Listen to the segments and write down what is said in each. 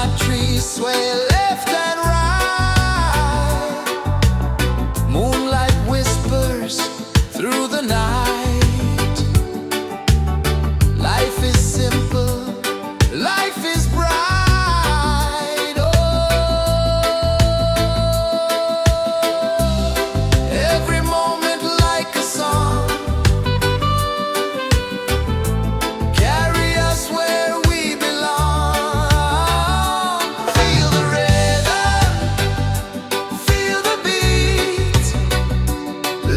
coconut trees sway left and right. Moonlight whispers through the night. Life is simple, life is bright. Oh, every moment like a song. Carry us where we belong. Feel the rhythm, feel the beat.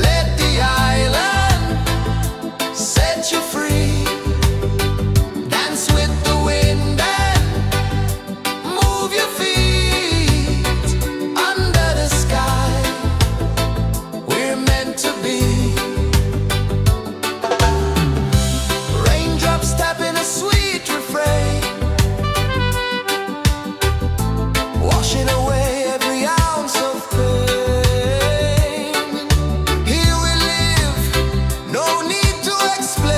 Let the island set you free. Dance with the wind and move your feet. Under the sky, we're meant to be. Raindrops tapping a sweet refrain, washing away every ounce of pain. Here we live, no need to explain.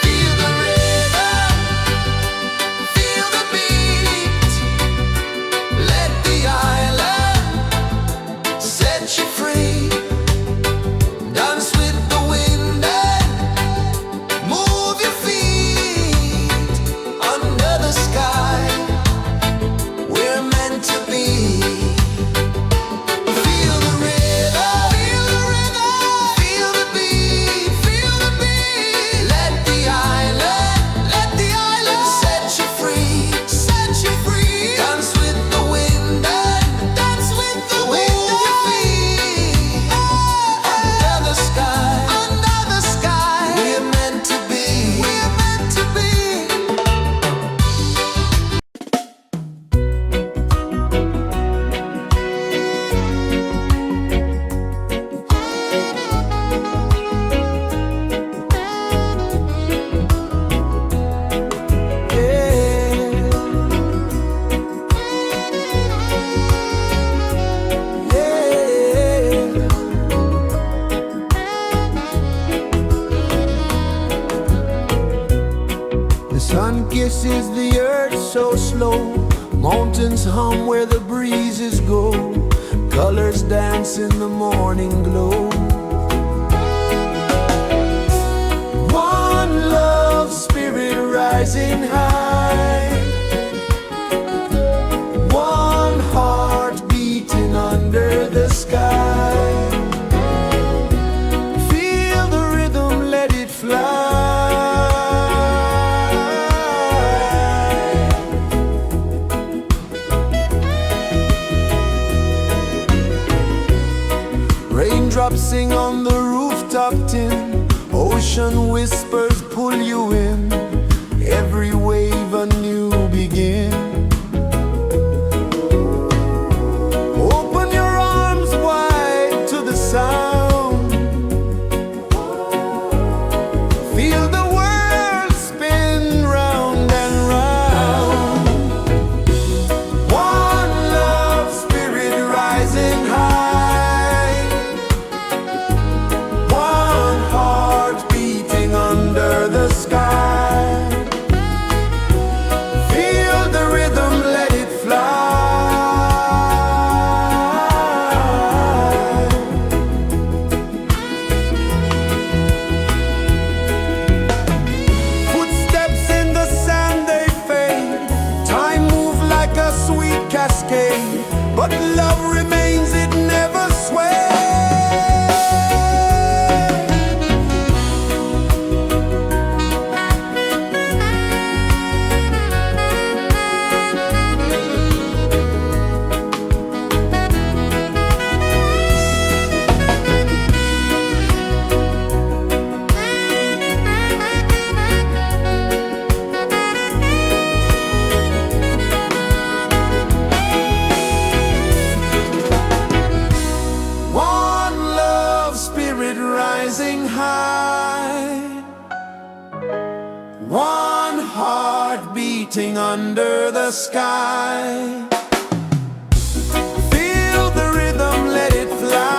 Feel the rhythm, feel the beat. Let the island set you free. Dance with the wind and move your feet. Under the sky, we're meant to be. Feel the rhythm, feel the beat, feel the beat. Let the island set you free, set you free. Dance with the wind and dance with the wind. Move your feet. Under the sky, we're meant to be. We're meant to be. The sun kisses the earth so slow. Mountains hum where the breezes go. Colors dance in the morning glow. One love spirit rising high. One heart beating under the sky. Feel the rhythm, let it fly. Raindrops sing on the rooftop tin. Ocean whispers pull you in. Every wave a new begin. Open your arms wide to the sound. Feel the world spin round and round. One love spirit rising high. One heart beating under the sky. Feel the rhythm, let it fly. Footsteps in the sand, they fade. Time moves like a sweet cascade, but love remains, it never sways. Rising high, one heart beating under the sky. Feel the rhythm, let it fly.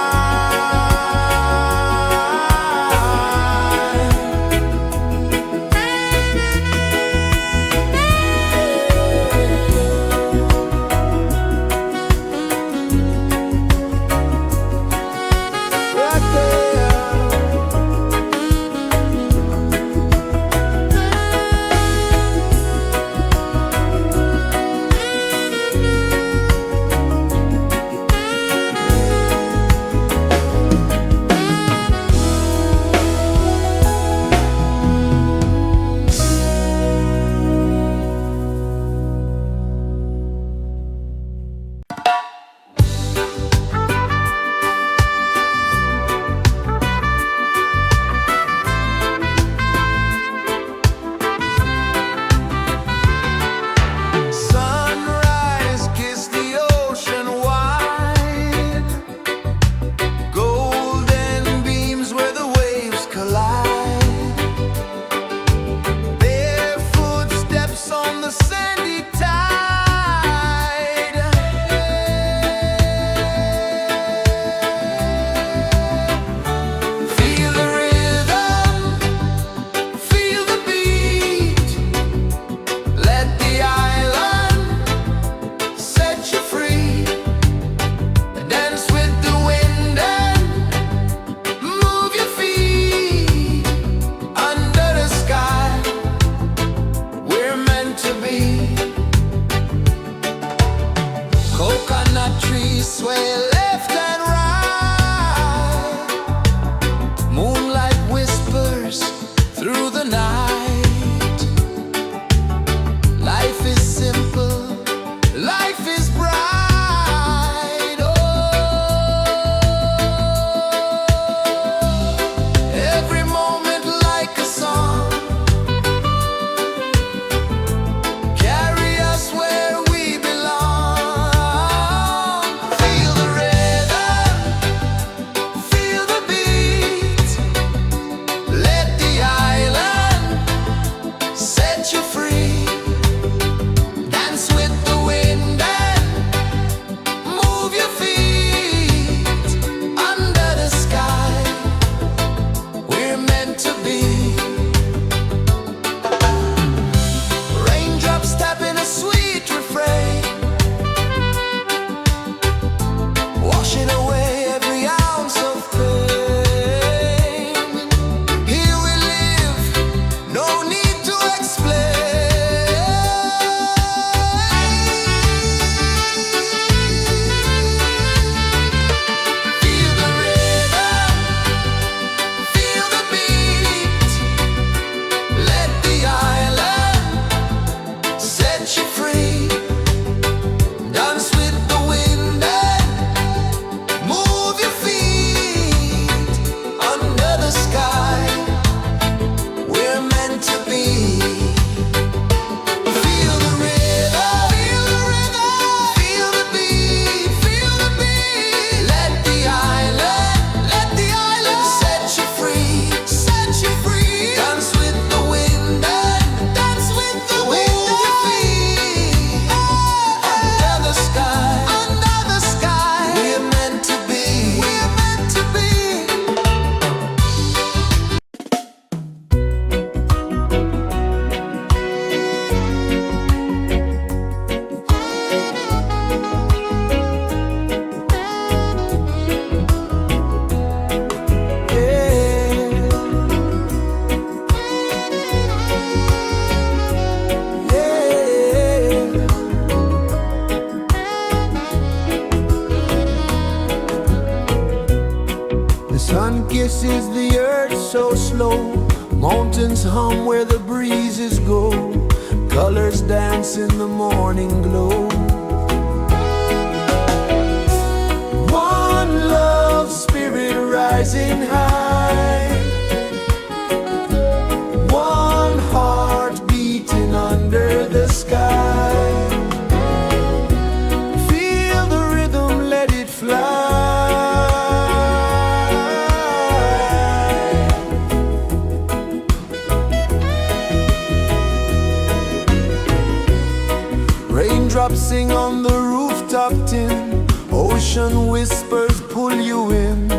to be. Raindrops tapping a sweet refrain, washing away every ounce of pain. Here we live, no need to explain. Feel the rhythm, feel the beat. Let the island set you free. Dance with the wind and move your feet. Under the sky, we're meant to be. Feel the rhythm, feel the rhythm, feel the beat, feel the beat. Let the island set you free, set you free. Dance with the wind and dance with the wind. Move your feet. Under the sky, we're meant to be, we're meant to be. The sun kisses the earth so slow. Mountains hum where the breezes go. Colors dance in the morning glow. One love spirit rising high. One heart beating under the sky. Feel the rhythm, let it fly. Raindrops sing on the rooftop tin. Ocean whispers pull you in.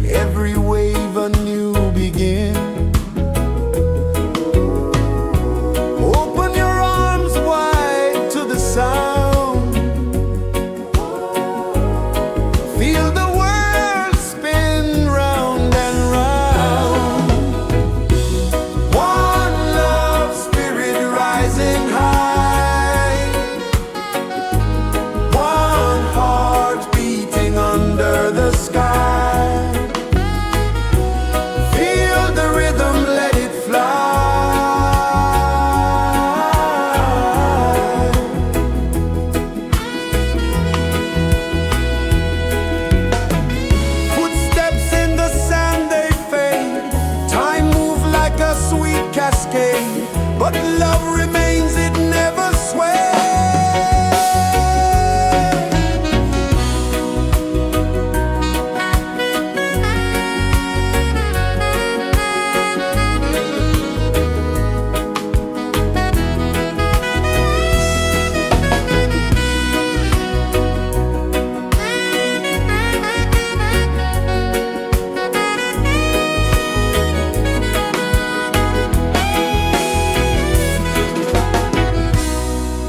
Every wave a new begin. Open your arms wide to the sound. Feel the world spin round and round. One love spirit rising high. One heart beating under the sky. Feel the rhythm, let it fly. Footsteps in the sand, they fade. Time moves like a sweet cascade, but love remains, it never sways.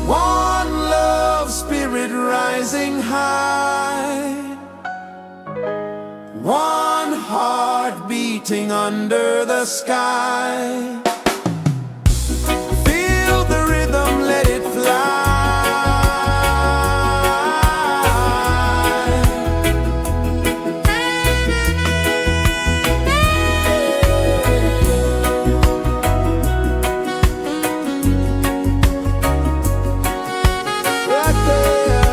One love spirit rising high. One heart beating under the sky. Feel the rhythm, let it fly. Right there.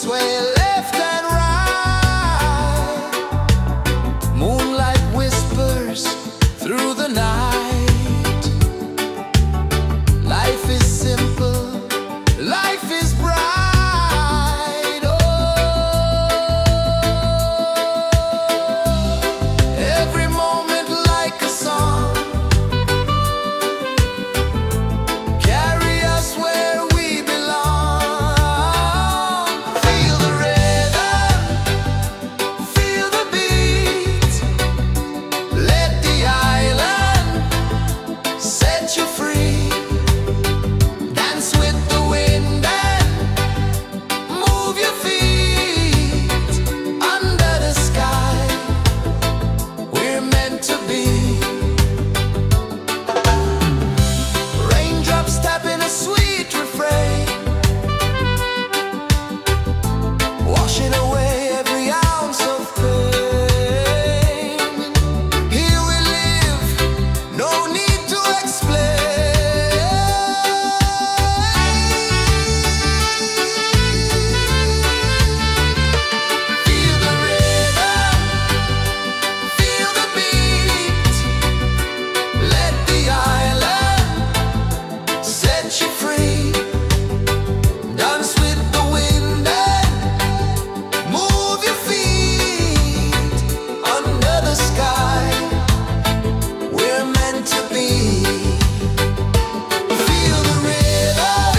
sway left and right. Moonlight whispers through the night. Life is simple, life is bright. Oh, every moment like a song. Carry us where we belong. Feel the rhythm, feel the beat. Let the island set you free. Dance with the wind and move your feet. Under the sky, we're meant to be. Raindrops tapping a sweet refrain, washing away every ounce of pain. Here we live, no need to explain. Feel the rhythm, feel the beat. Let the island set you free. Dance with the wind and move your feet. Under the sky, we're meant to be. Feel the rhythm,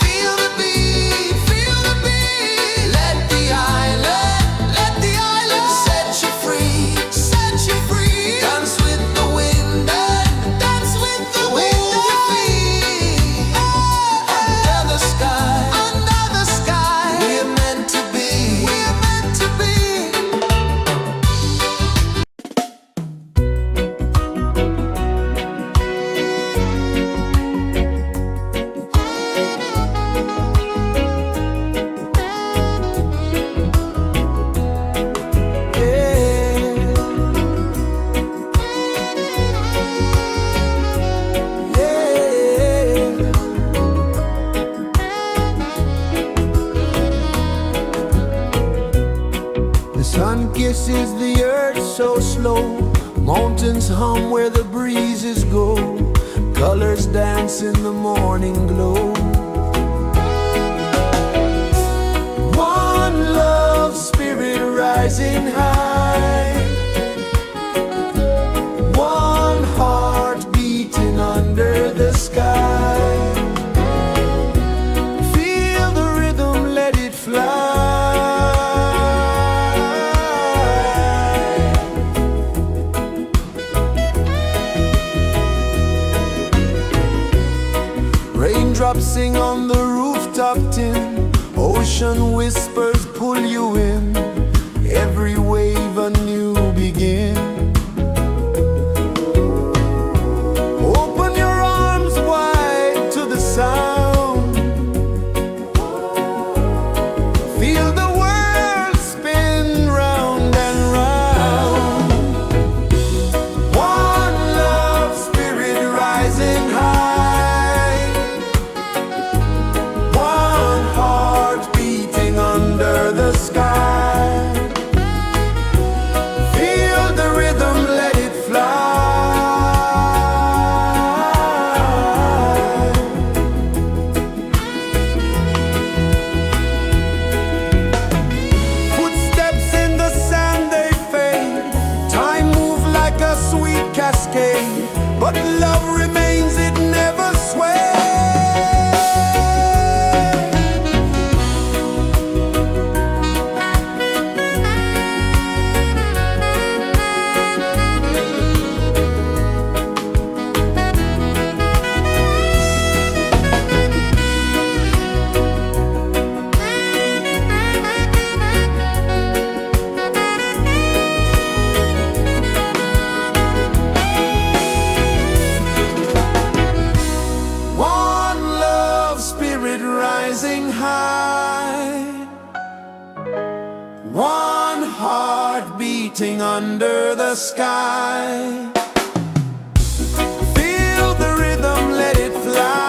feel the beat, feel the beat. Let the island set you free, set you free. Dance with the wind and move your feet. Under the sky, we're meant to be, we're meant to be. The sun kisses the earth so slow. Mountains hum where the breezes go. Colors dance in the morning glow. One love spirit rising high. One heart beating under the sky. Feel the rhythm, let it fly. Raindrops sing on the rooftop tin. Ocean whispers pull you in. Every wave a new begin. Open your arms wide to the sound. Feel the world spin round and round. One love spirit rising high. One heart beating under the sky. Feel the rhythm, let it fly. Footsteps in the sand, they fade. Time moves like a sweet cascade, but love remains, it never sways. rising high, one heart beating under the sky. Feel the rhythm, let it fly.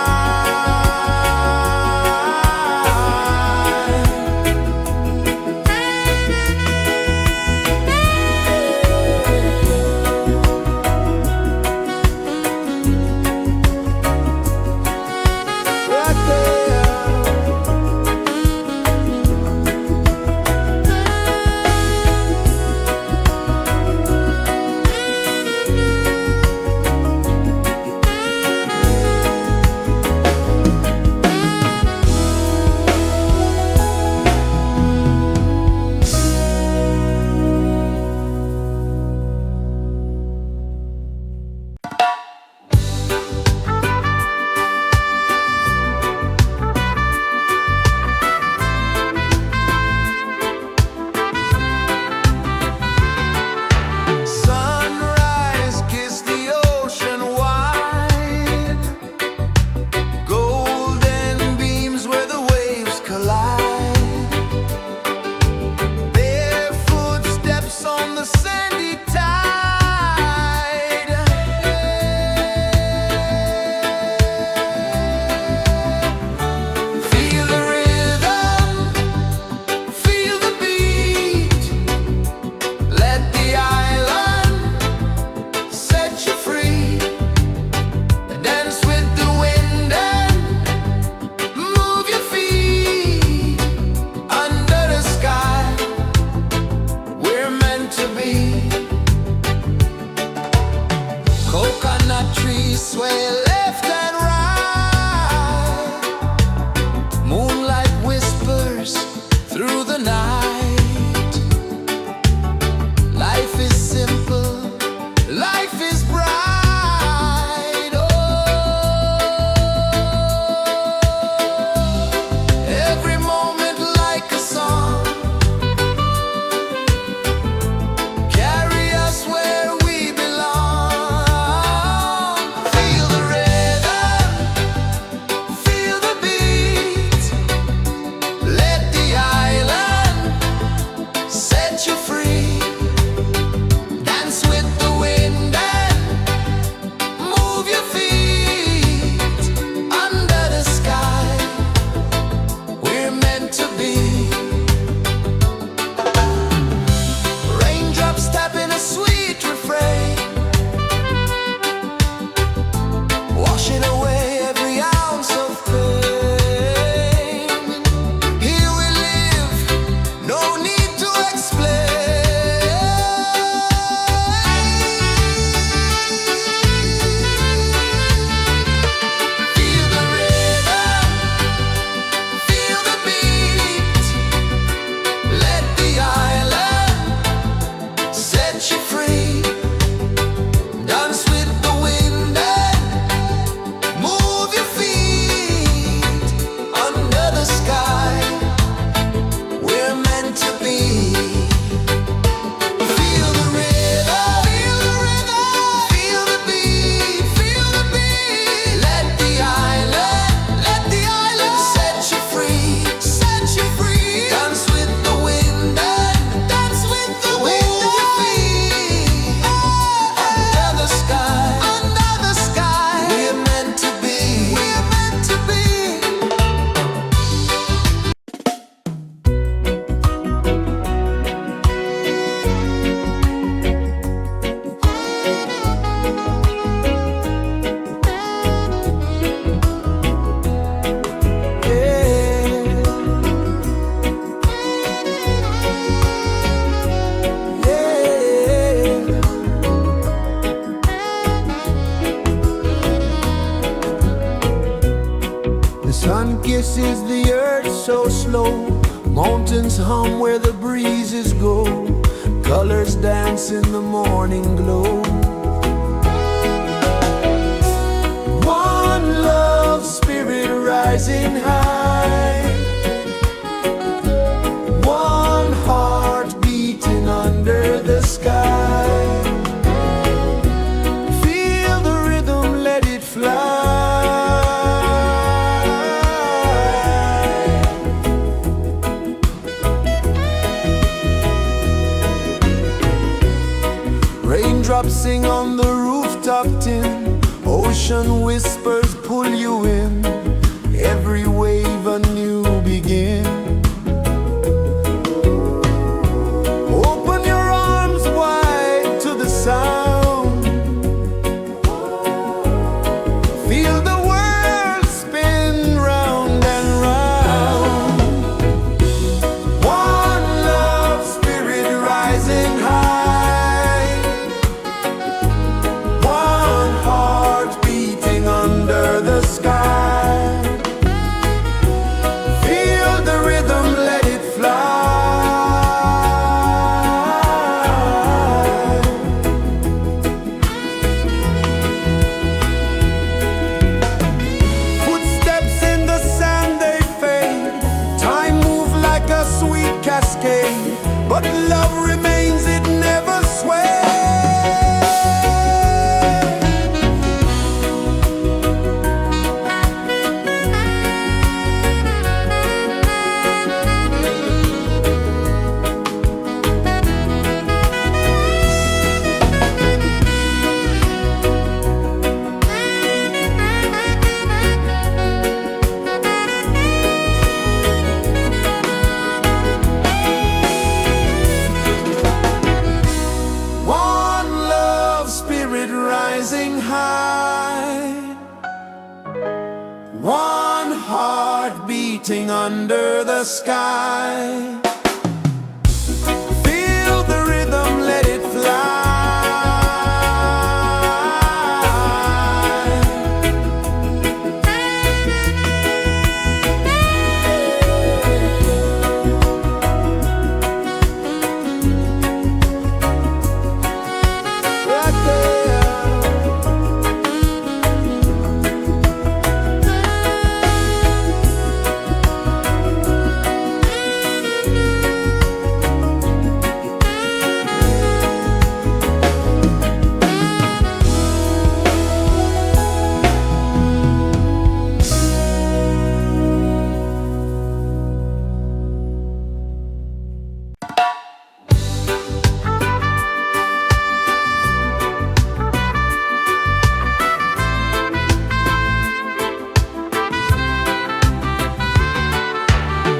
The sun kisses the earth so slow, mountains hum where the breezes go, colors dance in the morning glow. One love, spirit rising high, one heart beating under the sky. Feel the rhythm, let it fly. Raindrops sing on the rooftop tin, ocean whispers pull you in, every wave a new begin. Open your arms wide to the sound, feel the world spin round and round. One love, spirit rising high, one heart beating under the sky. Feel the rhythm, let it fly. Footsteps in the sand, they fade, time moves like a sweet cascade, but love remains, it never sways. One love, spirit rising high, one heart beating under the sky. Feel the rhythm, let it fly. Right there.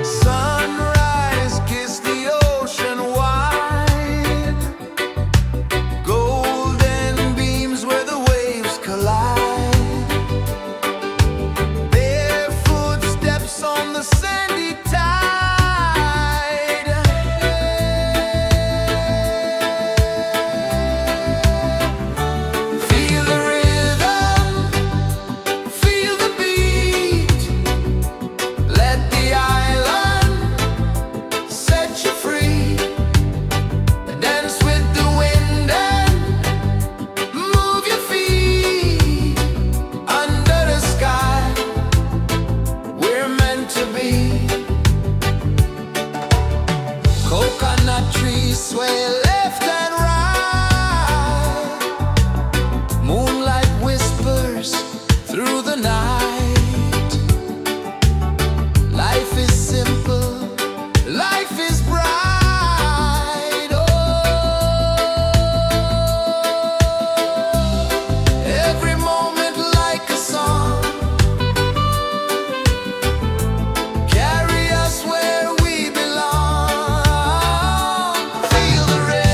Sunrise, kiss the ocean wide, golden beams where the waves collide, bare footsteps on the sandy tide. Feel the rhythm, feel the beat, let the island set you free. Dance with the wind and move your feet under the sky. We're meant to be. Coconut trees sway left and right, moonlight whispers through the night. Life is simple, life is bright. Oh, every moment like a song, carry us where we belong. Feel the rhythm.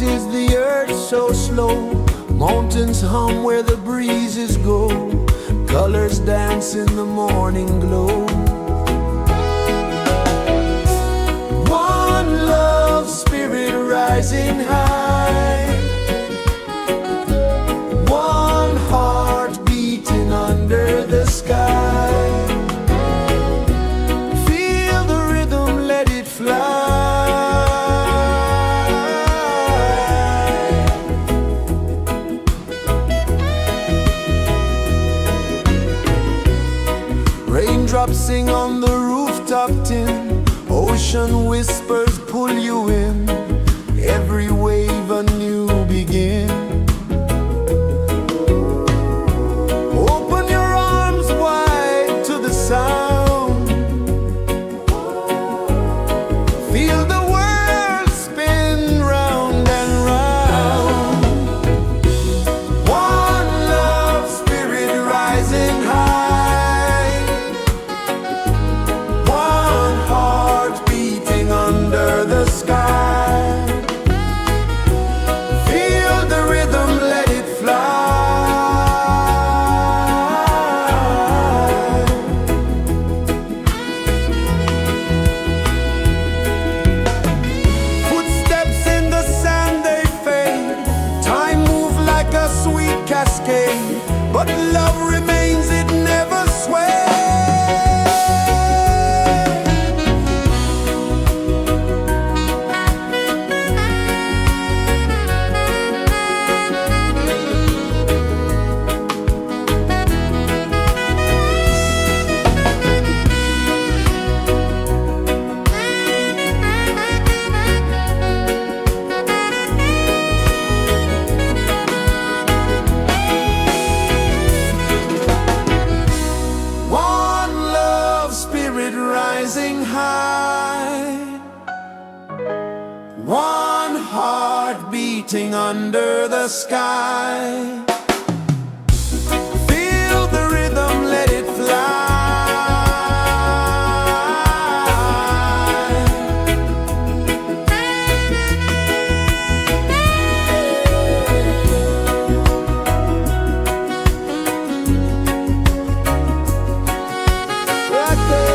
is the earth so slow? Mountains hum where the breezes go. Colors dance in the morning glow. One love spirit rising high. One heart beating under the sky. Feel the rhythm, let it fly. Raindrops sing on the rooftop tin. Ocean whispers pull you in. Every wave a new begin. Open your arms wide to the sound. Feel the world spin round and round. One love spirit rising high. One heart beating under the sky. Feel the rhythm, let it fly. Footsteps in the sand, they fade. Time moves like a sweet cascade, but love remains, it never sways. One love spirit rising high. One heart beating under the sky. Feel the rhythm, let it fly. Right there.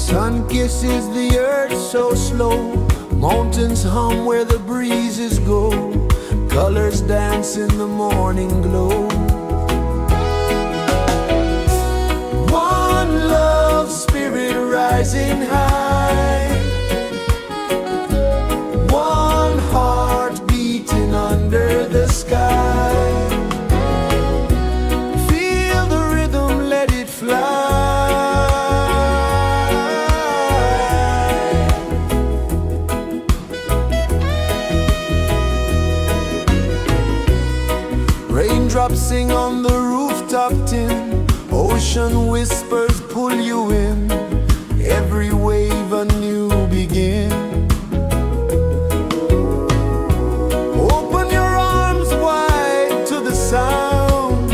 Sun kisses the earth so slow, mountains hum where the breezes go, colors dance in the morning glow. One love spirit rising high, one heart beating under the sky. Feel the rhythm, let it fly. Raindrops sing on the rooftop tin, ocean whispers pull you in, every wave a new begin. Open your arms wide to the sound,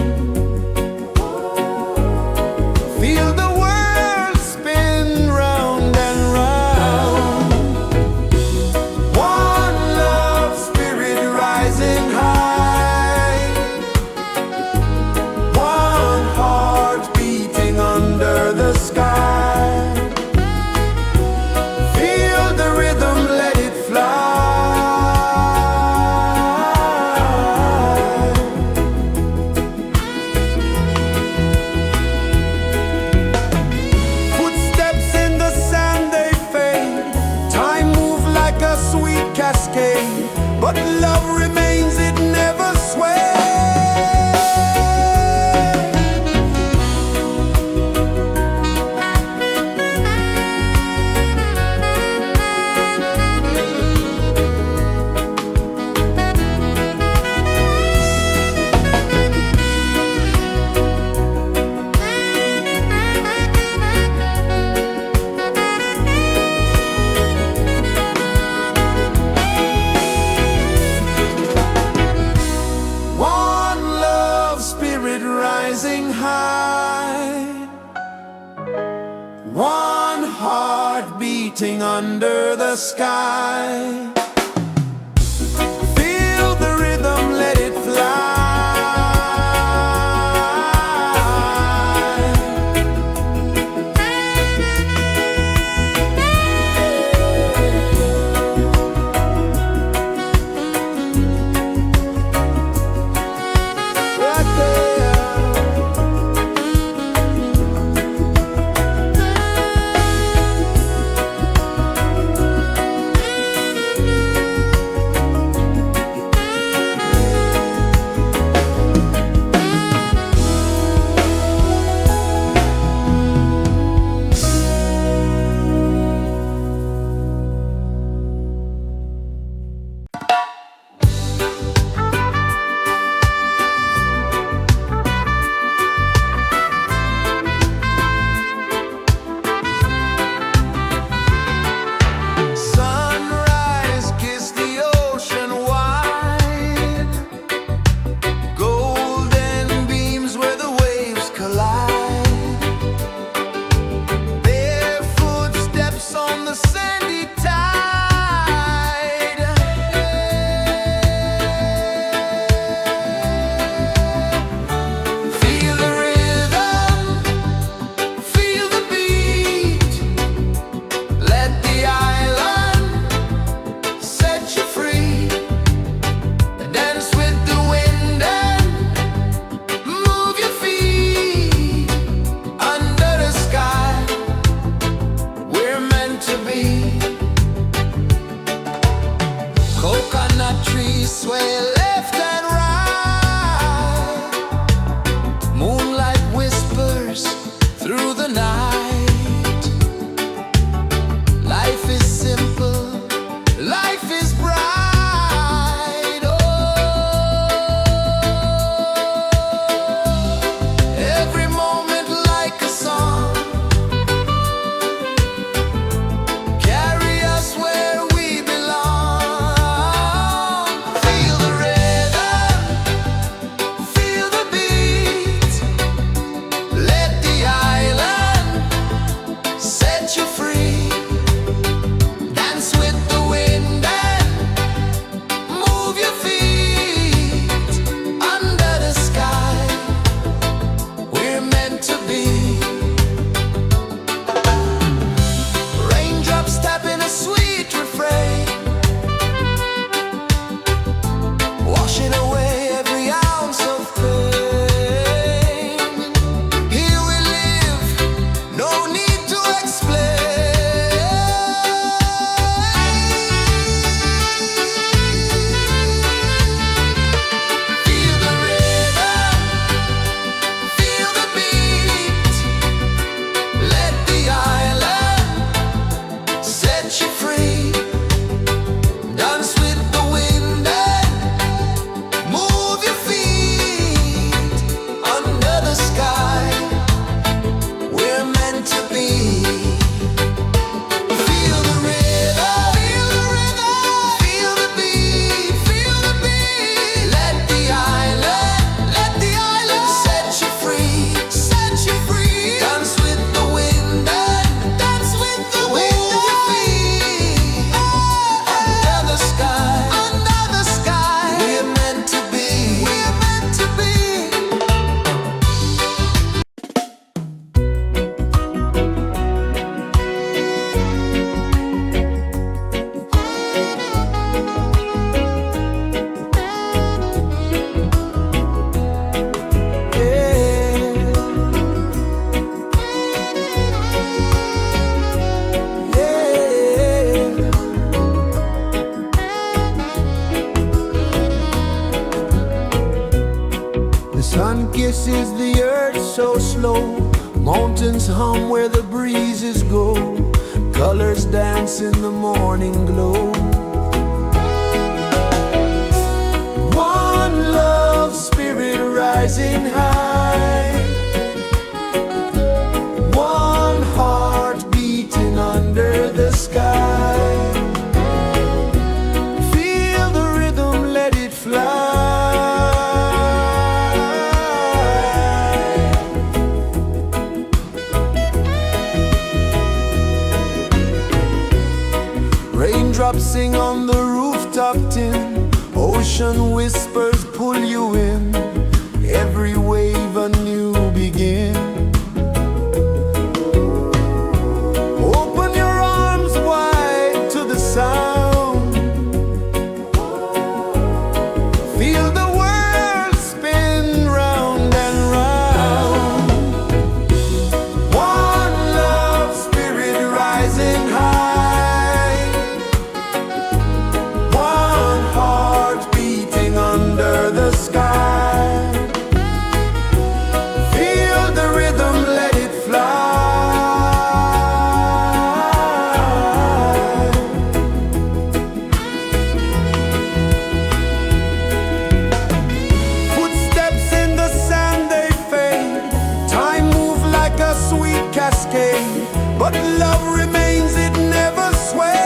feel the world spin round and round. One love spirit rising high, one heart beating under the sky. Feel the rhythm, let it fly. Footsteps in the sand, they fade, time moves like a sweet cascade, but love remains, it never sways. Rising high, one heart beating under the sky. Feel the rhythm, let it fly. mountains hum where the breezes go, colors dance in the morning glow. One love spirit rising high, one heart beating under the sky. Feel the rhythm, let it fly. Raindrops sing on the rooftop tin, ocean whispers pull you in, every wave a new begin. Open your arms wide to the sound, feel the world spin round and round. One love spirit rising high, one heart beating under the sky. Feel the rhythm, let it fly. Footsteps in the sand, they fade. Time moves like a sweet cascade, but love remains, it never sways.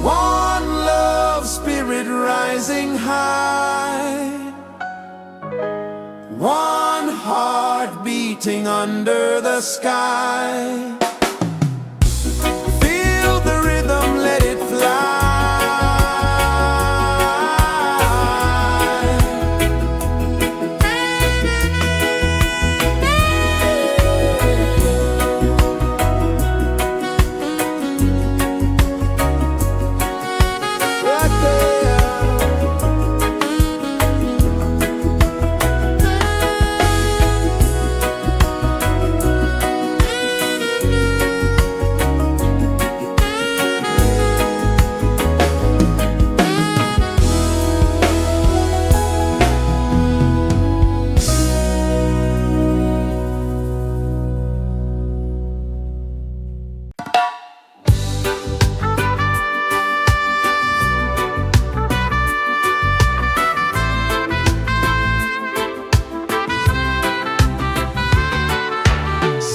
One love spirit rising high, one heart beating under the sky. Feel the rhythm, let it fly. Right there.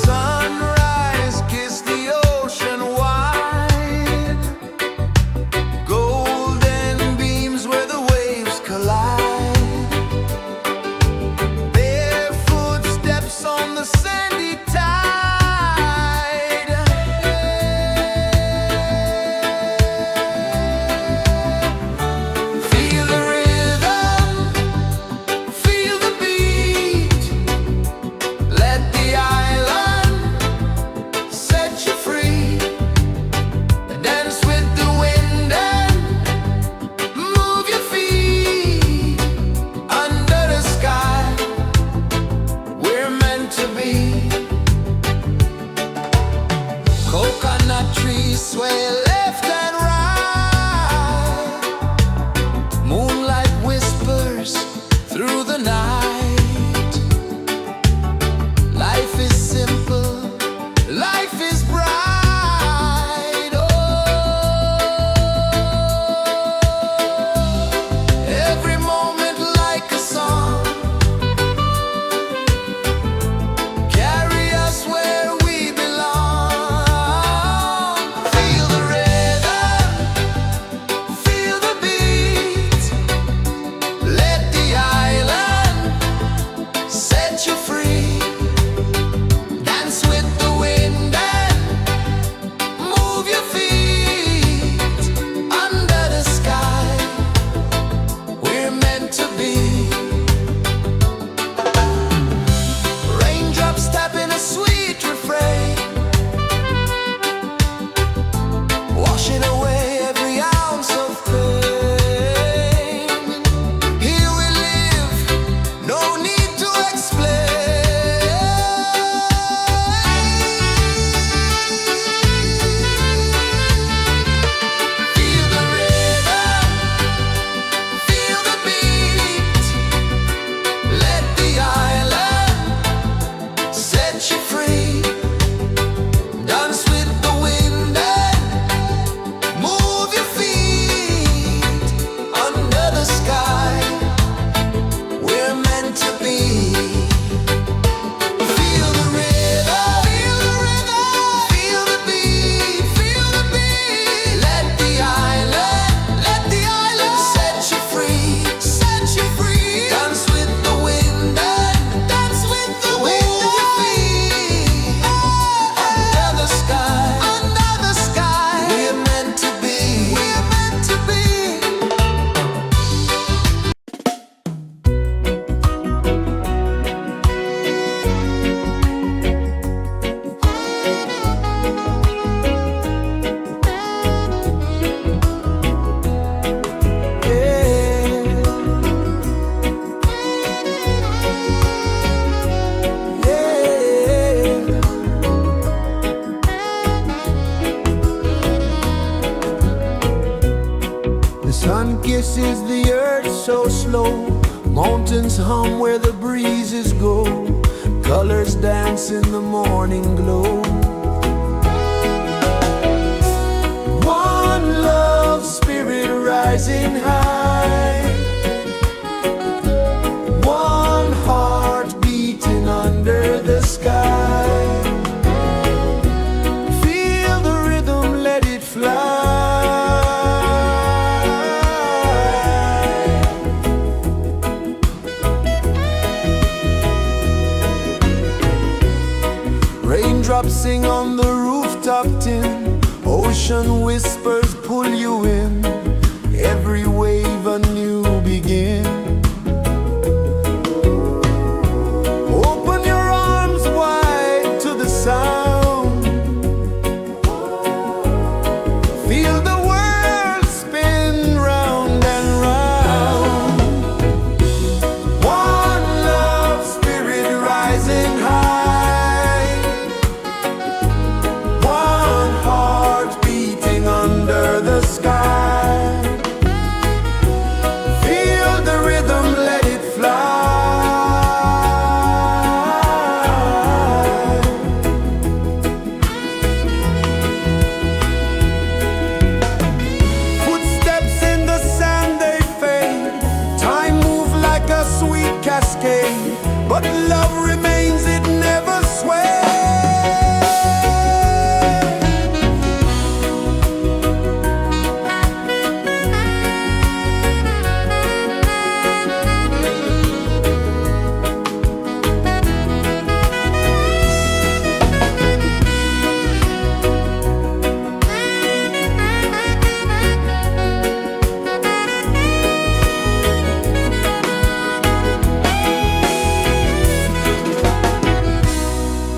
Sunrise, kiss the ocean wide, golden beams where the waves collide, barefoot steps on the sandy tide. Feel the rhythm, feel the beat, let the island set you free. Dance with the wind and move your feet under the sky. We're meant to be. Coconut trees sway left and right, moonlight whispers through the night. Life is simple, life is bright. Oh, every moment like a song, carry us where we belong. Feel the rhythm. kisses the earth so slow. Mountains hum where the breezes go. Colors dance in the morning glow. One love spirit rising high. One heart beating under the sky. Feel the rhythm, let it fly. Raindrops sing on the rooftop tin. Ocean whispers pull you in. Every wave a new begin. Open your arms wide to the sound. Feel the world spin round and round. One love spirit rising high. One heart beating under the sky. Feel the rhythm, let it fly. Footsteps in the sand, they fade. Time moves like a sweet cascade, but love remains, it never sways.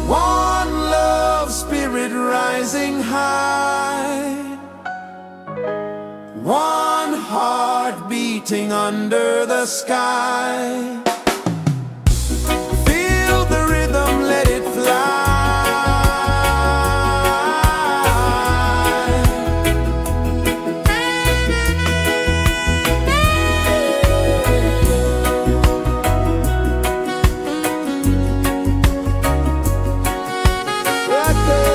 One love spirit rising high. One heart beating under the sky. Feel the rhythm, let it fly. Right there.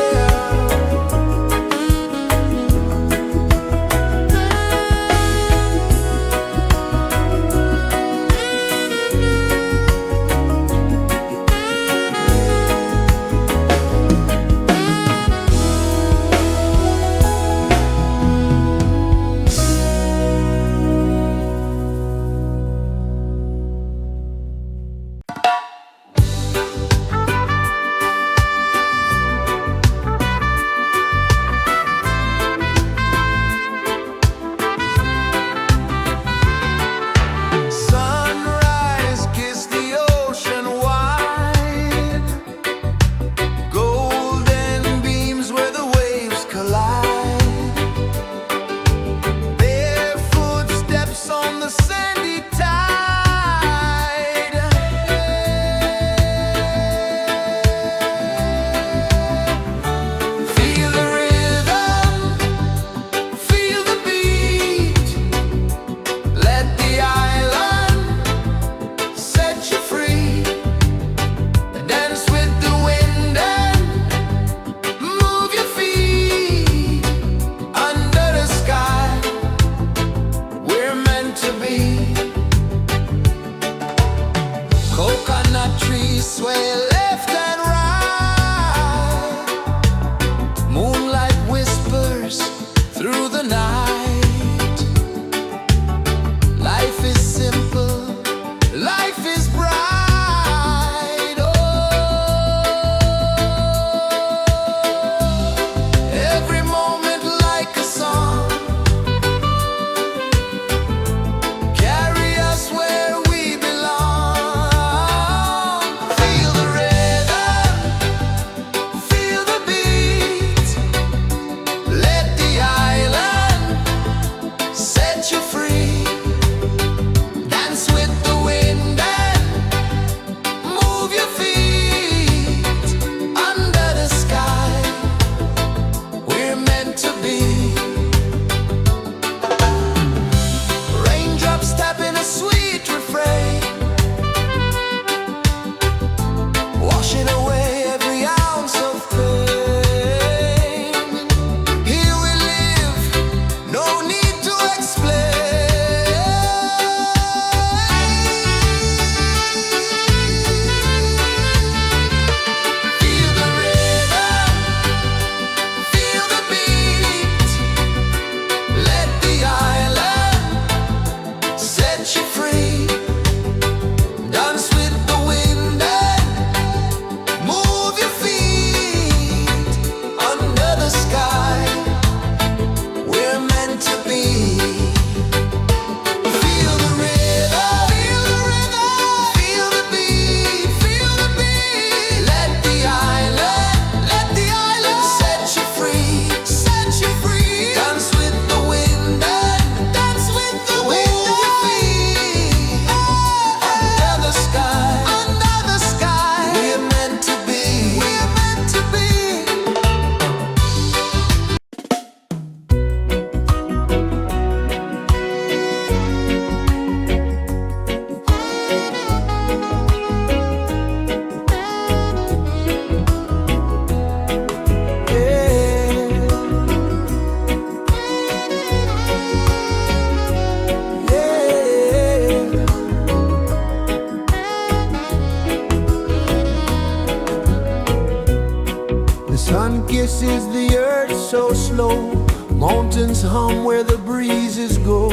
is the earth so slow? Mountains hum where the breezes go.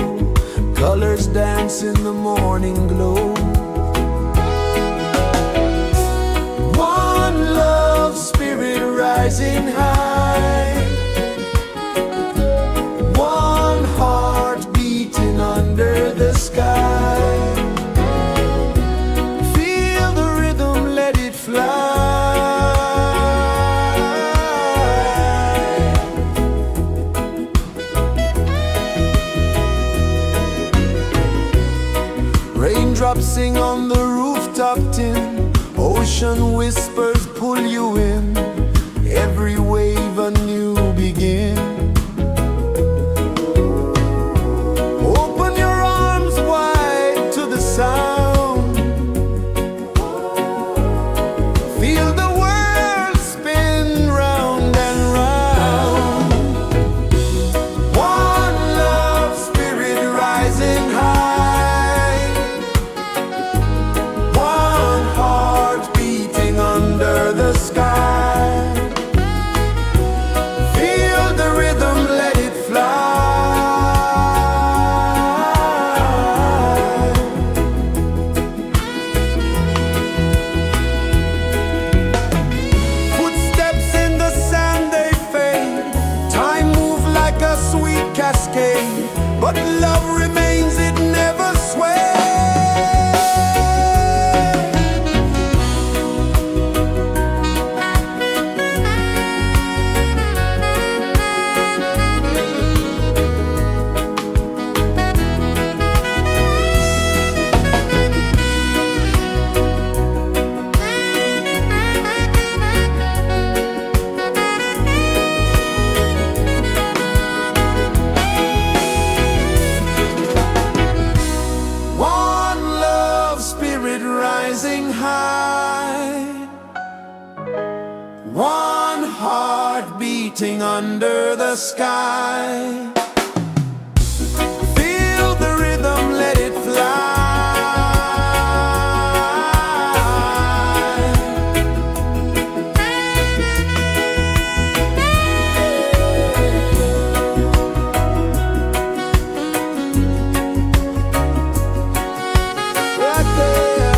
Colors dance in the morning glow. One love, spirit rising high. One heart beating under the sky. Feel the rhythm, let it fly. Raindrops sing on the rooftop tin. Ocean whispers pull you in. Every wave a new begin. Open your arms wide to the sound. Feel the world spin round and round. One love, spirit rising high. One heart beating under the sky. Feel the rhythm, let it fly. Footsteps in the sand, they fade. Time moves like a sweet cascade, but love remains, it never sways. One love, spirit rising high. One heart beating under the sky. Feel the rhythm, let it fly. Right there.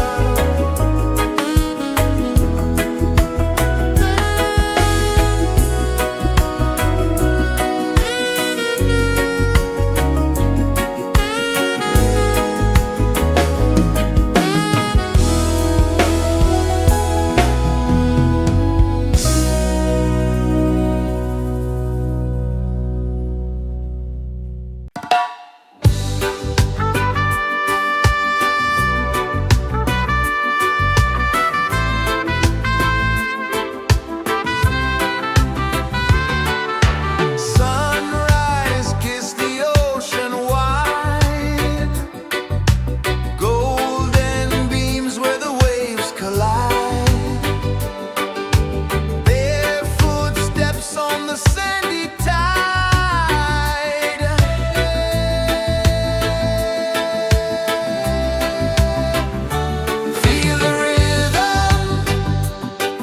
Sunrise, kiss the ocean wide. Golden beams where the waves collide. Bare footsteps on the sandy tide. Feel the rhythm,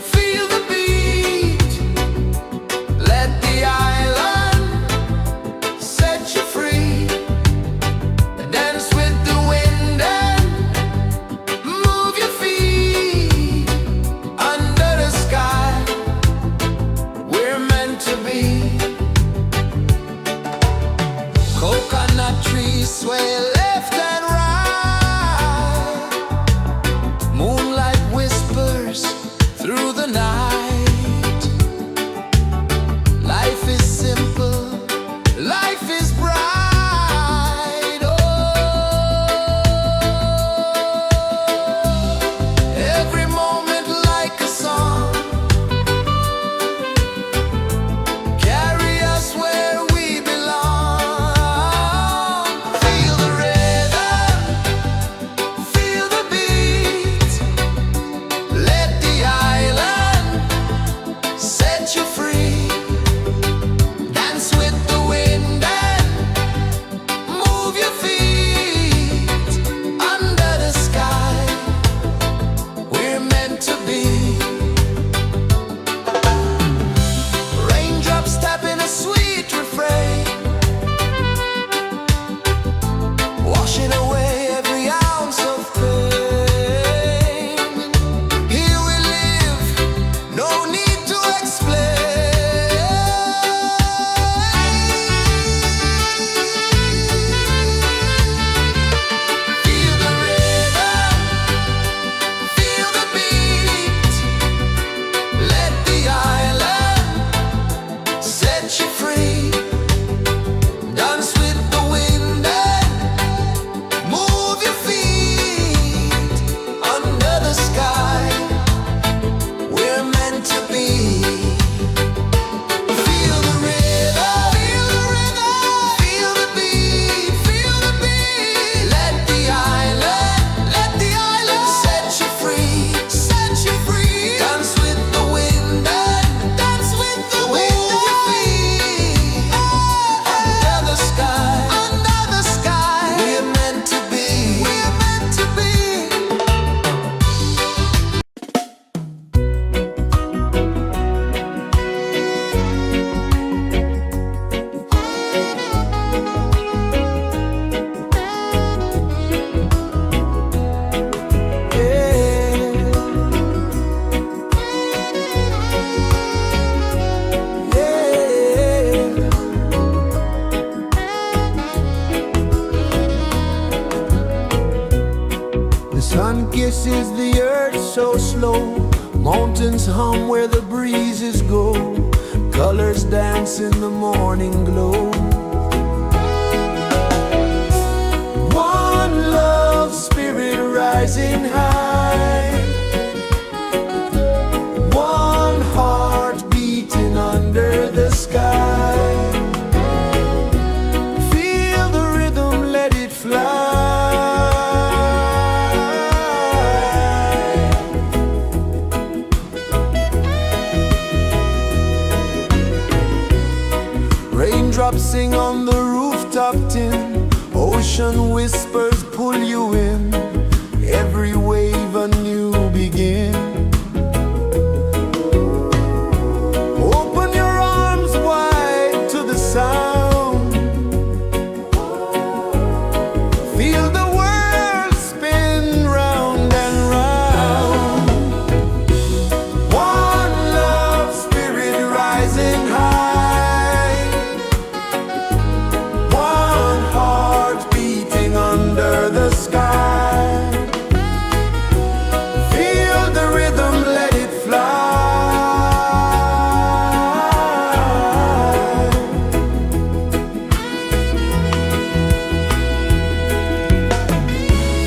feel the beat. Let the island set you free. Dance with the wind and move your feet. Under the sky, we're meant to be. Coconut trees sway left and right. Moonlight whispers through the night. Life is simple, life is bright. Oh, every moment like a song. Carry us where we belong. Feel the rhythm. is the earth so slow. Mountains hum where the breezes go. Colors dance in the morning glow. One love, spirit rising high. One heart beating under the sky. Feel the rhythm, let it fly. Raindrops sing on the rooftop tin. Ocean whispers pull you in. Every wave a new begin. Open your arms wide to the sound. Feel the world spin round and round. One love, spirit rising high. One heart beating under the sky. Feel the rhythm, let it fly.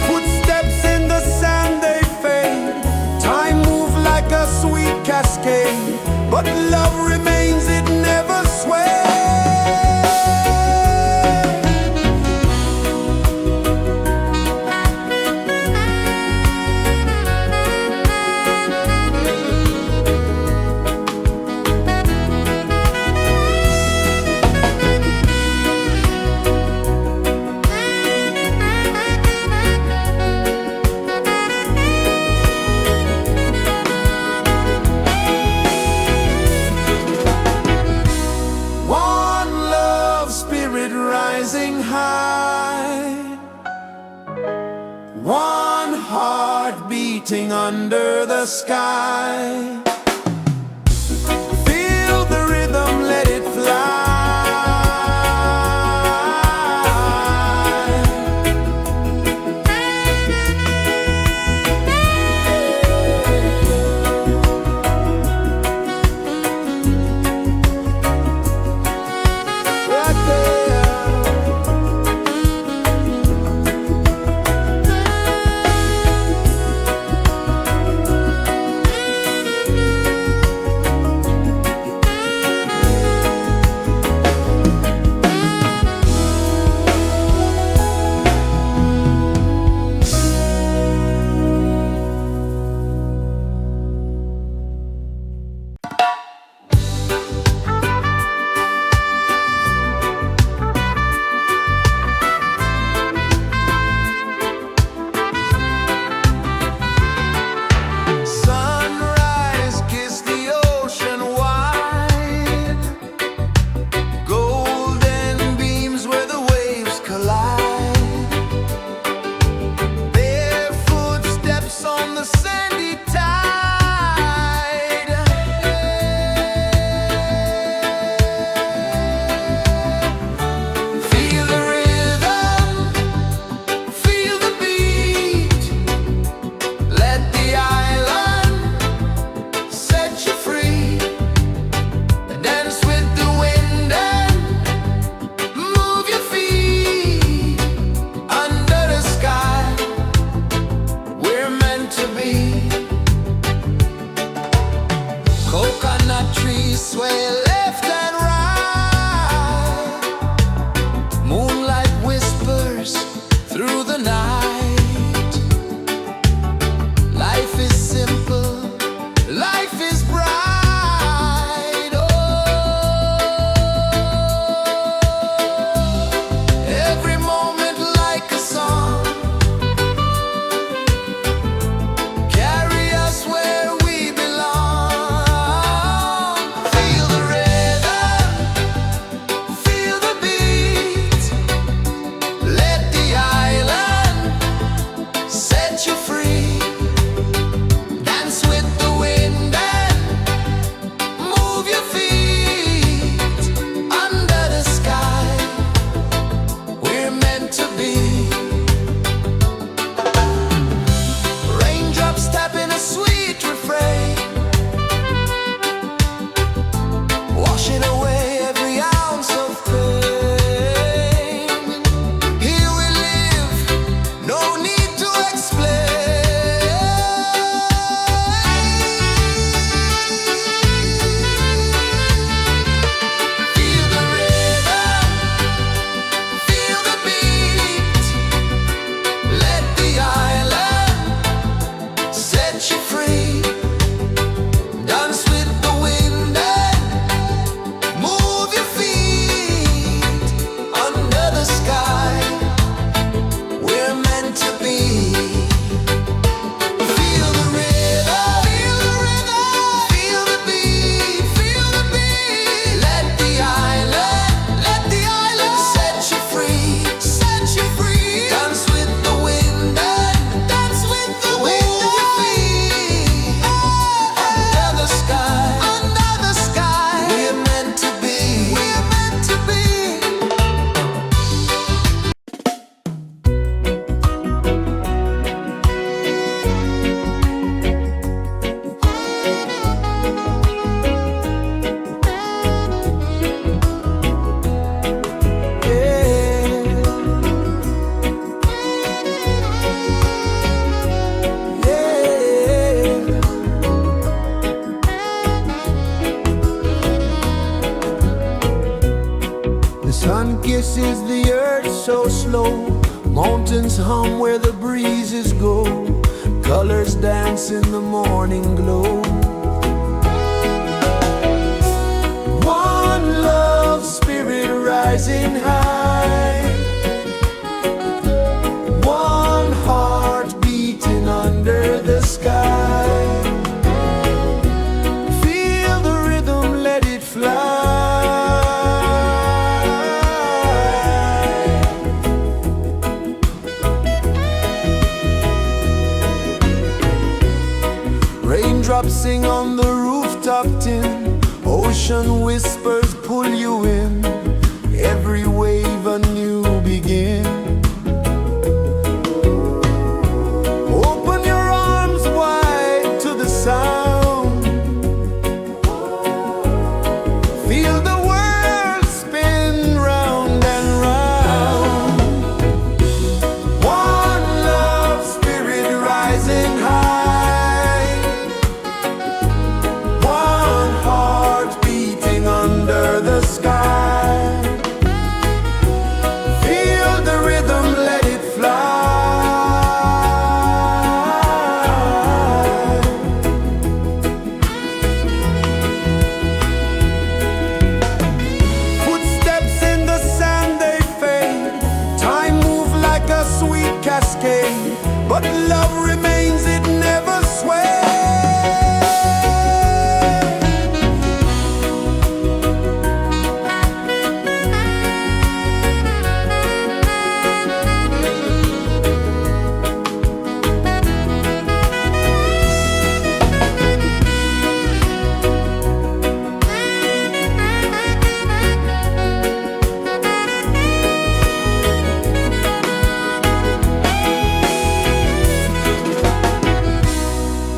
Footsteps in the sand, they fade. Time moves like a sweet cascade, but love remains, it never sways. One love, spirit rising high. One heart beating under the sky. Feel the rhythm, let it fly. Right there. Sun kisses the earth so slow, mountains hum where the breezes go, colors dance in the morning glow. One love spirit rising high, one heart beating under the sky. Feel the rhythm, let it fly. Raindrops sing on the rooftop tin, ocean whispers pull you in, every wave a new begin. Open your arms wide to the sound, feel the world spin round and round. One love spirit rising high, one heart beating under the sky. Feel the rhythm, let it fly. Footsteps in the sand, they fade, time moves like a sweet cascade, but love remains, it never sways.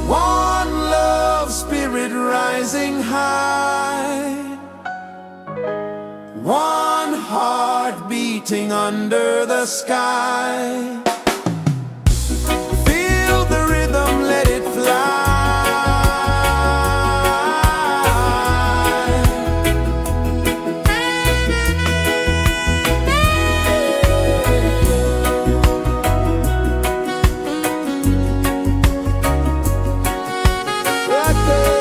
One love spirit rising high, one heart beating under the sky. Feel the rhythm, let it fly. Right there.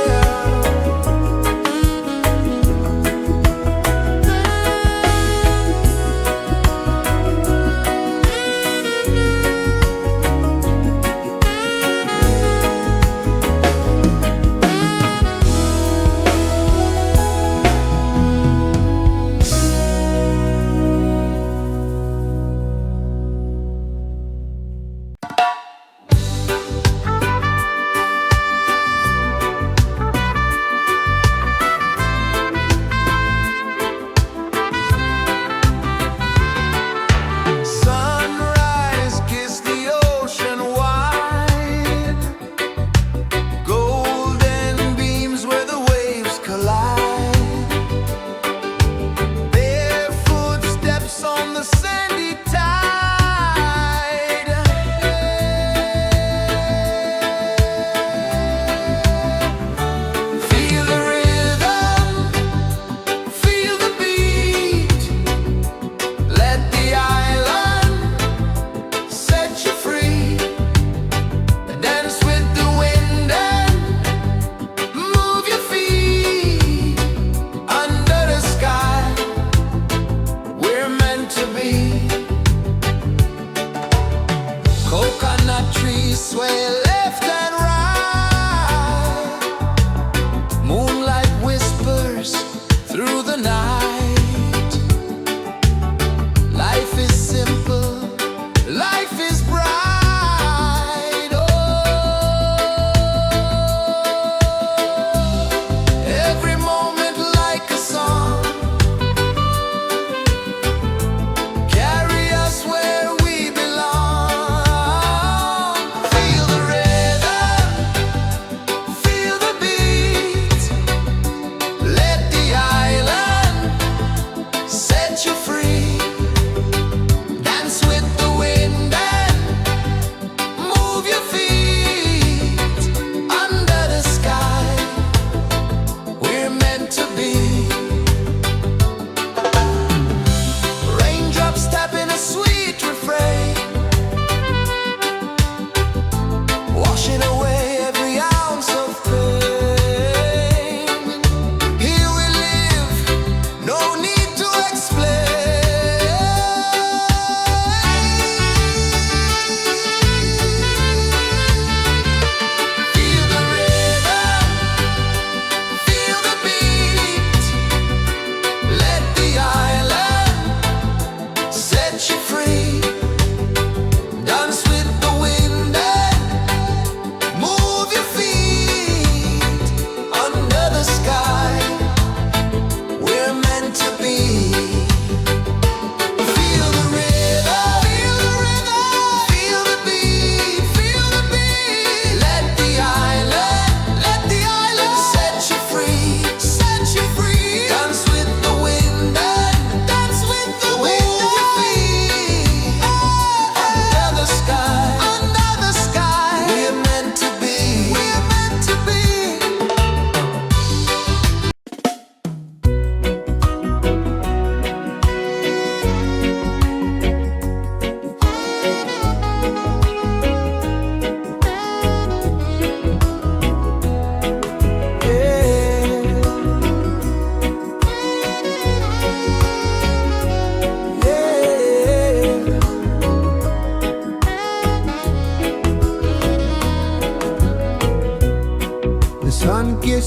Sunrise, kiss the ocean wide, golden beams where the waves collide, barefoot steps on the sandy tide. Feel the rhythm, feel the beat, let the island set you free. Dance with the wind and move your feet under the sky. We're meant to be. Coconut trees sway left and right, moonlight whispers through the night. Life is simple, life is bright. Oh, every moment like a song, carry us where we belong. Feel the rhythm.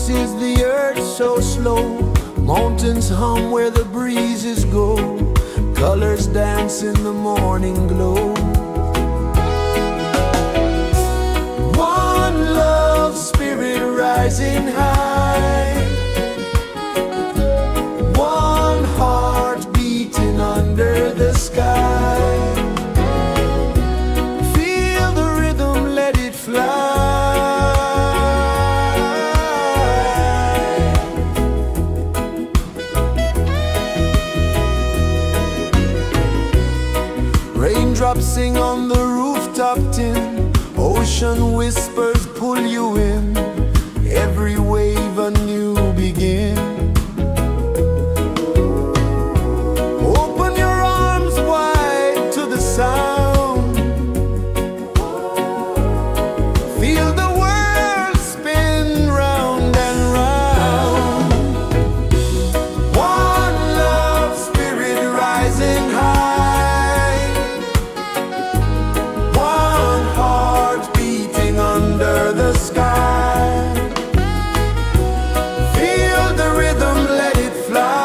pulses the earth so slow. Mountains hum where the breezes go. Colors dance in the morning glow. One love spirit rising high. One heart beating under the sky. Feel the rhythm, let it fly. Raindrops sing on the rooftop tin. Ocean whispers pull you in. Every wave a new begin. Open your arms wide to the sound. Feel the world spin round and round. One love spirit rising high. One heart beating under the sky. Feel the rhythm, let it fly.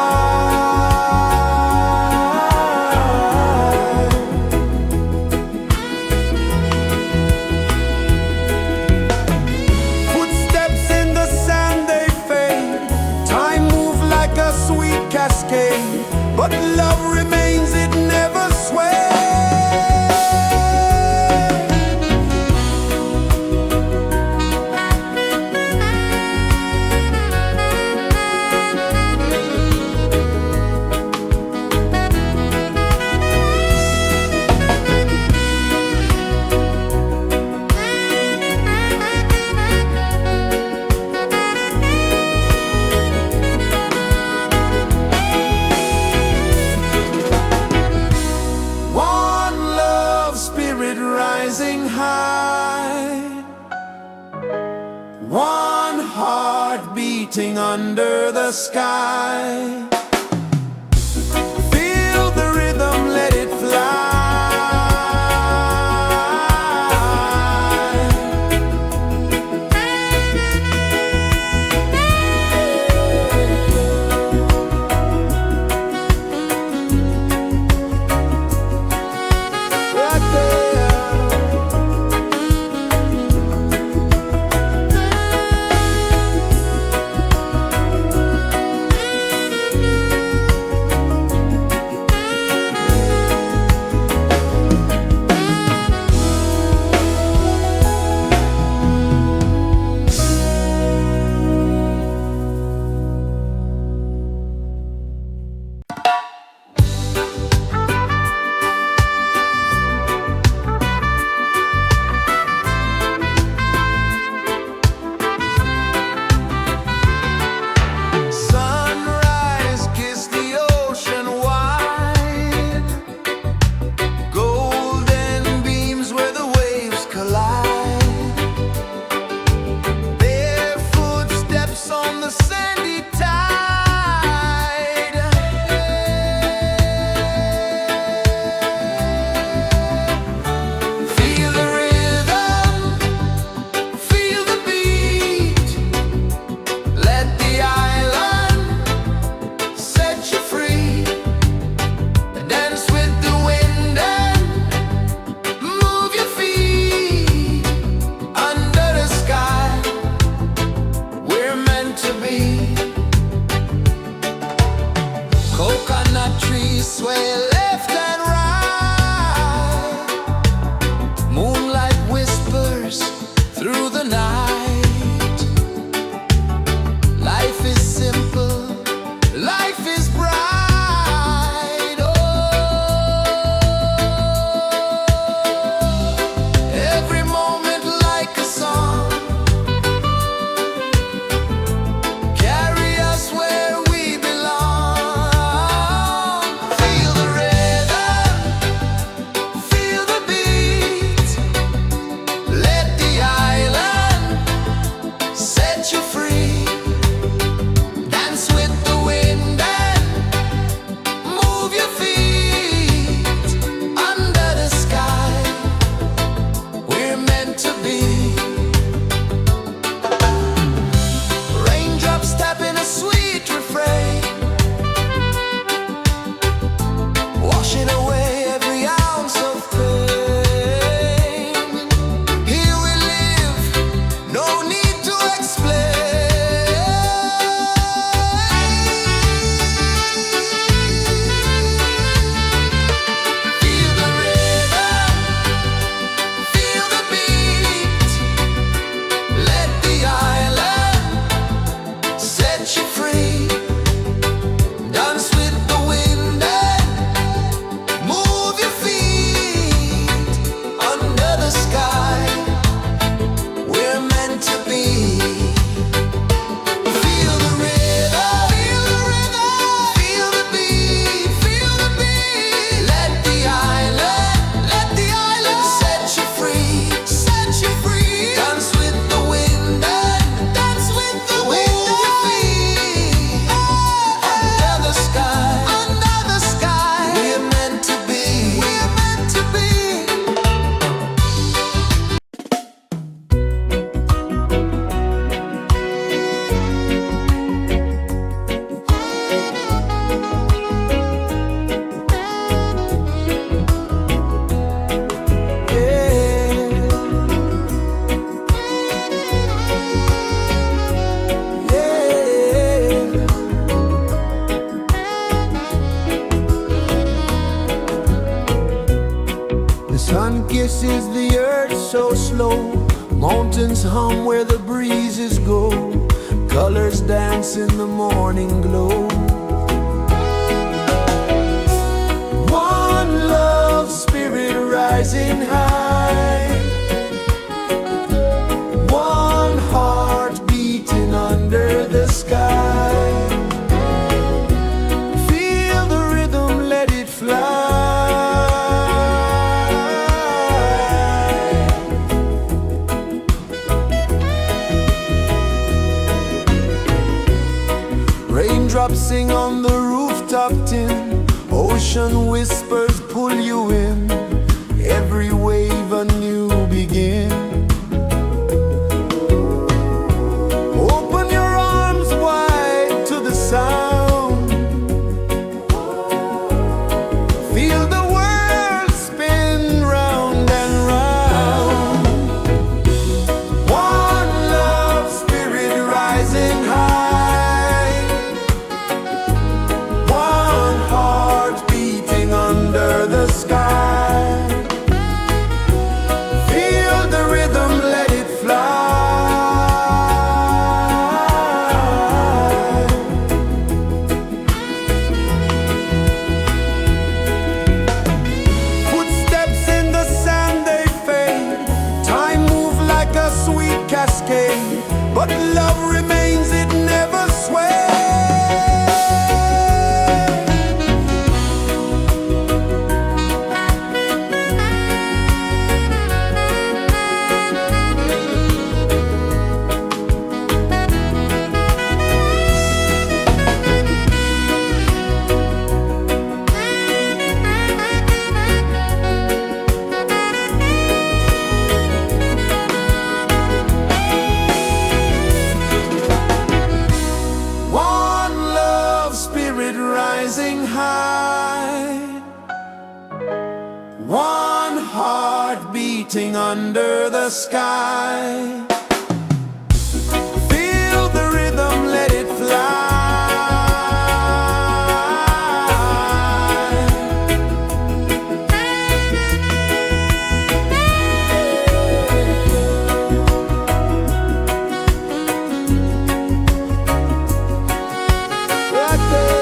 Footsteps in the sand, they fade. Time moves like a sweet cascade, but love remains, it never sways. One love spirit rising high. One heart beating under the sky. Feel the rhythm, let it fly. Right there. Sunrise, kiss the ocean wide. Golden beams where the waves collide. Barefoot steps on the sandy tide. Feel the rhythm, feel the beat. Let the island set you free. Dance with the wind and move your feet. Under the sky, we're meant to be. Coconut trees sway left and right. Moonlight whispers through the night. Life is simple, life is bright. Oh, every moment like a song. Carry us where we belong. Feel the rhythm. kisses the earth so slow. Mountains hum where the breezes go. Colors dance in the morning glow. One love spirit rising high. One heart beating under the sky. Feel the rhythm, let it fly. Raindrops sing on the rooftop tin. Ocean whispers pull you in. Every wave a new begin. Open your arms wide to the sound. Feel the world spin round and round. One love spirit rising high. One heart beating under the sky. Feel the rhythm, let it fly. Footsteps in the sand, they fade. Time moves like a sweet cascade, but love remains, it never sways. One love spirit rising high. One heart beating under the sky. Feel the rhythm, let it fly. Right there.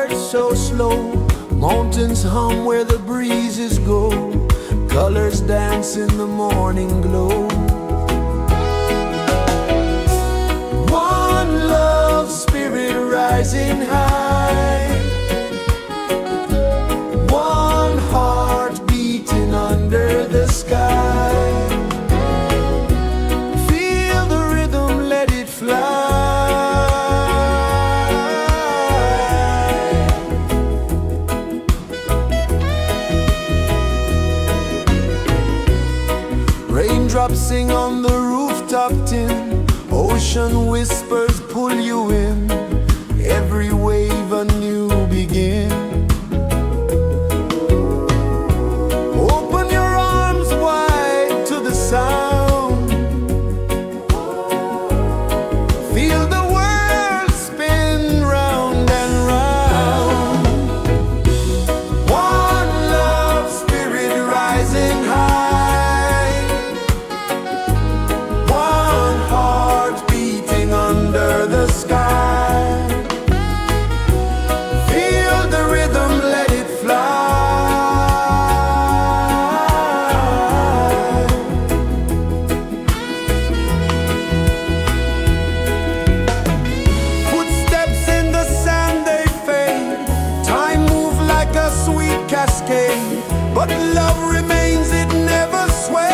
heart so slow. Mountains hum where the breezes go. Colors dance in the morning glow. One love spirit rising high. One heart beating under the sky. Feel the rhythm, let it fly. Raindrops sing on the rooftop tin. Ocean whispers pull you in. Every wave a new begin. Open your arms wide to the sound. Feel the world spin round and round. One love spirit rising high. One heart beating under the sky. Feel the rhythm, let it fly. Footsteps in the sand, they fade. Time moves like a sweet cascade, but love remains, it never sways.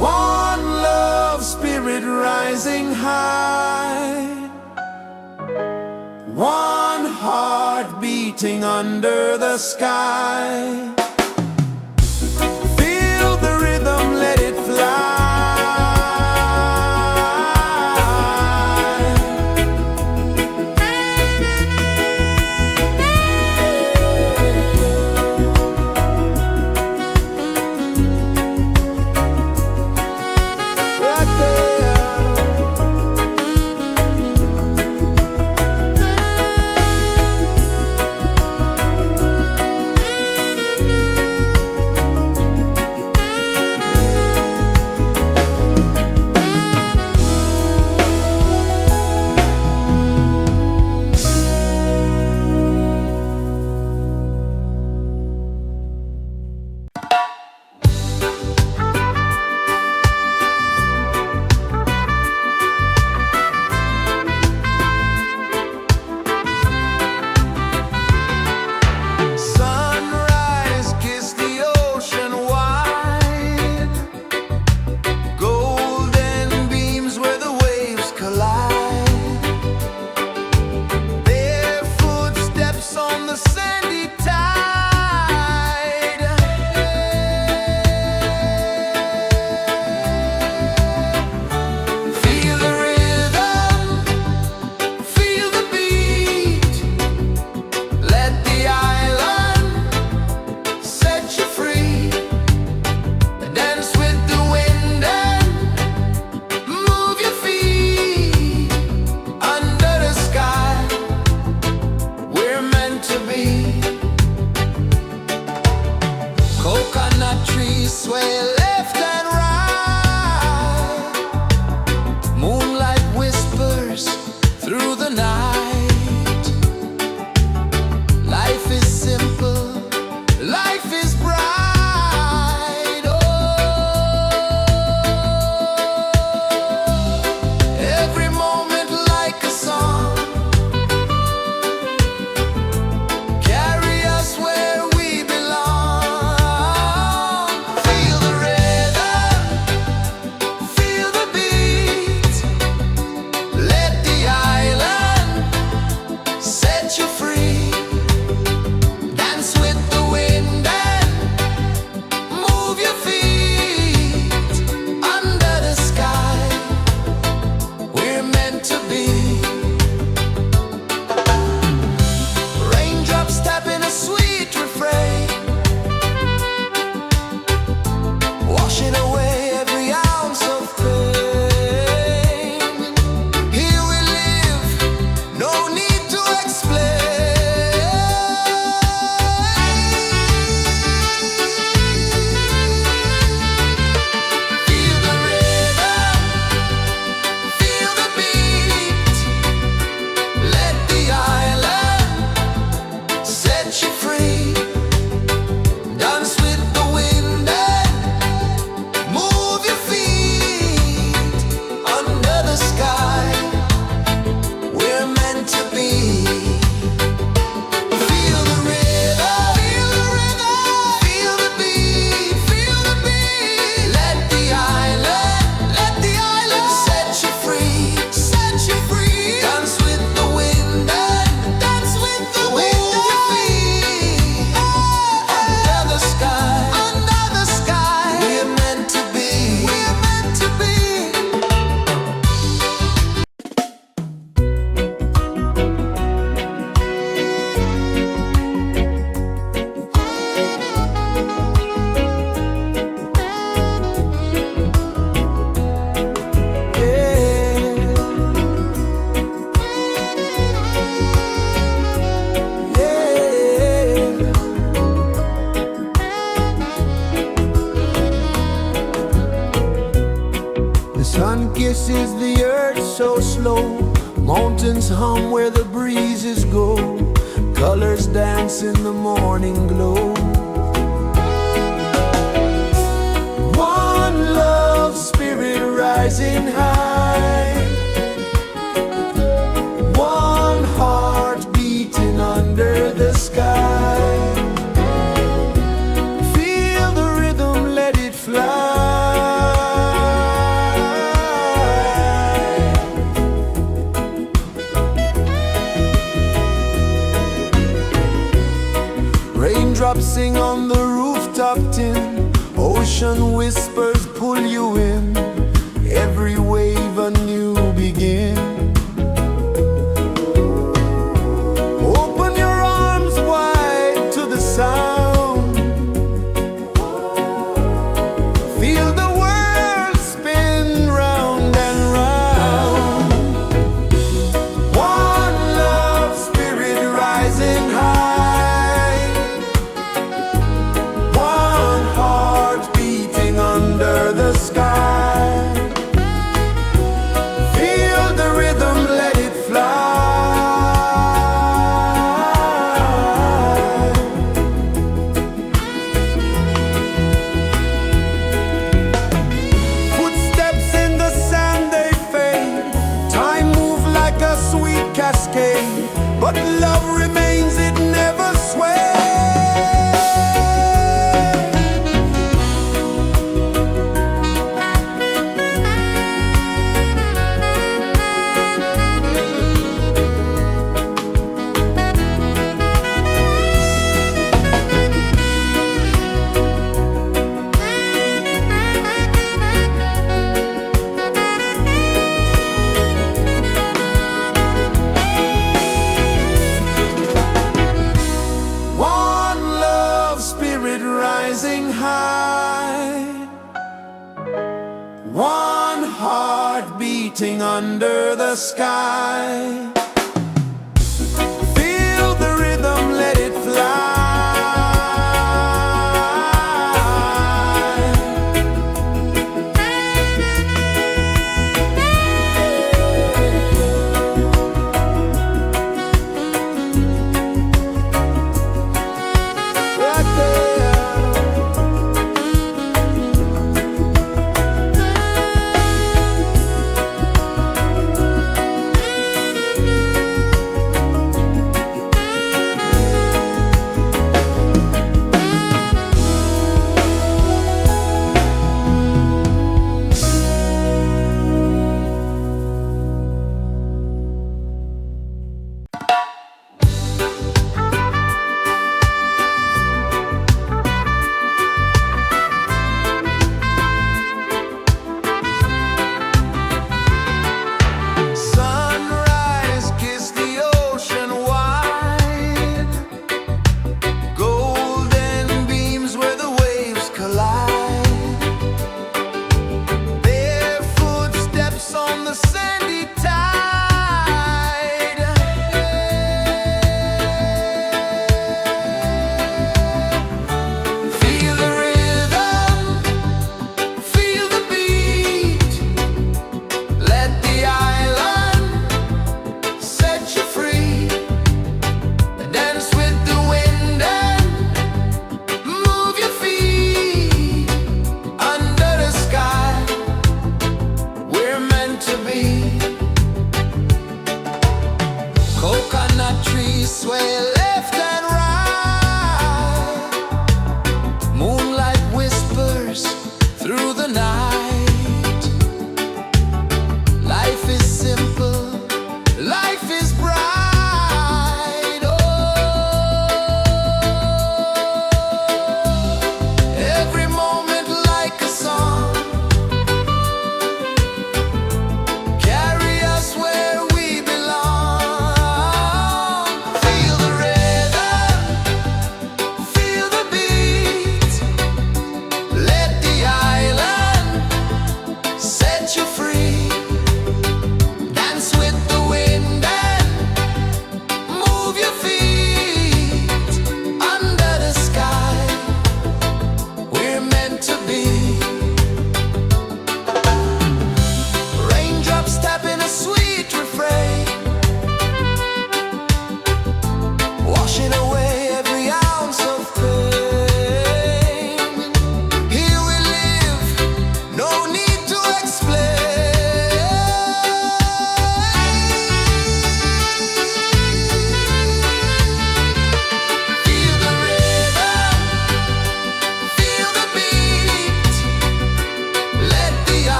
One love spirit rising high. One heart beating under the sky. Feel the rhythm, let it fly. Right there. is the earth so slow. Mountains hum where the breezes go. Colors dance in the morning glow. One love, spirit rising high. One heart beating under the sky. Feel the rhythm, let it fly. Raindrops sing on the rooftop tin. Ocean whispers pull you in. Every wave a new begin. Open your arms wide to the sound. Feel the world spin round and round. One love, spirit rising high. One heart beating under the sky. Feel the rhythm, let it fly. Footsteps in the sand, they fade. Time moves like a sweet cascade, but love remains, it never sways. One love, spirit rising high. One heart beating under the sky. Feel the rhythm, let it fly. Right there.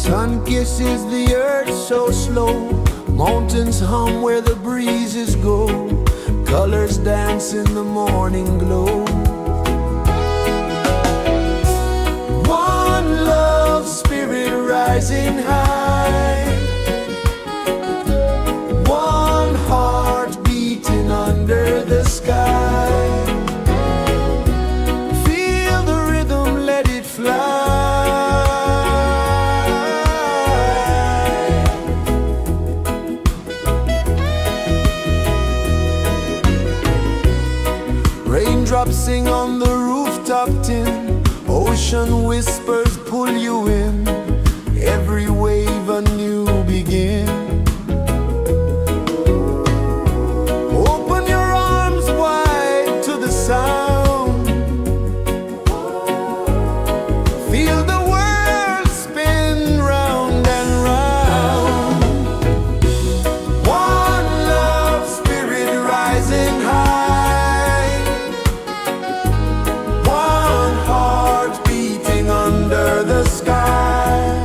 Sun kisses the earth so slow, mountains hum where the breezes go, colors dance in the morning glow. One love spirit rising high, one heart beating under the sky. Feel the rhythm, let it fly. Raindrops sing on the rooftop tin, ocean whispers pull you in, every wave a new begin. Open your arms wide to the sound, feel the world spin round and round. One love spirit rising high, one heart beating under the sky.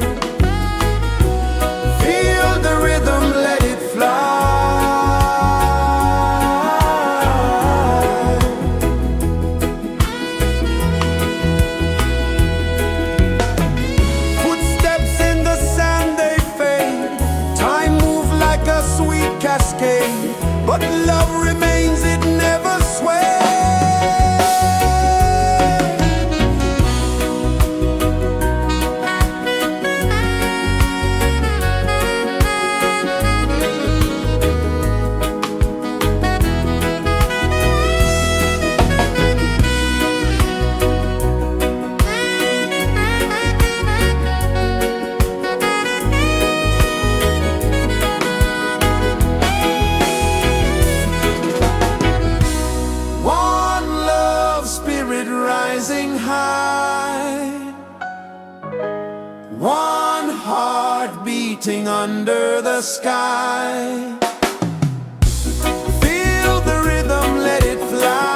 Feel the rhythm, let it fly. Footsteps in the sand, they fade, time moves like a sweet cascade, but love remains, it never sways. Rising high, one heart beating under the sky. Feel the rhythm, let it fly.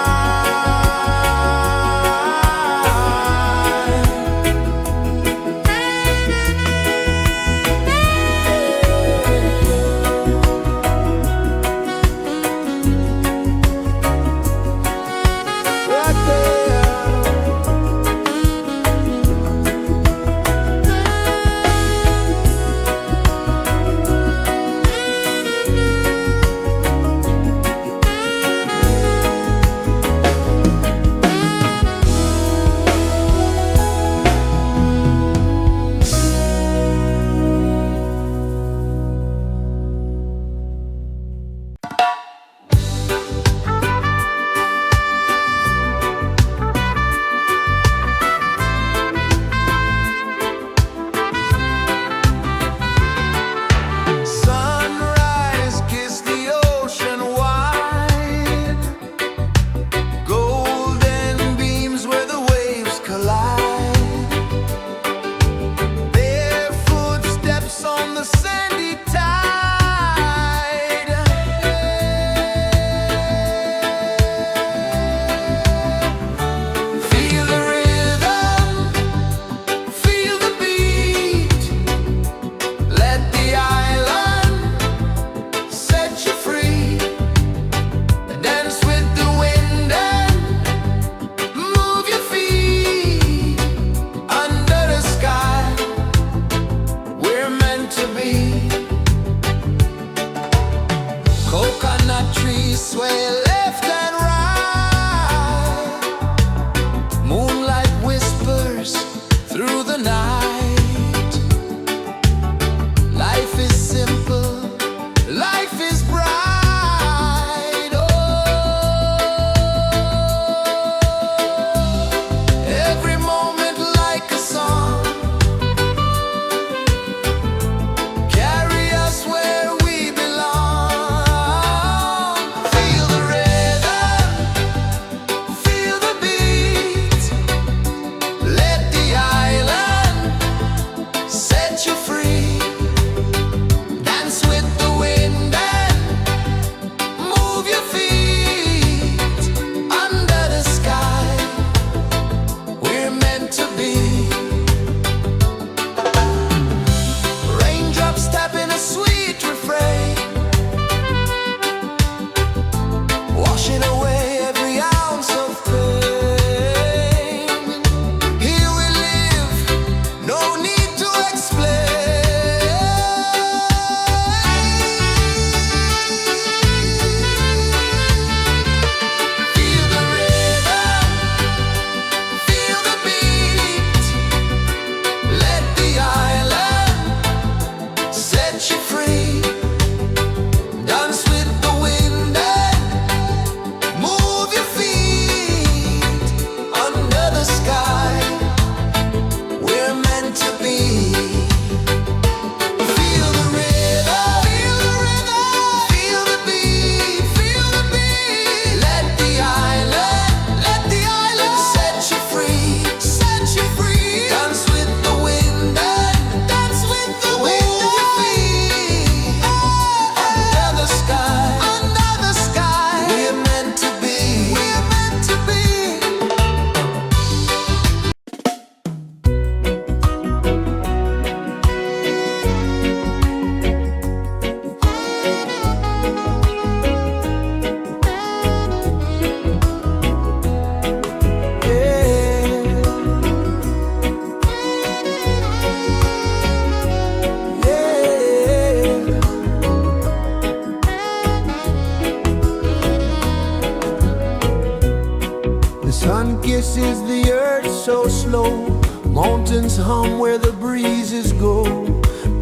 pulses the earth so slow. Mountains hum where the breezes go.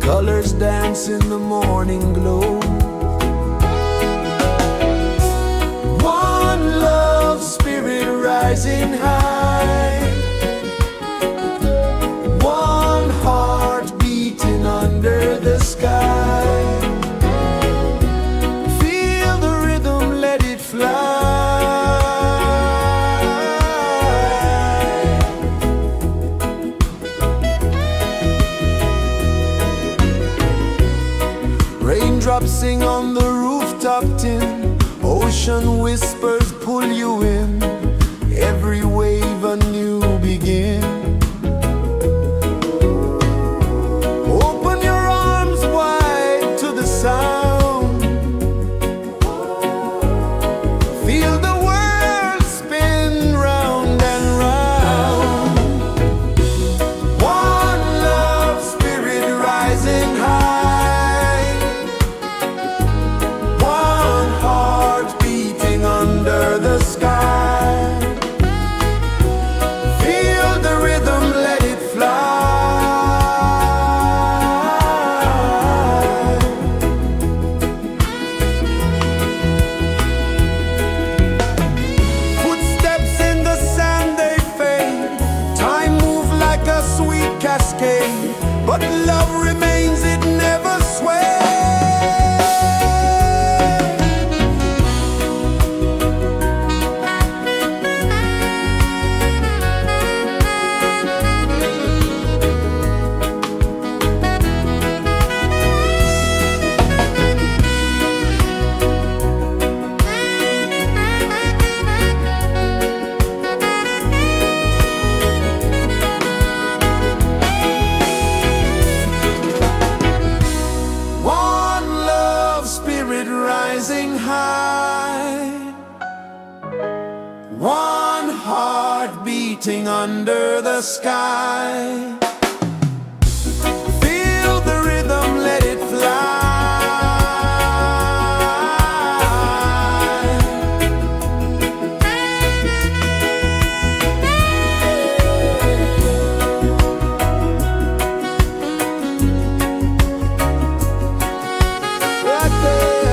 Colors dance in the morning glow. One love spirit rising high. One heart beating under the sky. Feel the rhythm, let it fly. Raindrops sing on the rooftop tin. Ocean whispers pull you in. Every wave a new begin. Open your arms wide to the sound. Feel the world spin round and round. One love spirit rising high. One heart beating under the sky. Feel the rhythm, let it fly. Footsteps in the sand, they fade. Time moves like a sweet cascade, but love remains, it never sways. One love spirit rising high. One heart beating under the sky. Feel the rhythm, let it fly. Right there.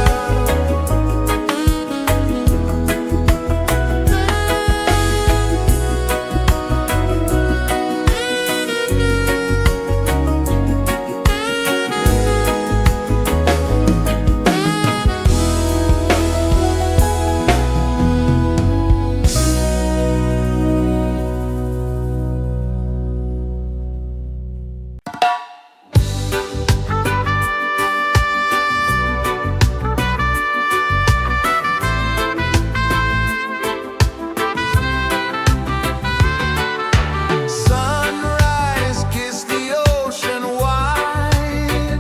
Sunrise, kiss the ocean wide.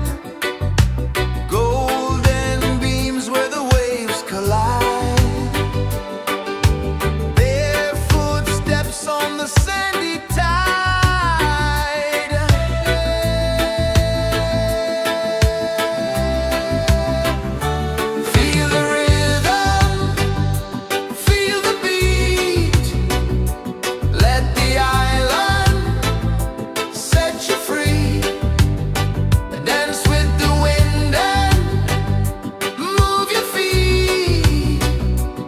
Golden beams where the waves collide. Bare footsteps on the sandy tide. Feel the rhythm, feel the beat. Let the island set you free. Dance with the wind and move your feet.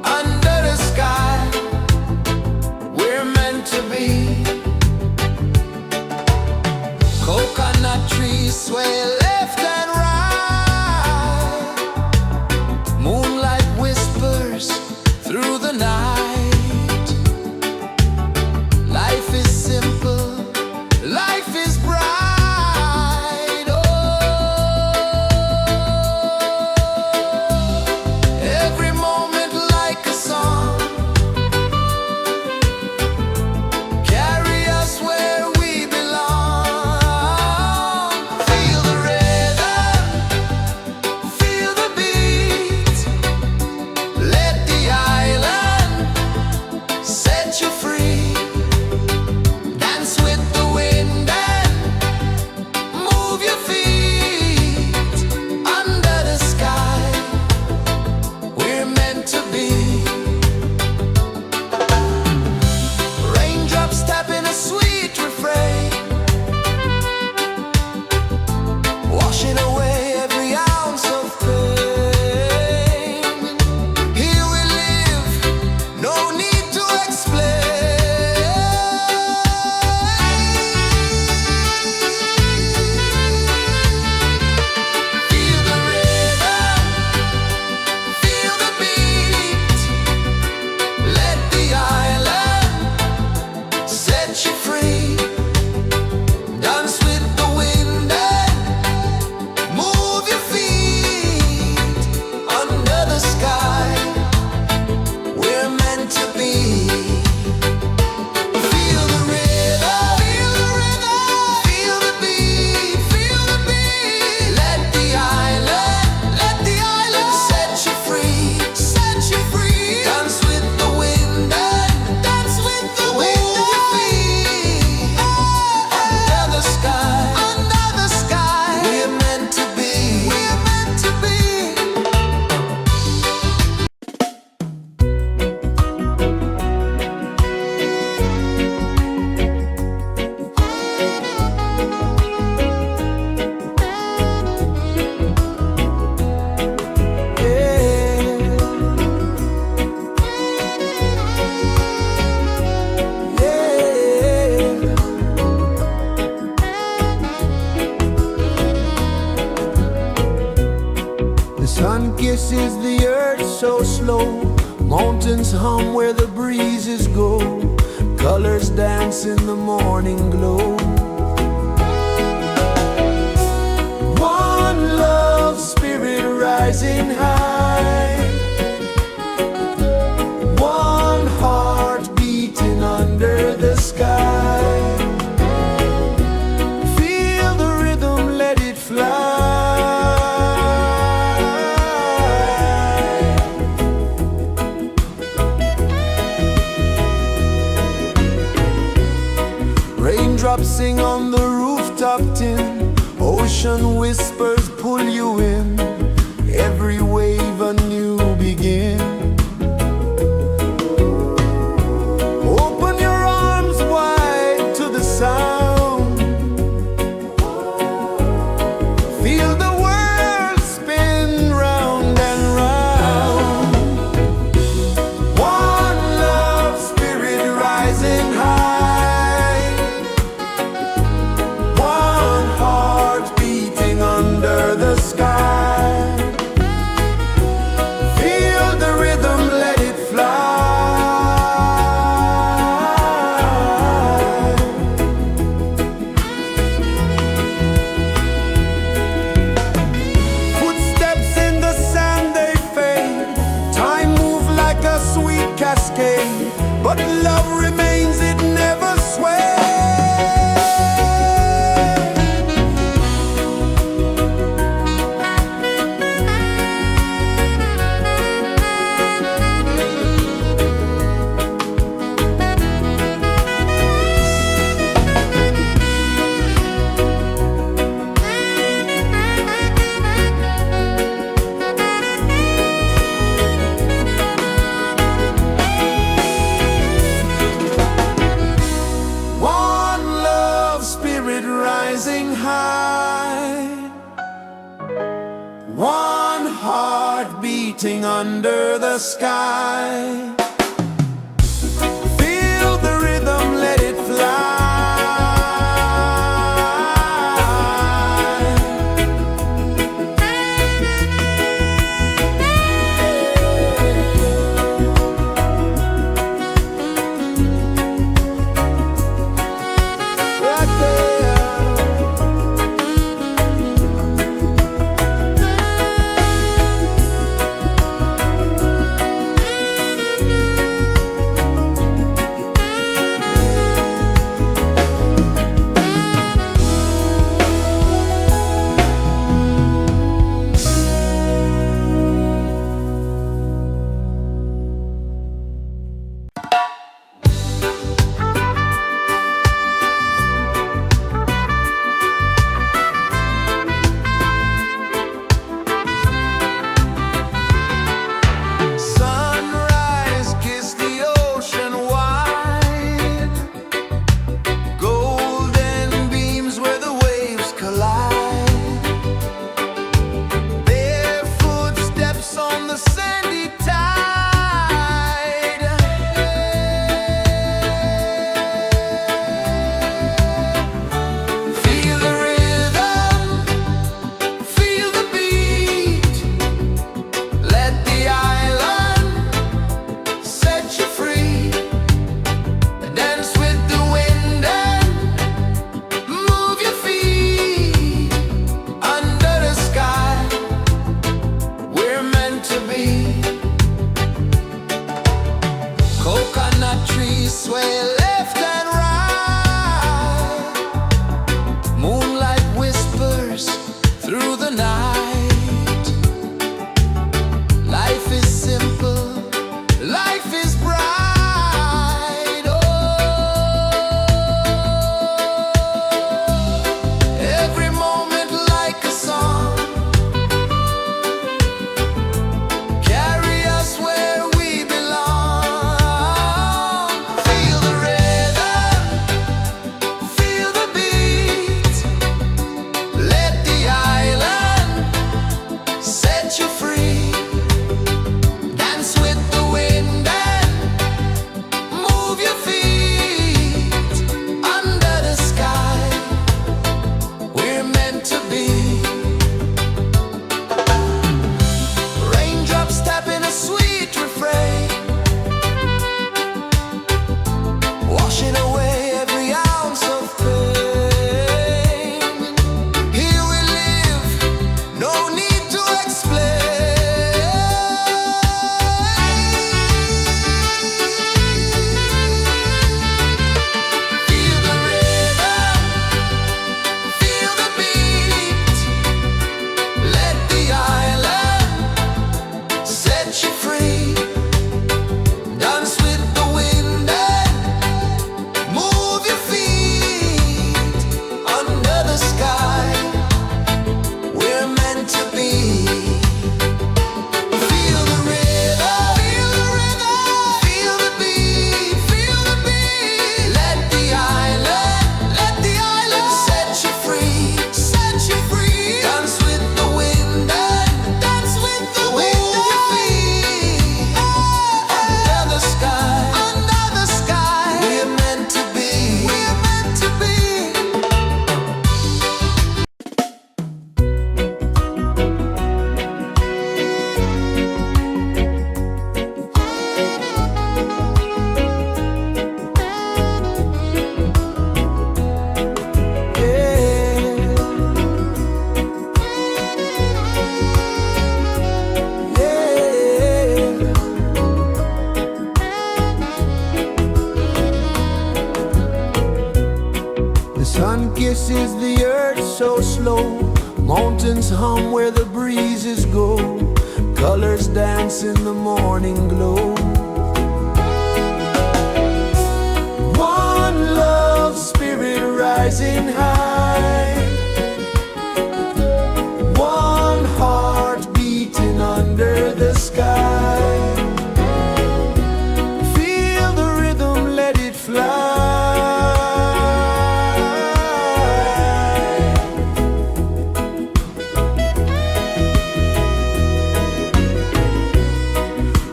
Under the sky, we're meant to be. Coconut trees sway left and right. Moonlight whispers through the night. Life is simple, life is bright. Oh, every moment like a song. Carry us where we belong. Feel the rhythm, Sun kisses the earth so slow, mountains hum where the breezes go, colors dance in the morning glow. One love spirit rising high, one heart beating under the sky. Feel the rhythm, let it fly. Raindrops sing on the rooftop tin, ocean whispers pull you in, every wave a new begin. Open your arms wide to the sound, feel the world spin round and round. One love spirit rising high, one heart beating under the sky. Feel the rhythm, let it fly. Footsteps in the sand, they fade, time moves like a sweet cascade, but love remains, it never sways. One love spirit rising high, one heart beating under the sky. Feel the rhythm, let it fly. Right there. so slow. Mountains hum where the breezes go. Colors dance in the morning glow. One love, spirit rising high. One heart beating under the sky. Feel the rhythm, let it fly.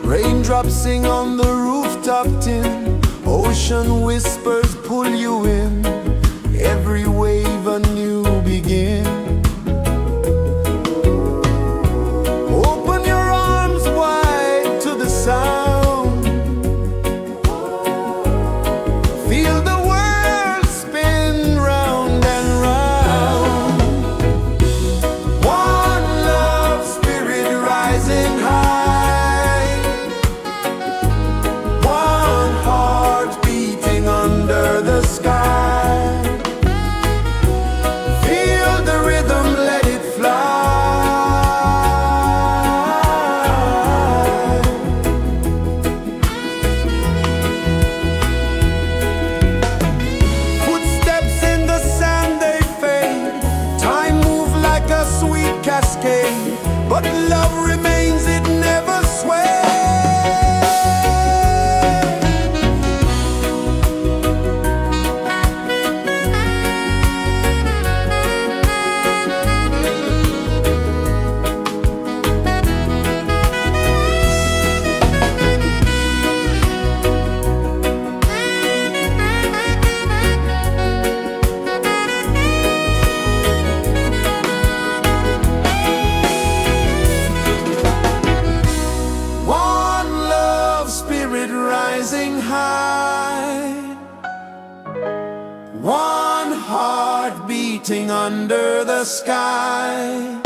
Raindrops sing on the rooftop tin. Ocean whispers pull you in. Every wave a new begin. Open your arms wide to the sound. Feel the world spin round and round. One love, spirit rising high. One heart beating under the sky. Feel the rhythm, let it fly. Footsteps in the sand, they fade. Time moves like a sweet cascade, but love remains, it never sways. One love, spirit rising high. One heart beating under the sky.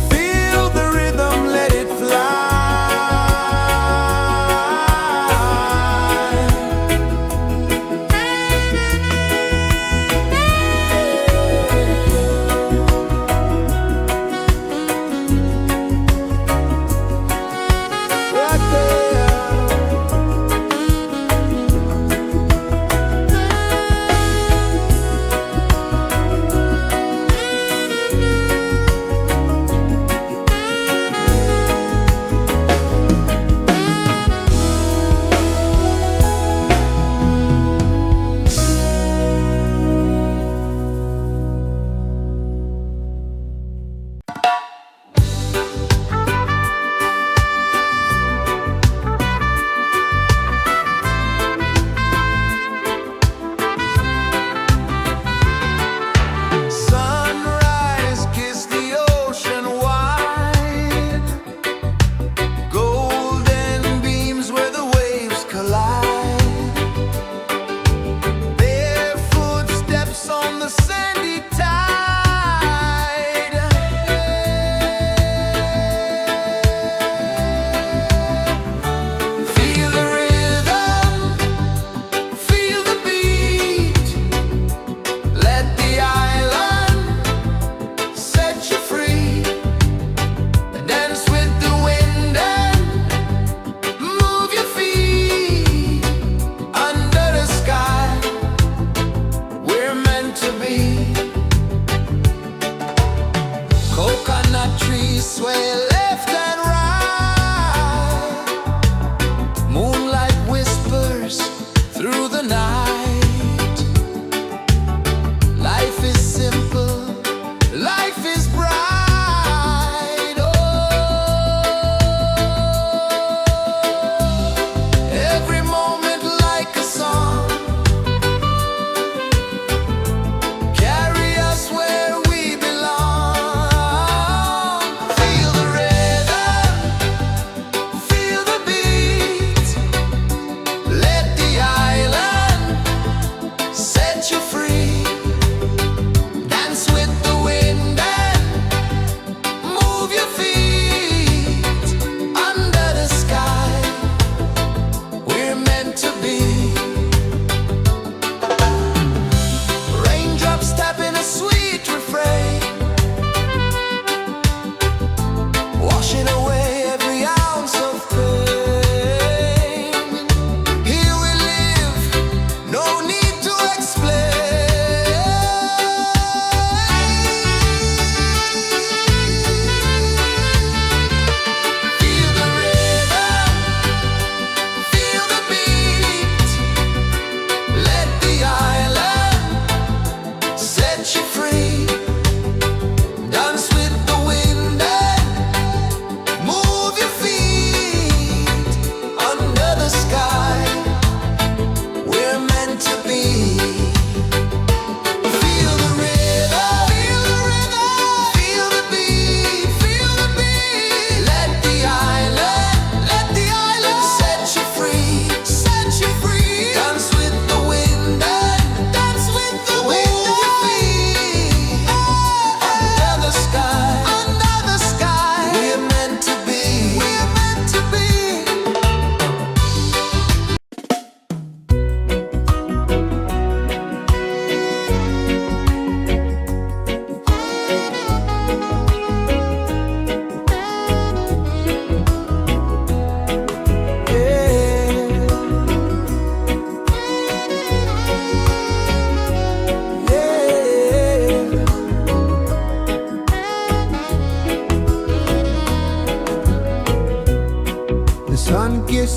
Feel the rhythm, let it fly. Right there.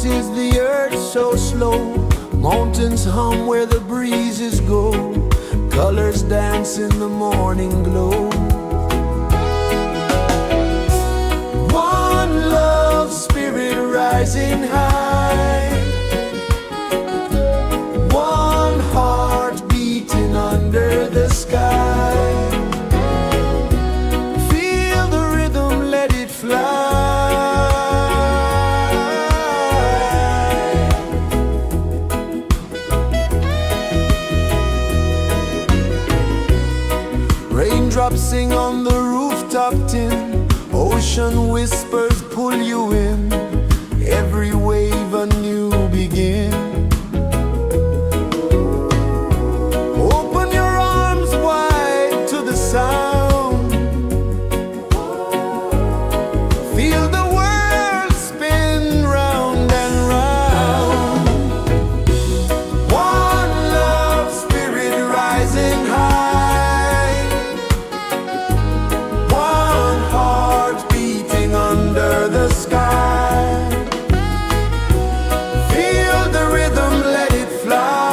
is the earth so slow? Mountains hum where the breezes go. Colors dance in the morning glow. One love, spirit rising high. One heart beating under the sky. Feel the rhythm, let it fly. Raindrops sing on the rooftop tin. Ocean whispers pull you in. Every wave a new begin. Open your arms wide to the sound. Feel the world spin round and round. One love, spirit rising high. One heart beating under the sky. Feel the rhythm, let it fly.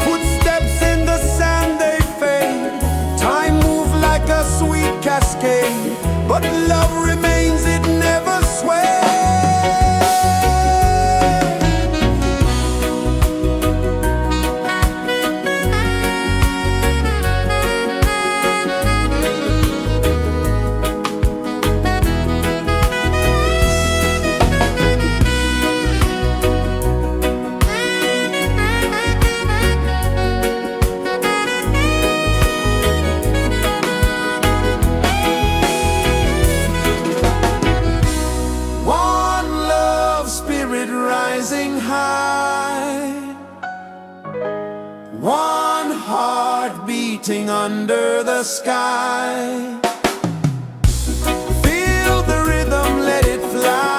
Footsteps in the sand, they fade. Time moves like a sweet cascade, but love remains, it never sways. One love, spirit rising high. One heart beating under the sky. Feel the rhythm, let it fly.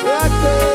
Right there.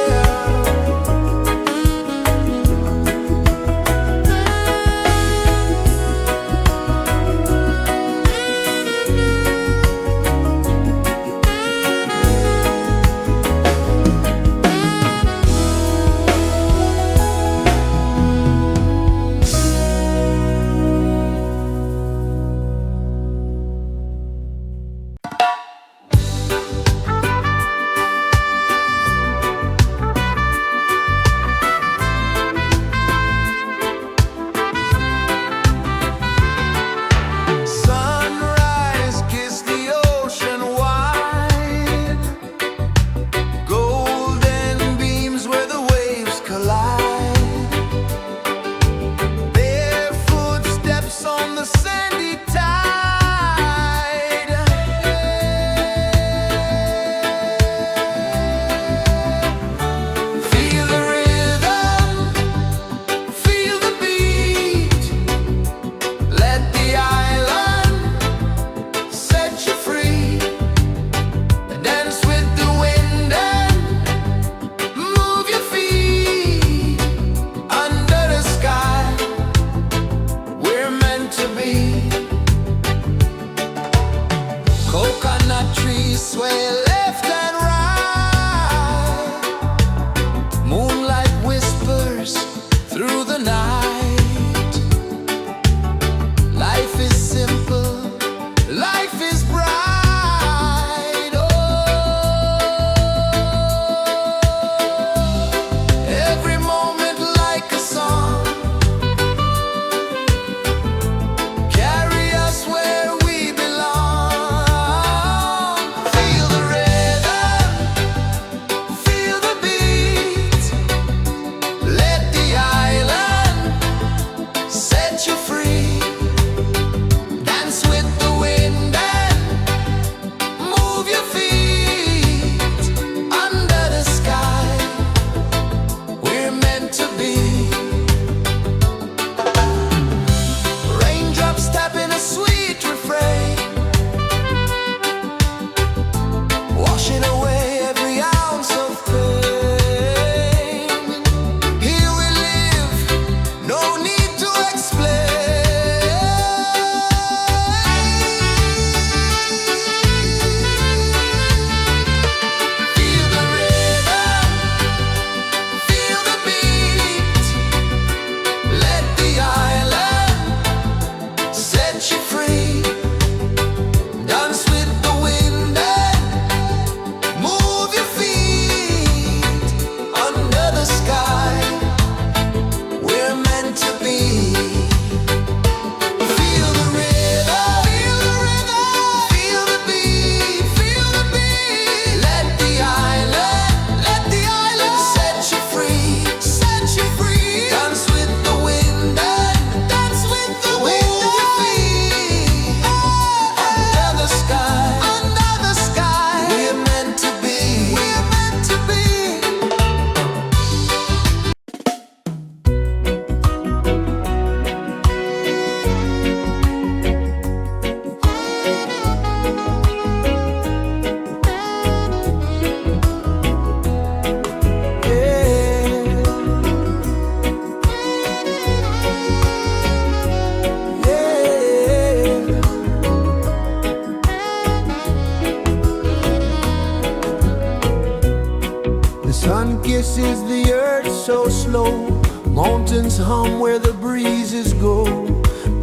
rejoices the earth so slow. Mountains hum where the breezes go.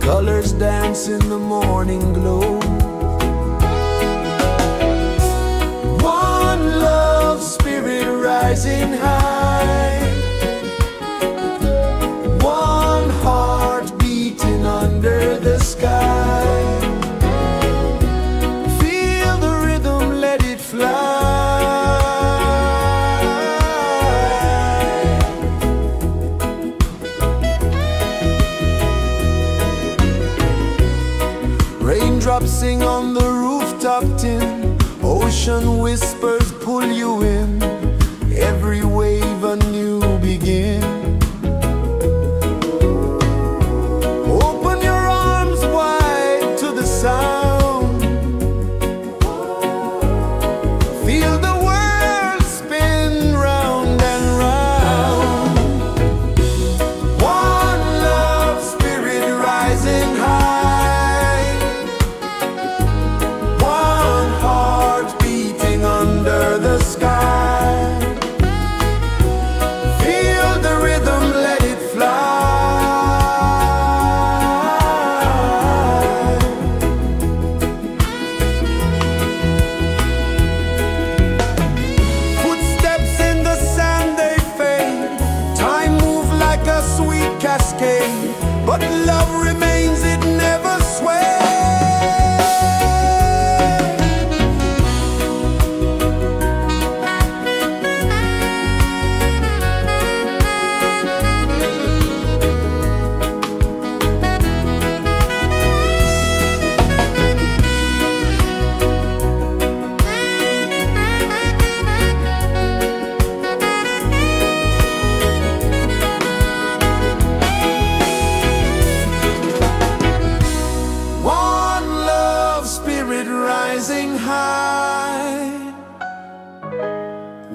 Colors dance in the morning glow. One love spirit rising high. One heart beating under the sky. Feel the rhythm, let it fly. Raindrops sing on the rooftop tin. Ocean whispers pull you in. Every wave a new begin. Open your arms wide to the sound. Feel the world spin round and round. One love spirit rising high. One heart beating under the sky. Feel the rhythm, let it fly. Footsteps in the sand, they fade. Time moves like a sweet cascade, but love remains, it never sways. One love spirit rising high.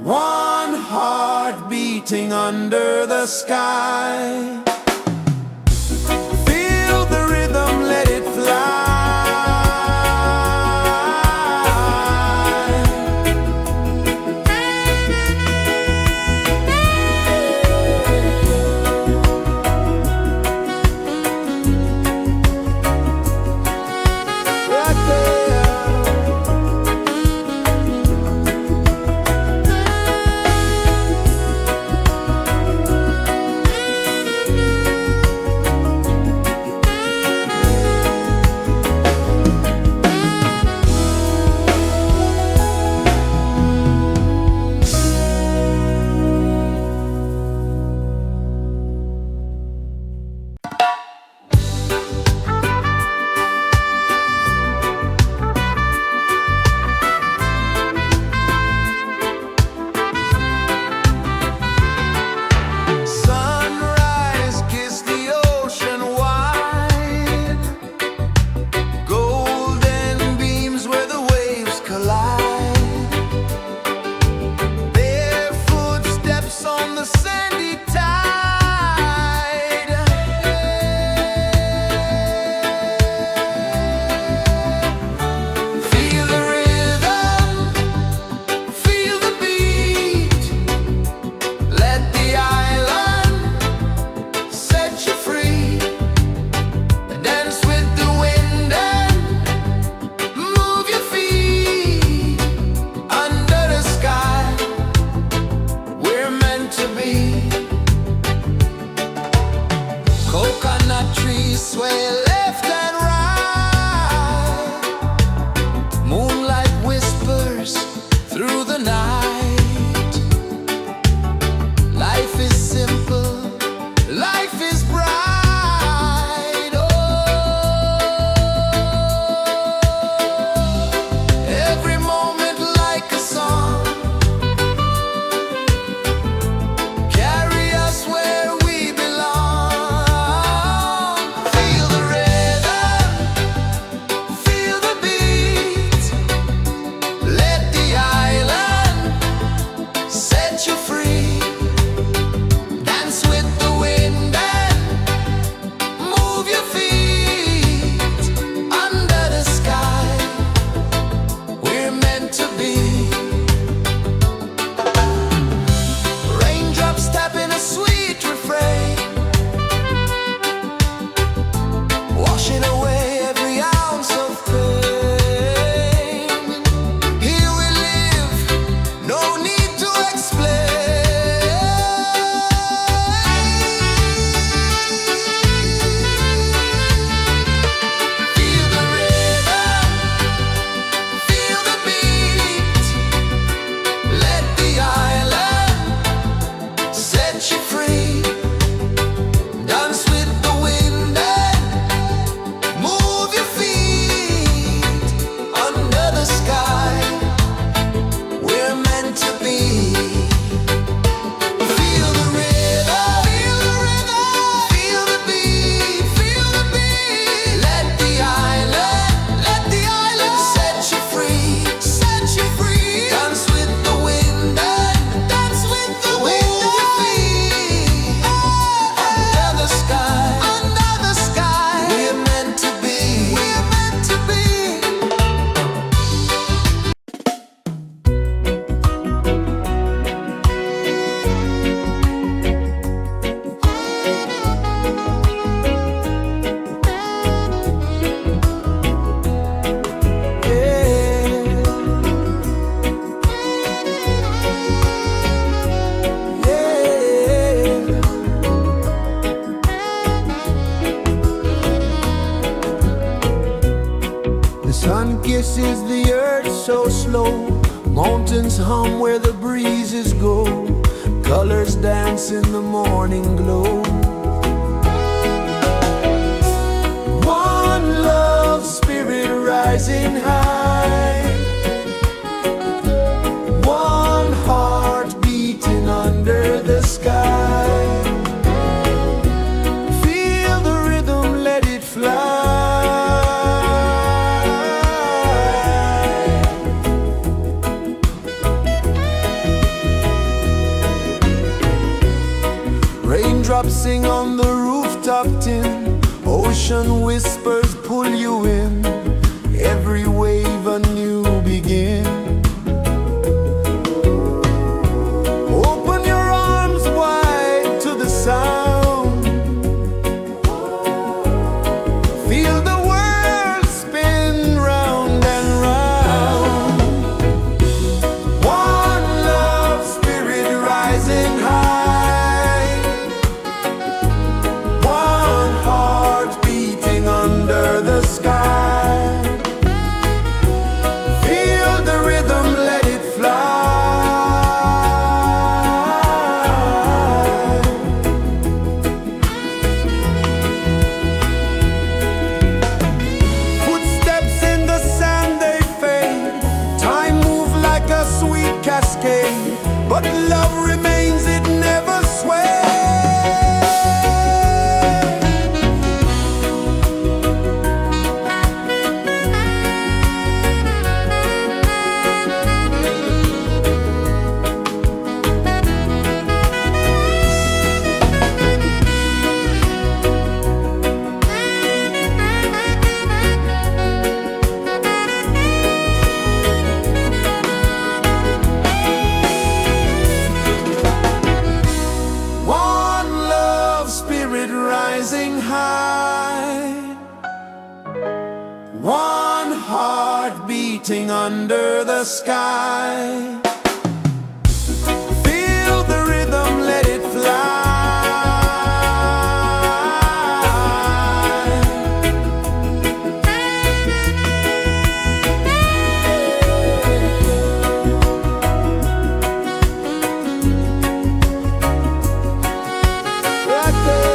One heart beating under the sky. Feel the rhythm, let it fly. Right there. pulses the earth so slow. Mountains hum where the breezes go. Colors dance in the morning glow. One love spirit rising high. One heart beating under the sky. Feel the rhythm, let it fly. Raindrops sing on the rooftop tin. Ocean whispers pull you in. Every wave a new begin. Open your arms wide to the sound. Feel the world spin round and round. One love spirit rising high. One heart beating under the sky. Feel the rhythm, let it fly. Footsteps in the sand, they fade. Time moves like a sweet cascade, but love remains, it never sways. One love spirit rising high. One heart beating under the sky. Feel the rhythm, let it fly. Right there.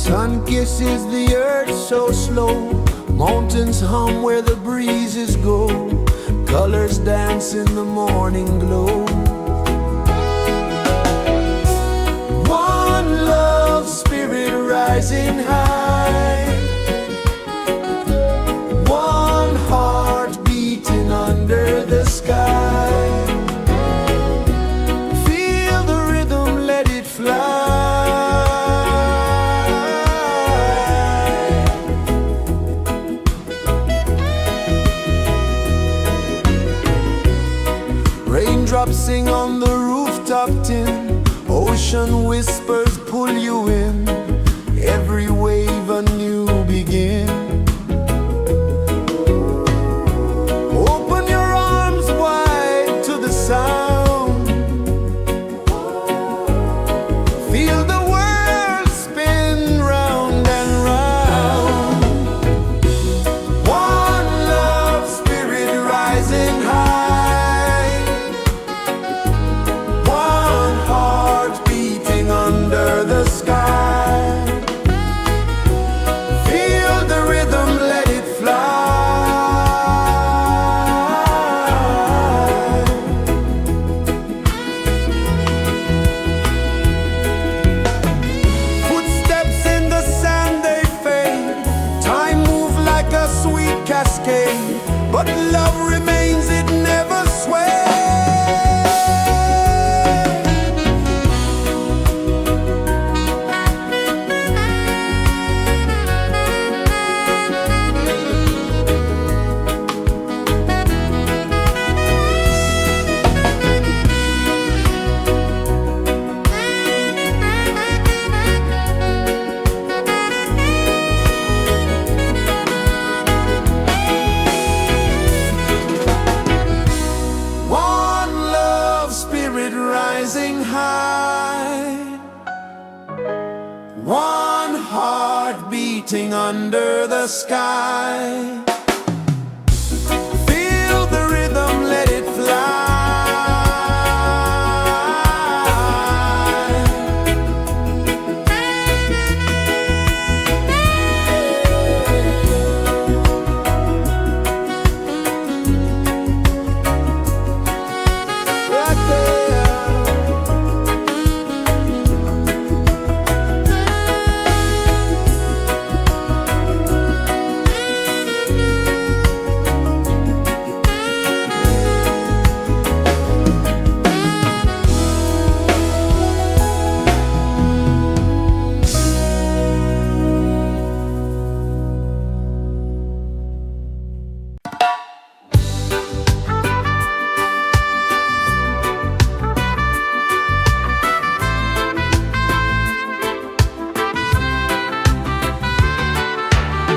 Sun kisses the earth so slow, mountains hum where the breezes go, colors dance in the morning glow. One love, spirit rising high, one heart beating under the sky. Feel the rhythm, let it fly. Raindrops sing on the rooftop tin, ocean whispers pull you in, every wave a new begin. Open your arms wide to the sound, feel the world spin round and round. One love, spirit rising high, one heart beating under the sky. Feel the rhythm, let it fly. Footsteps in the sand, they fade, time moves like a sweet cascade, but love remains, it never sways. One love, spirit rising high, one heart beating under the sky. Feel the rhythm, let it fly. Right there.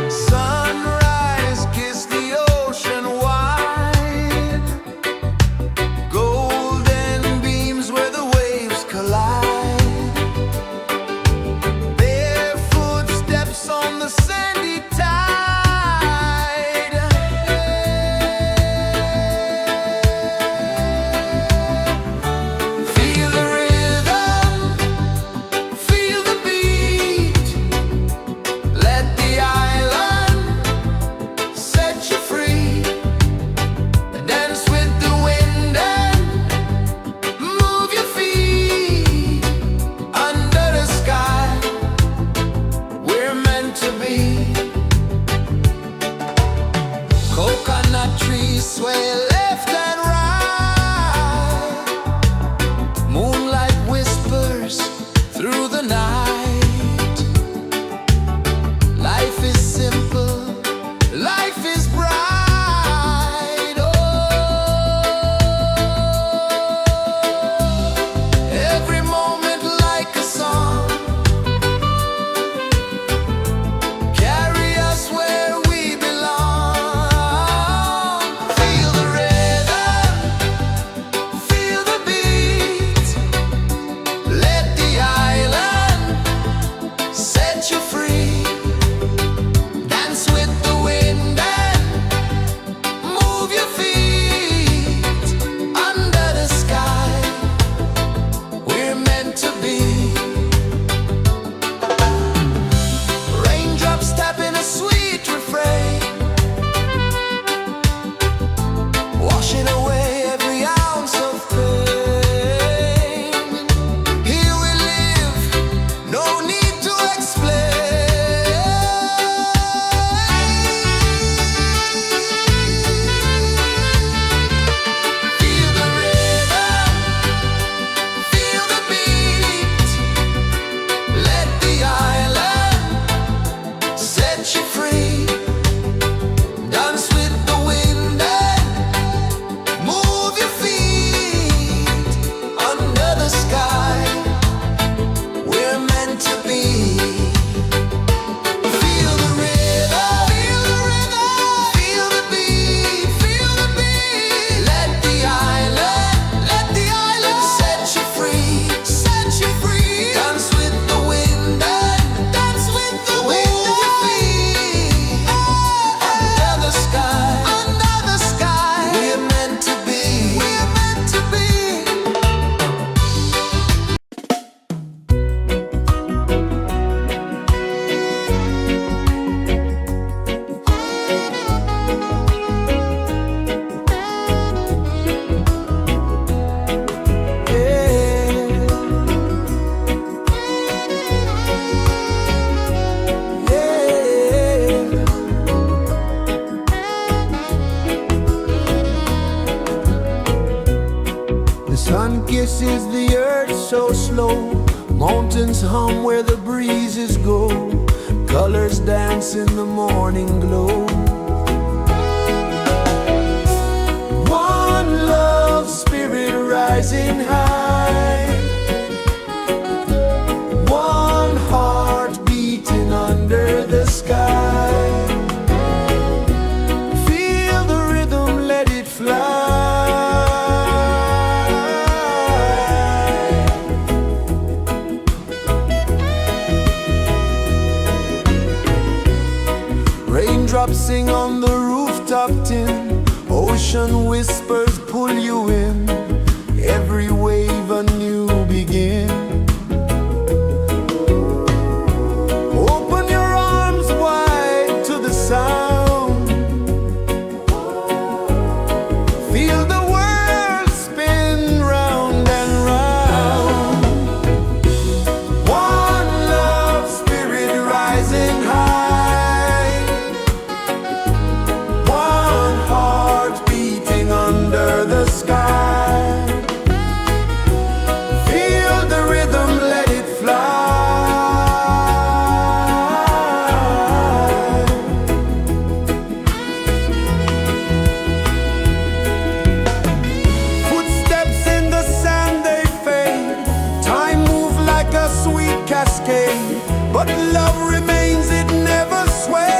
Sunrise, kiss the ocean wide, golden beams where the waves collide, bare footsteps on the sandy tide. Feel the rhythm, feel the beat, let the island set you free. Dance with the wind and move your feet under the sky. We're meant to be. Coconut trees sway left and right, moonlight whispers through the night. Life is simple, life is bright. Oh, every moment like a song, carry us where we belong. Feel the rhythm, feel the beat, let the island mountains hum where the breezes go, colors dance in the morning glow. One love spirit rising high, one heart beating under the sky. Feel the rhythm, let it fly. Raindrops sing on the rooftop tin, ocean whispers pull you in, every wave a new begin. Open your arms wide to the sound, feel the world spin round and round. One love spirit rising high, one heart beating under the sky. Feel the rhythm, let it fly. Footsteps in the sand, they fade. Time moves like a sweet cascade, but love remains, it never sways.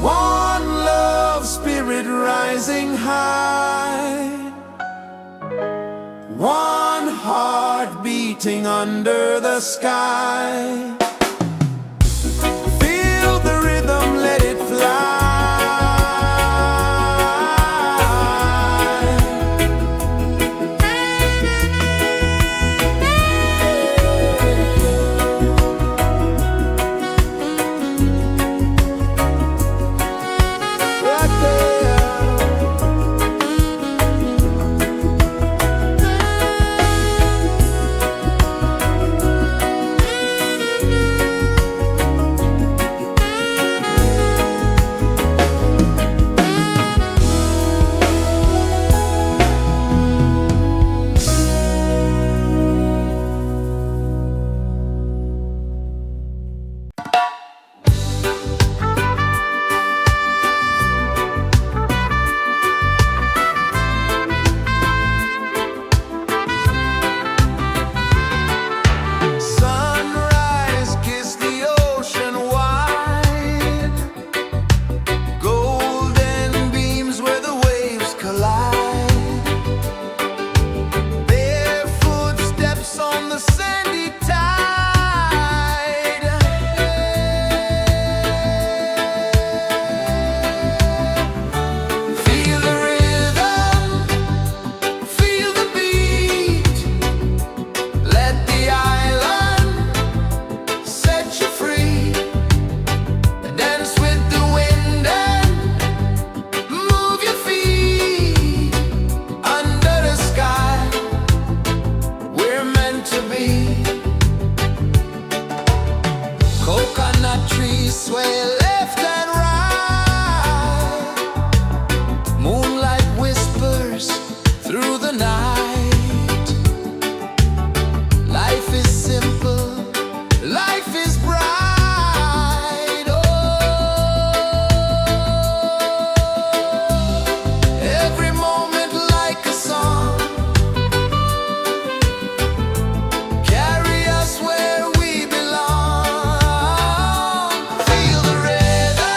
One love spirit rising high, one heart beating under the sky. Feel the rhythm, let it fly. Right there. Sunrise, kiss the ocean wide, golden beams where the waves collide, barefoot steps on the sandy tide. Feel the rhythm, feel the beat, let the island set you free. Dance with the wind and move your feet under the sky. We're meant to be. Coconut trees sway left and right, moonlight whispers through the night. Life is simple, life is bright. Oh, every moment like a song, carry us where we belong. Feel the rhythm,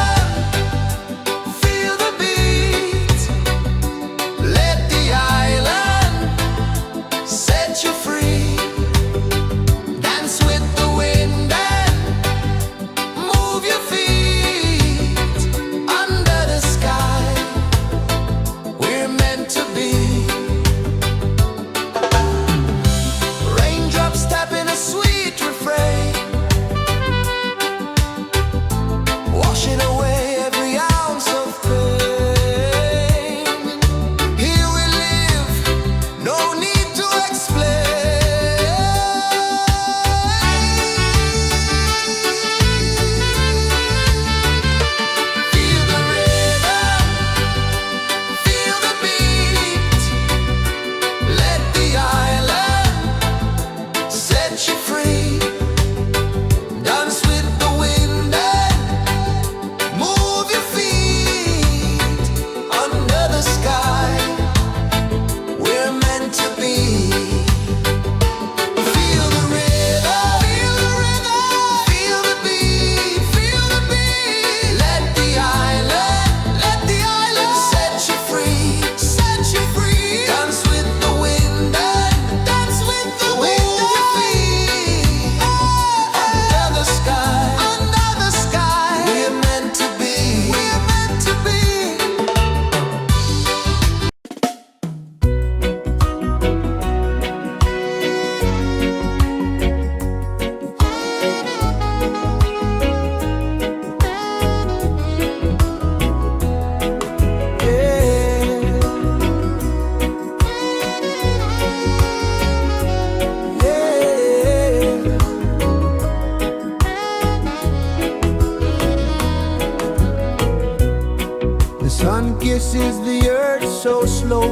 sun kisses the earth so slow,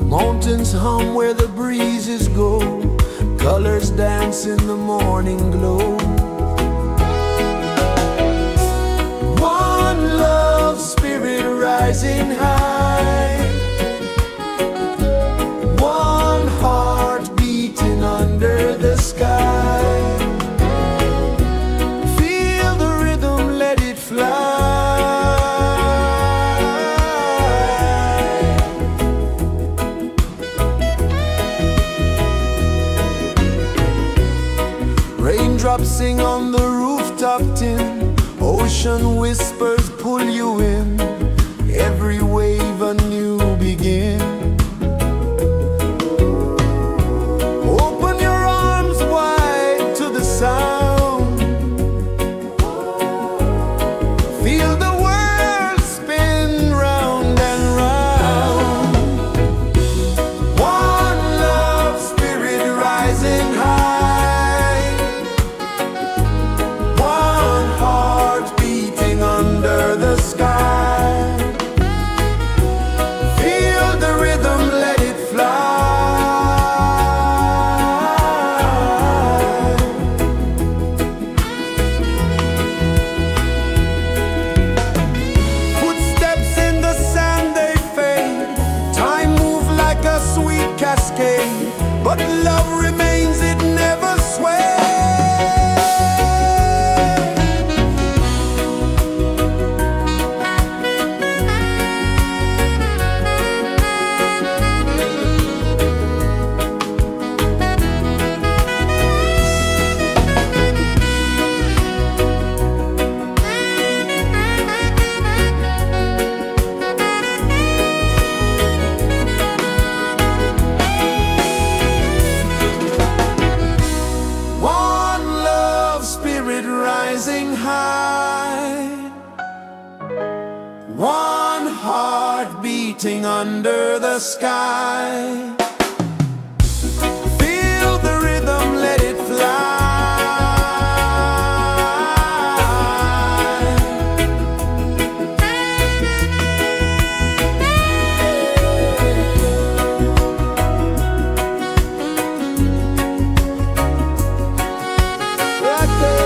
mountains hum where the breezes go, colors dance in the morning glow. One love spirit rising high, one heart beating under the sky. Feel the rhythm, let it fly. Raindrops sing on the rooftop tin, ocean whispers pull you in, every wave a new begin. Open your arms wide to the sound, feel the world spin round and round. One love spirit rising high, one heart beating under the sky. Feel the rhythm, let it fly. Footsteps in the sand, they fade, time moves like a sweet cascade, but love remains, it never sways. One love spirit rising high, one heart beating under the sky. Feel the rhythm, let it fly. Right there.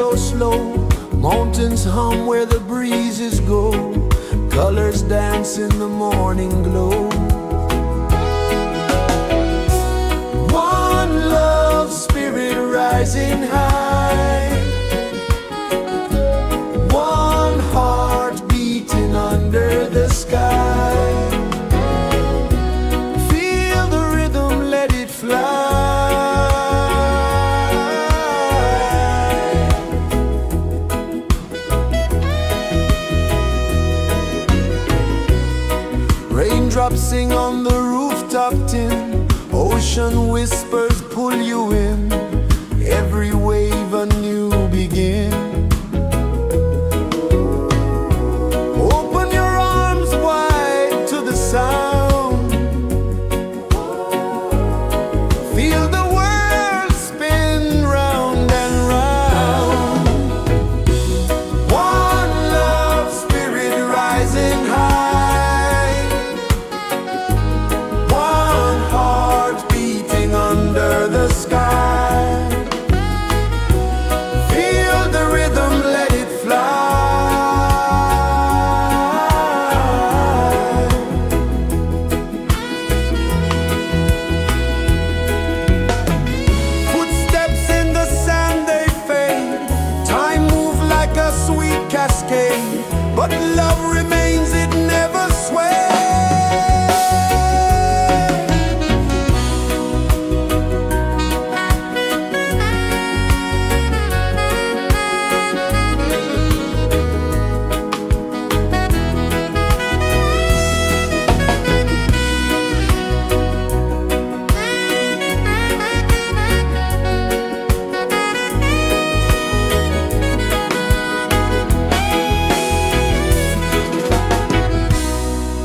so slow. Mountains hum where the breezes go. Colors dance in the morning glow. One love spirit rising high. One heart beating under the sky. Feel the rhythm, let it fly. Raindrops sing on the rooftop tin. Ocean whispers pull you in. Every wave a new begin. Open your arms wide to the sound. Feel the world spin round and round. One love spirit rising high. One heart beating under the sky. Feel the rhythm, let it fly. Footsteps in the sand, they fade. Time moves like a sweet cascade, but love remains, it never sways.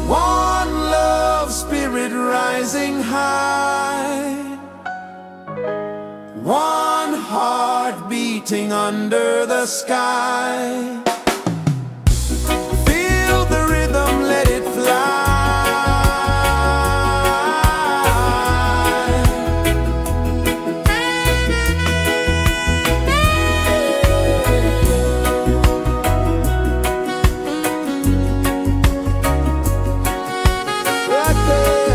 One love spirit rising high. One heart beating under the sky. Feel the rhythm, let it fly. Right there.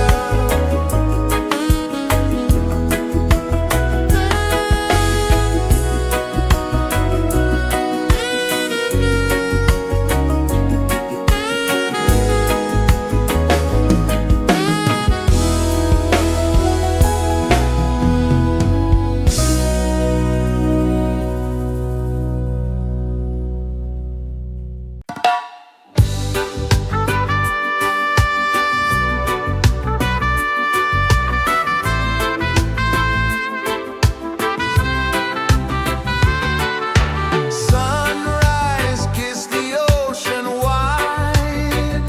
Sunrise, kiss the ocean wide.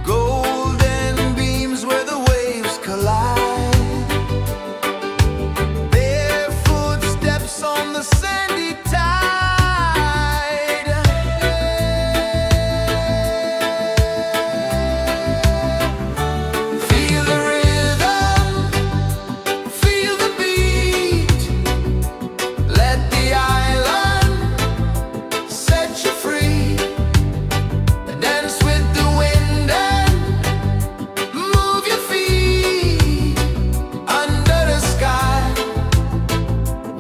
Golden beams where the waves collide. Barefoot steps on the sandy tide. Feel the rhythm, feel the beat. Let the island set you free. Dance with the wind and move your feet. Under the sky,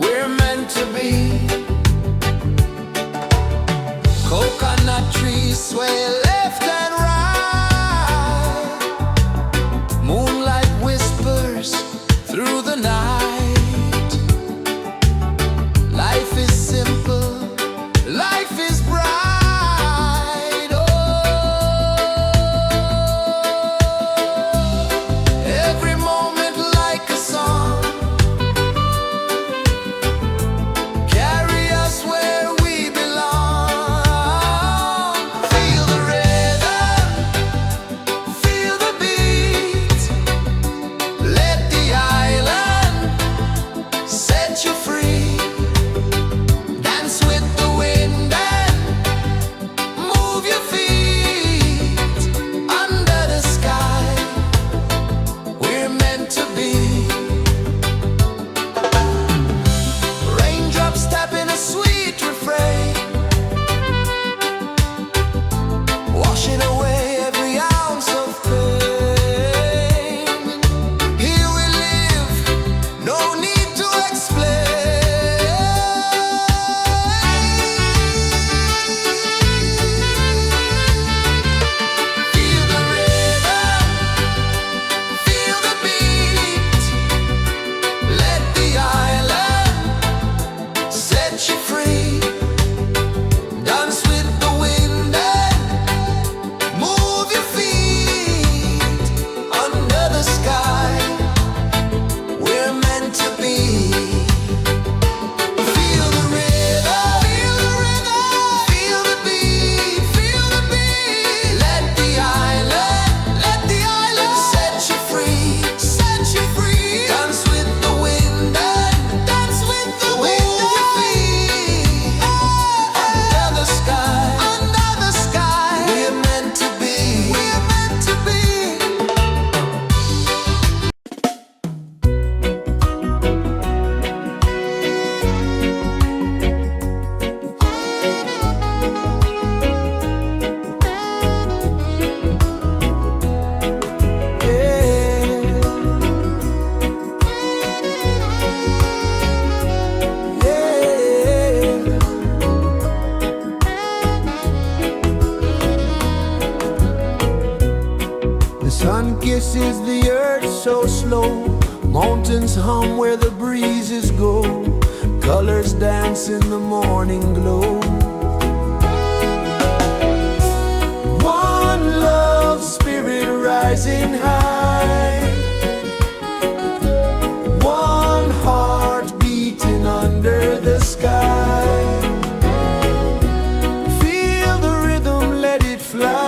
we're meant to be. set you free. Dance with the wind and move your feet under the sky. We're meant to be. Feel the rhythm, feel the rhythm, feel the beat, feel the beat. Let the island set you free, set you free. Dance with the wind and dance with the wind. Move your feet under the sky, we're meant to be, we're meant to be. The sun kisses the earth so slow. Mountains hum where the breezes go. Colors dance in the morning glow. One love spirit rising high. One heart beating under the sky. Feel the rhythm, let it fly.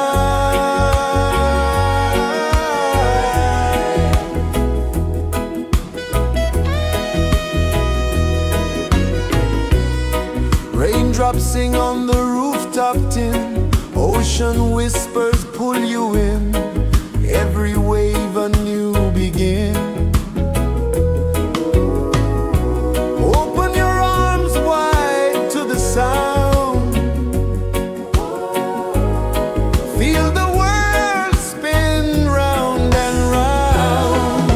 Raindrops sing on the rooftop tin. Ocean whispers pull you in. Every wave a new begin. Open your arms wide to the sound. Feel the world spin round and round.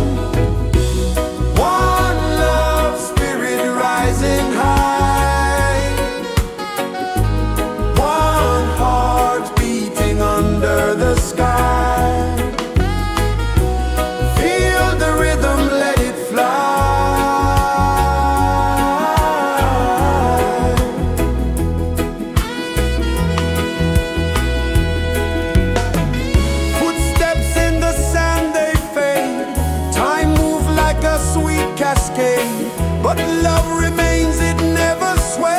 One love spirit rising high. One heart beating under the sky. Feel the rhythm, let it fly. Footsteps in the sand, they fade. Time moves like a sweet cascade. But love remains, it never sways.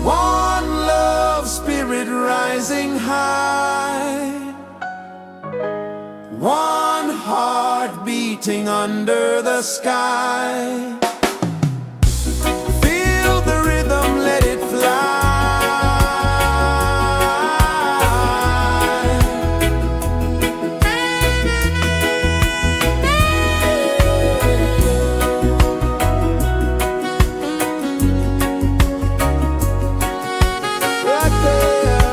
One love spirit rising high. One heart beating under the sky. Feel the rhythm, let it fly. Right there.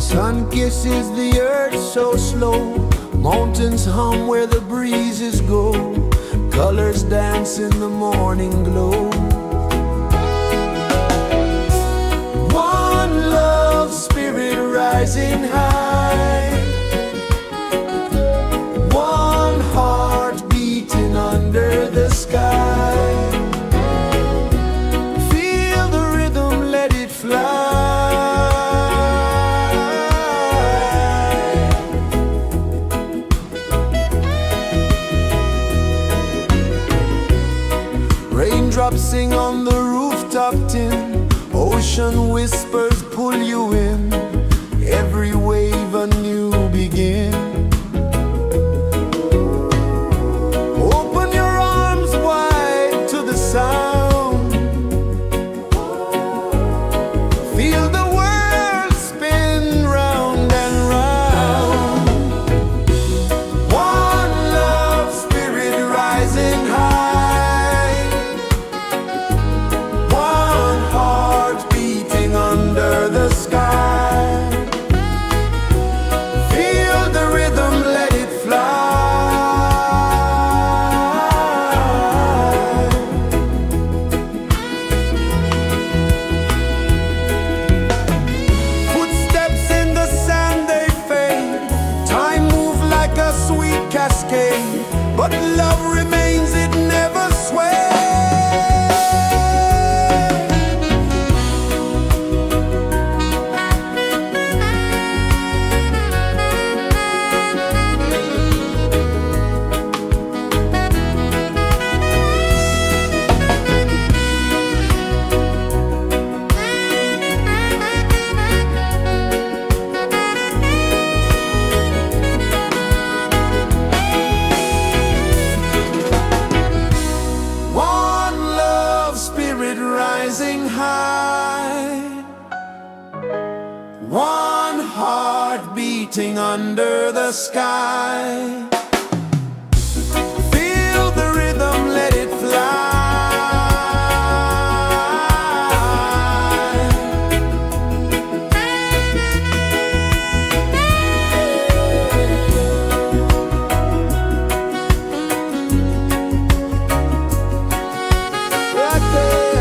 Sun kisses the earth so slow, mountains hum where the breezes go, colors dance in the morning glow. One love spirit rising high, one heart beating under the sky. Feel the rhythm, let it fly. Raindrops sing on the rooftop tin, ocean whispers pull you in, every wave a new begin. Open your arms wide to the sound, feel the world spin round and round. One love spirit rising high, one heart beating under the sky. Feel the rhythm, let it fly. Footsteps in the sand, they fade, time moves like a sweet cascade, but love remains, it never sways. One love spirit rising high, one heart beating under the sky. Feel the rhythm, let it fly. Right there.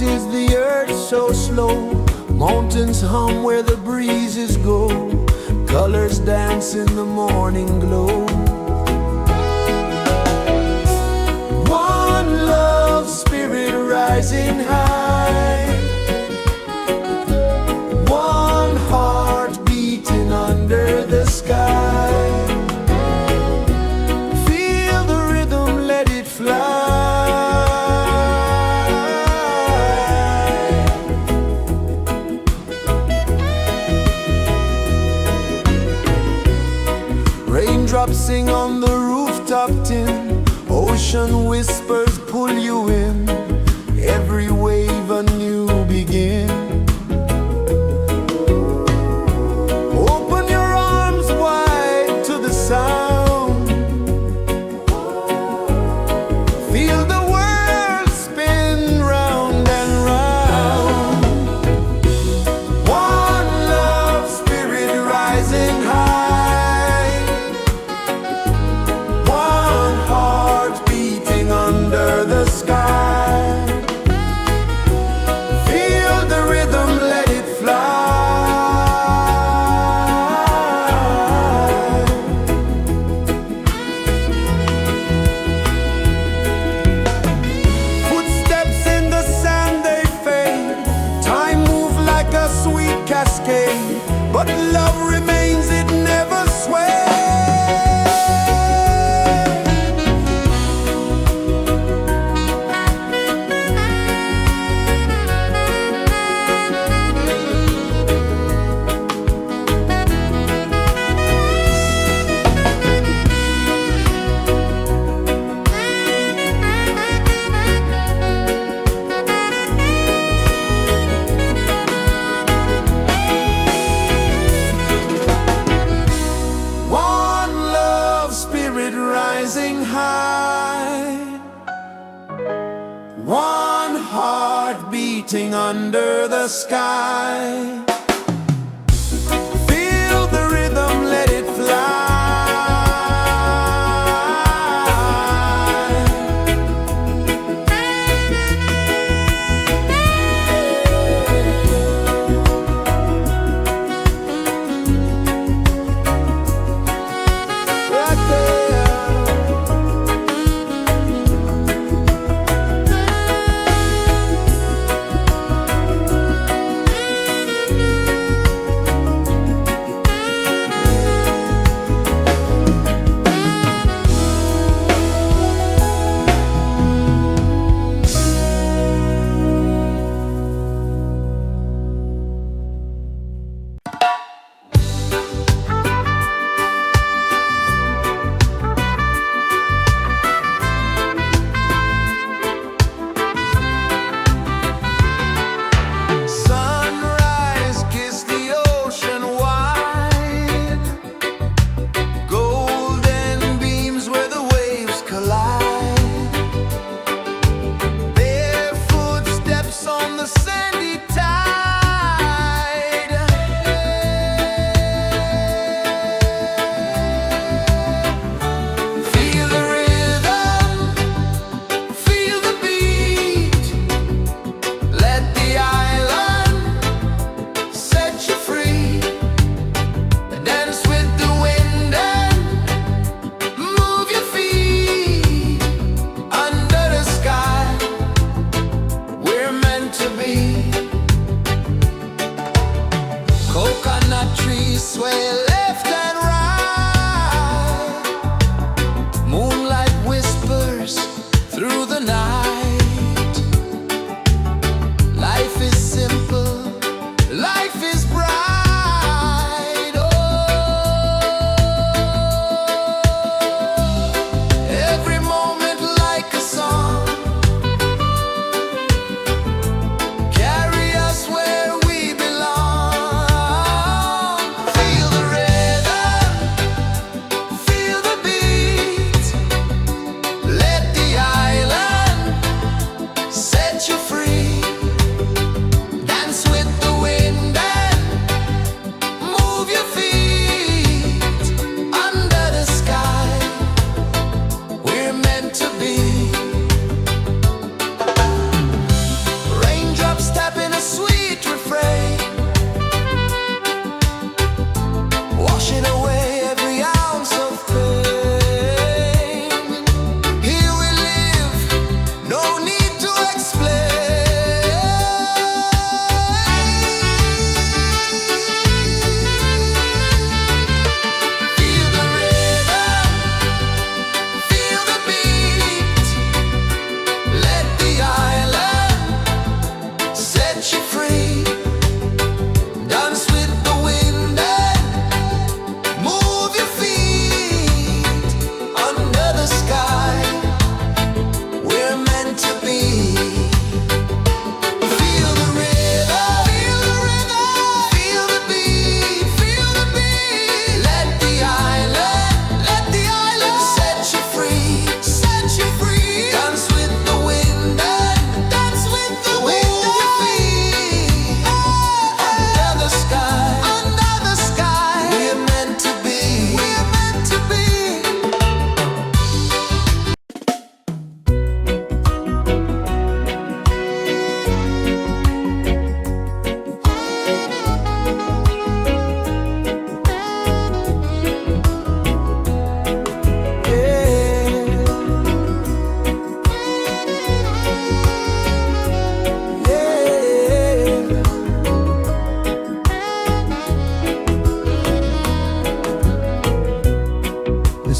is the earth so slow? Mountains hum where the breezes go. Colors dance in the morning glow. One love spirit rising high. One heart beating under the sky. Feel the rhythm, let it fly. Raindrops sing on the rooftop tin. Ocean whispers pull you in. Every wave a new begin. Open your arms wide to the sound. Feel the world spin round and round. One love spirit rising high. One heart beating under the sky. Feel the rhythm, let it fly. Footsteps in the sand, they fade. Time moves like a sweet cascade, but love remains, it never sways. One love spirit rising high. One heart beating under the sky. Feel the rhythm, let it fly. Right there.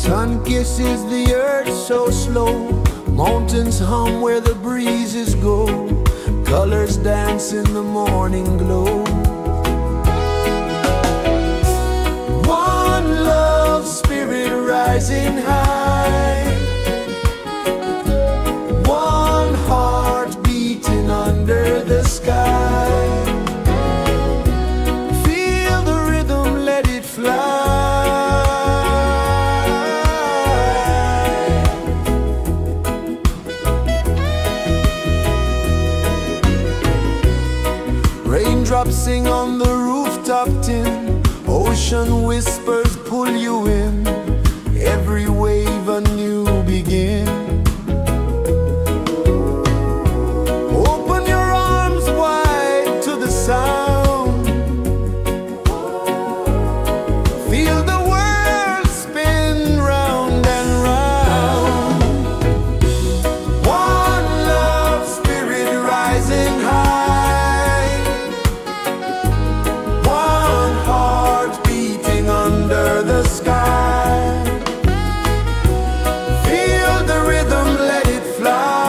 Sun kisses the earth so slow, mountains hum where the breezes go, colors dance in the morning glow. One love spirit rising high, one heart beating under the sky. Feel the rhythm, let it fly. Raindrops sing on the rooftop tin, ocean whispers pull you in, every wave a new begin. Open your arms wide to the sound, feel the world spin round and round. One love spirit rising high, one heart beating under the sky. Feel the rhythm, let it fly.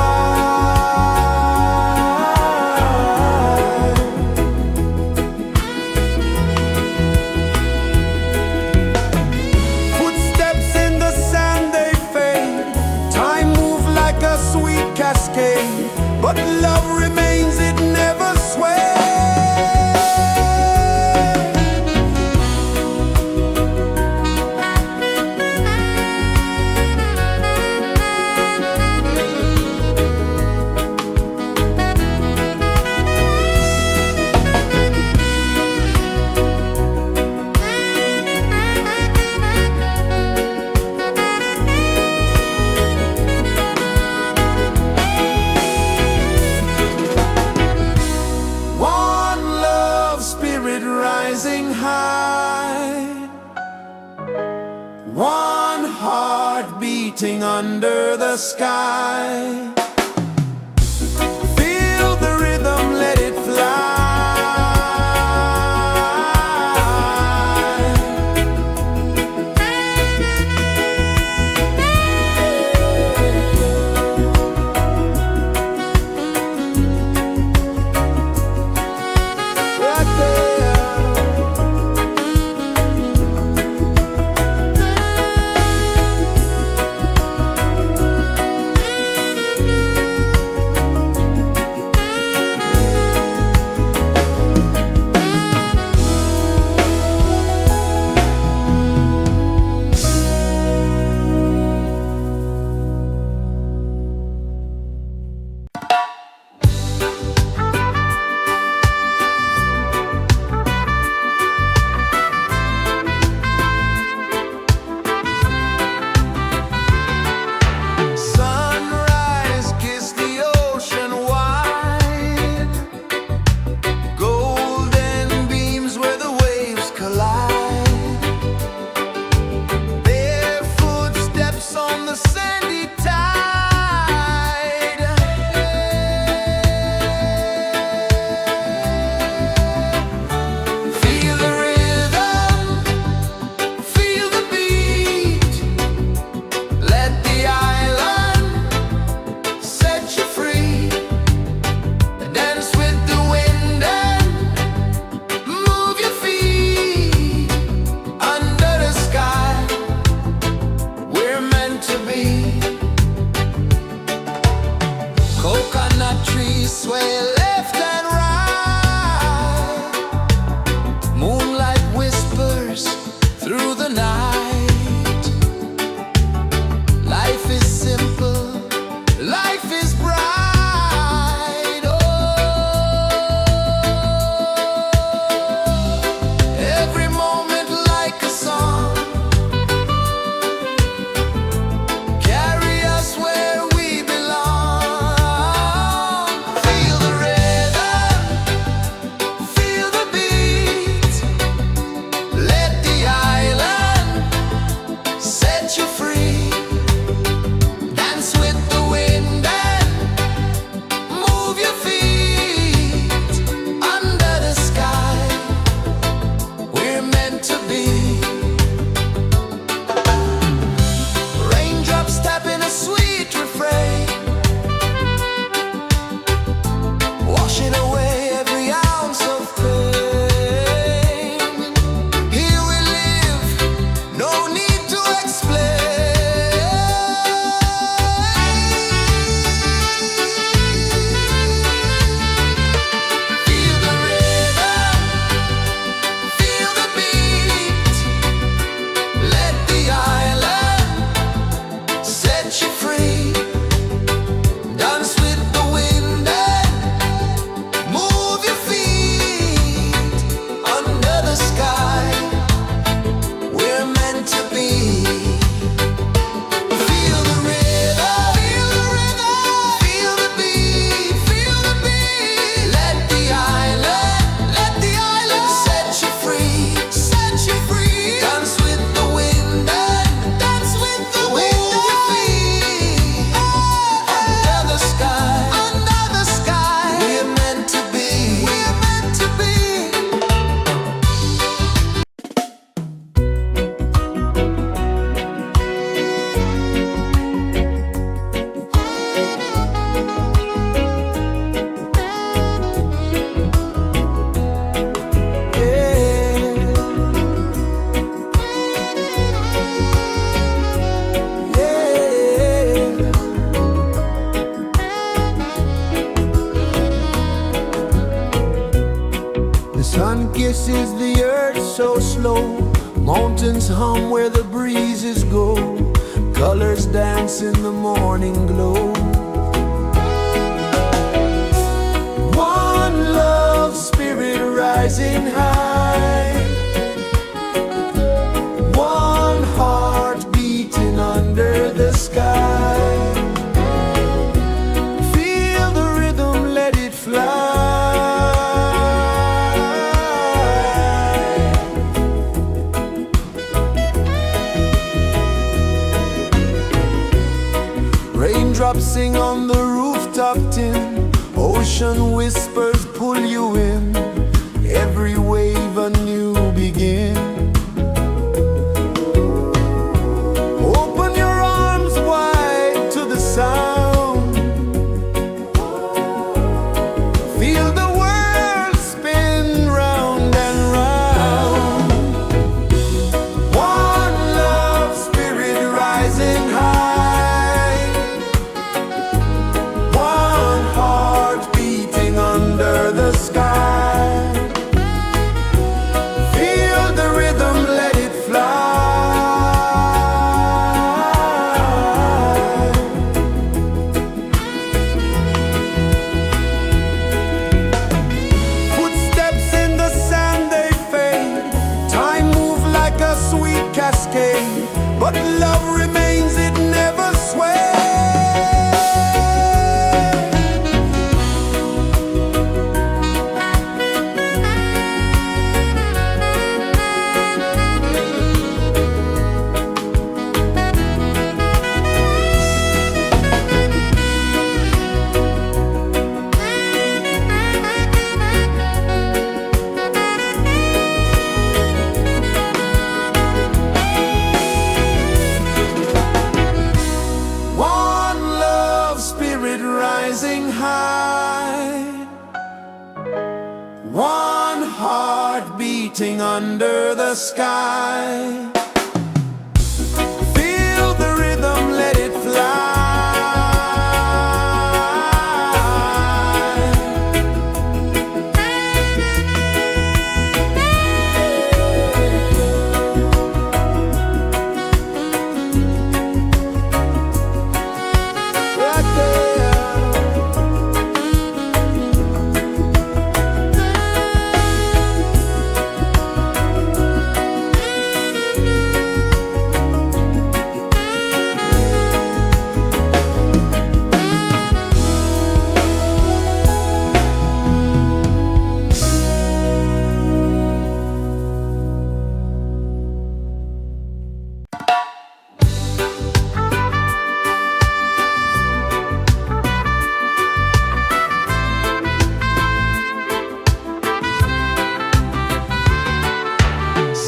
Footsteps in the sand, they fade, time moves like a sweet cascade, but love remains, it never sways. One love spirit rising high, one heart beating under the sky. Feel the rhythm, let it fly. Right there. Sunrise, kiss the ocean wide, golden beams where the waves collide, bare footsteps on the sandy tide. Feel the rhythm, feel the beat, let the island set you free. Dance with the wind and move your feet. Under the sky, we're meant to be. Coconut trees sway left and right, moonlight whispers through the night. Life is simple, life is bright. Oh, every moment like a song, carry us where we belong. Feel the rhythm, feel the beat, let the island set you free. Dance with the wind and move your feet. Under the sky, we're meant to be. flow, mountains hum where the breezes go, colors dance in the morning glow. One love, spirit rising high, one heart beating under the sky. Feel the rhythm, let it fly. Raindrops sing on the rooftop tin, ocean whispers pull you in, every wave a new begin. Open your arms wide to the sound, feel the world spin round and round. One love, spirit rising high, one heart beating under the sky. Feel the rhythm, let it fly. Footsteps in the sand, they fade, time moves like a sweet cascade, but love remains, it never sways. One love, spirit rising high, one heart beating under the sky. Feel the rhythm, let it fly. Right there.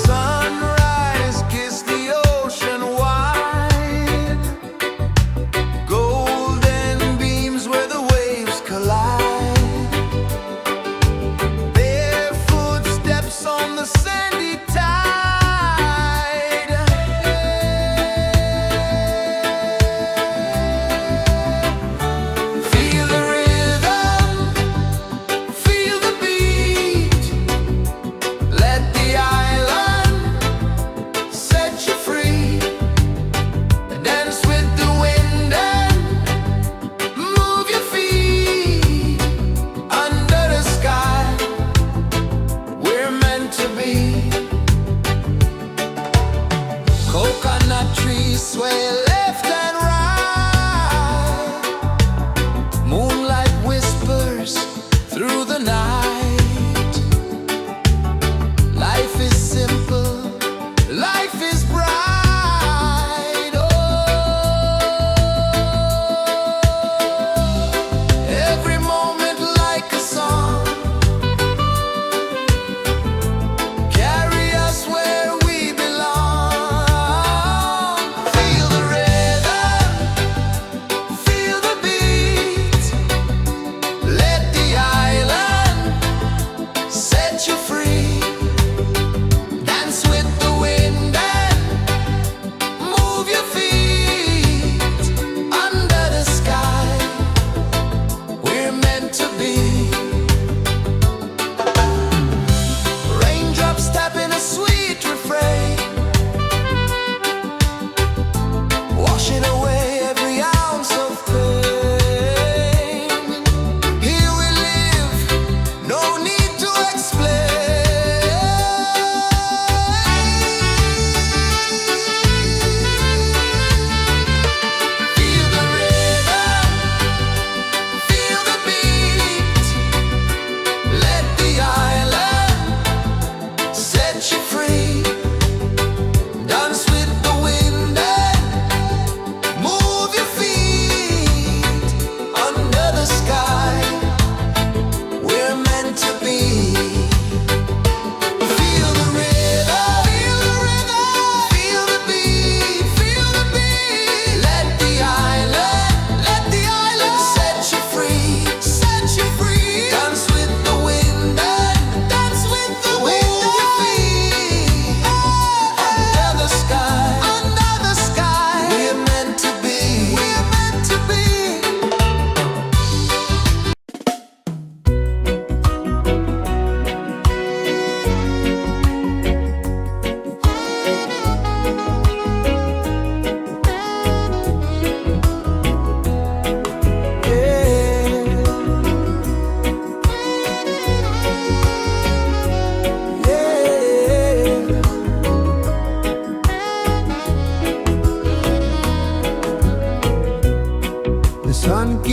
Sunrise, kiss the ocean wide, golden beams where the waves collide, barefoot steps on the sandy tide. Feel the rhythm, feel the beat, let the island set you free. Dance with the wind and move your feet under the sky. We're meant to be. Coconut trees sway left and right, moonlight whispers through the night. Life is simple, life is bright. Oh, every moment like a song, carry us where we belong. Feel the rhythm.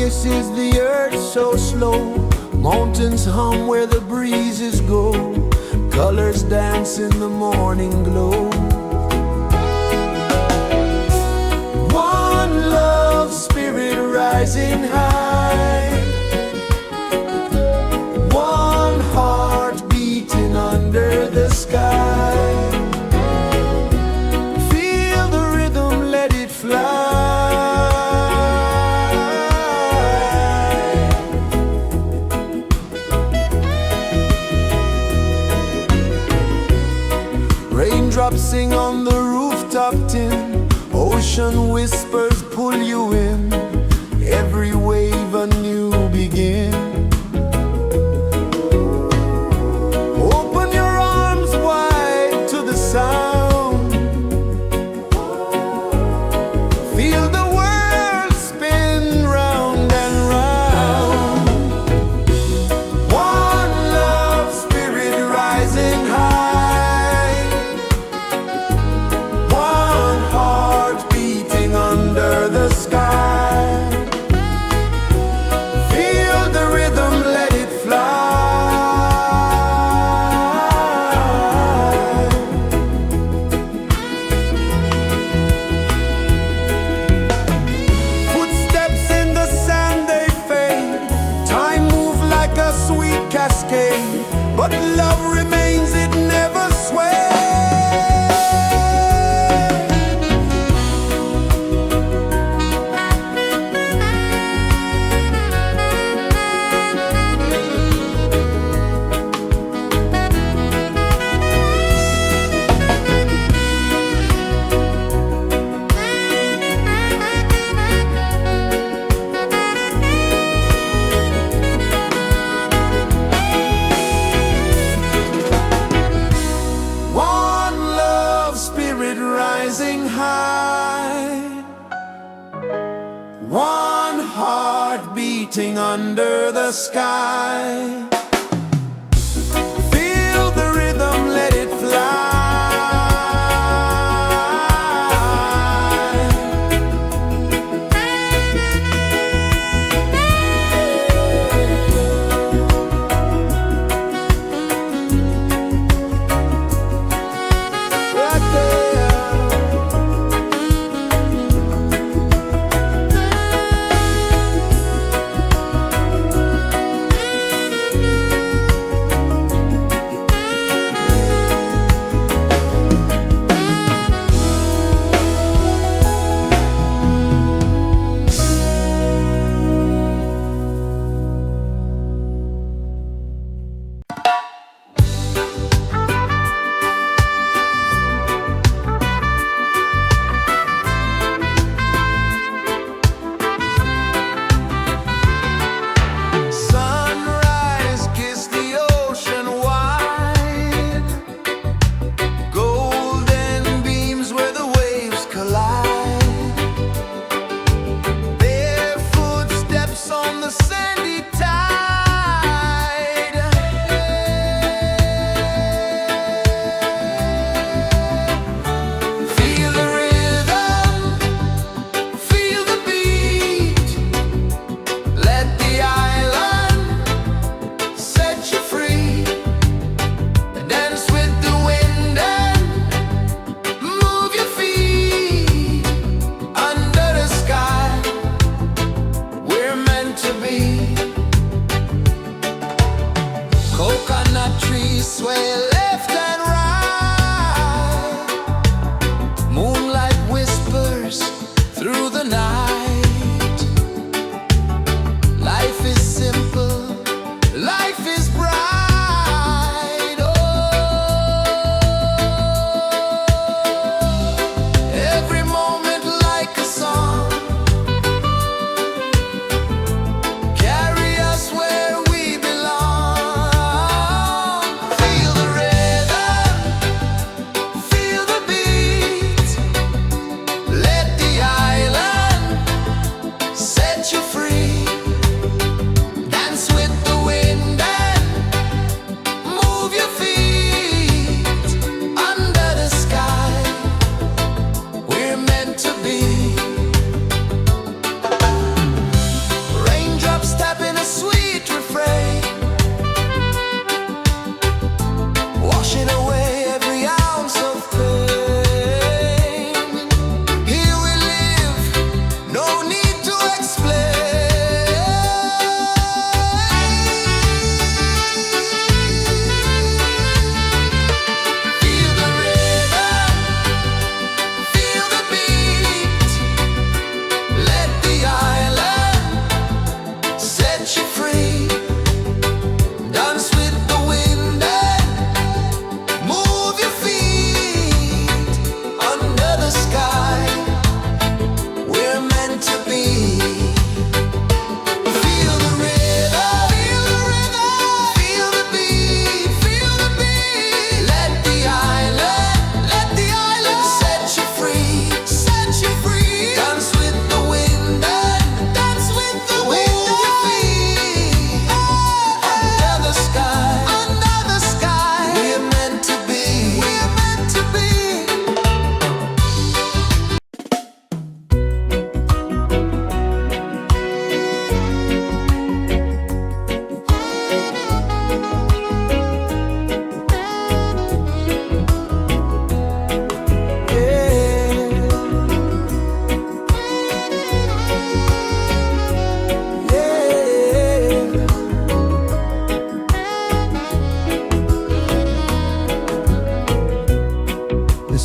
kisses the earth so slow. Mountains hum where the breezes go. Colors dance in the morning glow. One love spirit rising high. One heart beating under the sky. Feel the rhythm, let it fly. Raindrops sing on the rooftop tin. Ocean whispers pull you in. Every wave a new begin. Open your arms wide to the sound. Feel the world spin round and round. One love spirit rising high. One heart beating under the sky. Feel the rhythm, let it fly. Footsteps in the sand, they fade. Time moves like a sweet cascade, but love remains, it never sways. One love spirit rising high. One heart beating under the sky. Feel the rhythm, let it fly. Right there.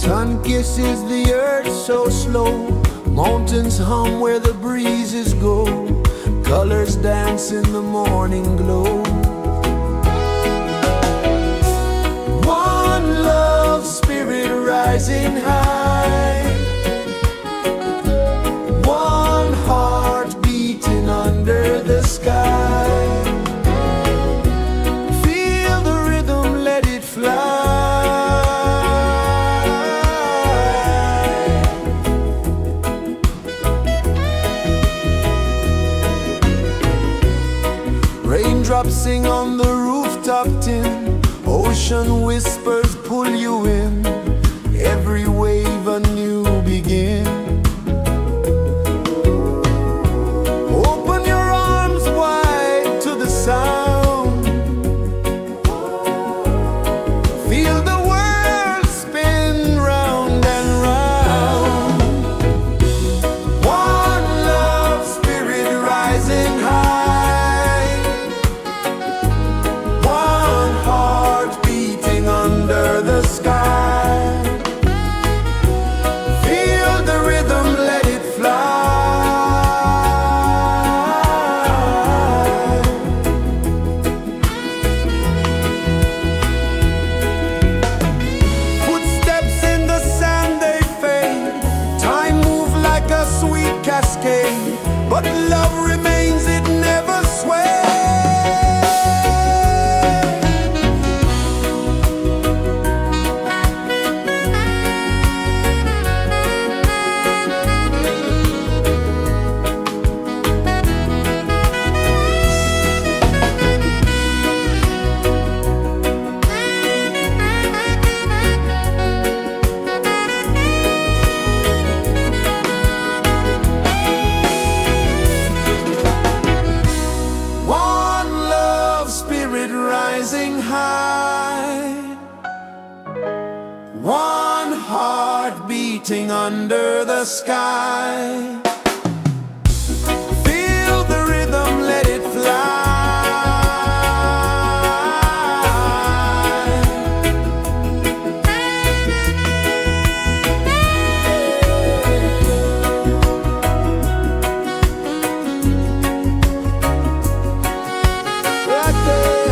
Sun kisses the earth so slow, mountains hum where the breezes go, colors dance in the morning glow. One love, spirit rising high, one heart beating under the sky. Feel the rhythm, let it fly. Raindrops sing on the rooftop tin, ocean whispers pull you in, every wave a new begin. Open your arms wide to the sound, feel the world spin round and round. One love, spirit rising high, one heart beating under the sky. Feel the rhythm, let it fly. Footsteps in the sand, they fade, time moves like a sweet cascade, but love remains, it never sways. One love, spirit rising high, one heart beating under the sky. Feel the rhythm, let it fly. Right there.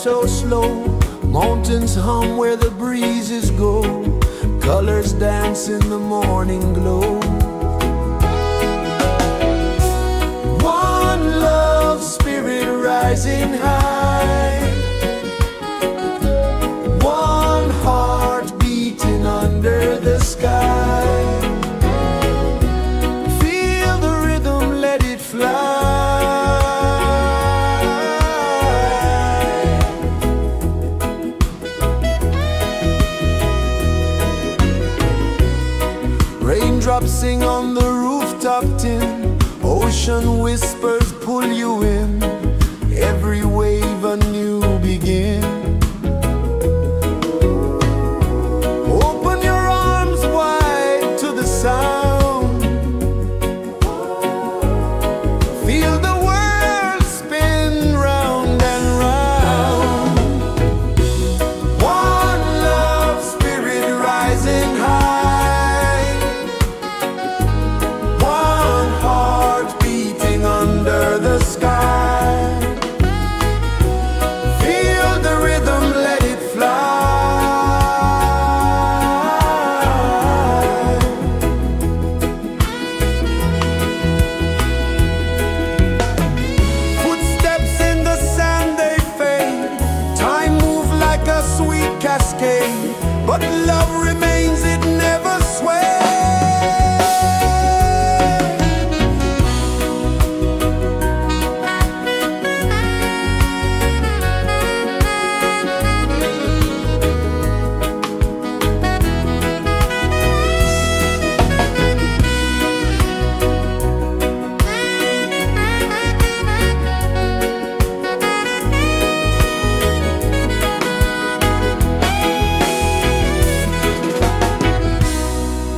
so slow. Mountains hum where the breezes go. Colors dance in the morning glow. One love, spirit rising high. One heart beating under the sky. Feel the rhythm, let it fly. Raindrops sing on the rooftop tin. Ocean whispers pull you in. Every wave a new begin. Open your arms wide to the sound. Feel the world spin round and round. One love, spirit rising high. One heart beating under the sky. Feel the rhythm, let it fly. Footsteps in the sand, they fade. Time moves like a sweet cascade, but love remains, it never sways.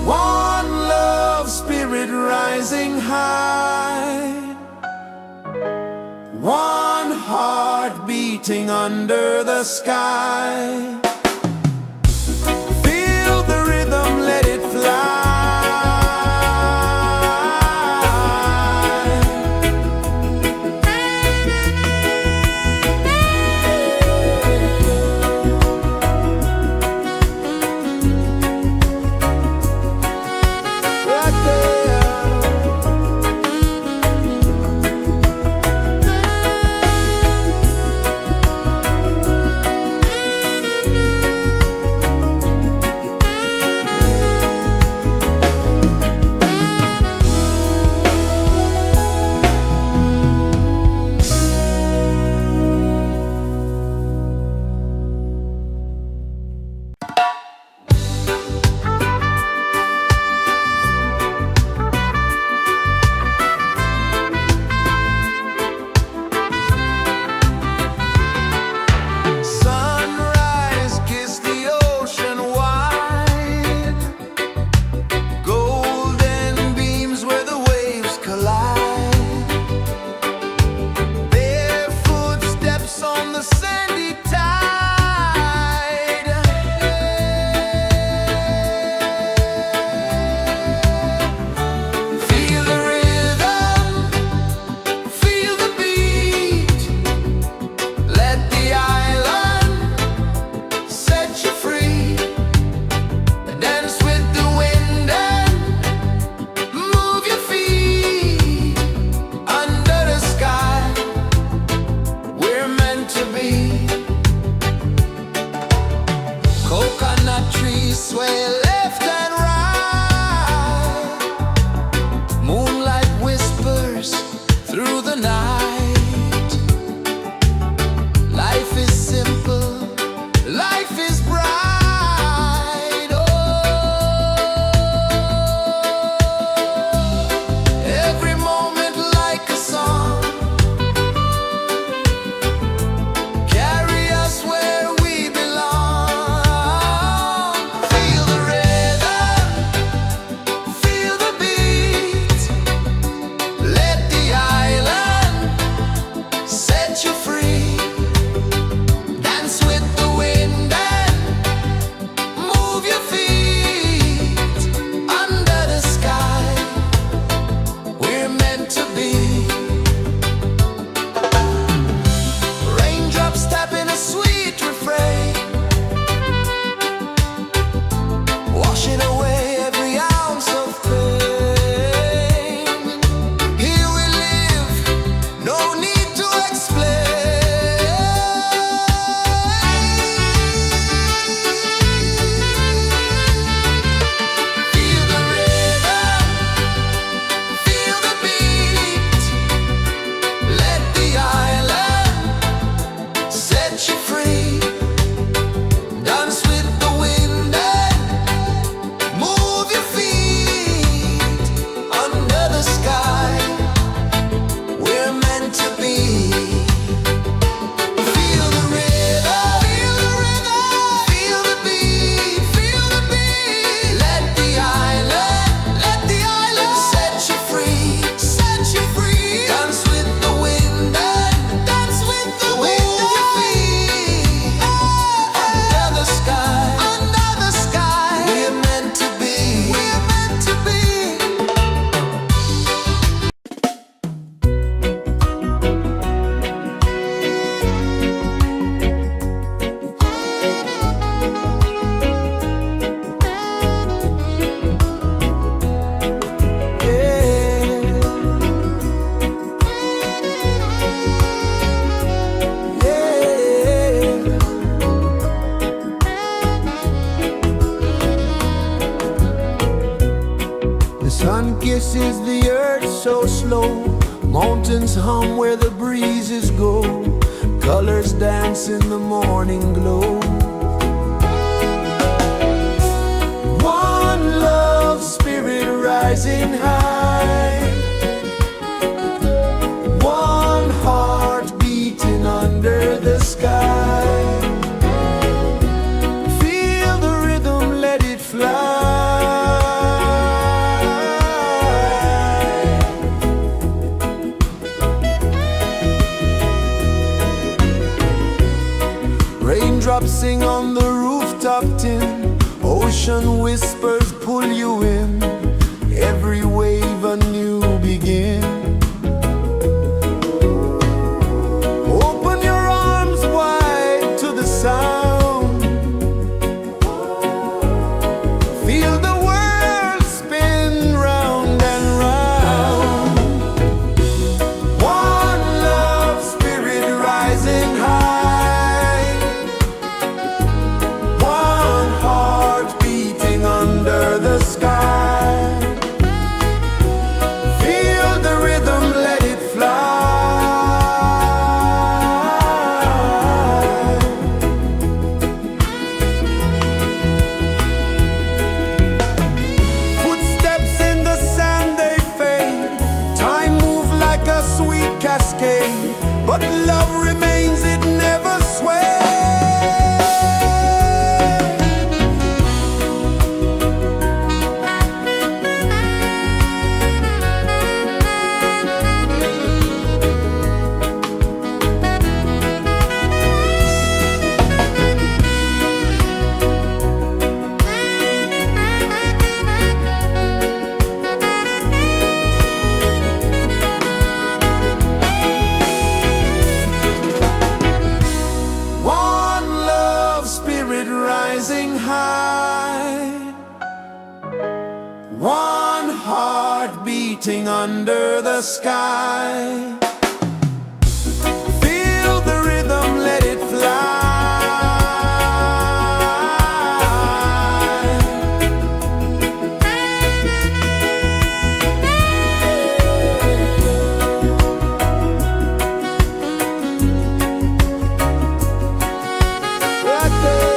One love, spirit rising high. One heart beating under the sky. Feel the rhythm, let it fly. Right there. Sun kisses the earth so slow, mountains hum where the breezes go, colors dance in the morning glow. One love spirit rising high, one heart beating under the sky. Feel the rhythm, let it fly. Raindrops sing on the rooftop tin, ocean whispers pull you in, every wave a new begin. Open your arms wide to the sound, feel the world spin round and round. One love spirit rising high, one heart beating under the sky. Feel the rhythm, let it fly. Footsteps in the sand, they fade, time moves like a sweet cascade, but love remains, it never sways. One love spirit rising high, one heart beating under the sky. Feel the rhythm, let it fly. Right there.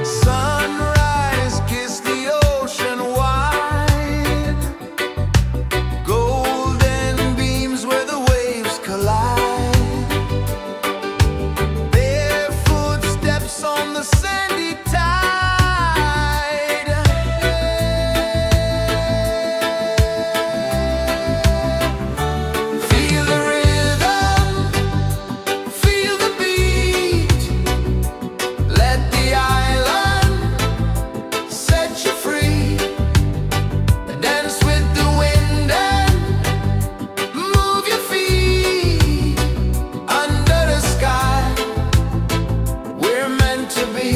Sunrise, kiss the ocean wide, golden beams where the waves collide, bare footsteps on the sandy tide. Feel the rhythm, feel the beat, let the island set you free. Dance with the wind and move your feet under the sky. We're meant to be.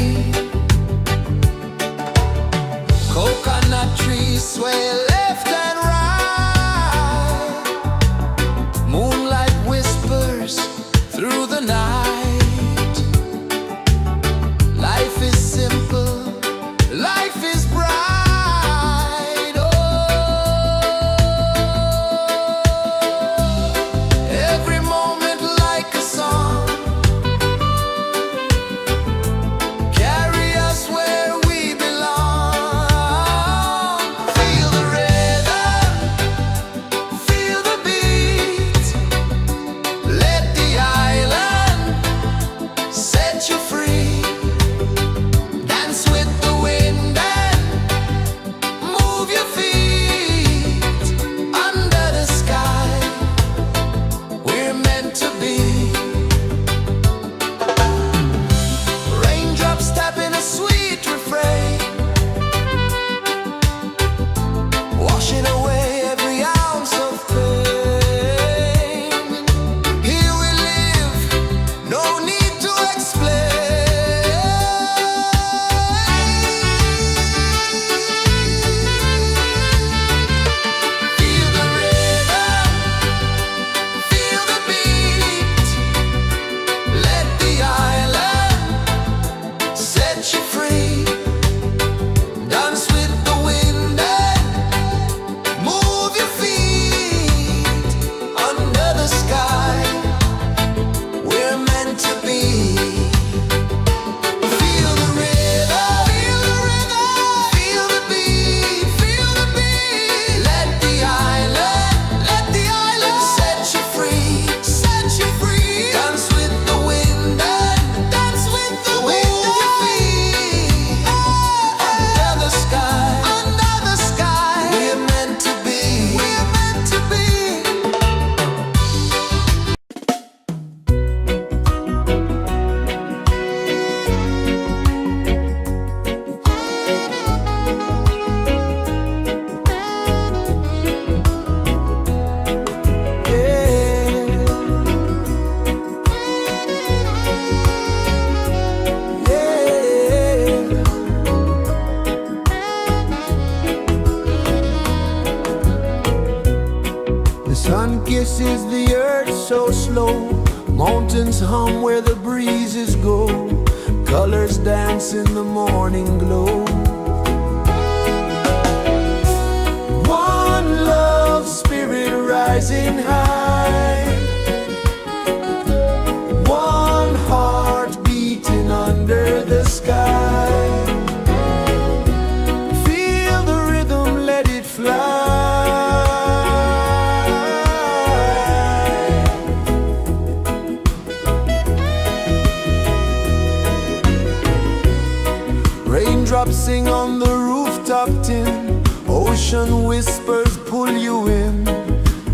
Coconut trees sway left and right, moonlight whispers through the night. Life is simple, life is bright. Oh, every moment like a song, carry us where we belong. Feel the rhythm, feel the beat, let the island flow, mountains hum where the breezes go, colors dance in the morning glow. One love, spirit rising high, one heart beating under the sky. Feel the rhythm, let it fly. Raindrops sing on the rooftop tin, ocean whispers pull you in,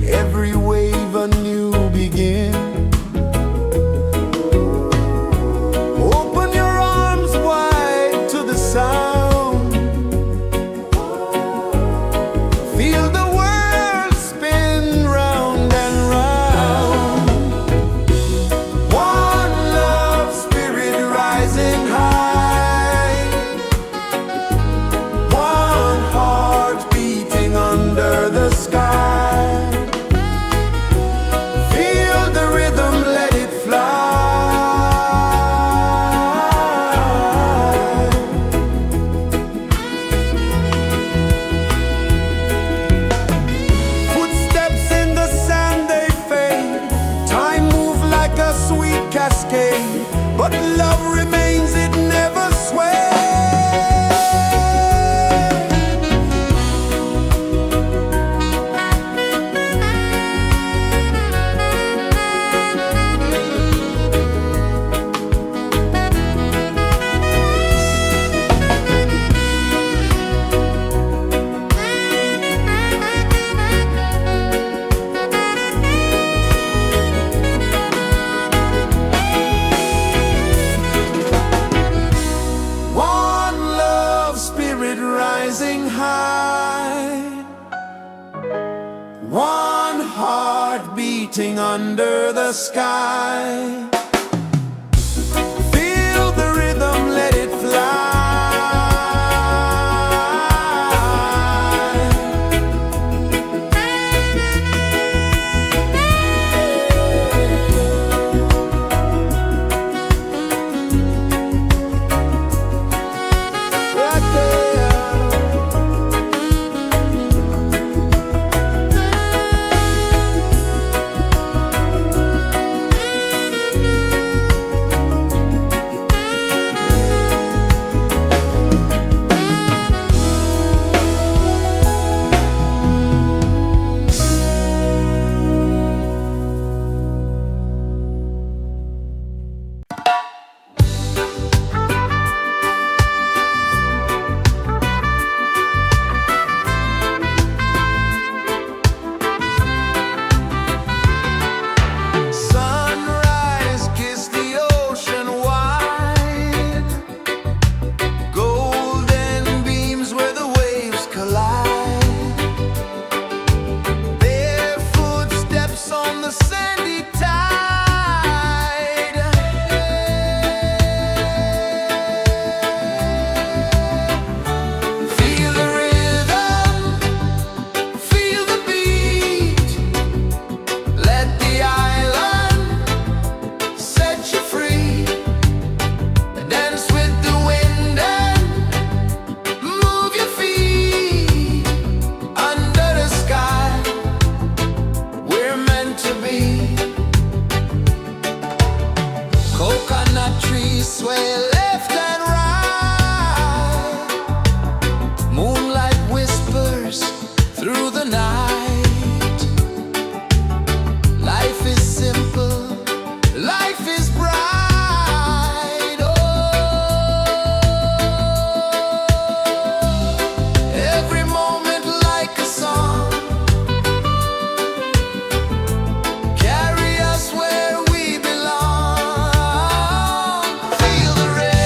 every wave a new begin. Open your arms wide to the sound, feel the world spin round and round. One love, spirit rising high, one heart beating under the sky. Feel the rhythm, let it fly. Footsteps in the sand, they fade, time moves like a sweet cascade, but love remains, it never sways. One love, spirit rising high, one heart beating under the sky. Feel the rhythm, let it fly. Right there. Sunrise, kiss the ocean wide, golden beams where the waves collide, bare footsteps on the sandy tide. Feel the rhythm, feel the beat, let the island set you free. Dance with the wind and move your feet under the sky. We're meant to be. Coconut trees sway left and right, moonlight whispers through the night. Life is simple, life is bright. Oh, every moment like a song, carry us where we belong. Feel the rhythm.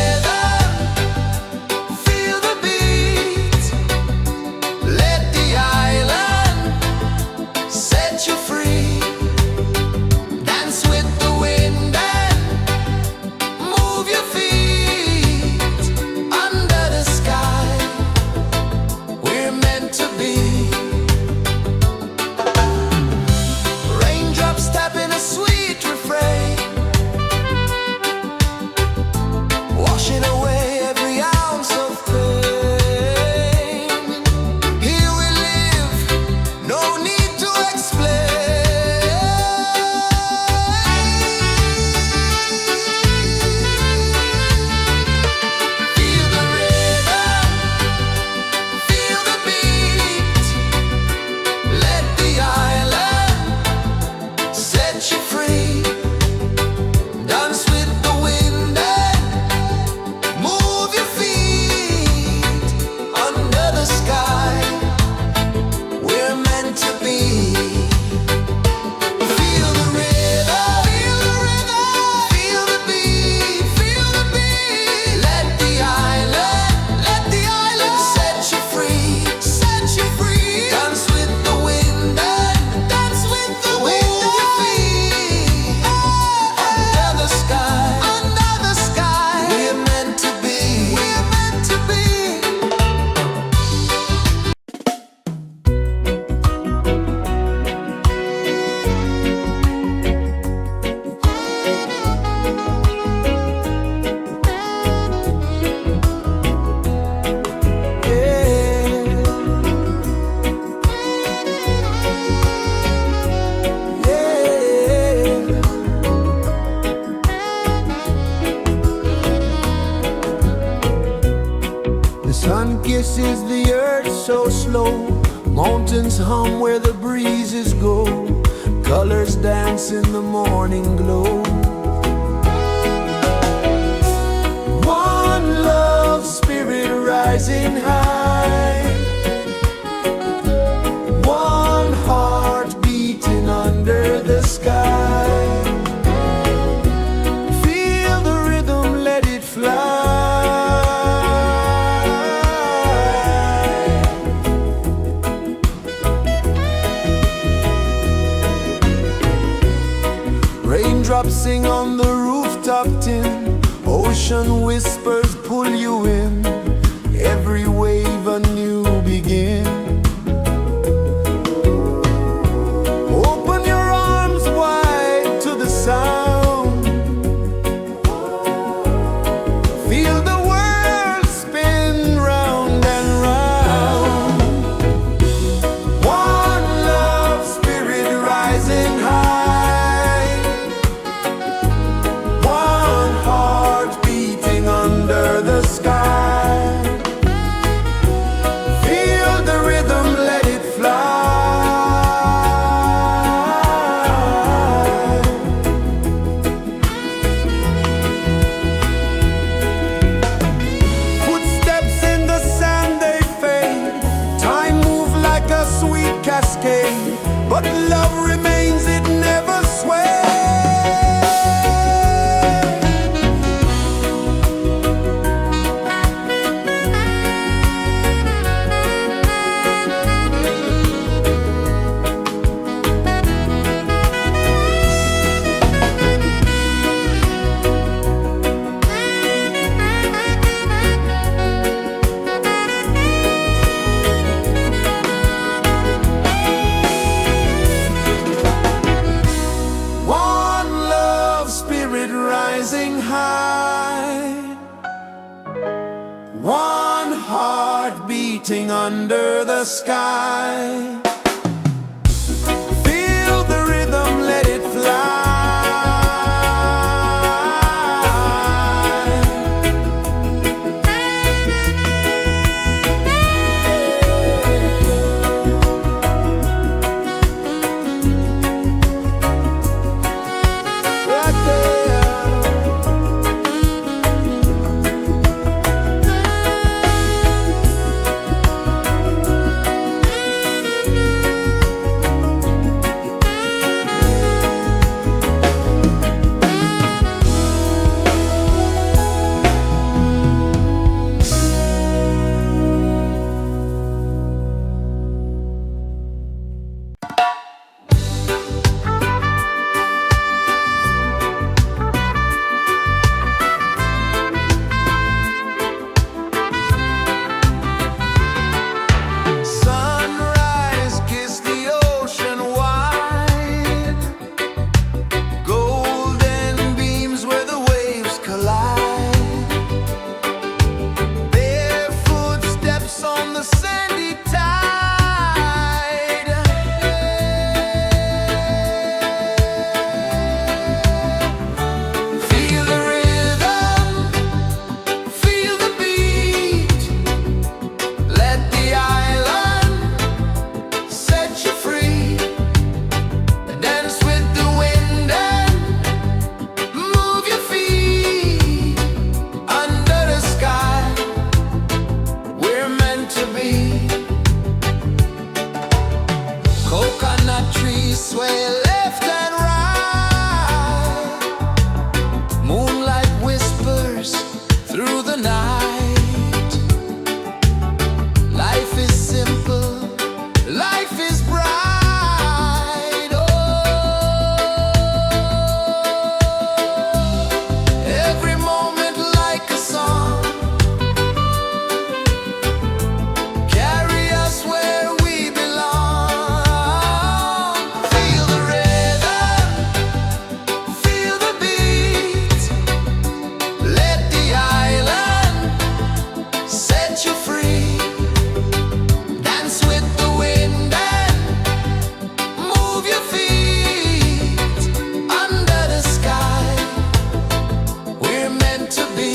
Sun kisses the earth so slow, mountains hum where the breezes go, colors dance in the morning glow. One love spirit rising high, one heart beating under the sky. Feel the rhythm, let it fly. Raindrops sing on the rooftop tin, ocean whispers pull you in, every wave a new begin. Open your arms wide to the sound, feel the world spin round and round. One love spirit rising high, one heart beating under the sky. Feel the rhythm, let it fly. Footsteps in the sand, they fade, time moves like a sweet cascade, but love remains, it never sways. One love spirit rising high, one heart beating under the sky. Feel the rhythm, let it fly. Right there. Sunrise, kiss the ocean wide, golden beams where the waves collide, bare footsteps on the sandy tide. Feel the rhythm, feel the beat, let the island set you free. Dance with the wind and move your feet under the sky. We're meant to be. Coconut trees sway left and right, moonlight whispers through the night. Life is simple, life is bright. Oh, every moment like a song, carry us where we belong. Feel the rhythm, feel the beat, let the island set you free. Dance with the wind and move your feet under the sky. We're meant to be.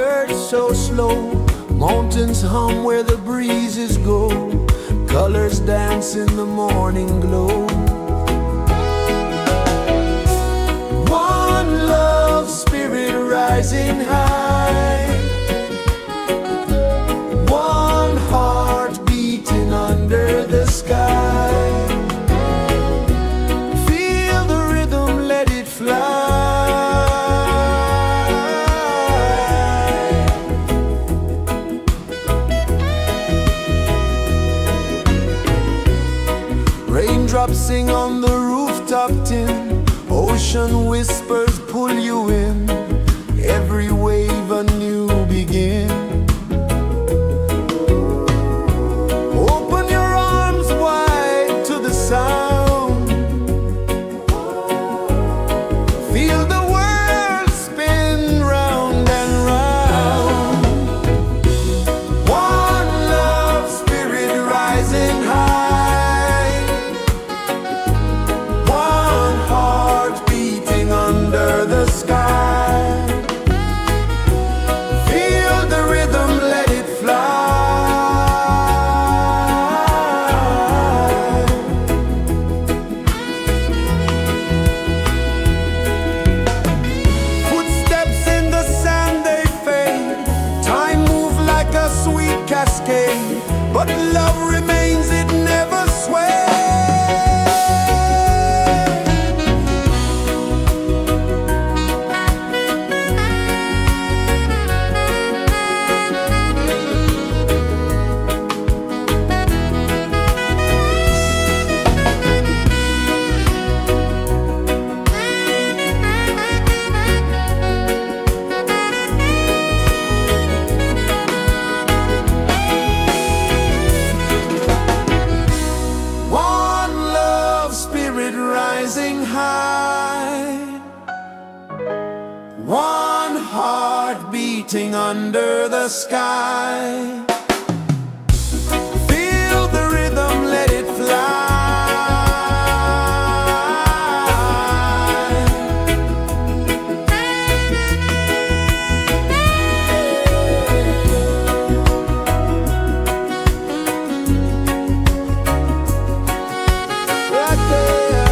earth so slow. Mountains hum where the breezes go. Colors dance in the morning glow. One love, spirit rising high. One heart beating under the sky. Feel the rhythm, let it fly. Raindrops sing on the rooftop tin. Ocean whispers pull you in. Every wave a new begin. Open your arms wide to the sound. Feel the world spin round and round. One love, spirit rising high. One heart beating under the sky. Feel the rhythm, let it fly. Footsteps in the sand, they fade. Time moves like a sweet cascade, but love remains, it never sways. One love, spirit rising high. One heart beating under the sky. Feel the rhythm, let it fly. Right there.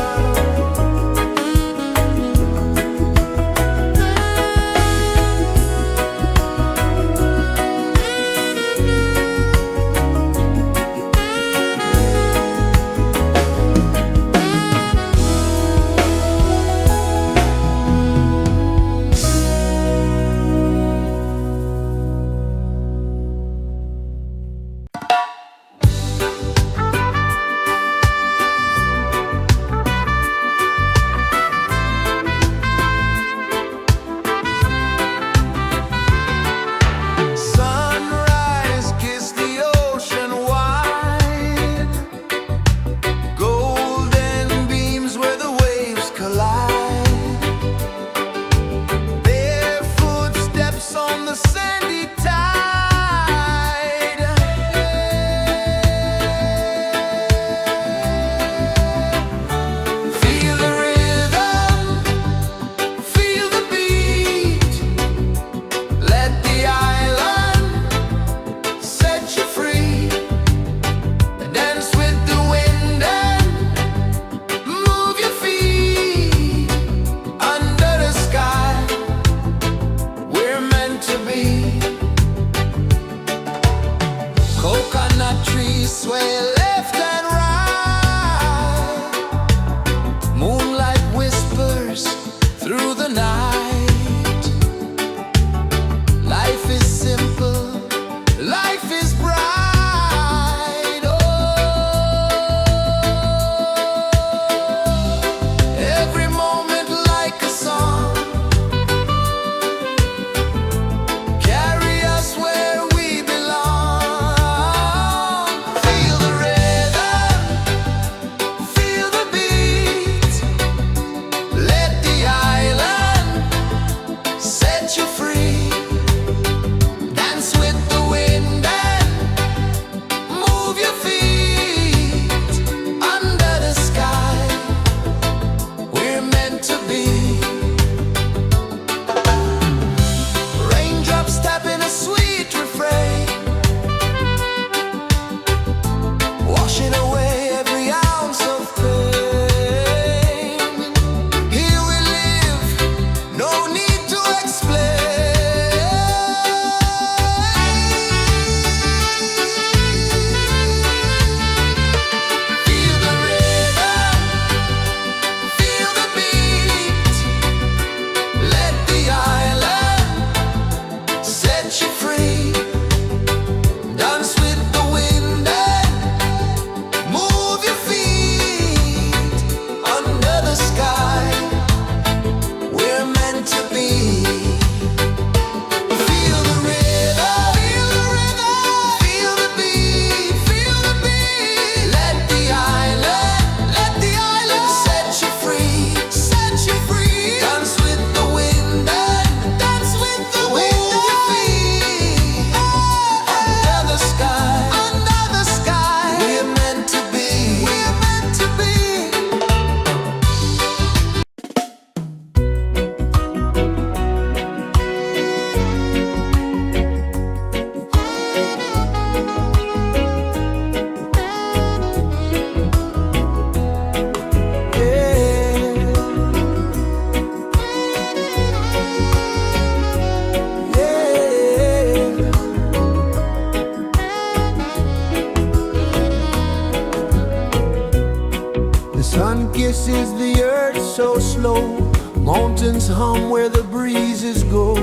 is the earth so slow. Mountains hum where the breezes go.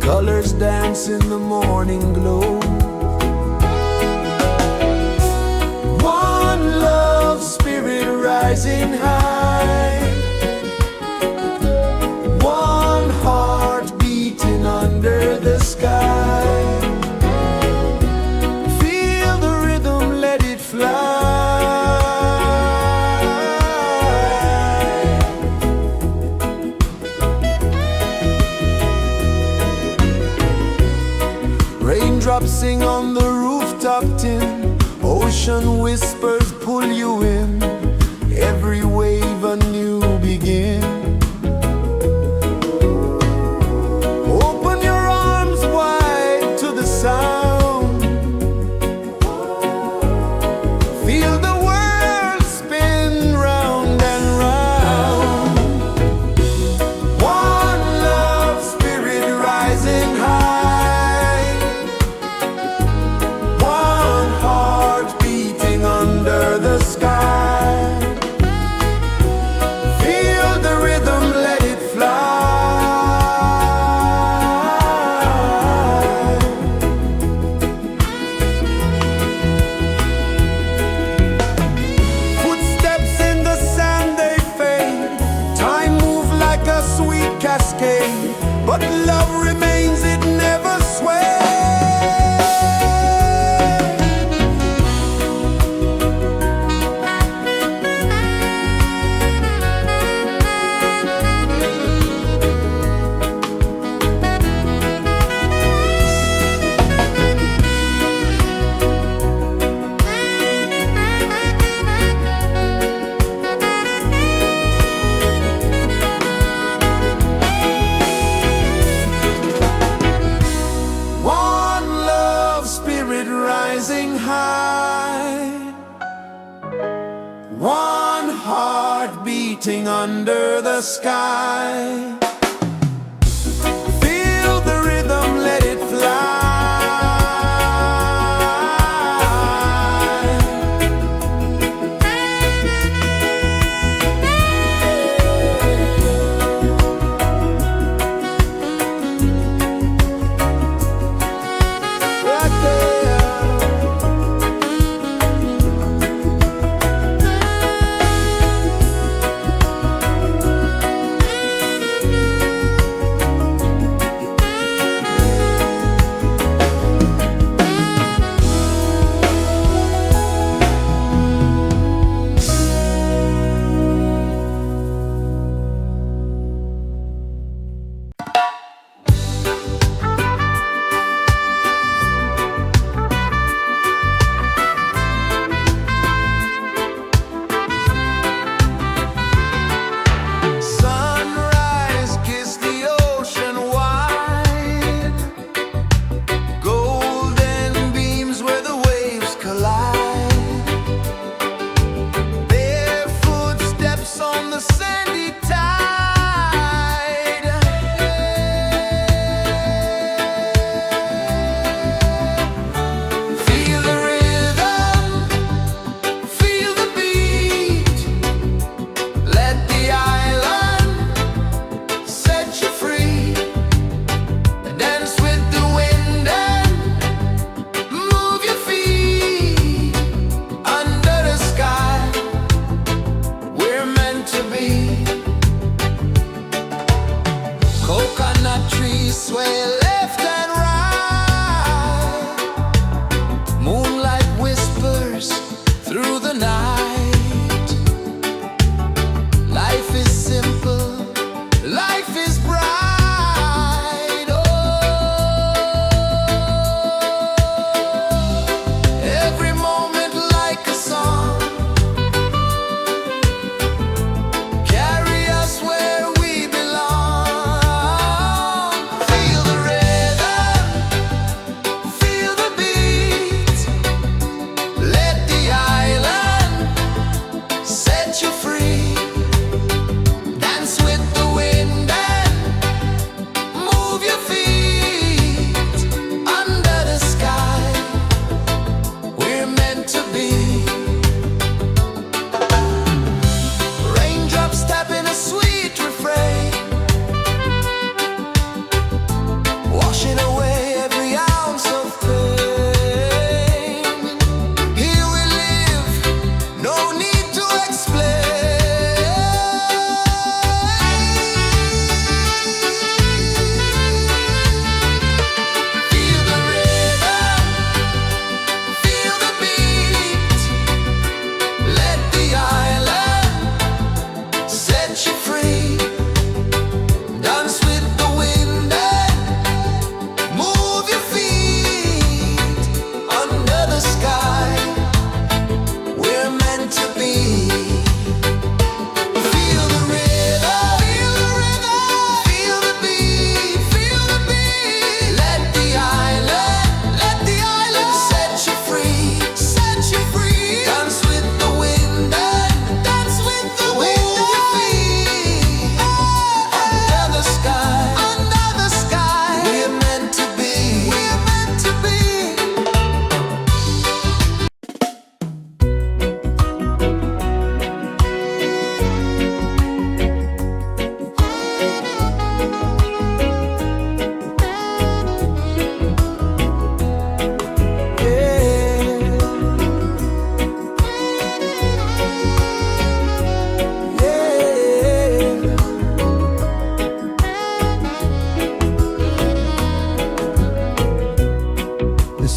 Colors dance in the morning glow. One love, spirit rising high. One heart beating under the sky. Feel the rhythm, let it fly. Raindrops sing on the rooftop tin. Ocean whispers pull you in. Every wave a new begin. Open your arms wide to the sound. Feel the world spin round and round. One love, spirit rising high. One heart beating under the sky. Feel the rhythm, let it fly. Footsteps in the sand, they fade. Time moves like a sweet cascade, but love remains, it never sways. One love, spirit rising high. One heart beating under the sky. Feel the rhythm, let it fly. Right there.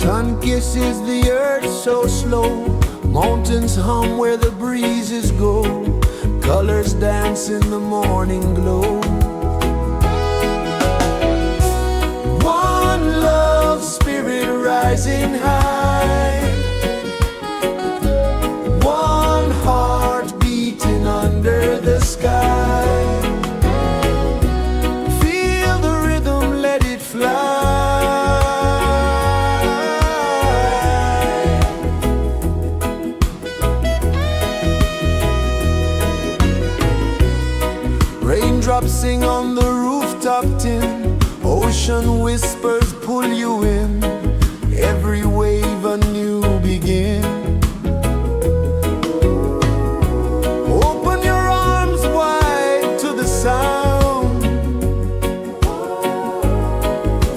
Sun kisses the earth so slow, mountains hum where the breezes go, colors dance in the morning glow. One love spirit rising high, one heart beating under the sky. Feel the rhythm, let it fly. Raindrops sing on the rooftop tin, ocean whispers pull you in, every wave a new begin. Open your arms wide to the sound,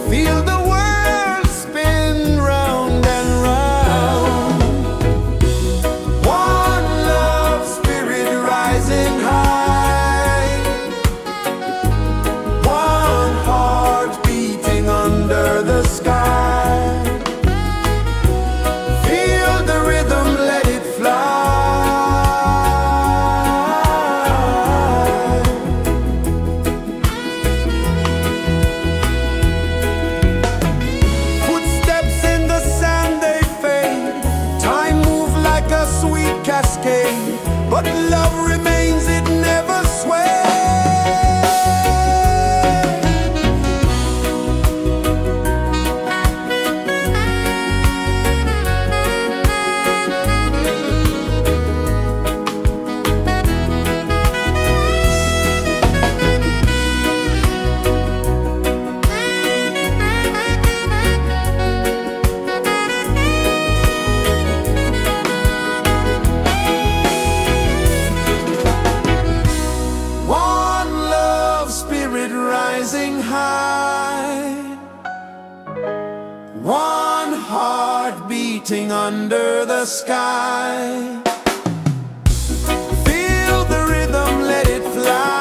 feel the world spin round and round. One love spirit rising high, one heart beating under the sky. Feel the rhythm, let it fly. Footsteps in the sand, they fade, time moves like a sweet cascade, but love remains, it never sways. Rising high, one heart beating under the sky. Feel the rhythm, let it fly.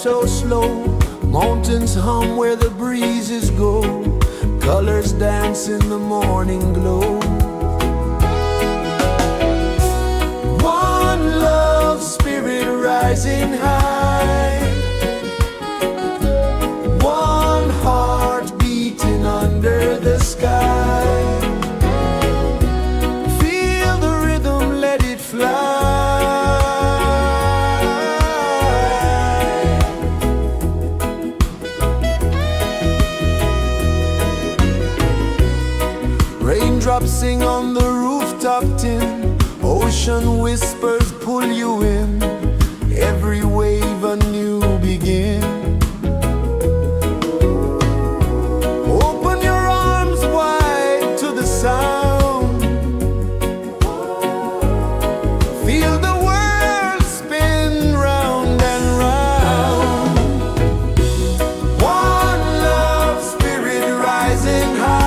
so slow. Mountains hum where the breezes go. Colors dance in the morning glow. One love, spirit rising high. One heart beating under the sky. Feel the rhythm, let it fly. Raindrops sing on the rooftop tin. Ocean whispers pull you in. Every wave a new begin. Open your arms wide to the sound. Feel the world spin round and round. One love, spirit rising high.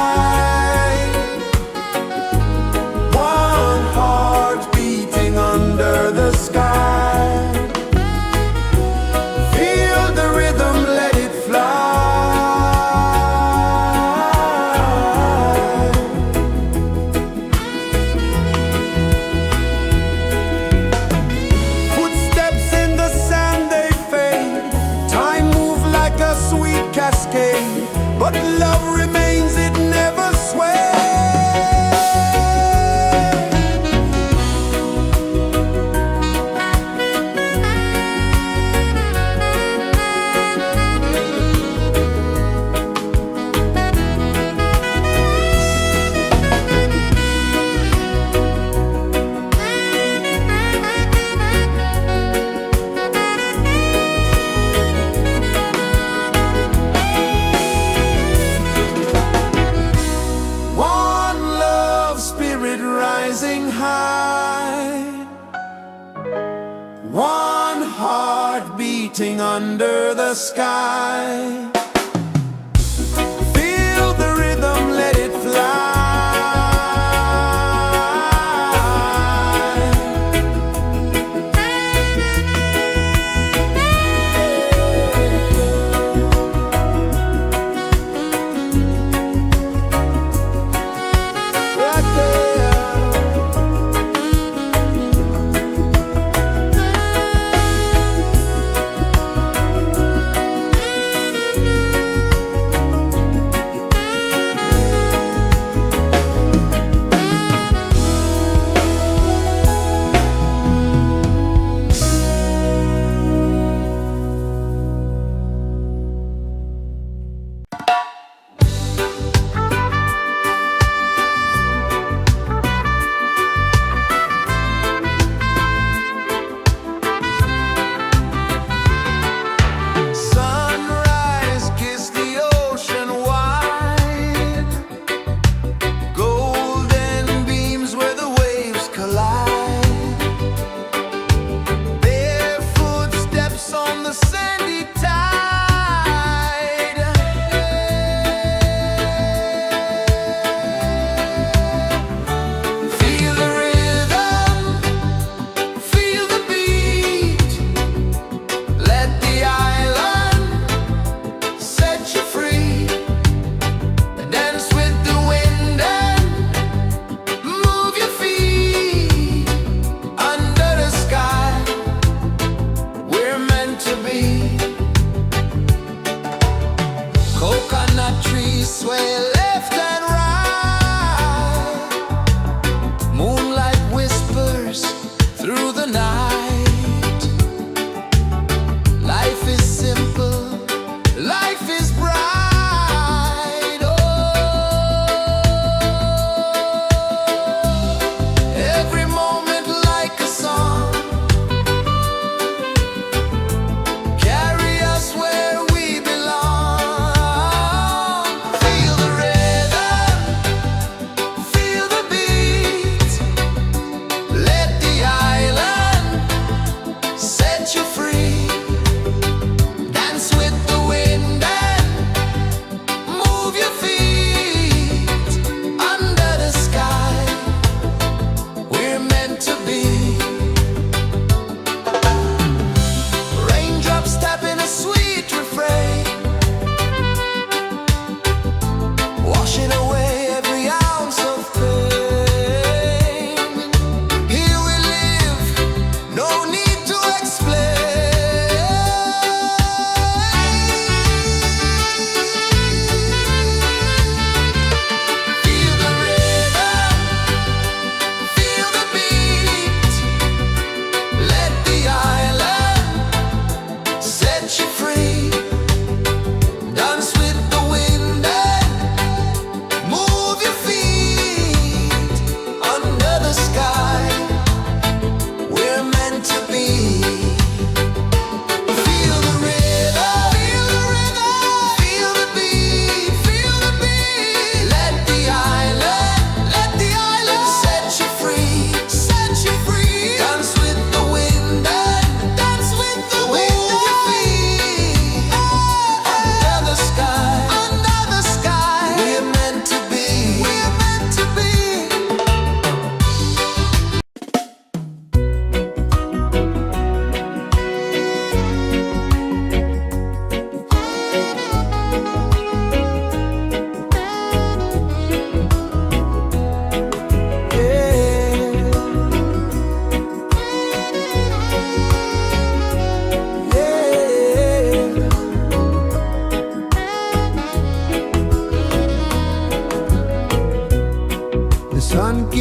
One heart beating under the sky. Feel the rhythm, let it fly. Footsteps in the sand, they fade. Time moves like a sweet cascade, but love remains, it never sways. One love, spirit rising high. One heart beating under the sky. Feel the rhythm, let it fly. Right there. Sunrise, kiss the ocean wide. Golden beams where the waves collide. Barefoot steps on the sandy tide. Feel the rhythm, feel the beat. Let the island set you free. Dance with the wind and move your feet. Under the sky, we're meant to be. Coconut trees sway left and right. Moonlight whispers through the night. Life is simple, life is bright. Oh, every moment like a song. Carry us where we belong. Feel the rhythm.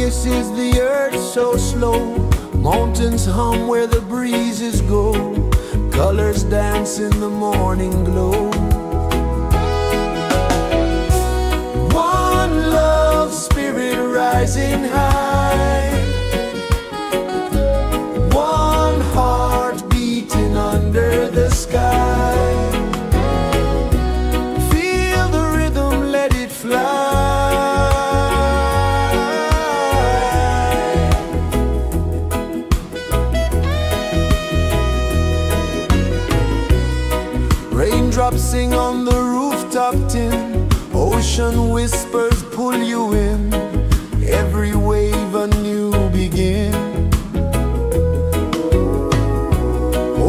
kisses the earth so slow. Mountains hum where the breezes go. Colors dance in the morning glow. One love spirit rising high. One heart beating under the sky. Feel the rhythm, let it fly. Raindrops sing on the rooftop tin. Ocean whispers pull you in. Every wave a new begin.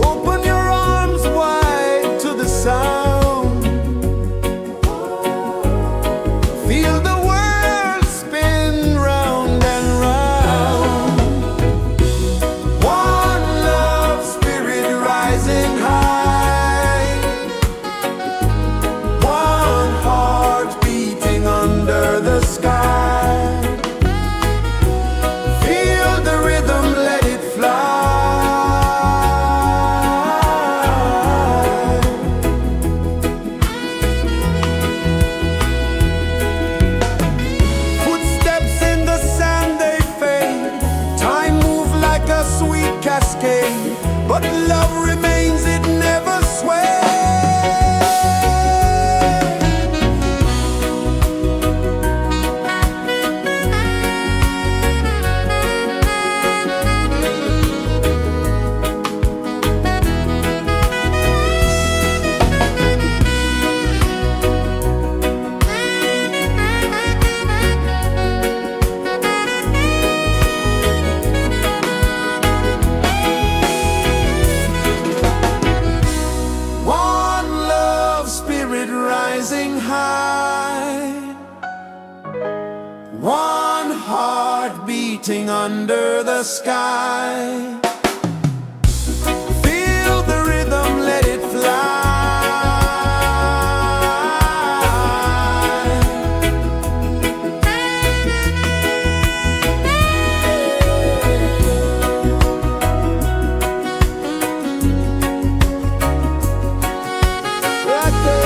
Open your arms wide to the sound. Feel the world spin round and round. One love spirit rising high. One heart beating under the sky. Feel the rhythm, let it fly. Footsteps in the sand, they fade. Time moves like a sweet cascade, but love remains, it never sways. One love spirit rising high. One heart beating under the sky. Feel the rhythm, let it fly. Right there.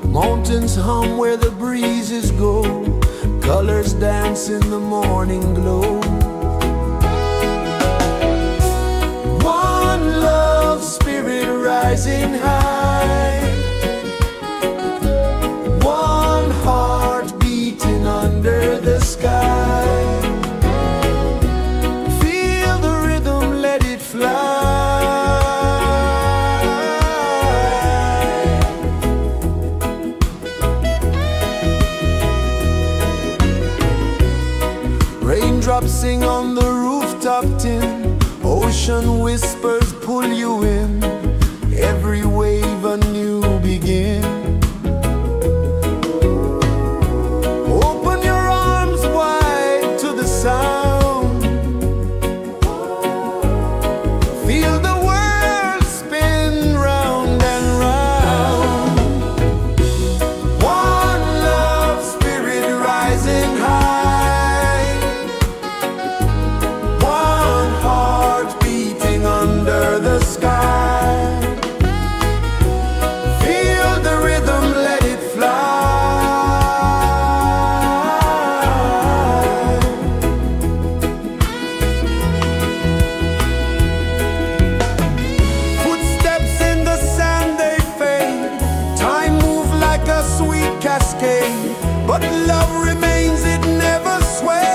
Mountains hum where the breezes go, colors dance in the morning glow. One love, spirit rising high, one heart beating under the sky. Feel the rhythm, let it fly. Raindrops sing on the rooftop tin, ocean whispers pull you in, every wave a new begin. Open your arms wide to the sound, feel the world spin round and round. One love, spirit rising high, one heart beating under the sky. Feel the rhythm, let it fly. Footsteps in the sand, they fade, time moves like a sweet cascade, but love remains, it never sways.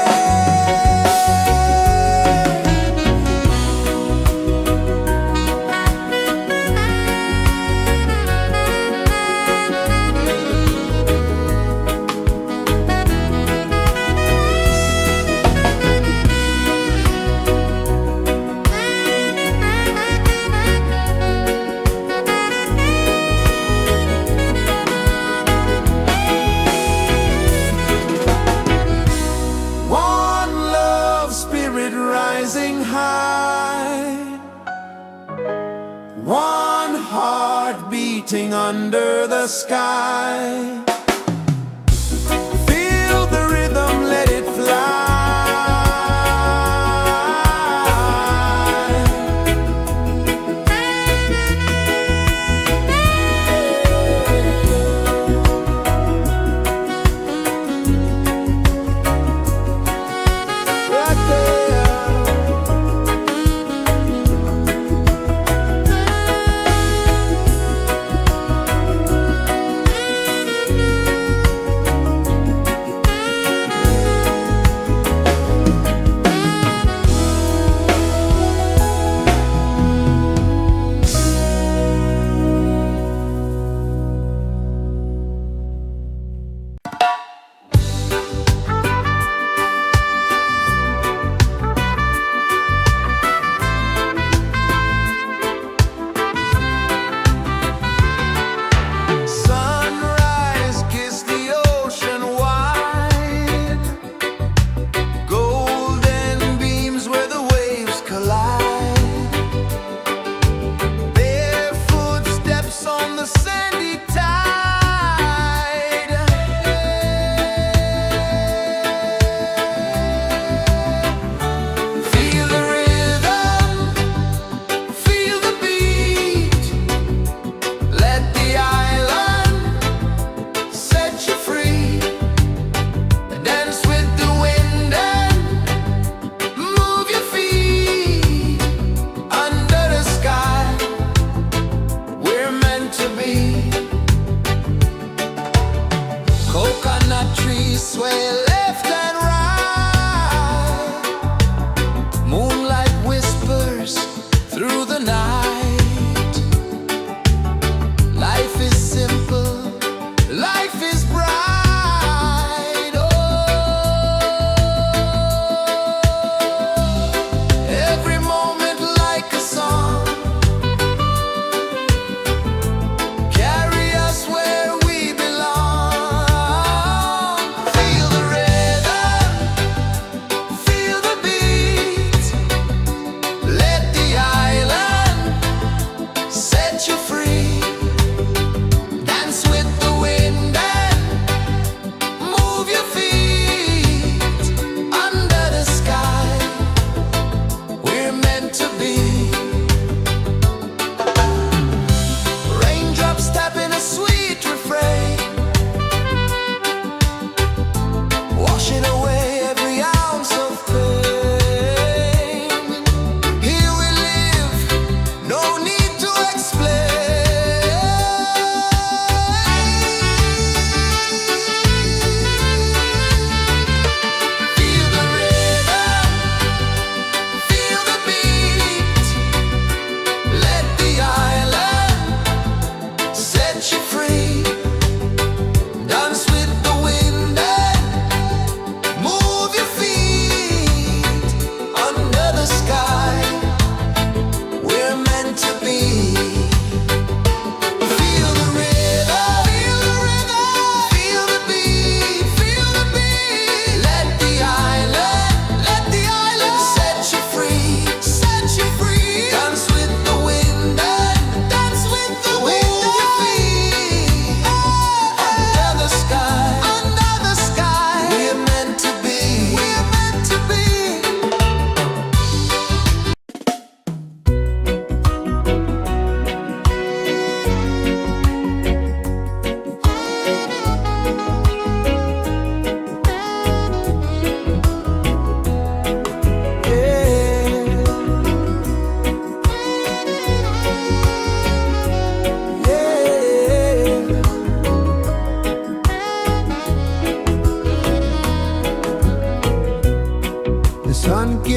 One love, spirit rising high, one heart beating under the sky. Feel the rhythm, let it fly. Right there. Sunrise, kiss the ocean wide, golden beams where the waves collide, bare footsteps on the sandy tide. Feel the rhythm, feel the beat, let the island set you free. Dance with the wind and move your feet under the sky. We're meant to be. Coconut trees sway left and right, moonlight whispers through the night. Life is simple, life is bright. Oh, every moment like a song, carry us where we belong. Feel the rhythm.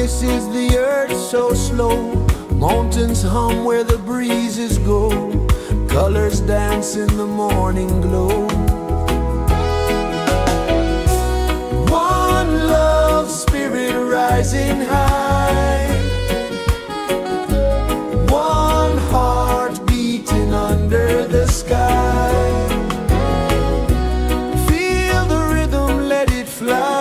places the earth so slow. Mountains hum where the breezes go. Colors dance in the morning glow. One love spirit rising high. One heart beating under the sky. Feel the rhythm, let it fly.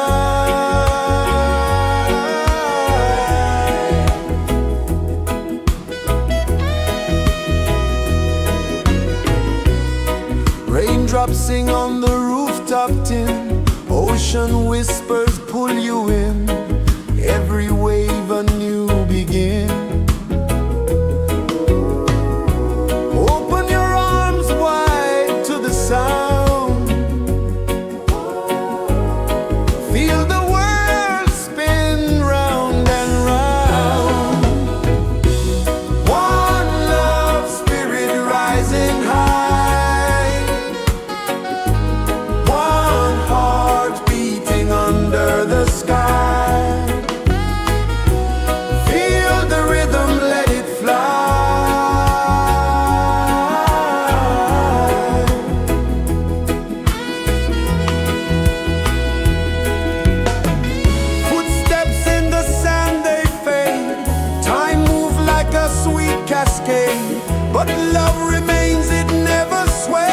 Raindrops sing on the rooftop tin. Ocean whispers pull you in. Every wave a new begin. Open your arms wide to the sound. Feel the world spin round and round. One love spirit rising high. One heart beating under the sky. Feel the rhythm, let it fly. Footsteps in the sand, they fade. Time moves like a sweet cascade, but love remains, it never sways.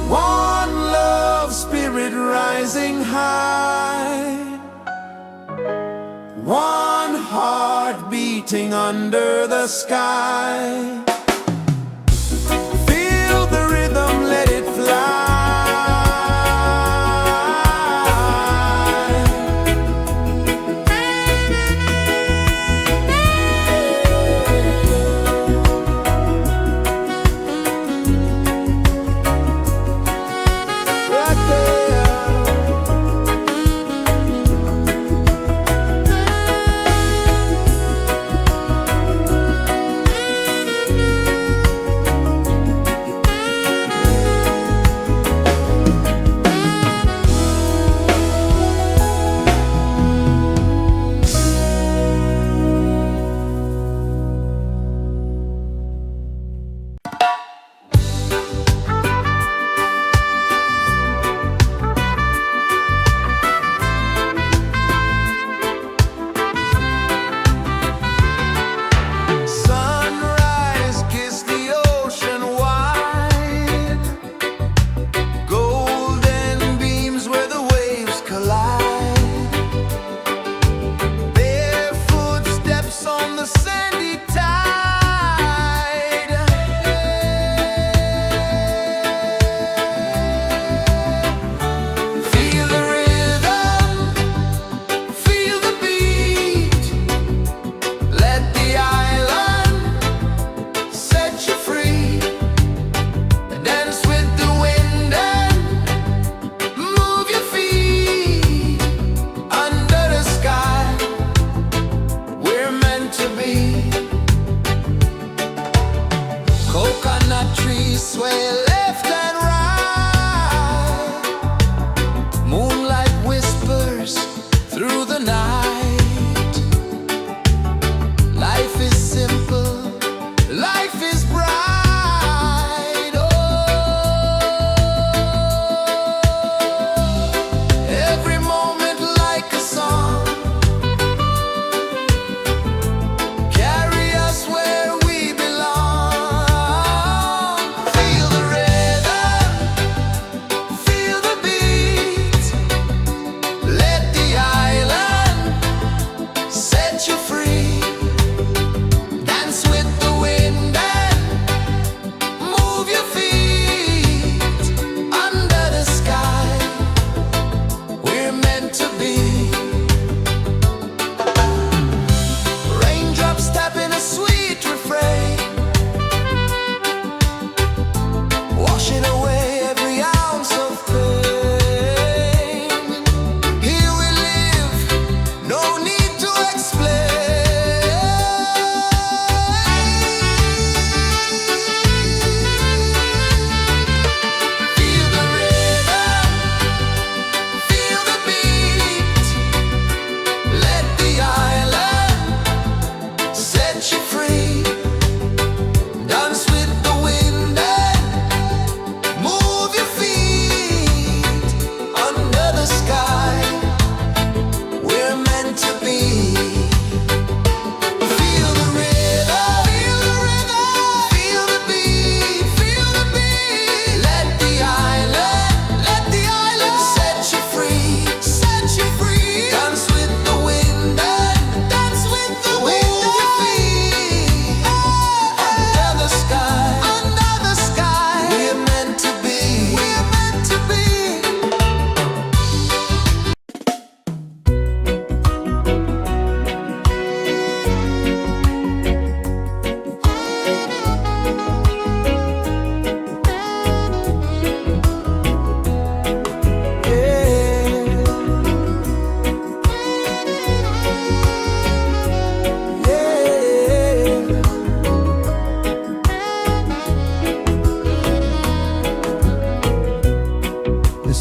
One love spirit rising high. One heart beating under the sky. Feel the rhythm, let it fly. Right there.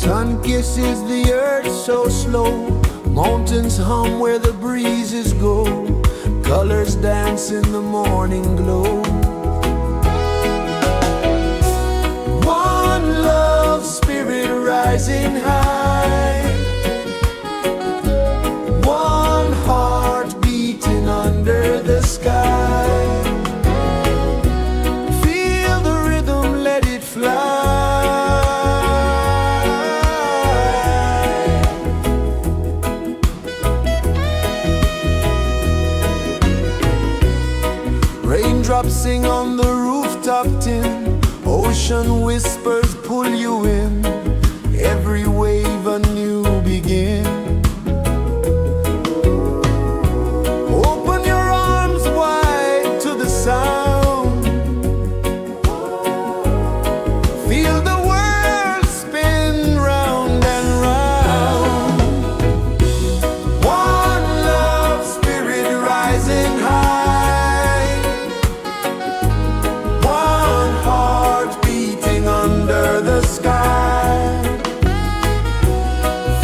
Sun kisses the earth so slow, mountains hum where the breezes go, colors dance in the morning glow. One love spirit rising high, one heart beating under the sky. Feel the rhythm, let it fly. Raindrops sing on the rooftop tin, ocean whispers pull you in, every wave a new begin. Open your arms wide to the sound, feel the world spin round and round. One love spirit rising high, one heart beating under the sky.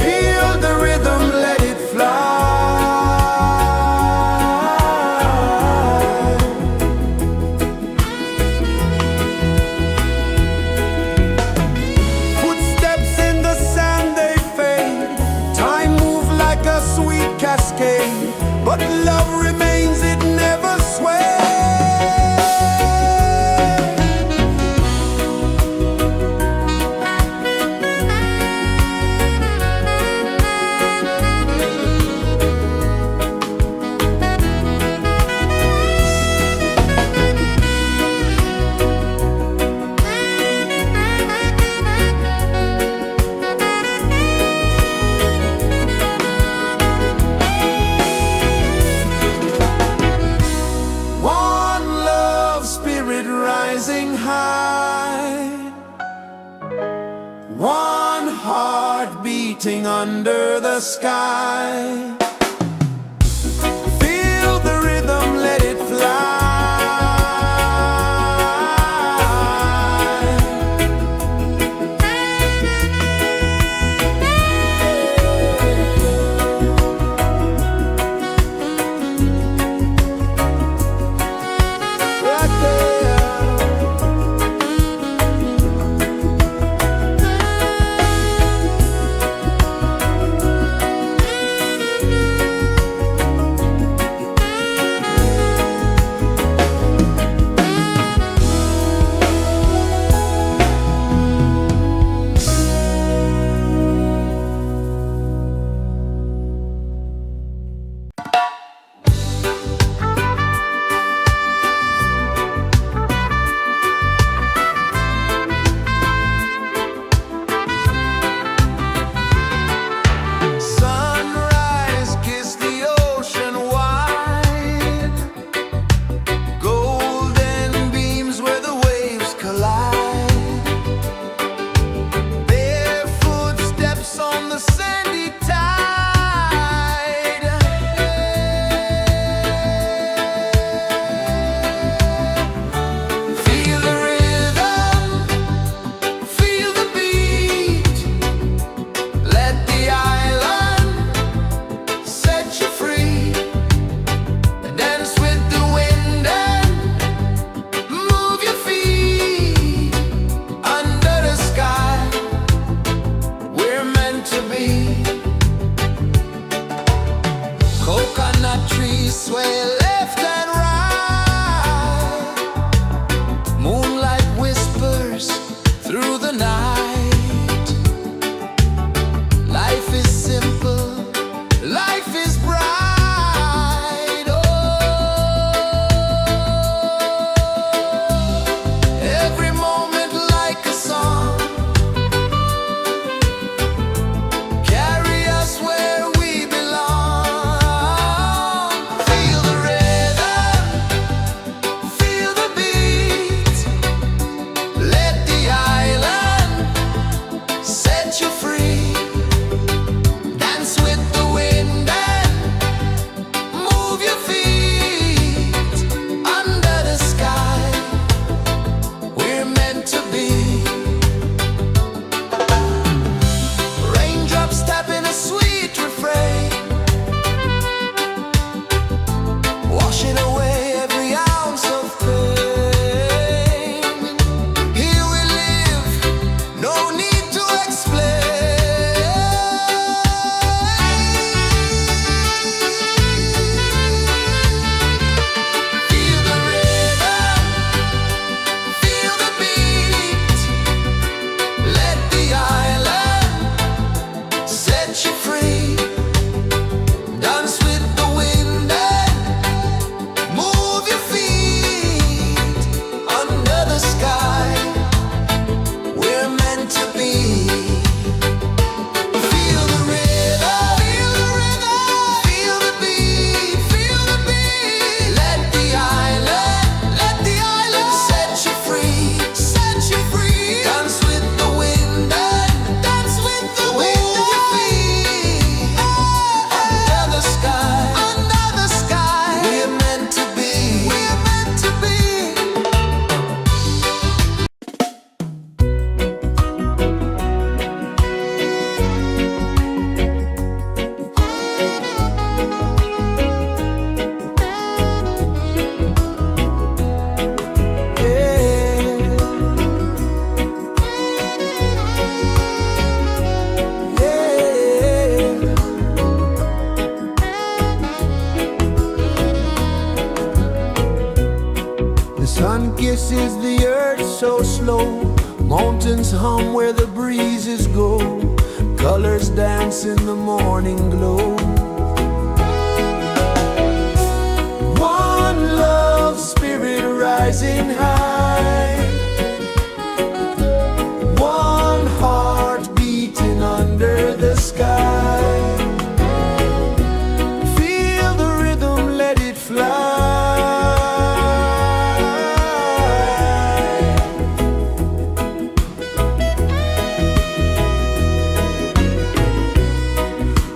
Feel the rhythm, let it fly. Footsteps in the sand, they fade. Time moves like a sweet cascade, but love remains, it never sways. Rising high, one heart beating under the sky. Feel the rhythm, let it fly. pulses the earth so slow. Mountains hum where the breezes go. Colors dance in the morning glow. One love spirit rising high. One heart beating under the sky. Feel the rhythm, let it fly.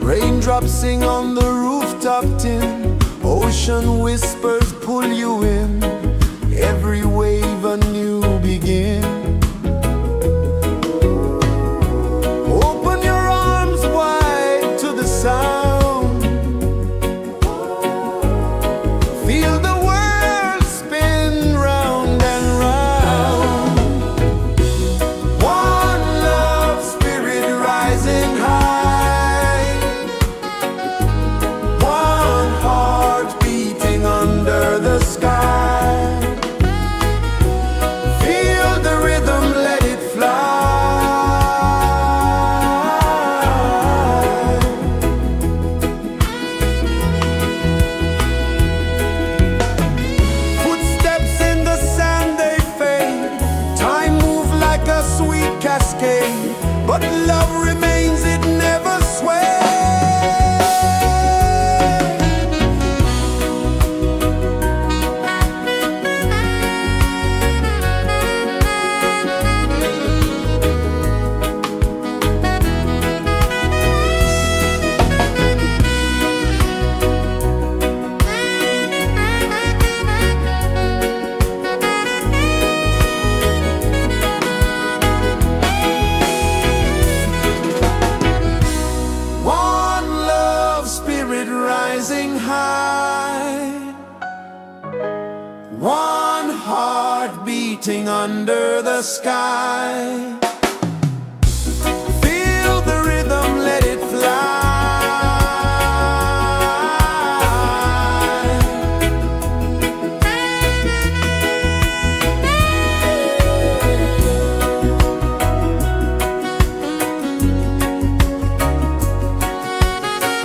Raindrops sing on the rooftop tin. Ocean whispers pull you in. Every wave a new begin. Open your arms wide to the sound. Feel the world spin round and round. One love spirit rising high. One heart beating under the sky. Feel the rhythm, let it fly. Footsteps in the sand, they fade. Time moves like a sweet cascade, but love remains, it never sways. One love spirit rising high. One heart beating under the sky. Feel the rhythm, let it fly.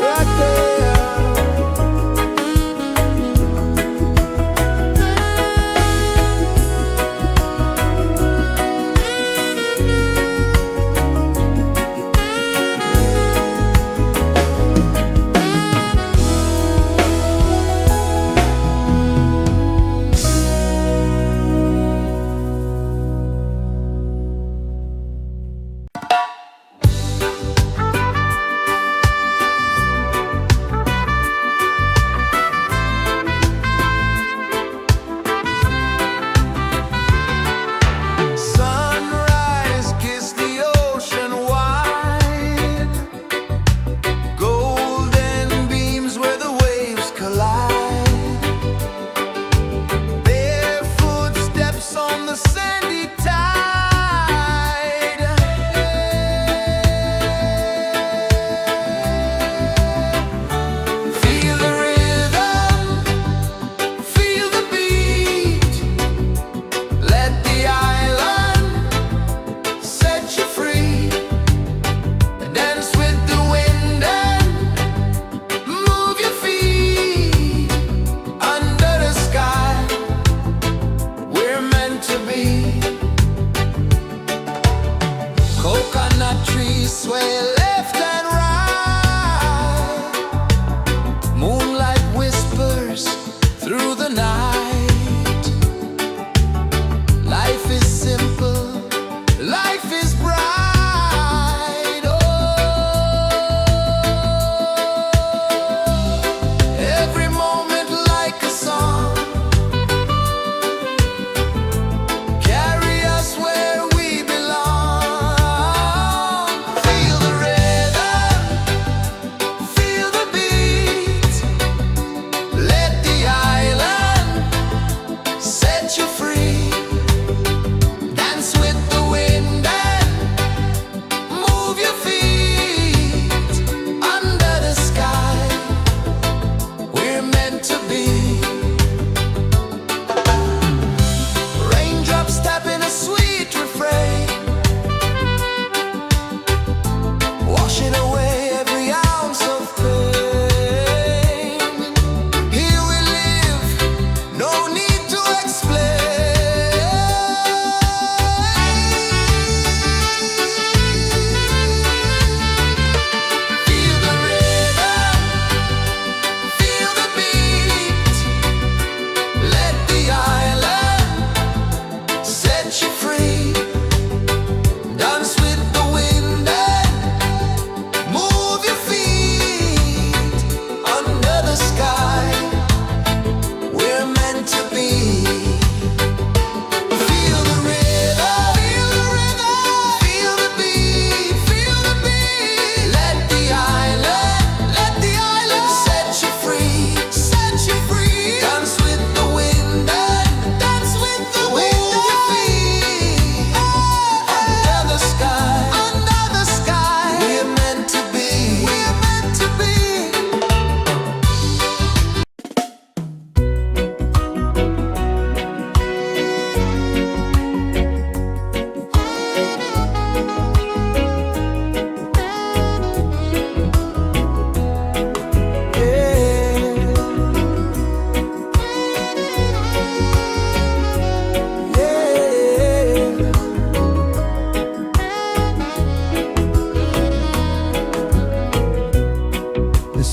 Right there.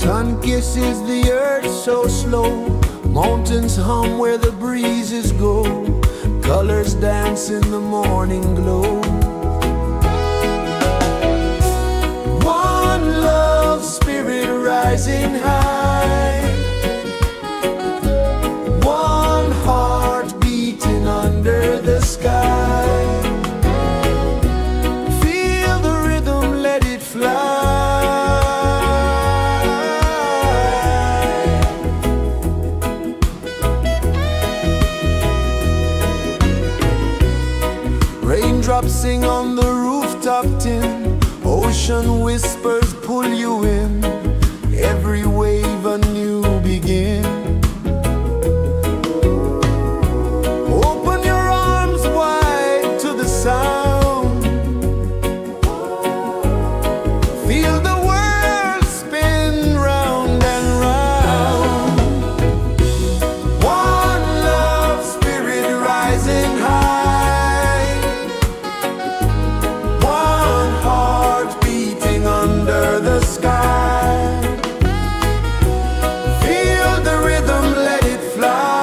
Sun kisses the earth so slow, mountains hum where the breezes go, colors dance in the morning glow. One love spirit rising high, one heart beating under the sky. Feel the rhythm, let it fly. Raindrops sing on the rooftop tin, ocean whispers pull you in, every wave a new begin. Open your arms wide to the sound, feel the world spin round and round. One love spirit rising high, one heart beating under the sky. Feel the rhythm, let it fly.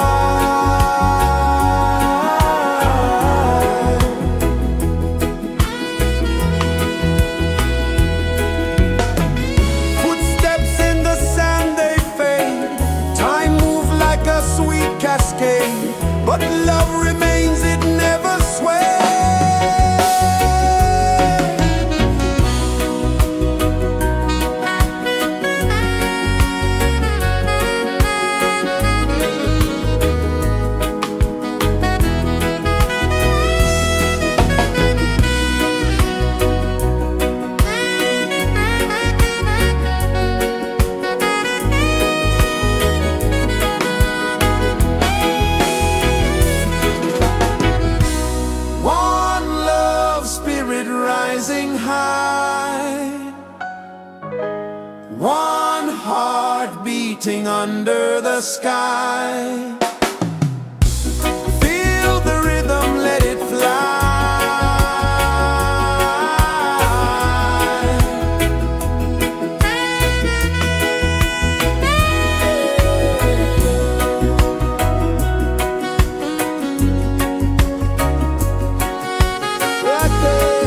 Footsteps in the sand, they fade, time moves like a sweet cascade, but love remains, it never sways. One love spirit rising high, one heart beating under the sky. Feel the rhythm, let it fly. Right there.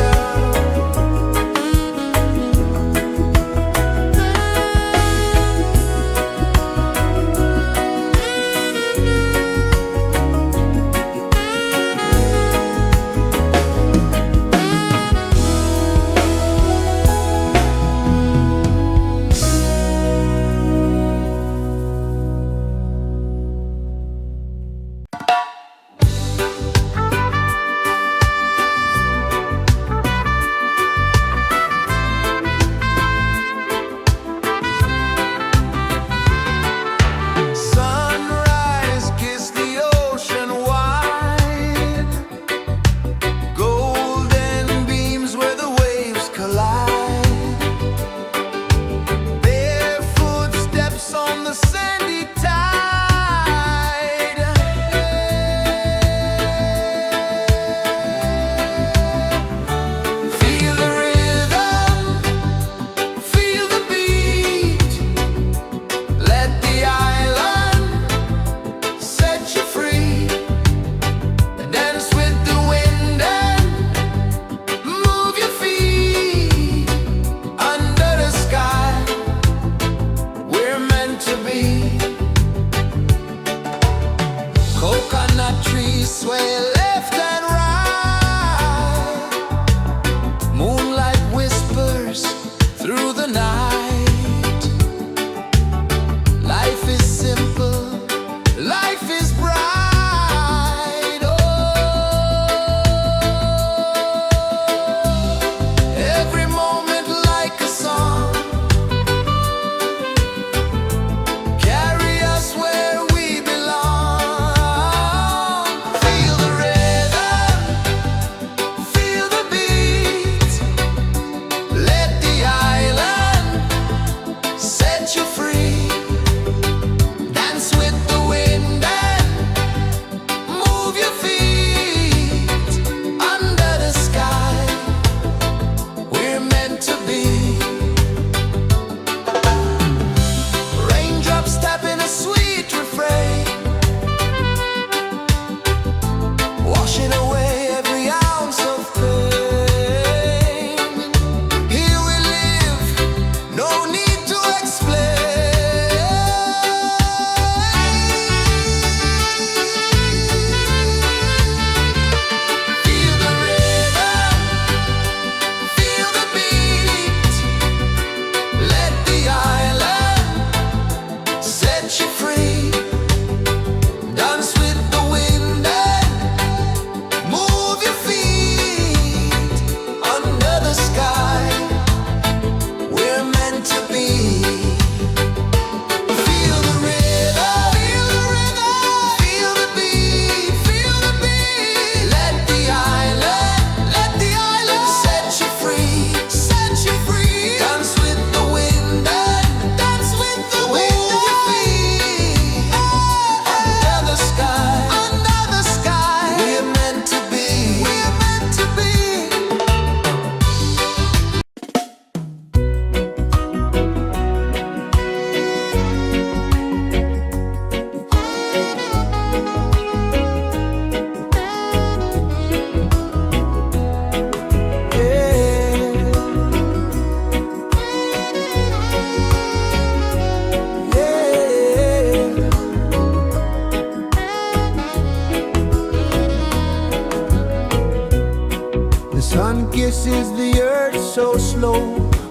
so slow.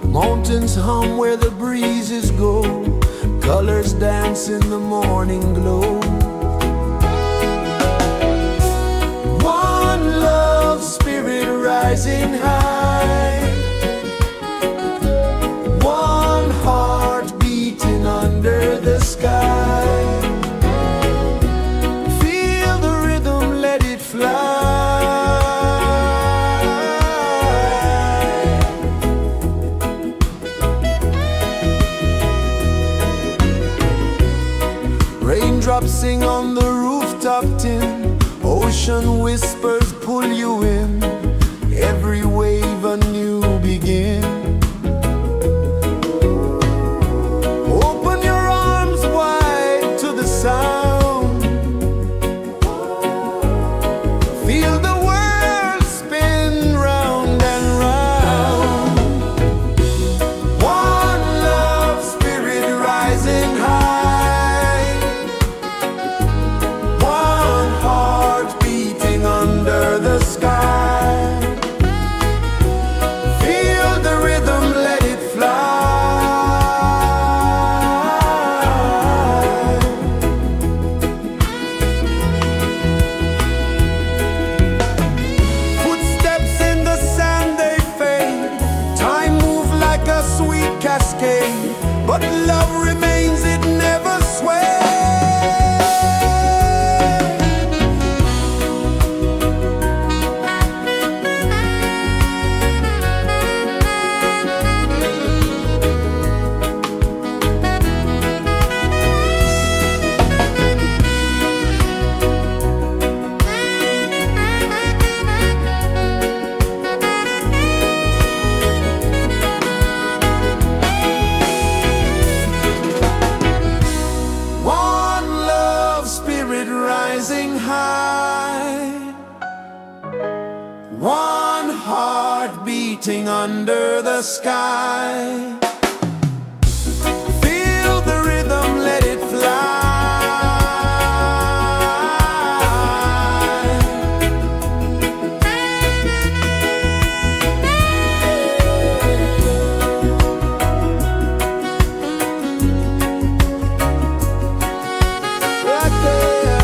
Mountains hum where the breezes go. Colors dance in the morning glow. One love, spirit rising high. One heart beating under the sky. Feel the rhythm, let it fly. Raindrops sing on the rooftop tin. Ocean whispers pull you in. Every wave a new begin. Open your arms wide to the sound. Feel the world spin round and round. One love, spirit rising high. One heart beating under the sky. Feel the rhythm, let it fly. Footsteps in the sand, they fade. Time moves like a sweet cascade, but love remains, it never sways. One love, spirit rising high. One heart beating under the sky. Feel the rhythm, let it fly. Right there.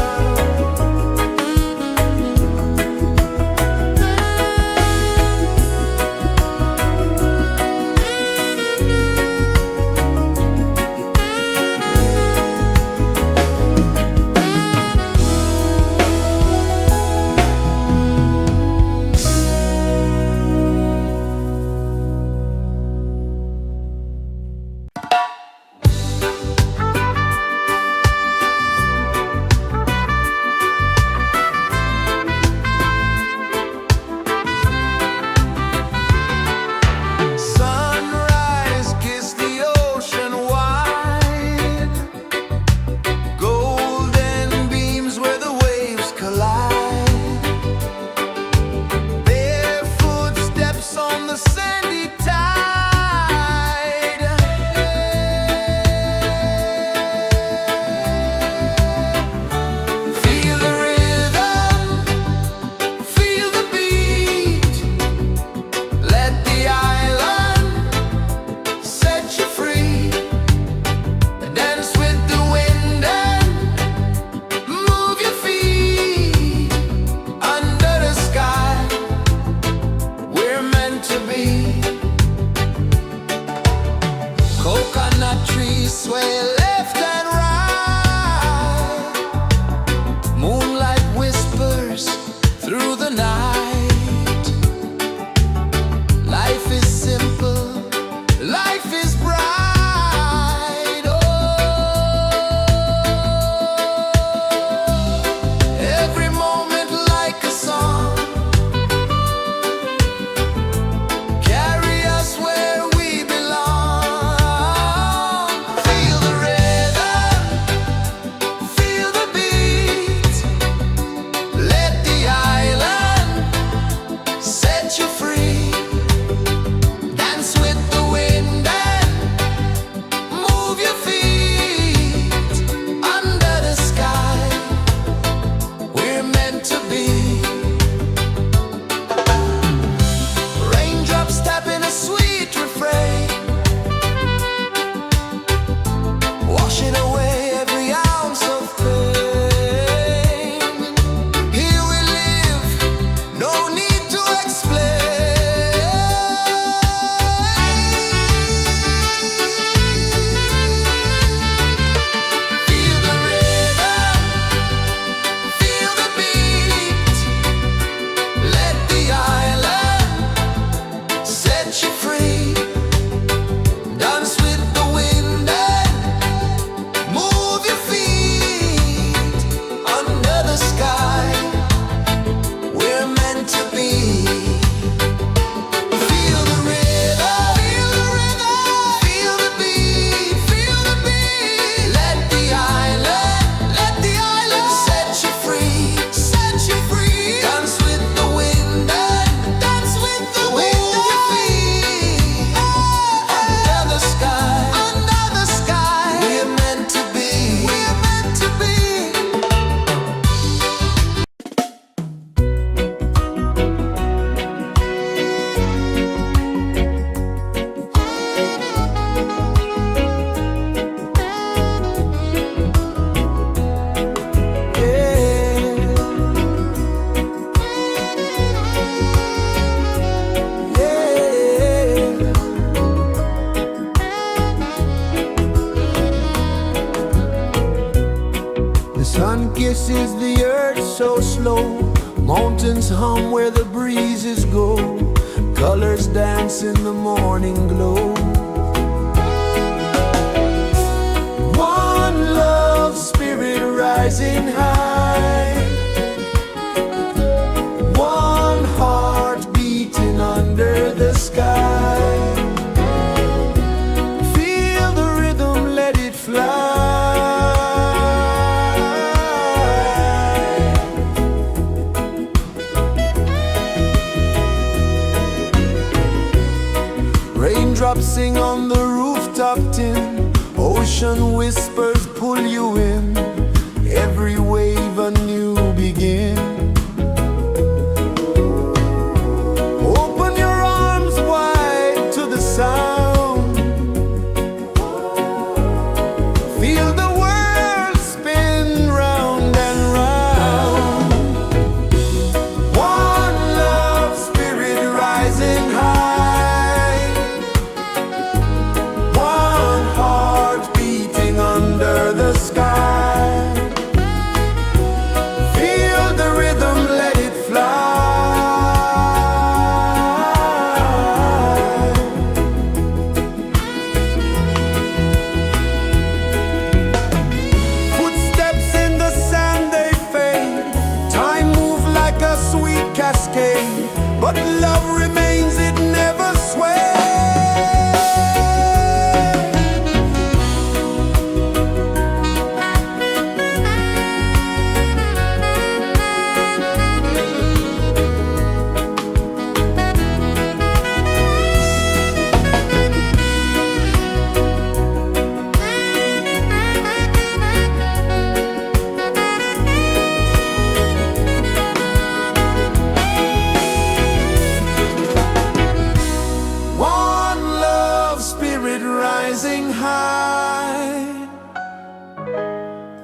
Sunrise, kiss the ocean wide. Golden beams where the waves collide. Barefoot steps on the sandy tide. Feel the rhythm, feel the beat. Let the island set you free. Dance with the wind and move your feet. Under the sky, we're meant to be. Coconut trees sway left and right. Moonlight whispers through the night. Life is simple, life is bright. Oh, every moment like a song. Carry us where we belong. Feel the rhythm. is the earth so slow? Mountains hum where the breezes go. Colors dance in the morning glow. One love, spirit rising high. One heart beating under the sky. Feel the rhythm, let it fly. Raindrops sing on the rooftop tin. Ocean whispers pull you in. Every wave a new begin. Open your arms wide to the sound. Feel the world spin round and round. One love, spirit rising high. One heart beating under the sky. Feel the rhythm, let it fly. Footsteps in the sand, they fade. Time moves like a sweet cascade, but love remains, it never sways. One love, spirit rising high.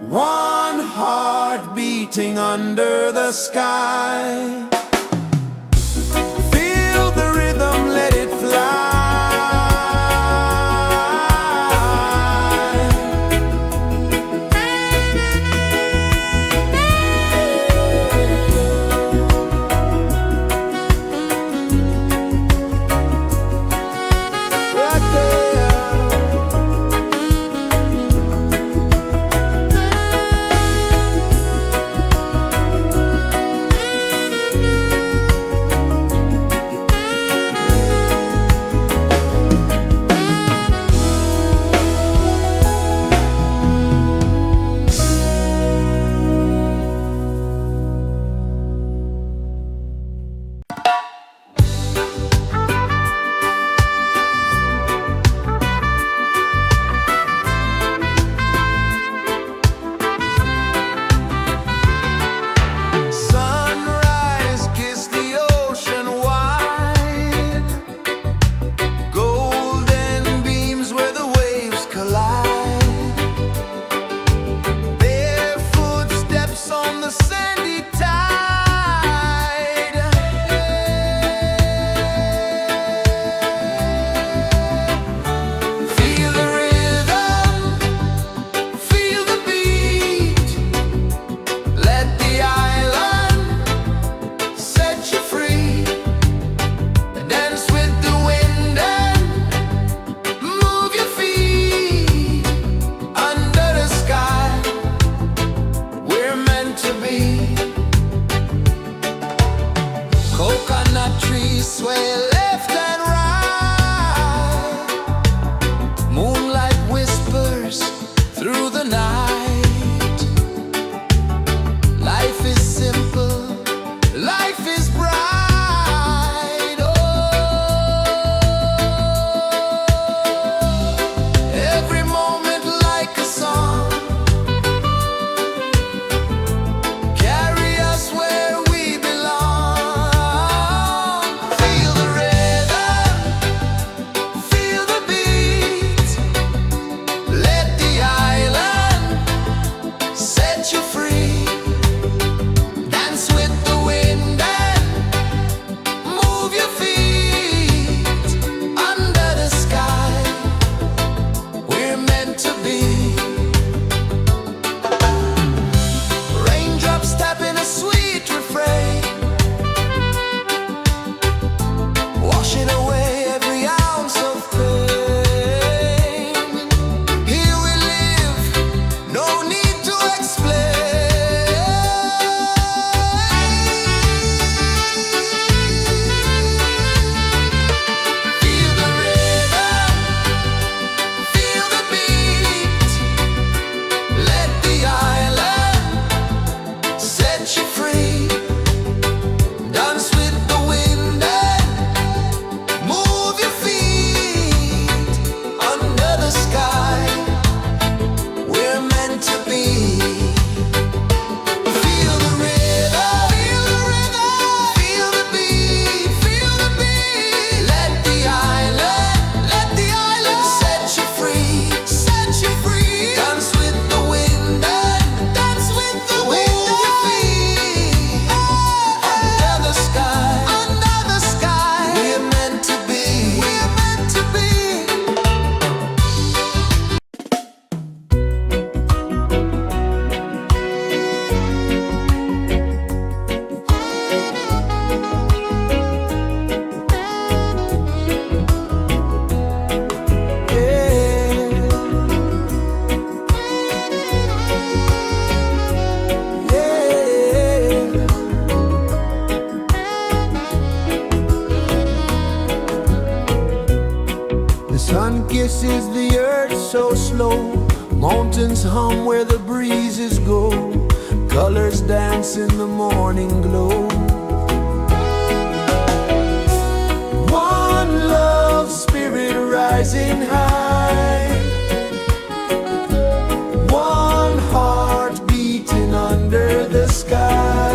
One heart beating under the sky. Feel the rhythm, let it fly. Right there. is the earth so slow. Mountains hum where the breezes go. Colors dance in the morning glow. One love spirit rising high. One heart beating under the sky.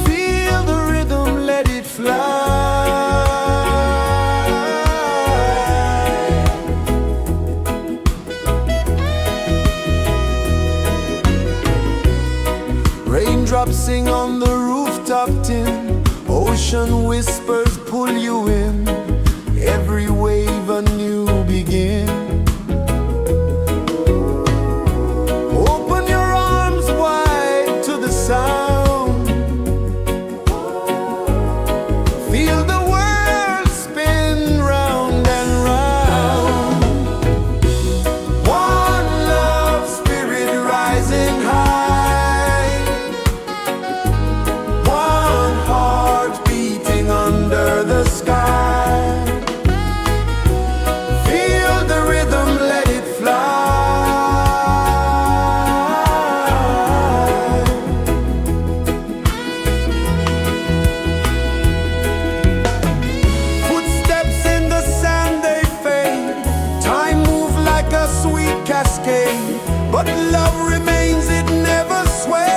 Feel the rhythm, let it fly. Raindrops sing on the rooftop tin. Ocean whispers pull you in. Every wave a new begin. Open your arms wide to the sound. Feel the world spin round and round. One love spirit rising high. One heart beating under the sky. Feel the rhythm, let it fly. Footsteps in the sand, they fade. Time moves like a sweet cascade, but love remains, it never sways.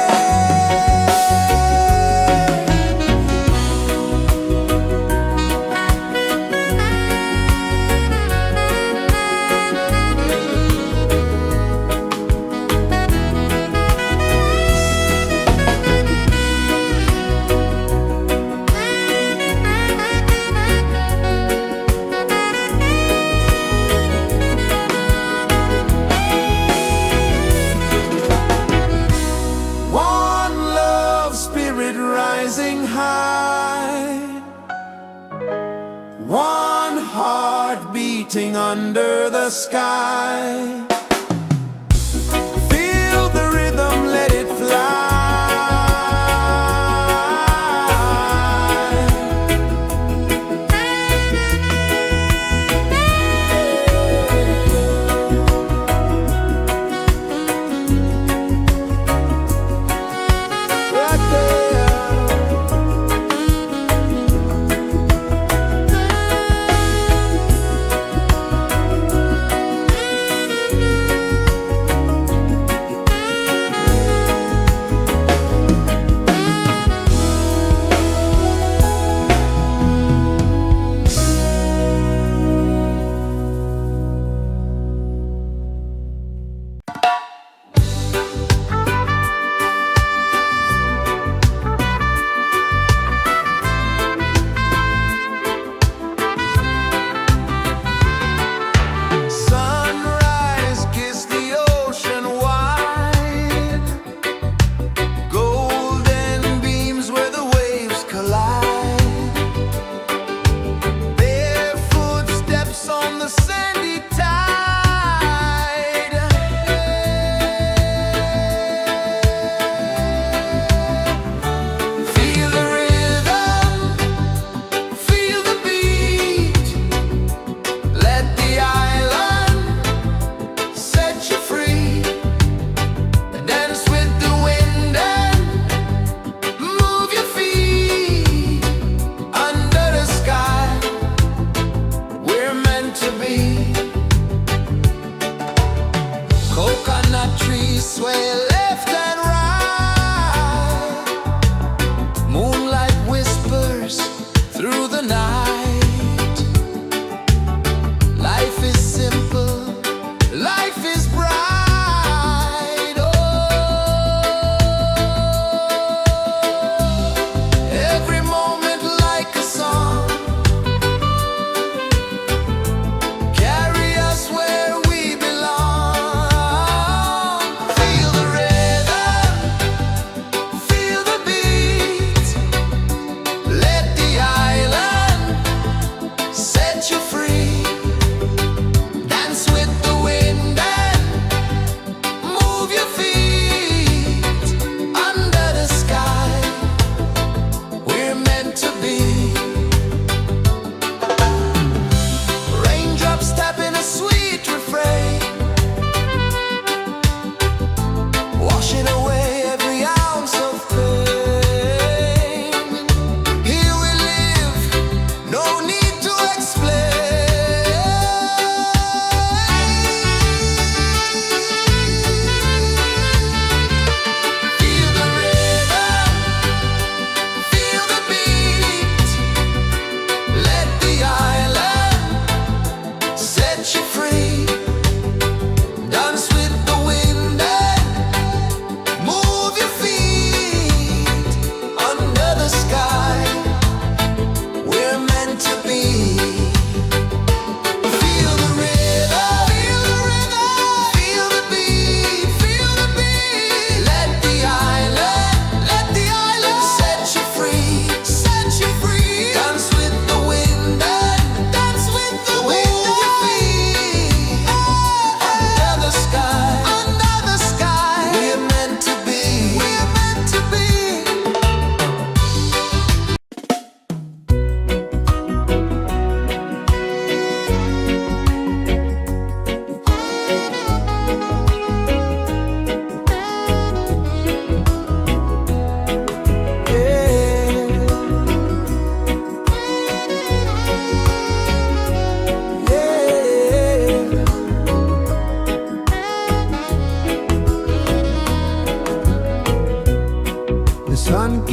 One love spirit rising high. One heart beating under the sky. Feel the rhythm, let it fly. Right there.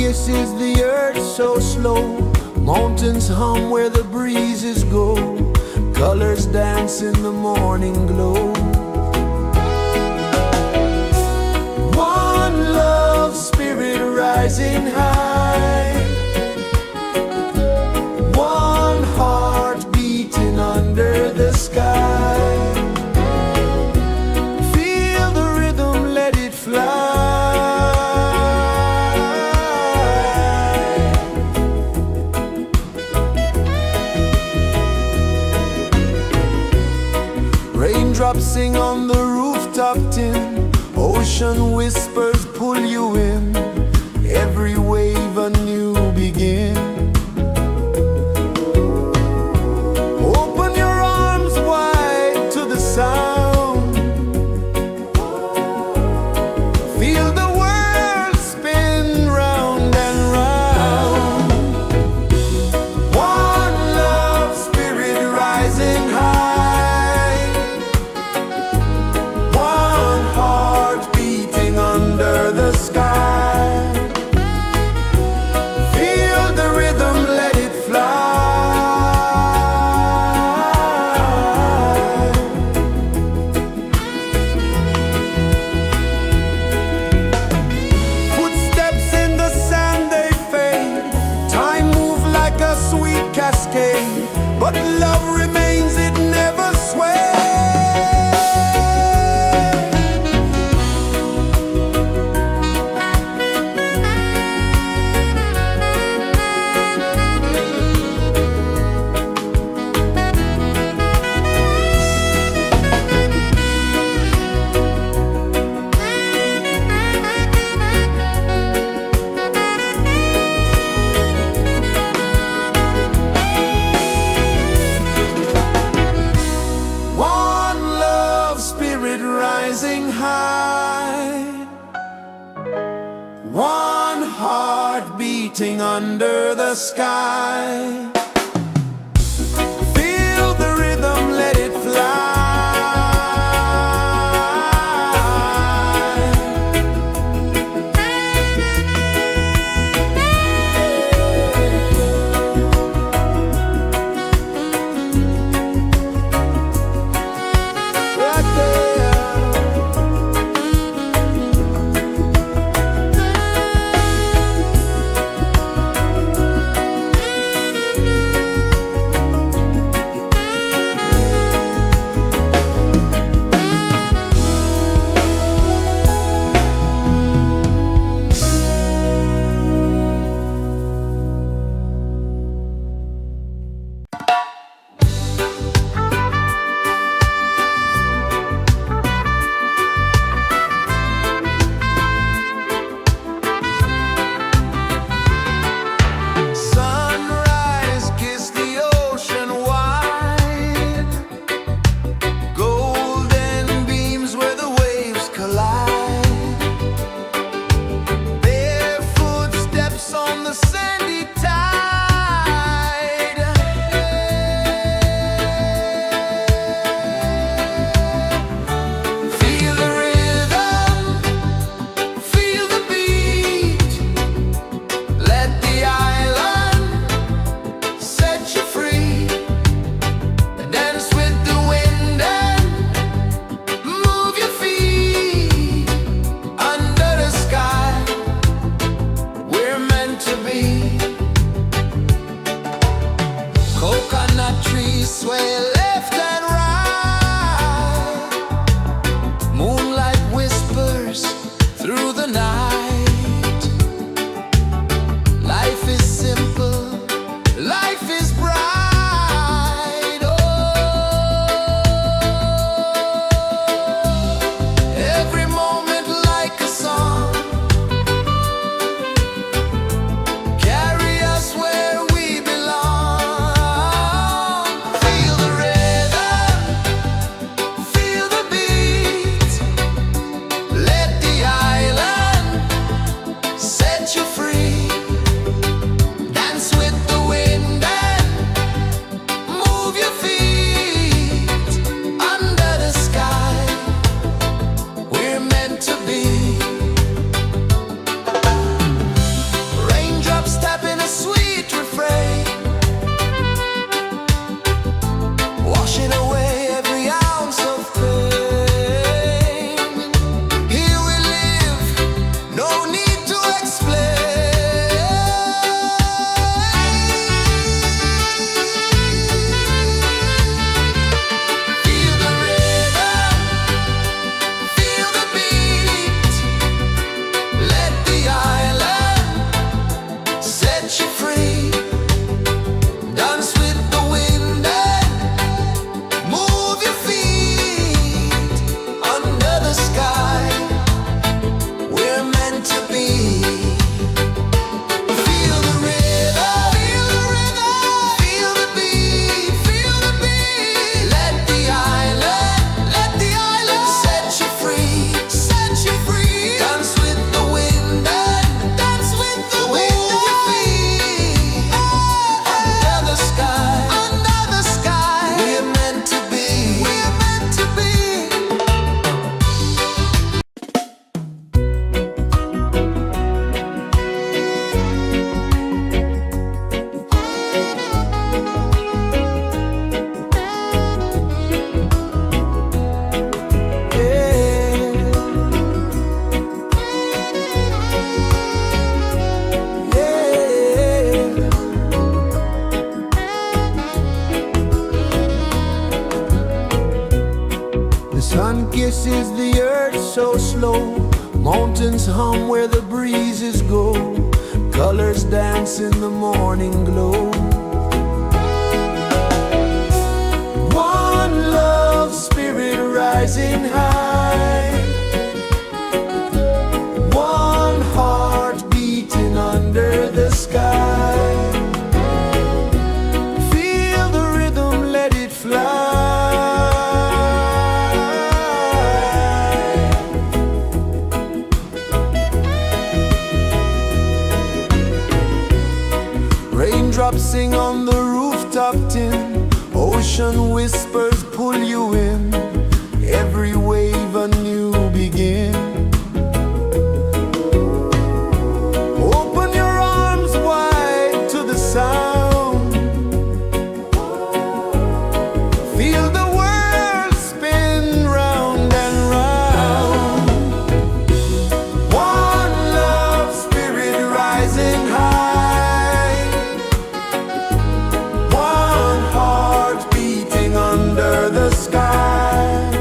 kisses the earth so slow. Mountains hum where the breezes go. Colors dance in the morning glow. One love spirit rising high. One heart beating under the sky. Feel the rhythm, let it fly. Raindrops sing on the rooftop tin. Ocean whispers pull you in. Every wave a new begin. Open your arms wide to the sound. Feel the world spin round and round. One love spirit rising high. One heart beating under the sky. Feel the rhythm, let it fly. Footsteps in the sand, they fade. Time moves like a sweet cascade, but love remains, it never sways. One love spirit rising high. One heart beating under the sky. Feel the rhythm, let it fly. Right there. Sun kisses the earth so slow, mountains hum where the breezes go, colors dance in the morning glow. One love spirit rising high, one heart beating under the sky. Feel the rhythm, let it fly. Raindrops sing on the rooftop tin, ocean whispers pull you in, every wave a new begin. Open your arms wide to the sound, feel the world spin round and round. One love spirit rising high, one heart beating under the sky.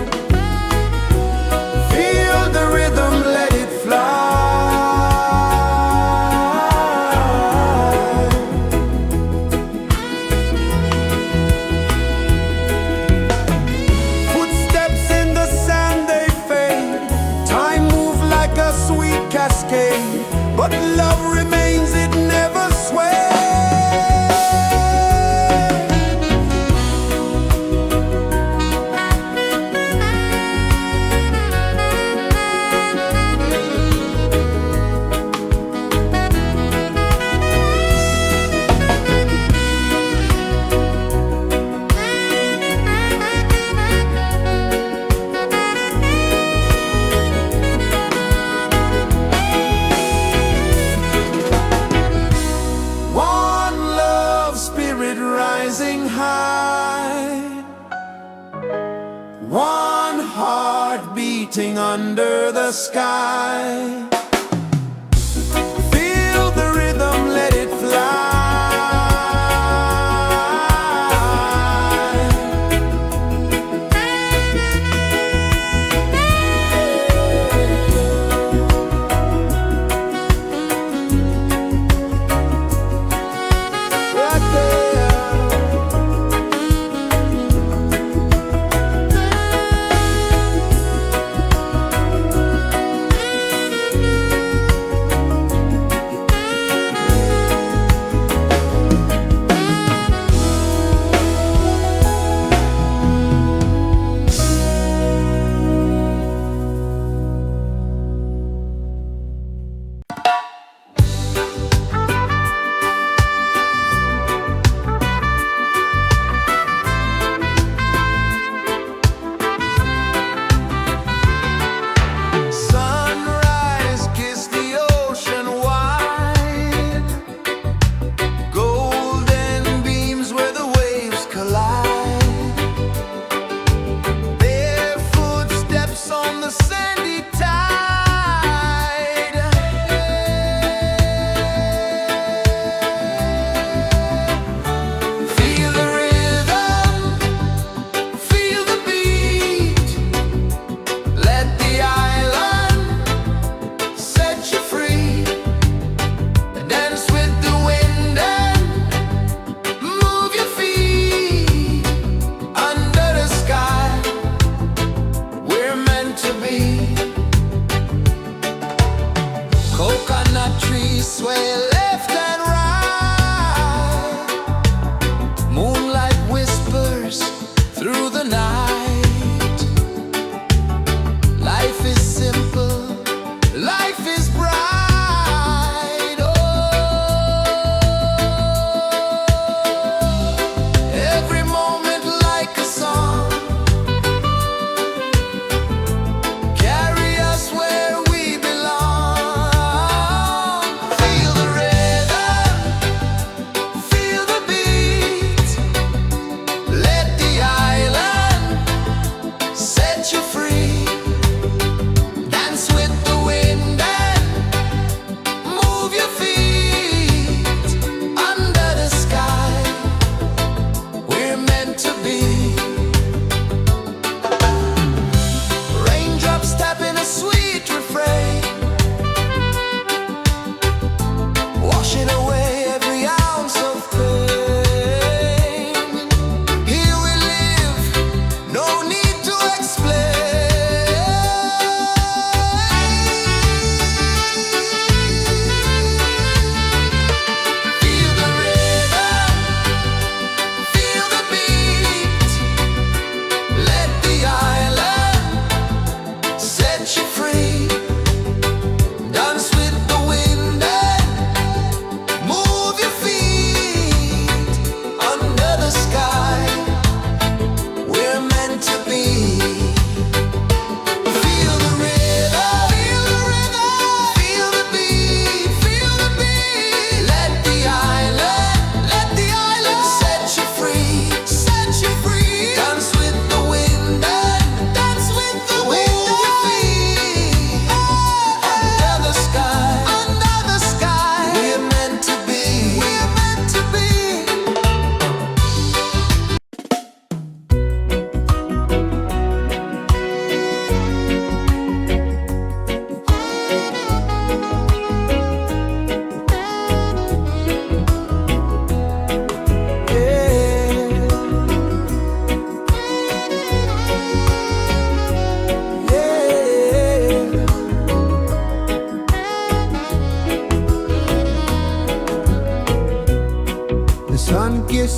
Feel the rhythm, let it fly. Footsteps in the sand, they fade, time moves like a sweet cascade, but love remains, it never sways. One love spirit rising high, one heart beating under the sky. Feel the rhythm, let it fly. Right there.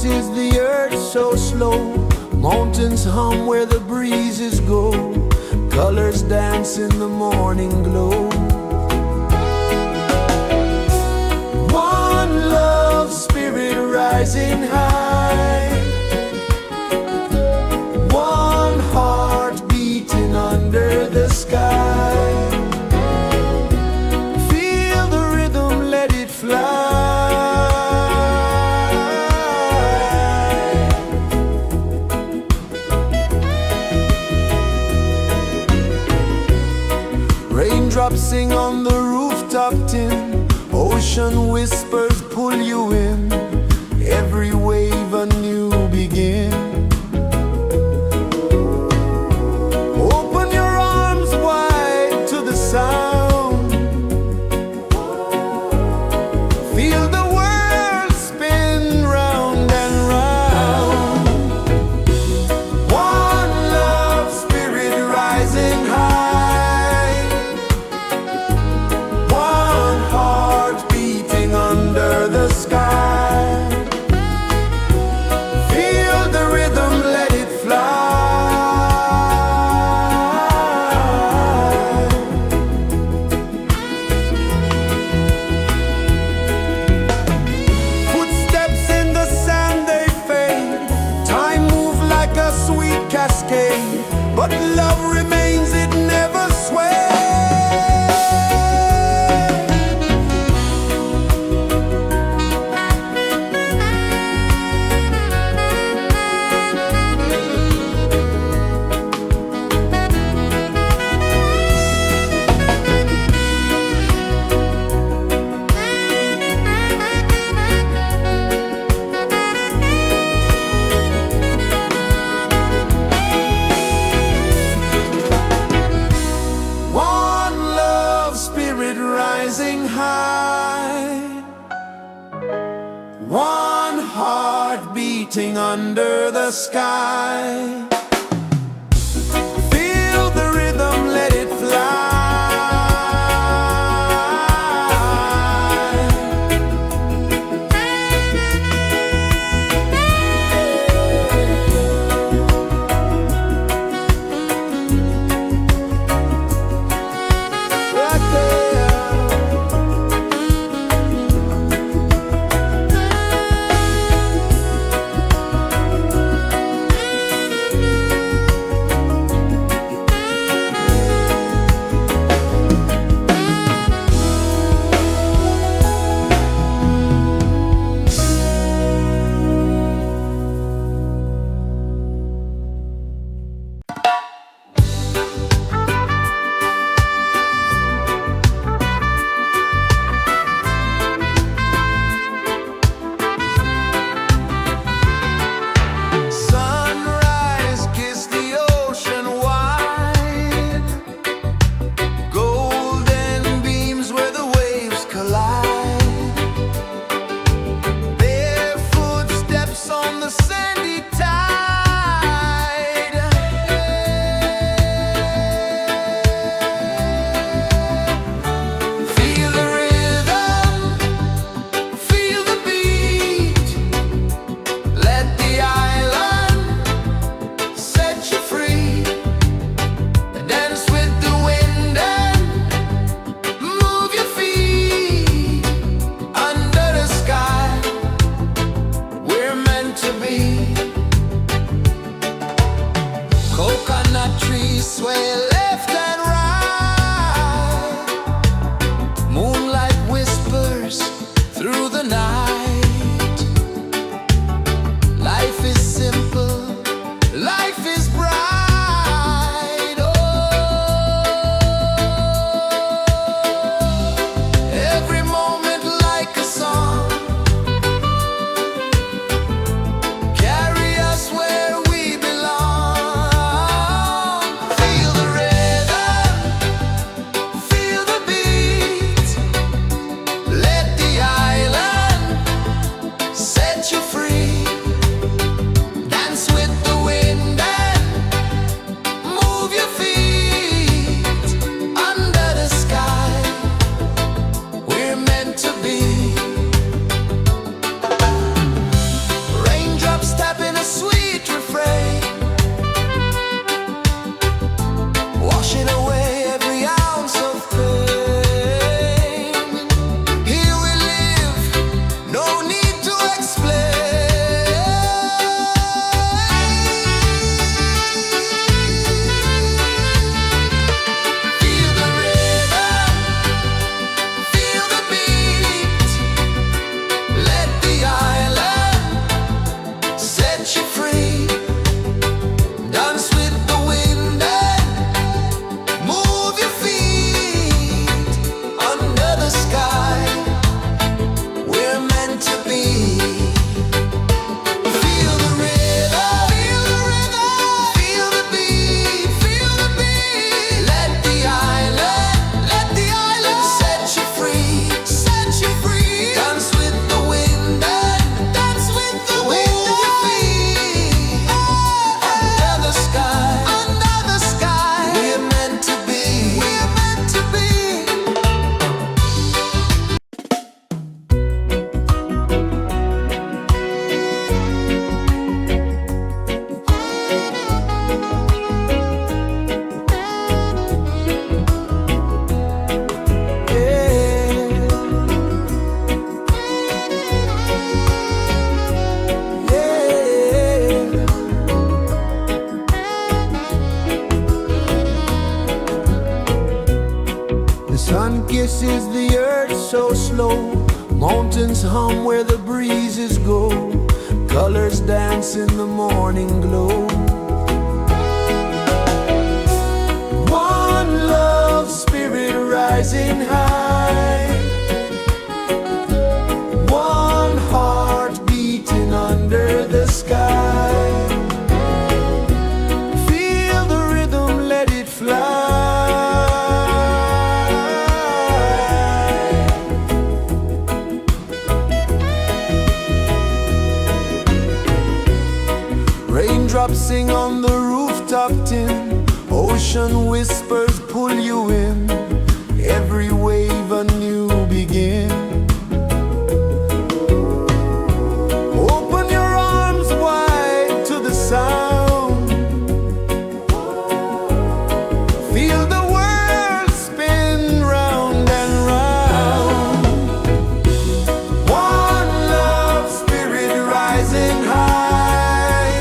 is the earth so slow. Mountains hum where the breezes go. Colors dance in the morning glow. One love spirit rising high. One heart beating under the sky. Feel the rhythm, let it fly. Raindrops sing on the rooftop tin. Ocean whispers pull you in. Every wave a new begin. Open your arms wide to the sound. Feel the world spin round and round. One love spirit rising high. One heart beating under the sky. Feel the rhythm, let it fly. Footsteps in the sand, they fade. Time moves like a sweet cascade. But love remains, it never sways. One love spirit rising high. One heart beating under the sky. Feel the rhythm, let it fly. Right there. Sunrise, kiss the ocean wide. Golden beams where the waves collide. Barefoot steps on the sandy tide. Feel the rhythm, feel the beat. Let the island set you free. Dance with the wind and move your feet. Under the sky, we're meant to be. Coconut trees sway left and right. Moonlight whispers through the night. Life is simple, life is bright. Oh, every moment like a song. Carry us where we belong. Feel the rhythm, kisses the earth so slow. Mountains hum where the breezes go. Colors dance in the morning glow. One love spirit rising high. One heart beating under the sky. Feel the rhythm, let it fly. Raindrops sing on the rooftop tin. Ocean whispers pull you in. Every wave a new begin. Open your arms wide to the sound. Feel the world spin round and round. One love spirit rising high.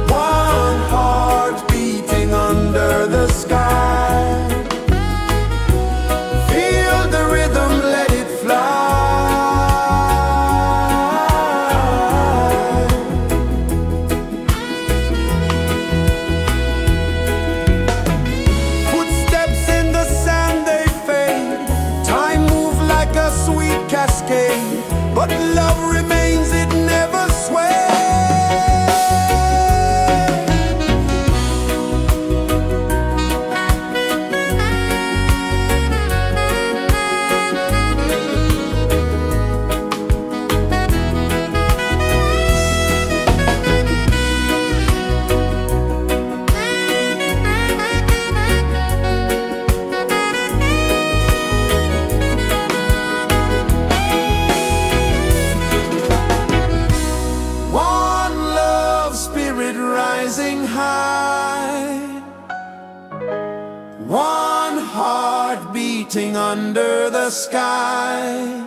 One heart beating under the sky. Feel the rhythm, let it fly. Footsteps in the sand, they fade. Time moves like a sweet cascade, but love remains, it never sways. One love spirit rising high. One heart beating under the sky.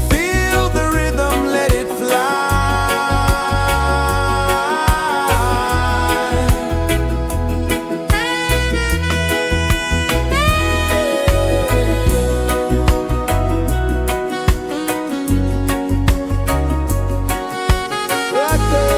Feel the rhythm, let it fly. Right there.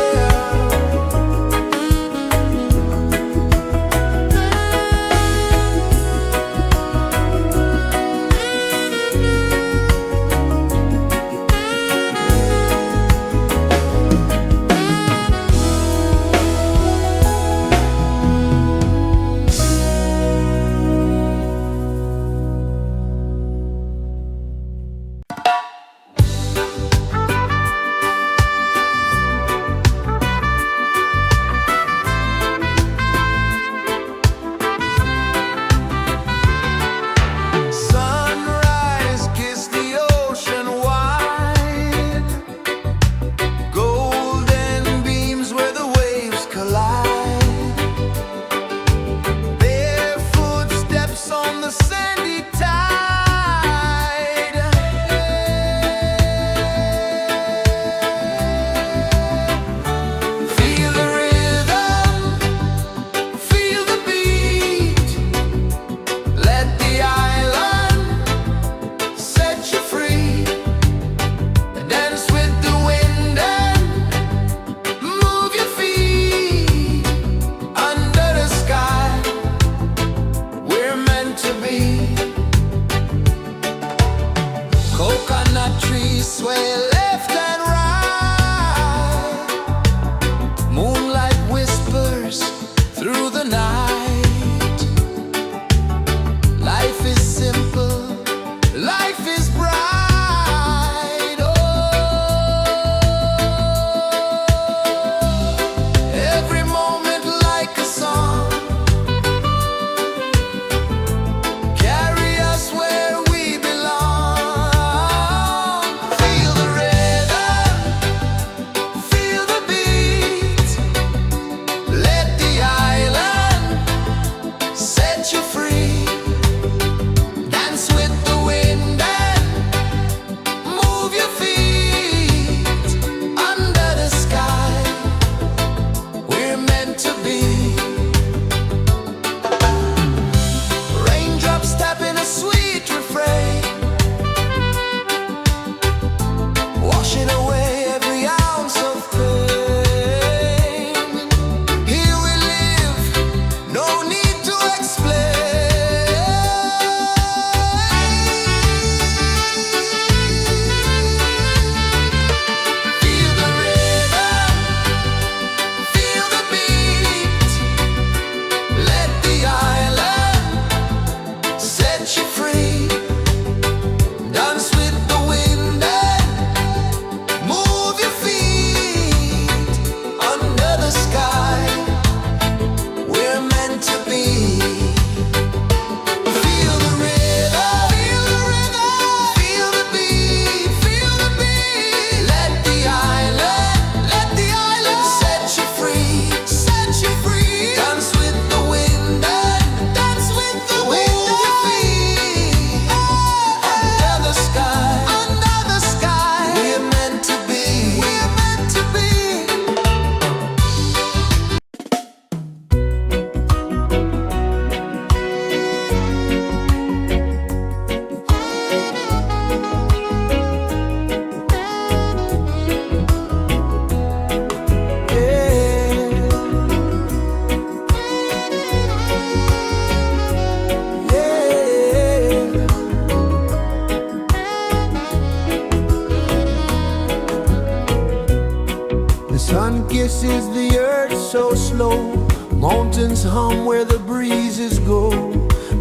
slow. Mountains hum where the breezes go.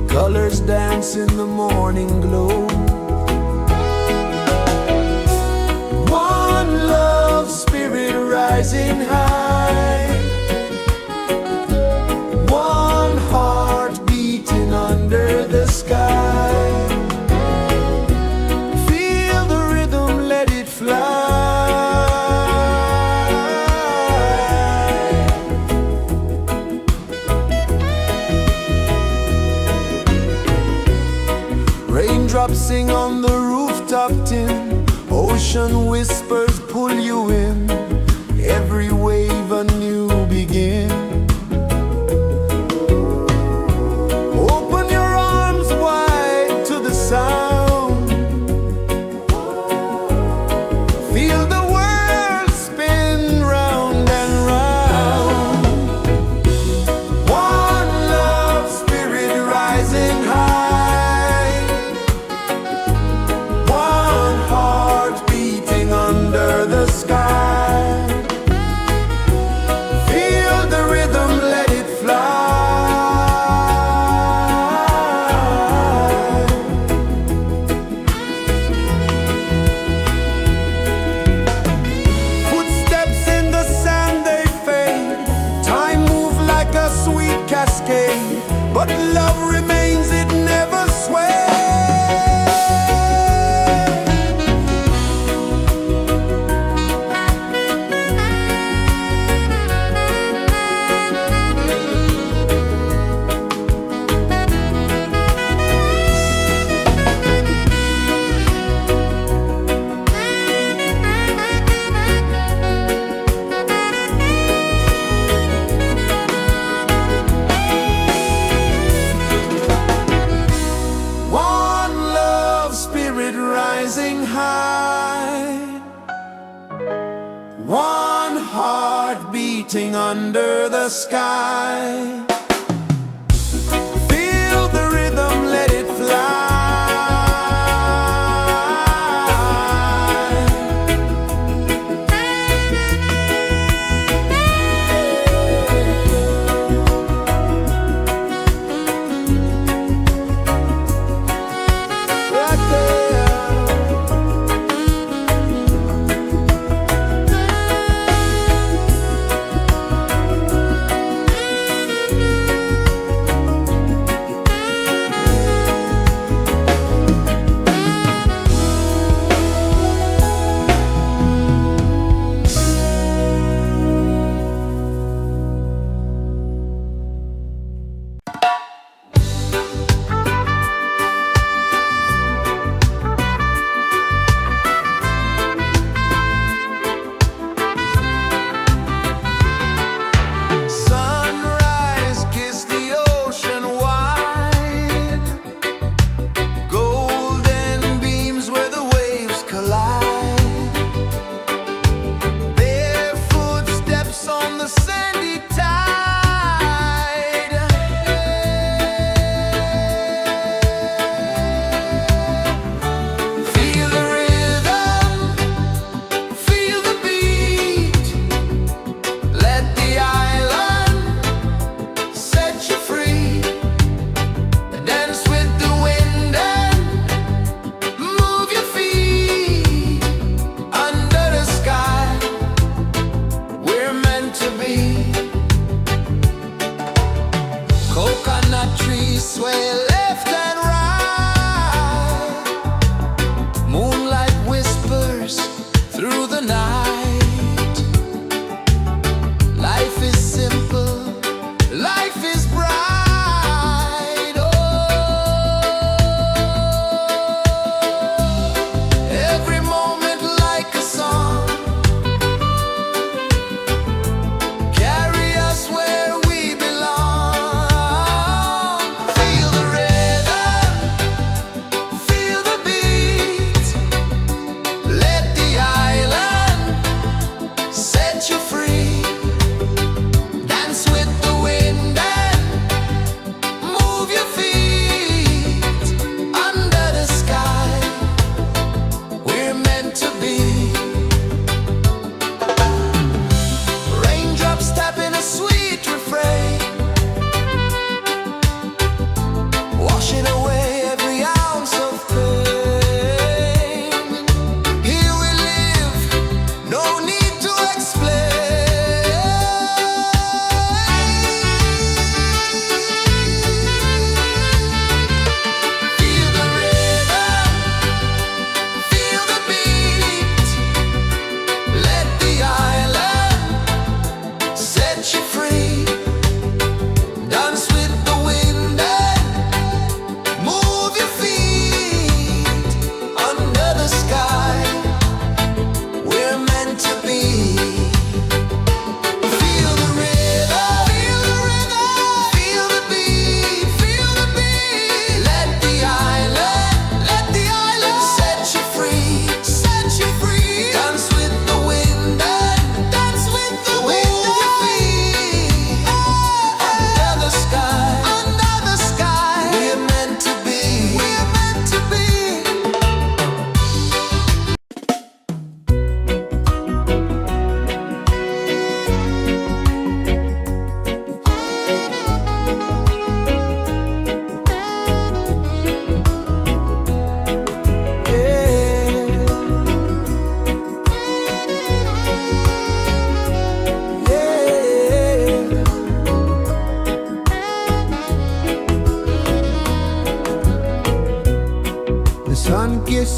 Colors dance in the morning glow. One love spirit rising high. One heart beating under the sky. Feel the rhythm, let it fly. Raindrops sing on the rooftop tin. Ocean whispers pull you in. Every wave a new begin. Open your arms wide to the sound. Feel the world spin round and round. One love spirit rising high. One heart beating under the sky. Feel the rhythm, let it fly. Footsteps in the sand, they fade. Time moves like a sweet cascade, but love remains, it never sways. One love spirit rising high. One heart beating under the sky. Feel the rhythm, let it fly. Right there.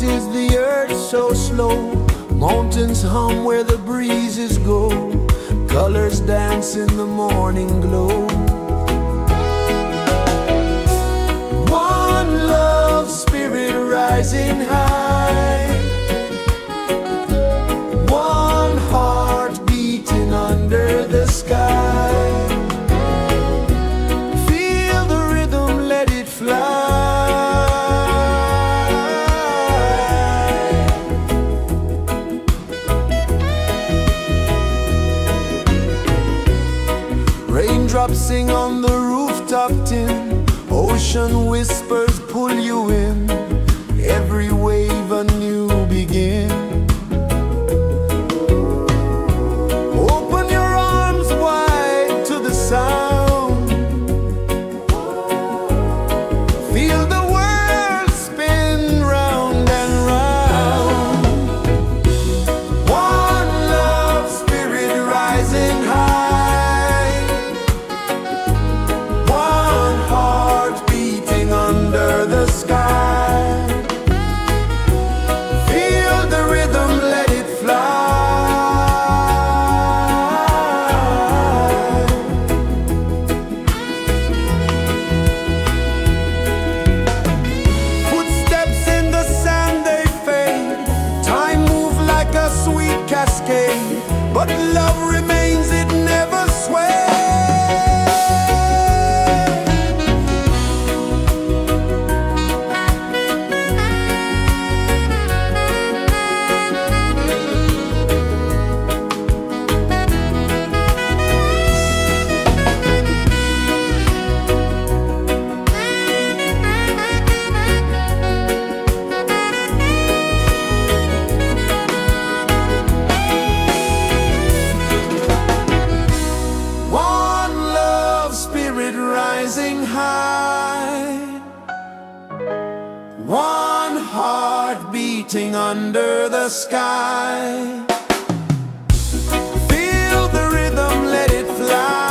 pulses the earth so slow. Mountains hum where the breezes go. Colors dance in the morning glow. One love spirit rising high. One heart beating under the sky. Feel the rhythm, let it fly. Raindrops sing on the rooftop tin. Ocean whispers pull you in. Every wave a new begin. Open your arms wide to the sound. Feel the world spin round and round. One love spirit rising high. One heart beating under the sky. Feel the rhythm, let it fly. Footsteps in the sand, they fade. Time moves like a sweet cascade, but love remains, it never sways. One love spirit rising high. One heart beating under the sky. Feel the rhythm, let it fly.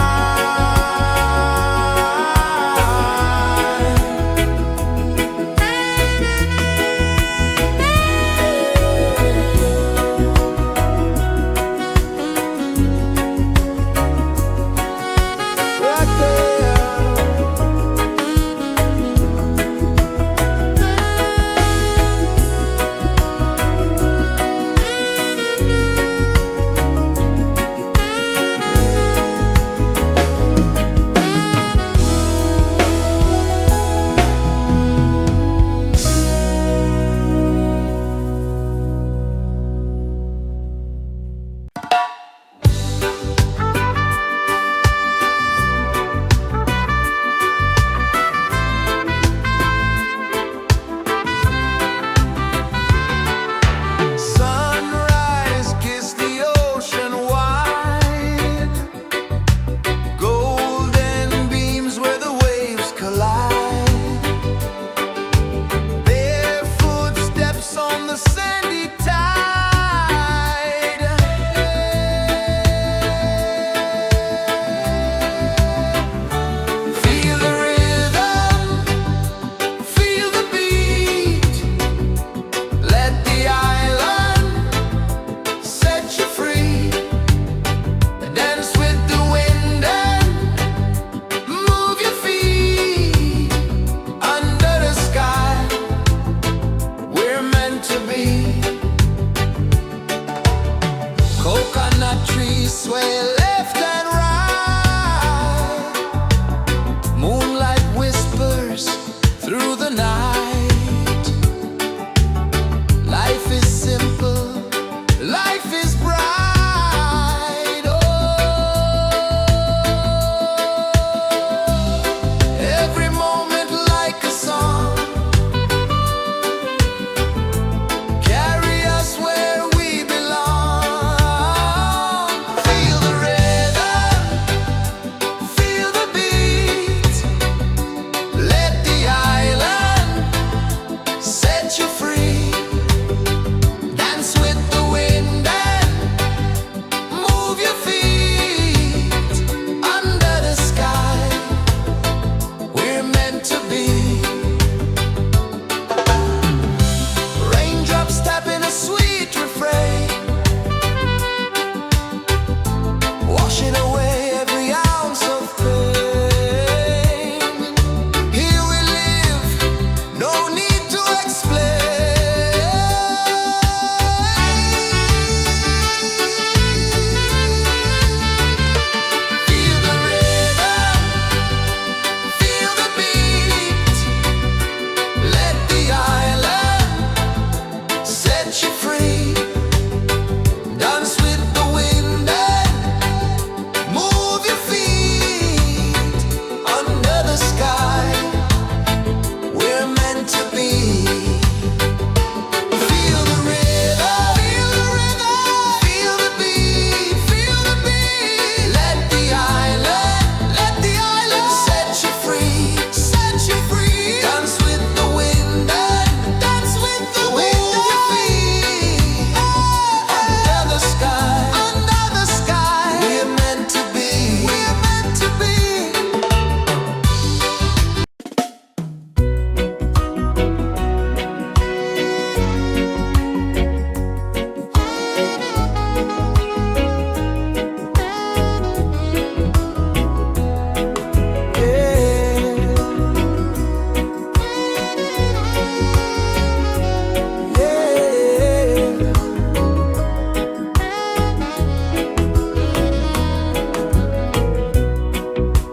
Right there.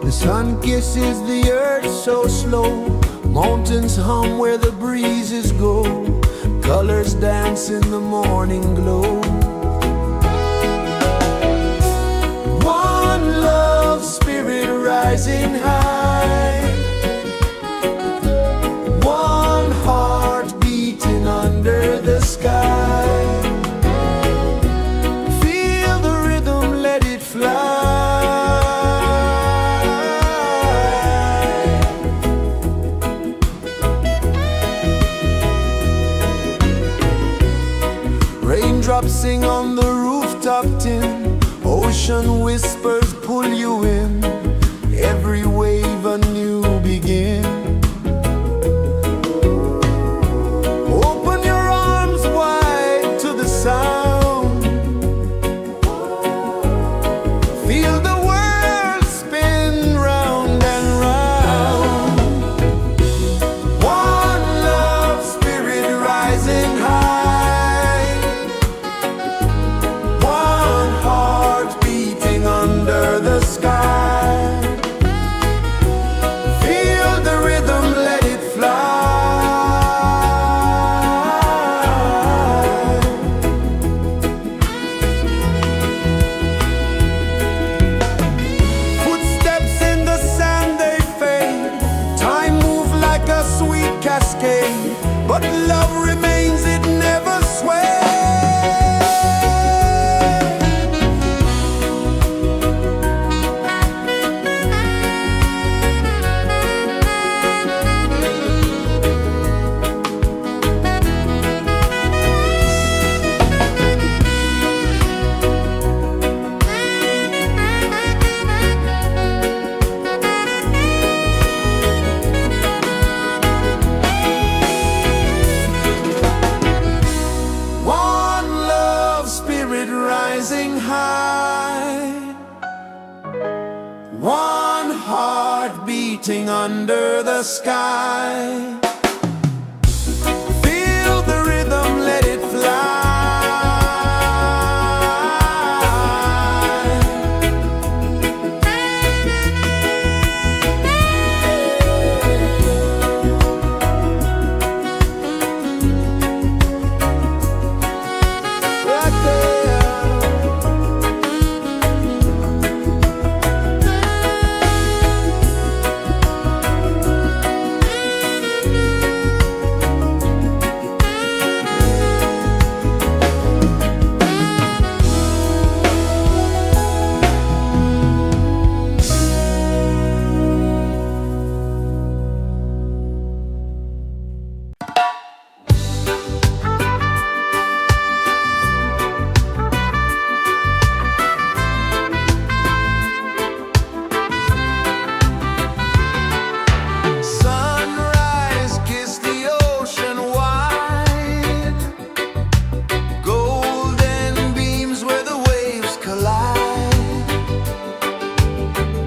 The sun kisses the earth so slow, mountains hum where the breezes go, colors dance in the morning glow. One love, spirit rising high, one heart beating under the sky. Feel the rhythm, let it fly. Raindrops sing on the rooftop tin, ocean whispers pull you in, every wave a new begin. Open your arms wide to the sound, feel the world spin round and round. One love, spirit rising high, one heart beating under the sky. Feel the rhythm, let it fly. Footsteps in the sand, they fade, time moves like a sweet cascade, but love remains, it never sways. One love, spirit rising high, one heart beating under the sky. Feel the rhythm, let it fly. Right there. Sunrise, kiss the ocean wide, golden beams where the waves collide,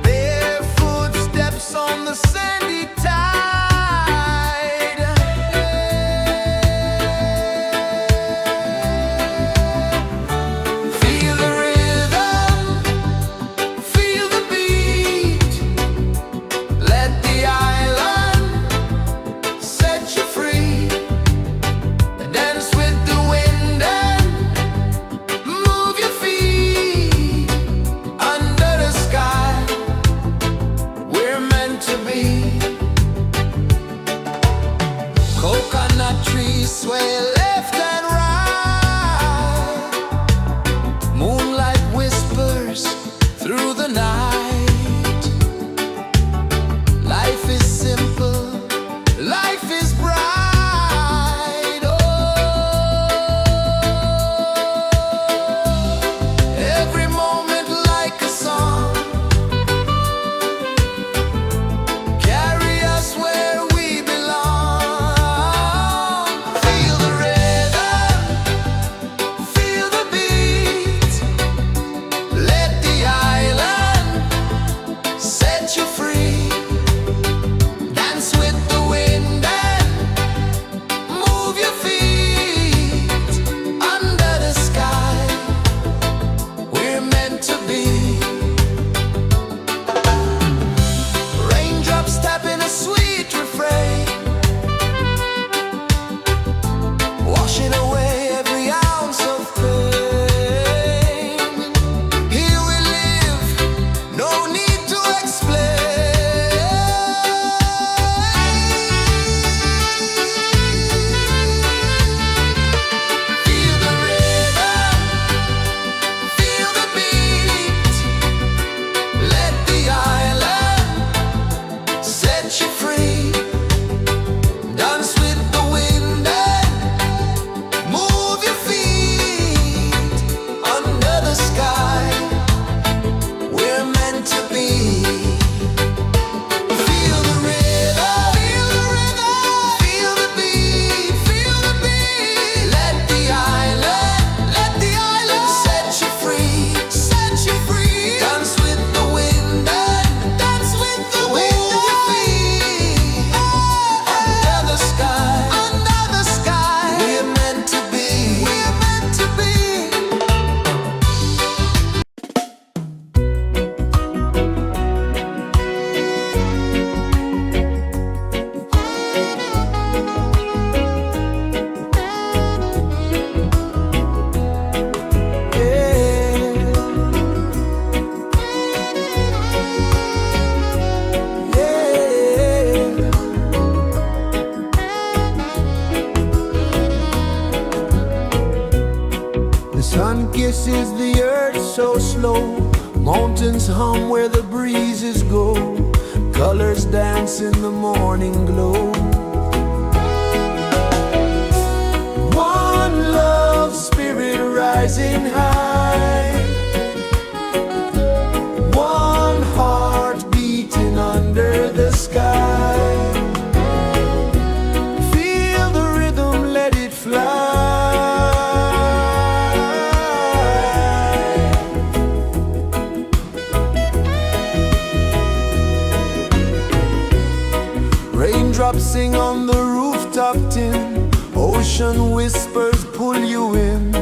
bare footsteps on the sandy tide. Feel the rhythm, feel the beat, let the island set you free. Dance with the wind and move your feet under the sky. We're meant to be. Coconut trees sway left and right, moonlight whispers through the night. Life is simple, life is bright. Oh, every moment like a song, carry us where we belong. Feel the rhythm. pulses the earth so slow. Mountains hum where the breezes go. Colors dance in the morning glow. One love spirit rising high. One heart beating under the sky. Feel the rhythm, let it fly. Raindrops sing on the rooftop tin. Ocean whispers pull you in.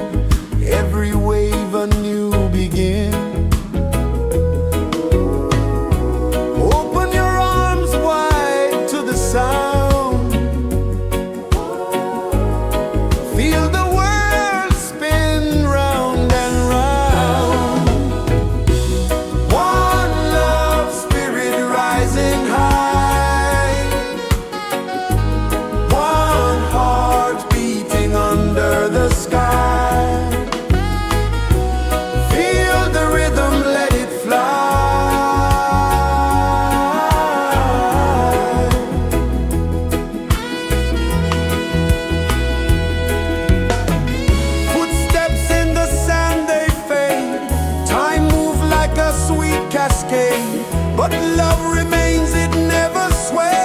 Every wave a new begin. Open your arms wide to the sound. Feel the world spin round and round. One love spirit rising high. One heart beating under the sky. Feel the rhythm, let it fly. Footsteps in the sand, they fade. Time moves like a sweet cascade, but love remains, it never sways.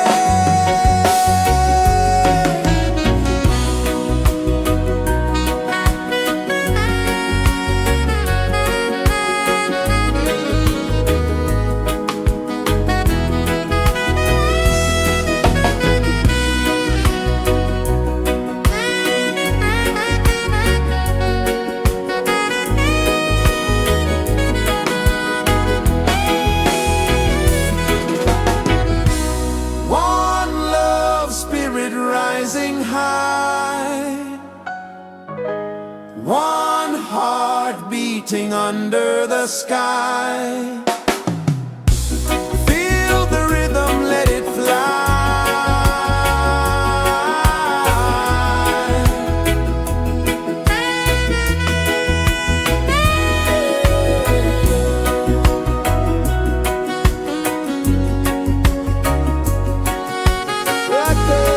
One love spirit rising high. One heart beating under the sky. Feel the rhythm, let it fly. Right there.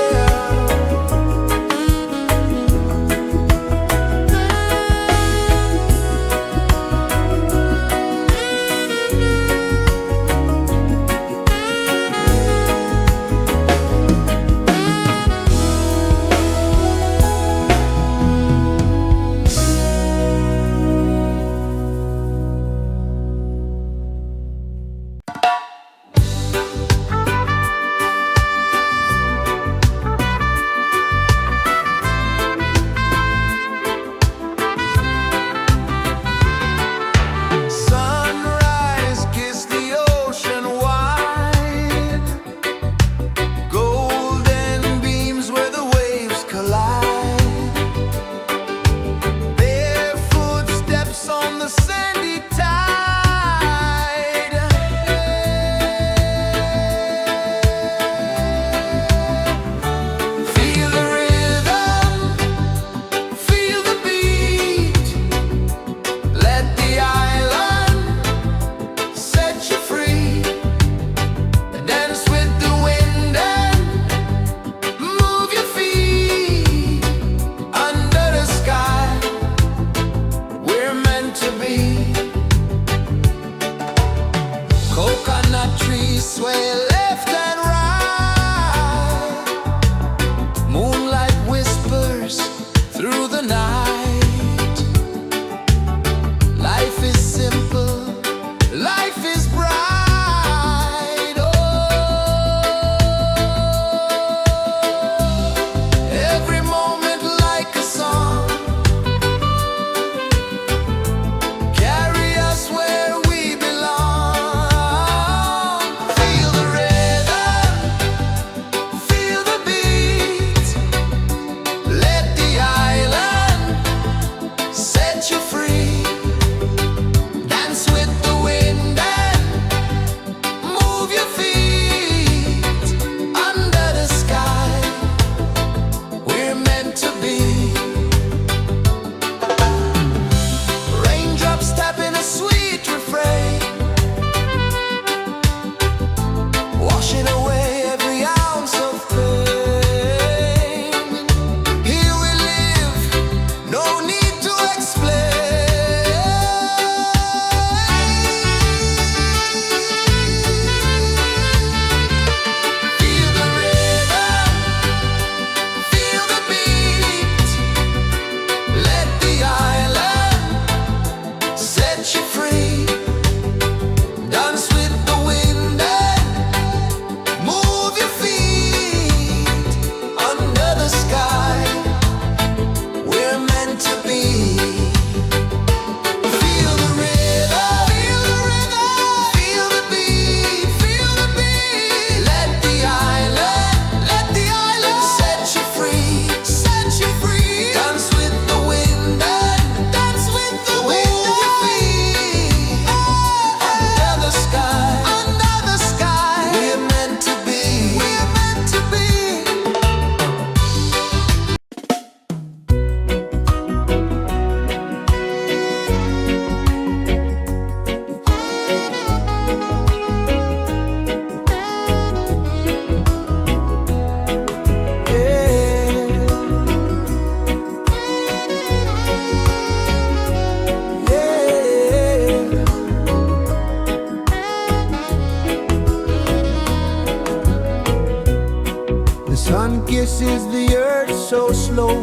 Sun kisses the earth so slow,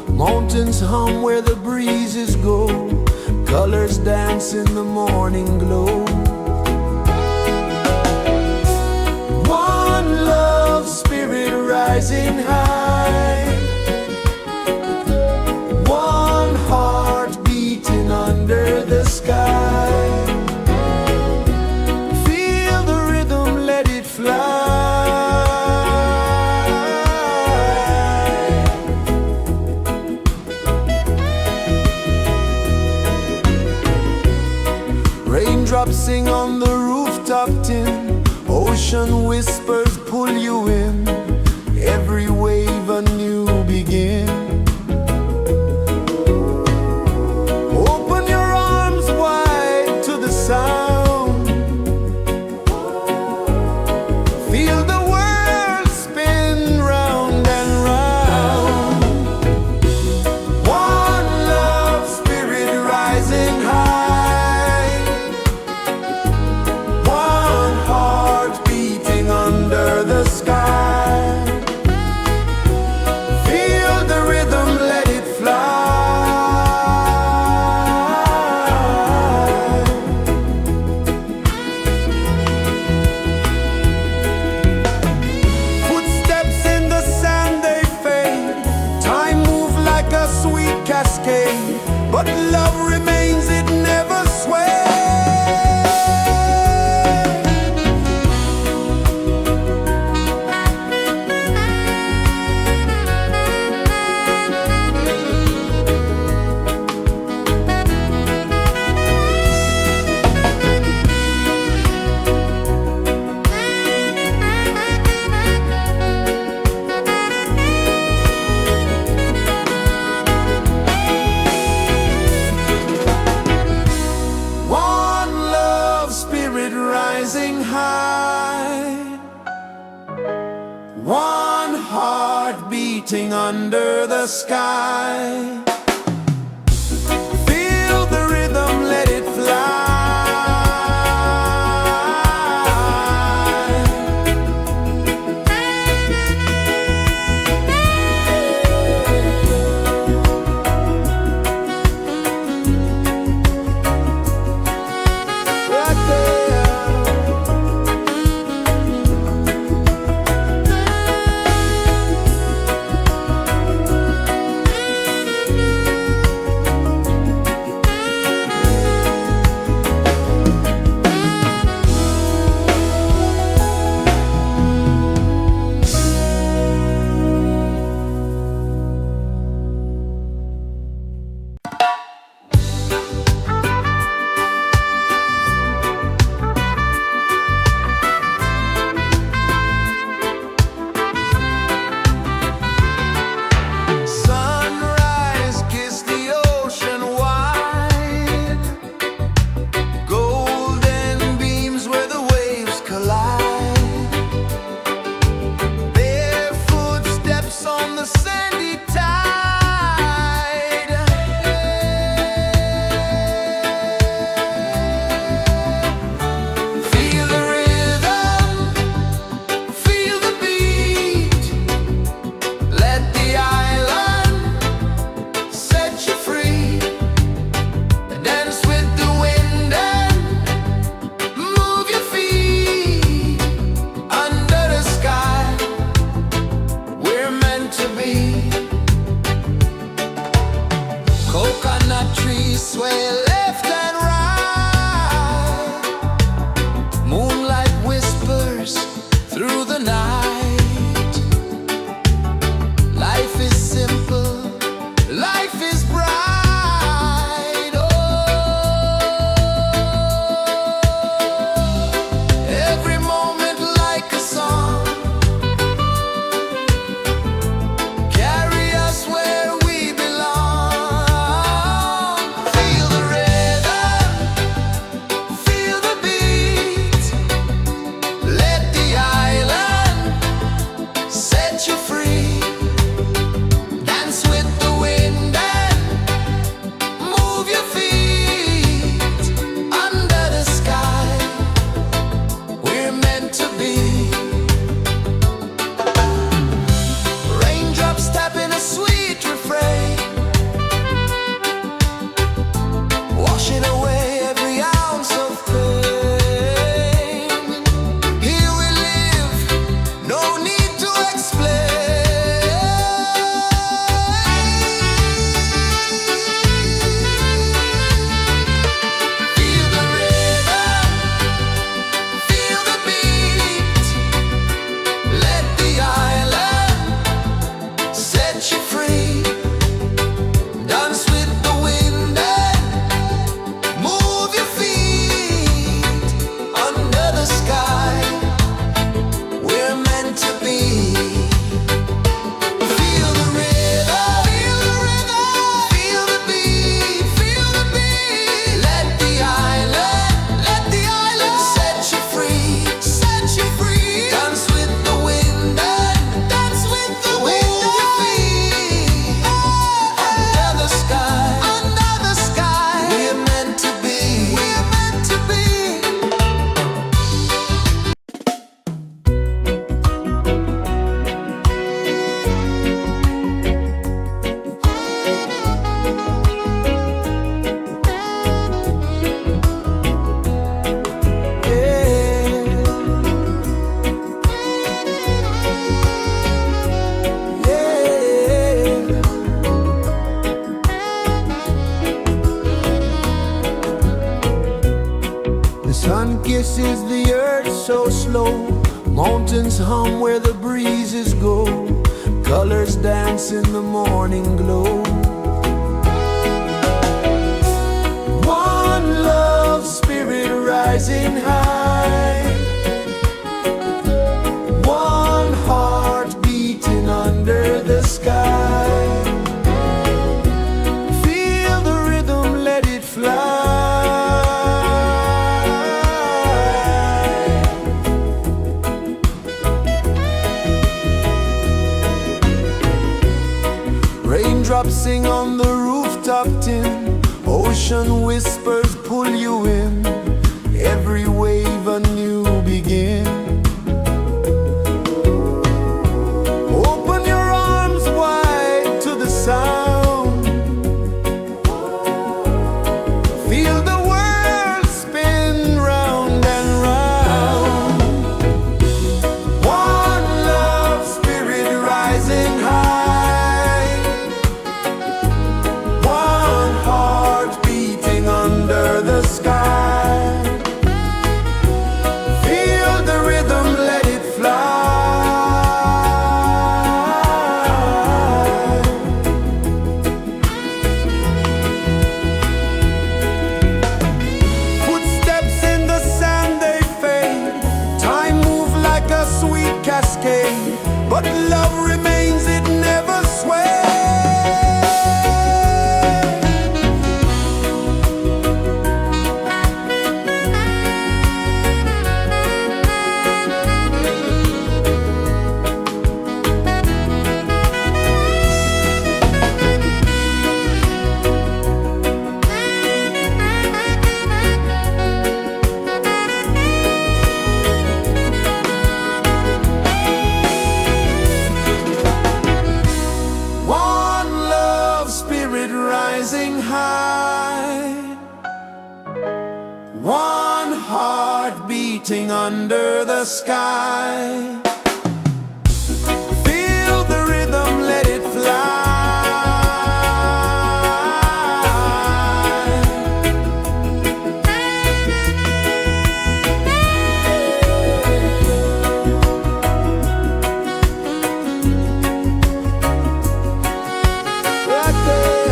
mountains hum where the breezes go, colors dance in the morning glow. One love spirit rising high, one heart beating under the sky. Feel the rhythm, let it fly. Raindrops sing on the rooftop tin, ocean whispers pull you in, every wave a new begin. Open your arms wide to the sound, feel the world spin round and round. One love spirit rising high, one heart beating under the sky. Feel the rhythm, let it fly. Footsteps in the sand, they fade, time moves like a sweet cascade, but love remains, it never sways. One love spirit rising high, one heart beating under the sky. Feel the rhythm, let it fly. Right there. Sunrise, kiss the ocean wide, golden beams where the waves collide, barefoot steps on the sandy tide. Feel the rhythm, feel the beat, let the island set you free. Dance with the wind and move your feet under the sky. We're meant to be. Coconut trees sway left and right, moonlight whispers through the night. Life is simple, life is bright. Oh, every moment like a song, carry us where we belong. Feel the rhythm, feel the beat, let the pulses the earth so slow. Mountains hum where the breezes go. Colors dance in the morning glow. One love spirit rising high. One heart beating under the sky. Feel the rhythm, let it fly. Raindrops sing on the rooftop tin. Ocean whispers pull you in. Every wave a new begin. Open your arms wide to the sound. Feel the world spin round and round. One love spirit rising high. One heart beating under the sky. Feel the rhythm, let it fly. Footsteps in the sand, they fade. Time moves like a sweet cascade, but love remains, it never sways. One love spirit rising high. One heart beating under the sky. Feel the rhythm, let it fly. Right there.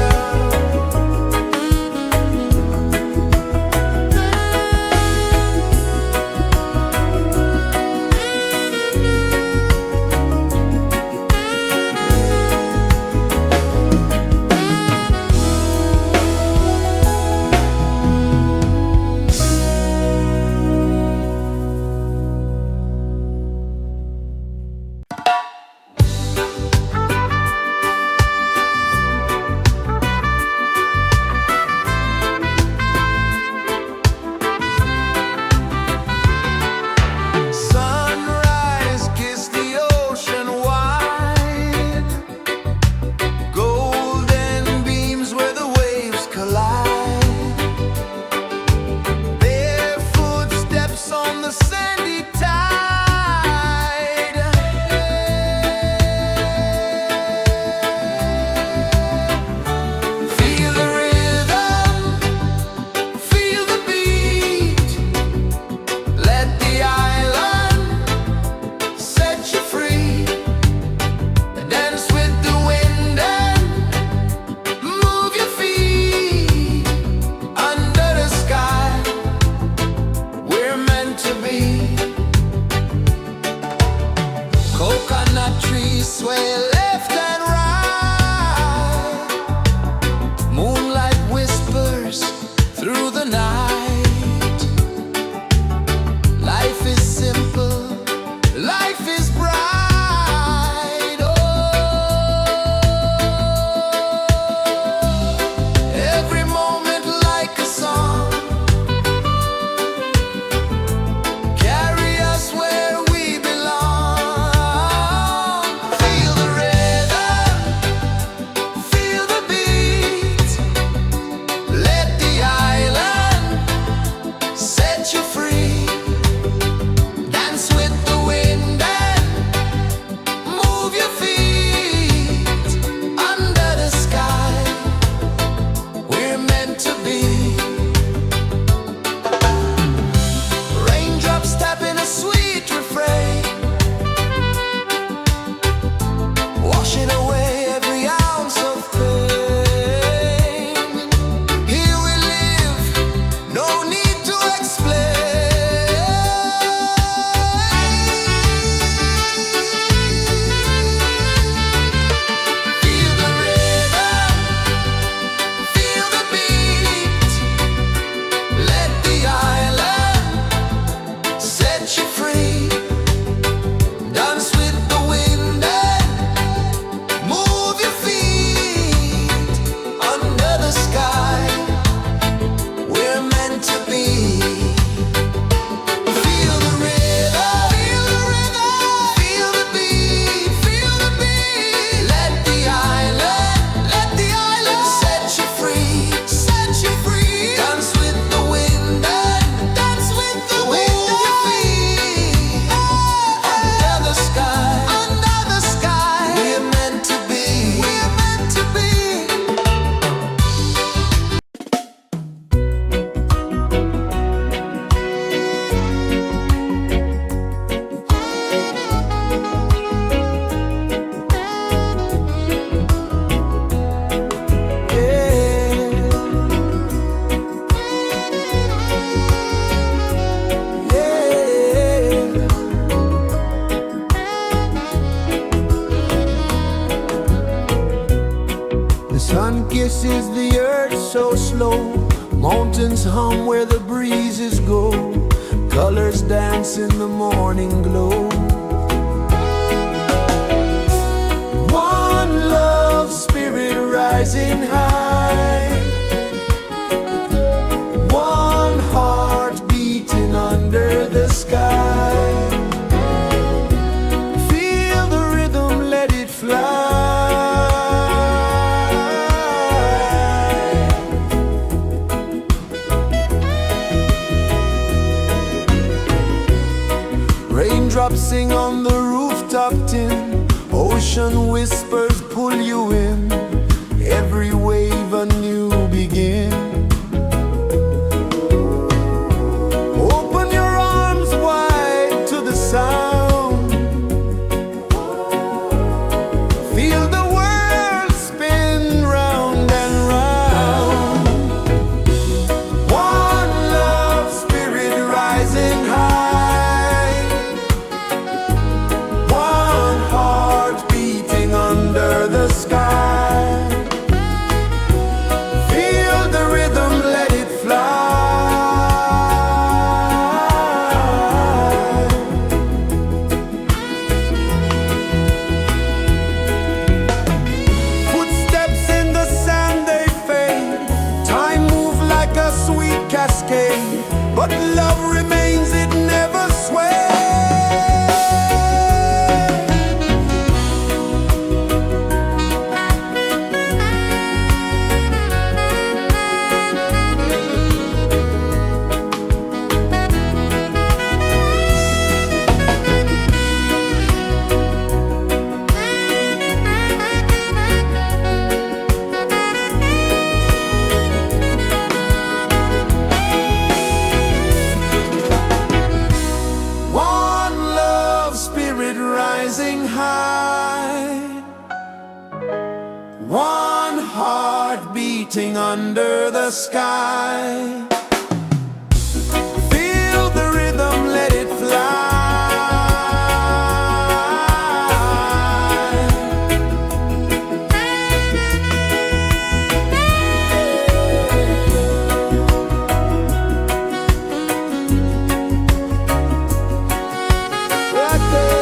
Sunrise, kiss the ocean wide. Golden beams where the waves collide. Barefoot steps on the sandy tide. Feel the rhythm, feel the beat. Let the island set you free. Dance with the wind and move your feet. Under the sky, we're meant to be. Coconut trees sway left and right. Moonlight whispers through the night. Life is simple, life is bright. Oh, every moment like a song. Carry us where we belong. Feel the rhythm. pulses the earth so slow. Mountains hum where the breezes go. Colors dance in the morning glow. One love spirit rising high. One heart beating under the sky. Feel the rhythm, let it fly. Raindrops sing on the rooftop tin. Ocean whispers pull you in. Every wave a new begin. Open your arms wide to the sound. Feel the world spin round and round. One love spirit rising high. One heart beating under the sky. Feel the rhythm, let it fly. Footsteps in the sand, they fade. Time moves like a sweet cascade, but love remains, it never sways. One love spirit rising high. One heart beating under the sky. Feel the rhythm, let it fly. Right there.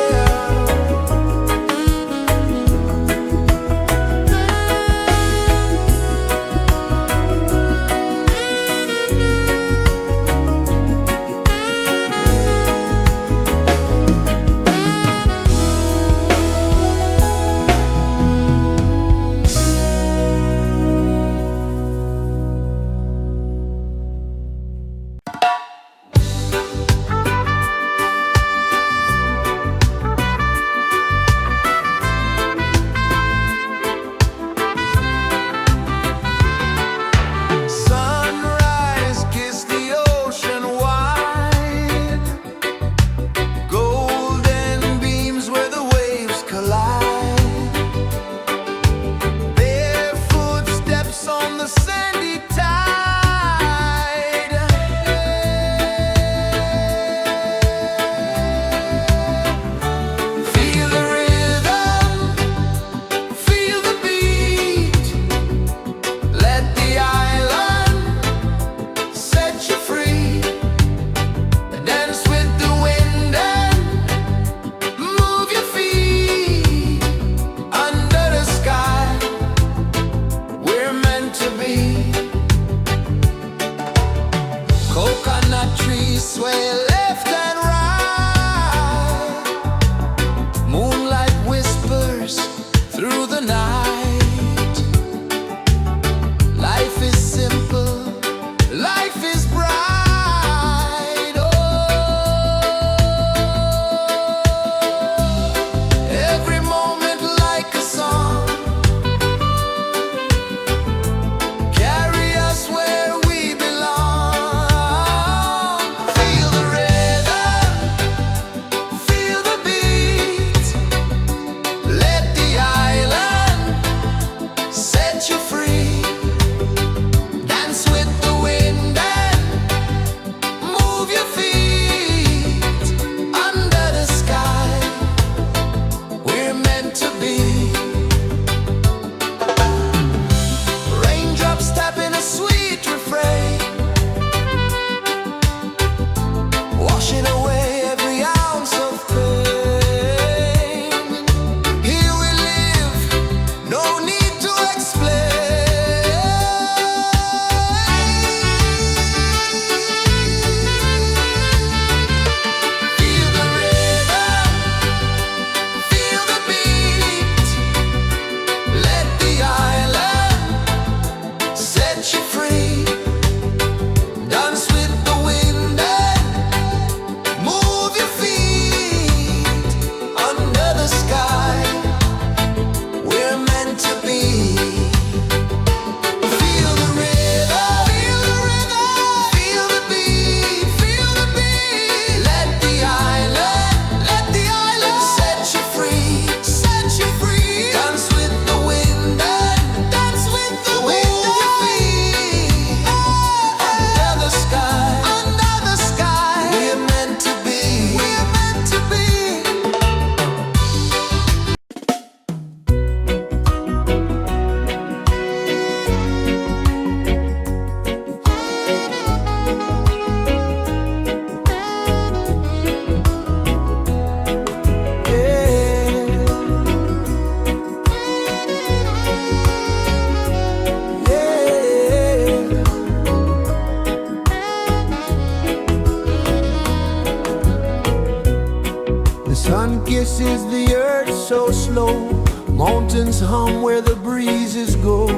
Sun kisses the earth so slow, mountains hum where the breezes go,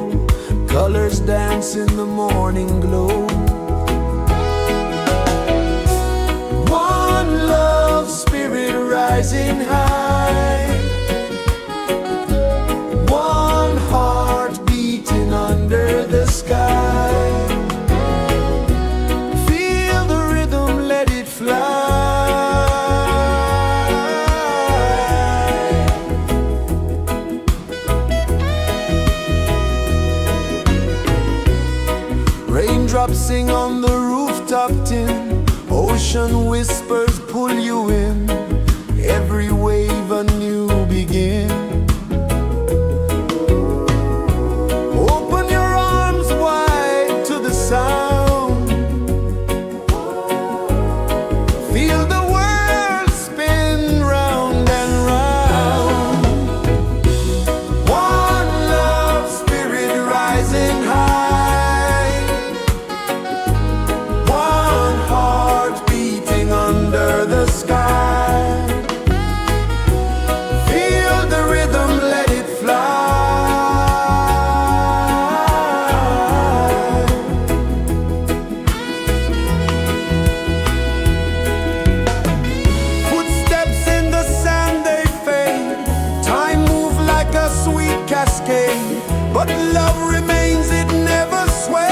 colors dance in the morning glow. One love, spirit rising high, one heart beating under the sky. Feel the rhythm, let it fly. Raindrops sing on the rooftop tin, ocean whispers pull you in, every wave a new begin. Open your arms wide to the sound, feel the world spin round and round. One love, spirit rising high, one heart beating under the sky. Feel the rhythm, let it fly. Footsteps in the sand, they fade, time moves like a sweet cascade, but love remains, it never sways.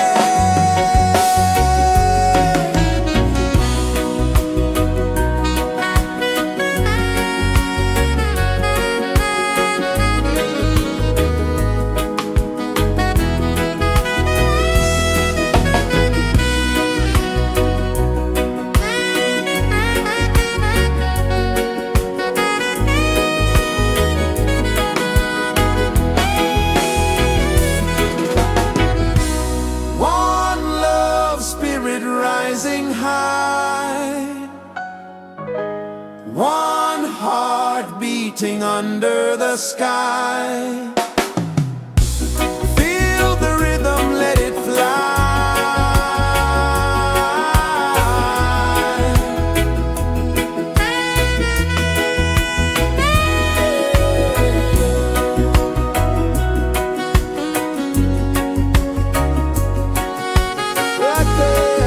One love, spirit rising high, one heart beating under the sky. Feel the rhythm, let it fly. Right there.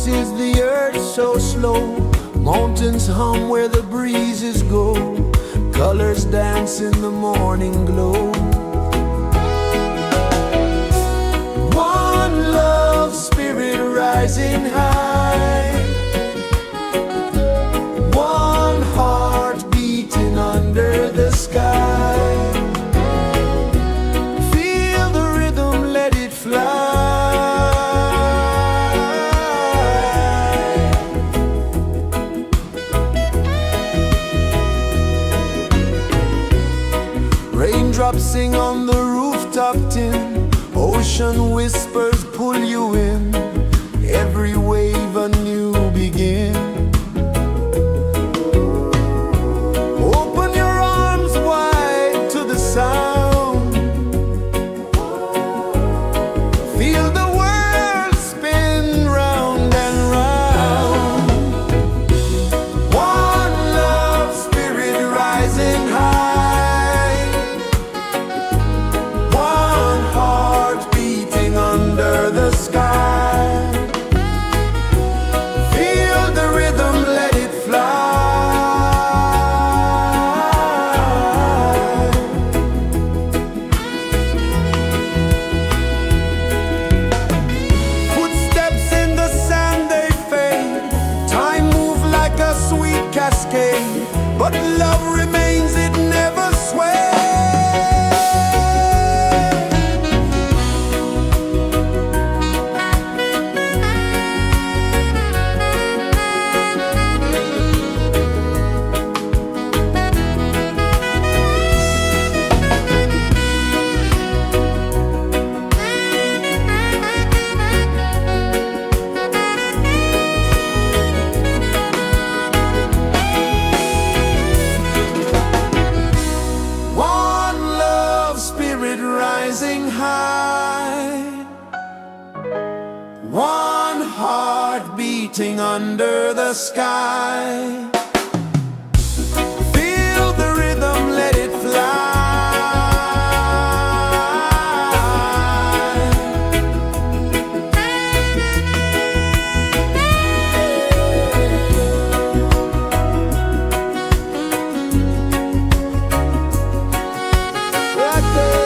is the earth so slow? Mountains hum where the breezes go. Colors dance in the morning glow. One love, spirit rising high. One heart beating under the sky. Feel the rhythm, let it fly. Raindrops sing on the rooftop tin. Ocean whispers pull you in. Every wave a new begin. Open your arms wide to the sound. Feel the world spin round and round. One love, spirit rising high. One heart beating under the sky. Feel the rhythm, let it fly. Footsteps in the sand, they fade. Time moves like a sweet cascade, but love remains, it never sways. One love, spirit rising high. One heart beating under the sky. Feel the rhythm, let it fly. Right there.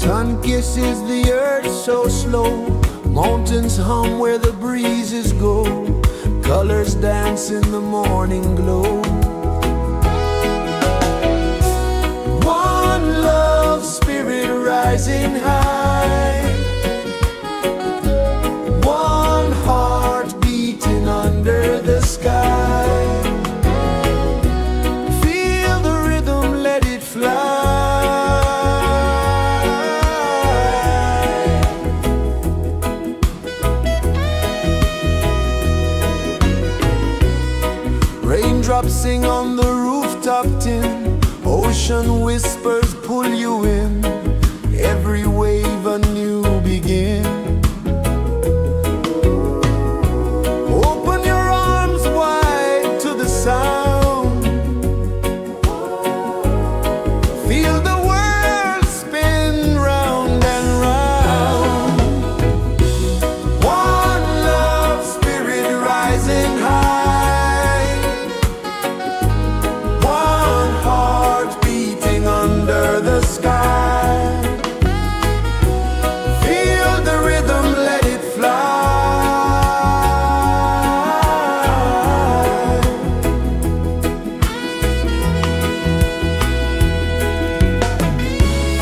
Sun kisses the earth so slow, mountains hum where the breezes go, colors dance in the morning glow. One love spirit rising high, one heart beating under the sky. Feel the rhythm, let it fly. Raindrops sing on the rooftop tin, ocean whispers pull you in, every wave a new begin. Open your arms wide to the sound, feel the world spin round and round. One love spirit rising high, one heart beating under the sky. Feel the rhythm, let it fly.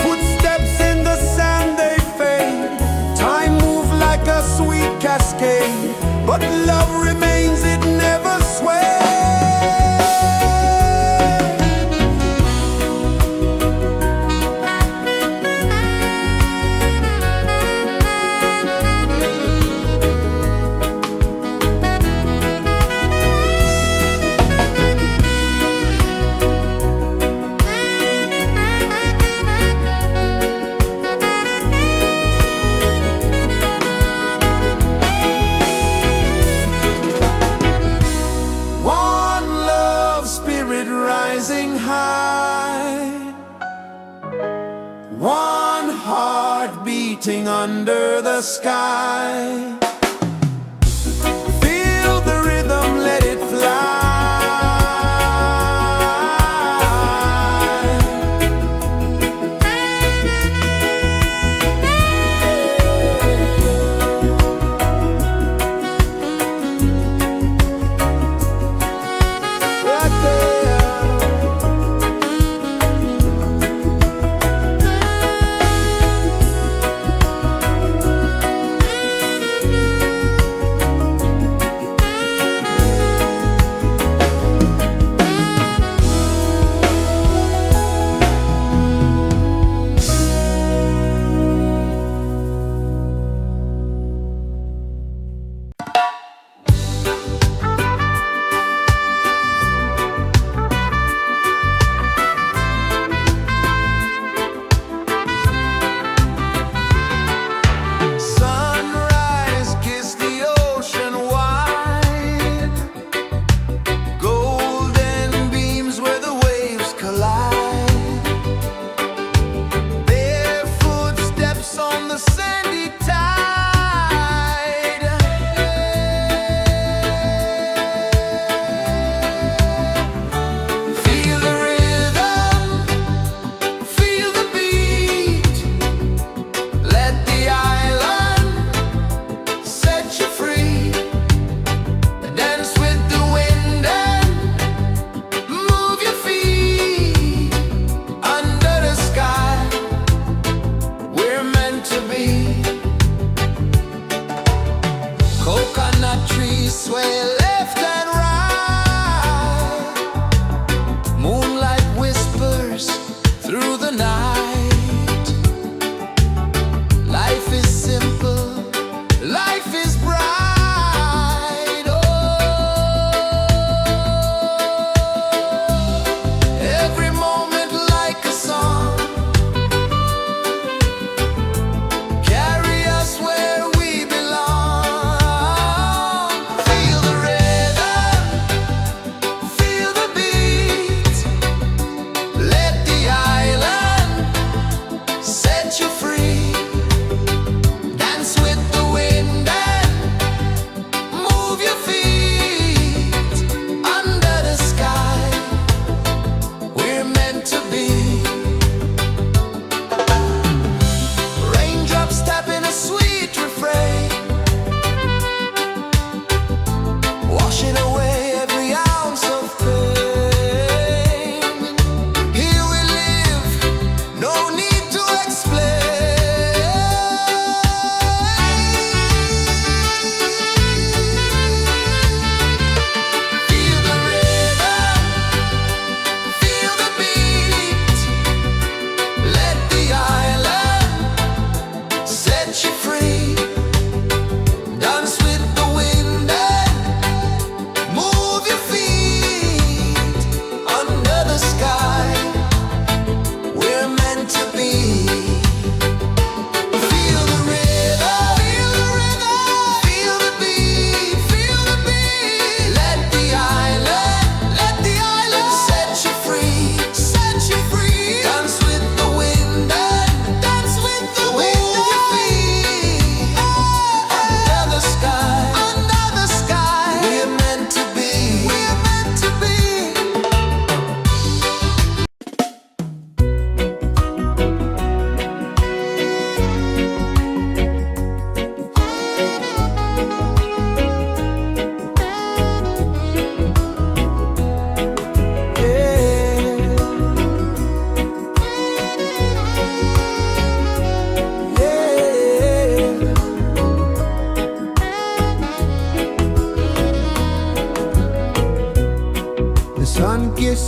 Footsteps in the sand, they fade, time moves like a sweet cascade, but love remains, it never sways. Rising high, one heart beating under the sky. Feel the rhythm, let it fly.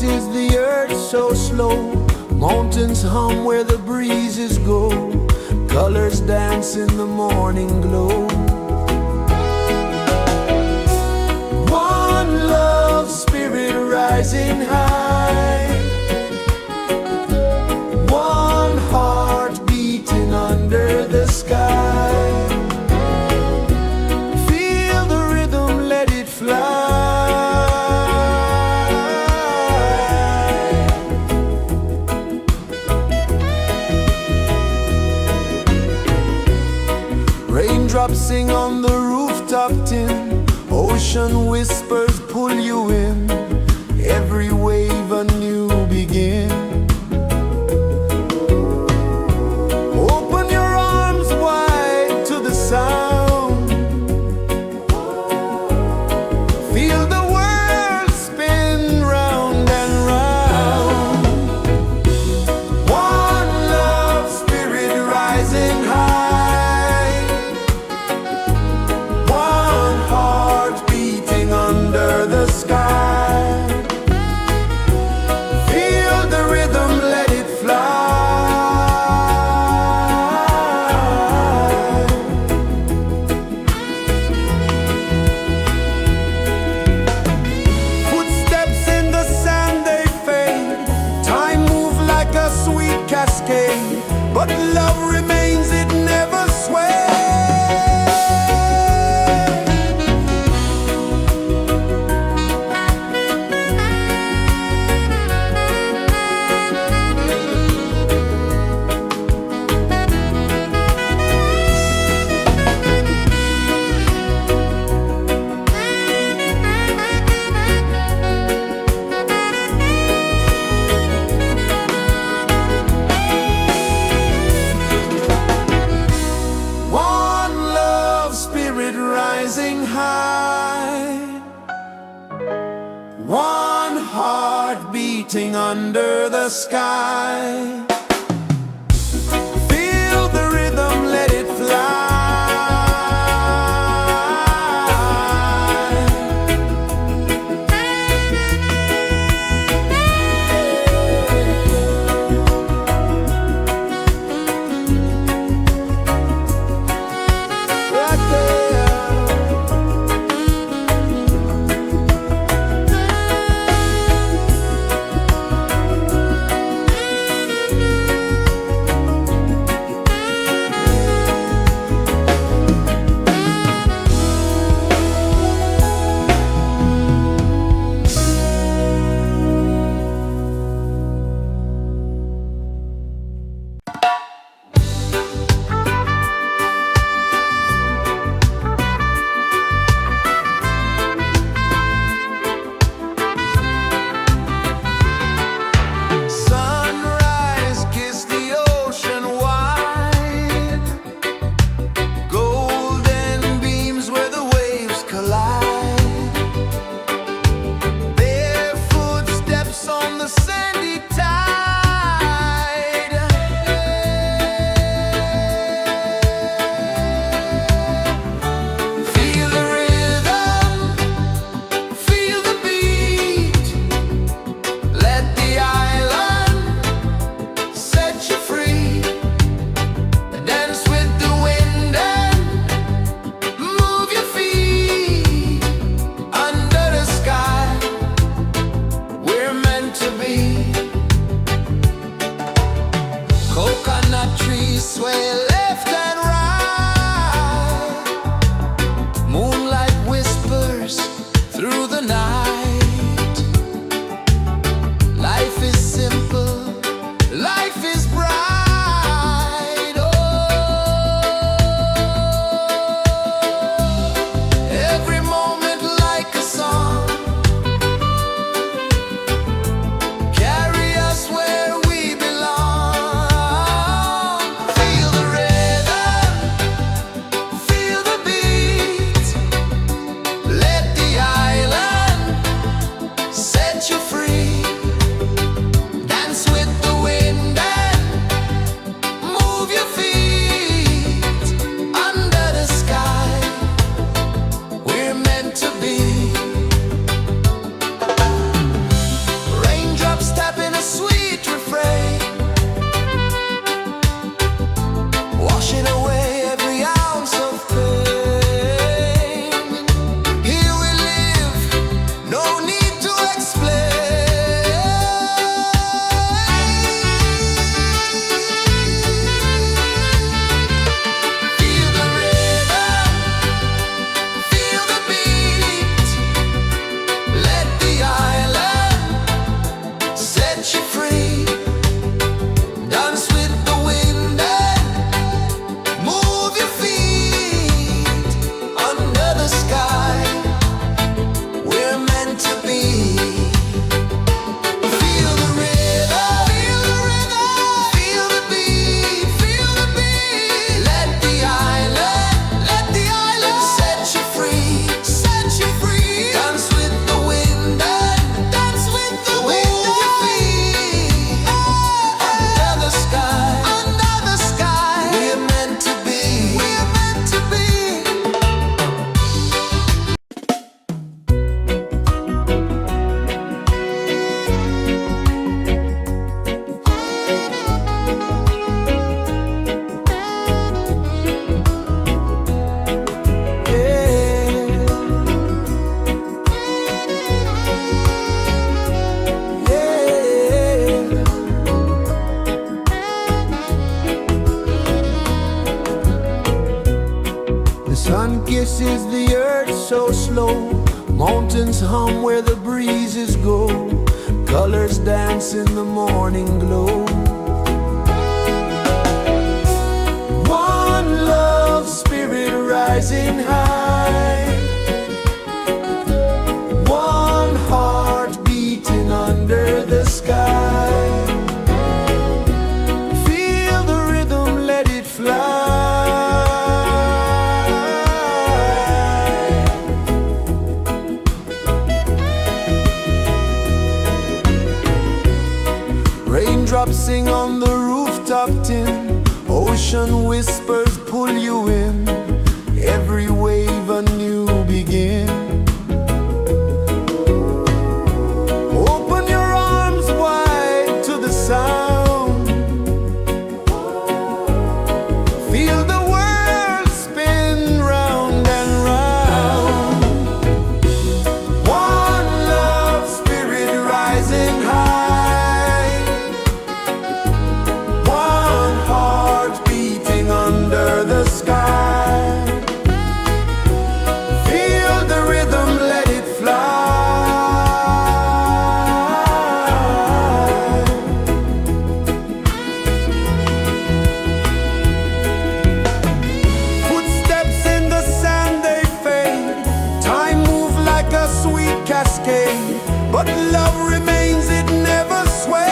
pulses the earth so slow. Mountains hum where the breezes go. Colors dance in the morning glow. One love spirit rising high. One heart beating under the sky. Feel the rhythm, let it fly. Raindrops sing on the rooftop tin. Ocean whispers pull you in. Every wave a new begin. Open your arms wide to the sound. Feel the world spin round and round. One love spirit rising high. One heart beating under the sky. Feel the rhythm, let it fly. Footsteps in the sand, they fade. Time moves like a sweet cascade, but love remains, it never sways. One love spirit rising high. One heart beating under the sky. Feel the rhythm, let it fly. Right there. Sunrise, kiss the ocean wide. Golden beams where the waves collide. Their footsteps on the sandy tide. Feel the rhythm, feel the beat. Let the island set you free. Dance with the wind and move your feet. Under the sky, we're meant to be. Coconut trees sway left and right. Moonlight whispers through the night. Life is simple, life is bright. Oh, every moment like a song. Carry us where we belong. Feel the rhythm. Sun kisses the earth so slow, mountains hum where the breezes go, colors dance in the morning glow. One love spirit rising high, one heart beating under the sky. Feel the rhythm, let it fly. Raindrops sing on the rooftop tin, ocean whispers pull you in, every wave a new begin. Open your arms wide to the sound, feel the world spin round and round. One love spirit rising high, one heart beating under the sky. Feel the rhythm, let it fly. Footsteps in the sand, they fade. Time moves like a sweet cascade, but love remains, it never sways.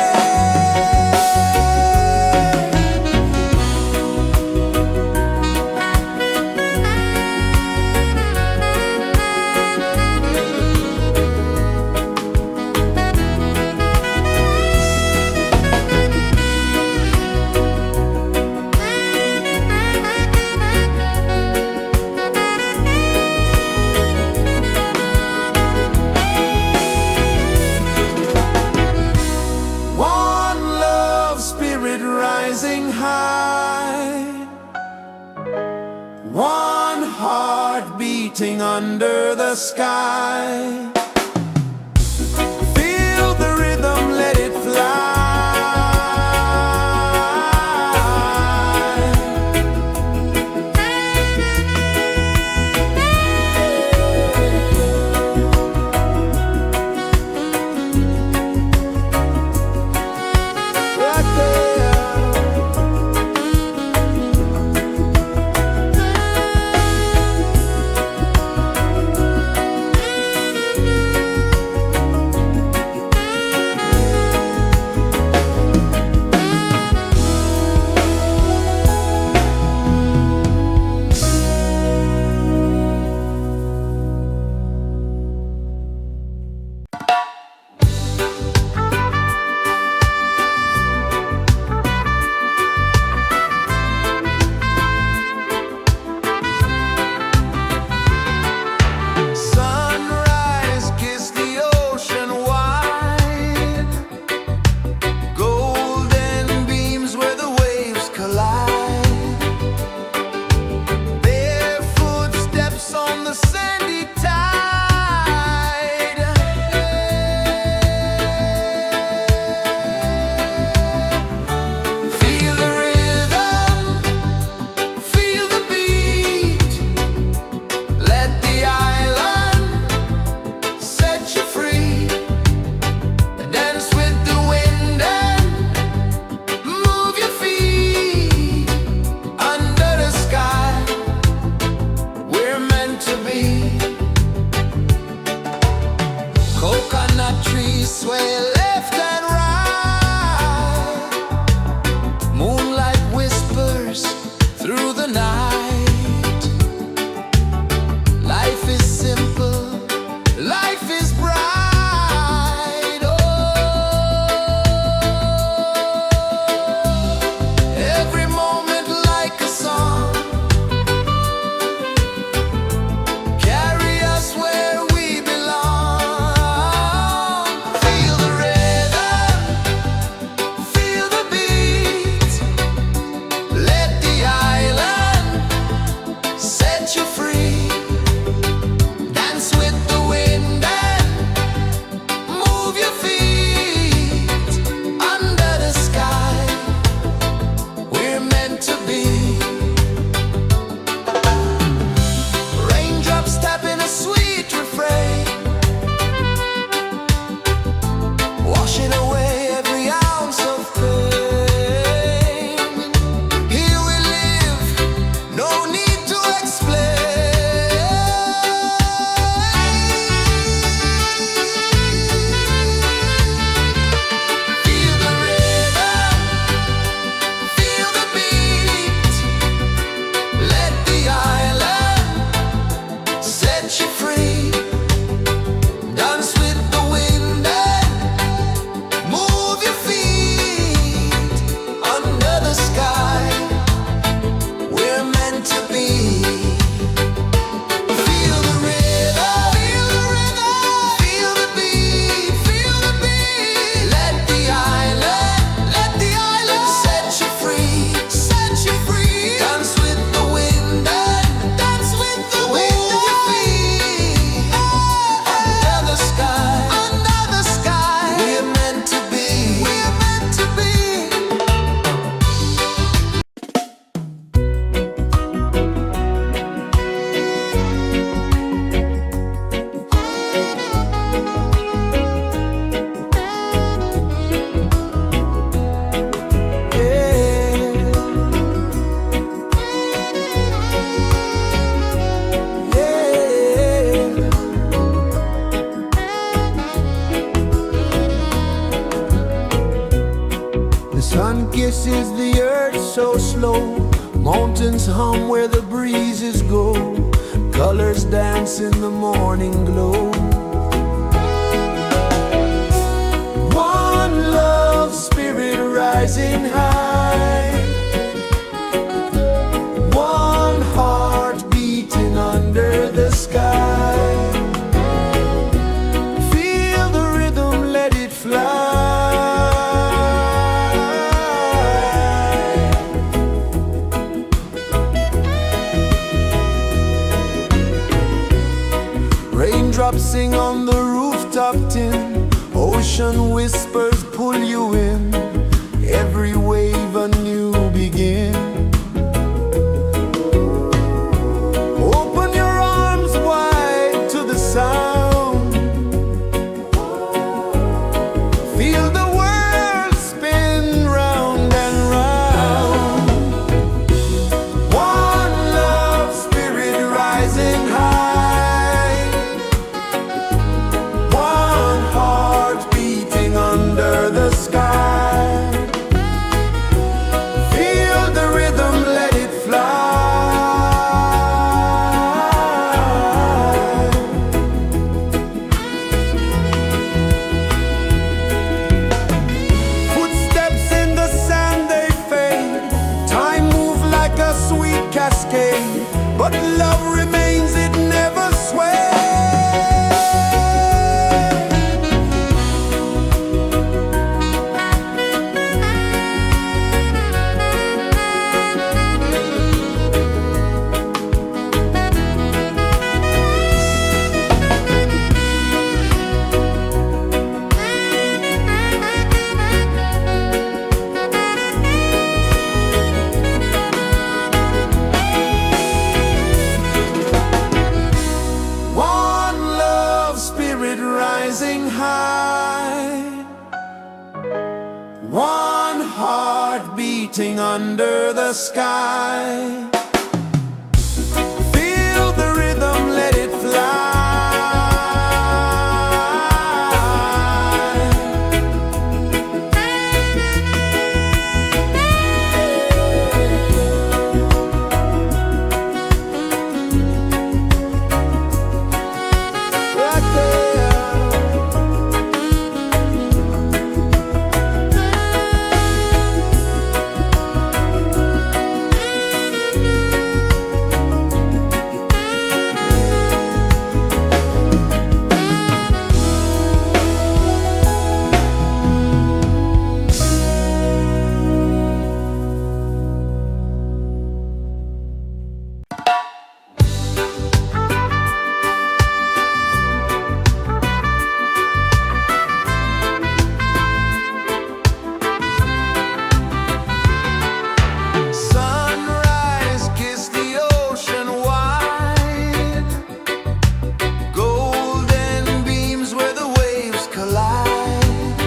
One love spirit rising high, one heart beating under the sky. Feel the rhythm, let it fly. Right there. Sunrise, kiss the ocean wide, golden beams where the waves collide, bare footsteps on the sandy tide. Feel the rhythm, feel the beat, let the island set you free. Dance with the wind and move your feet. Under the sky, we're meant to be. Coconut trees sway left and right, moonlight whispers through the night. Life is simple, life is bright. Oh, every moment like a song, carry us where we belong. Feel the rhythm, feel the beat, let the island set you free. Dance with the wind and move your feet. Under the sky, we're meant to be. heart so slow. Mountains hum where the breezes go. Colors dance in the morning glow. One love spirit rising high. One heart beating under the sky. Feel the rhythm, let it fly. Raindrops sing on the rooftop tin. Ocean whispers pull you in. Every wave a new begin. Open your arms wide to the sound. Feel the world spin round and round. One love spirit rising high. One heart beating under the sky. Feel the rhythm, let it fly. Footsteps in the sand, they fade. Time moves like a sweet cascade. But love remains, it never sways. One love spirit rising high. One heart beating under the sky. Feel the rhythm, let it fly. Right there. Sunrise, kiss the ocean wide. Golden beams where the waves collide.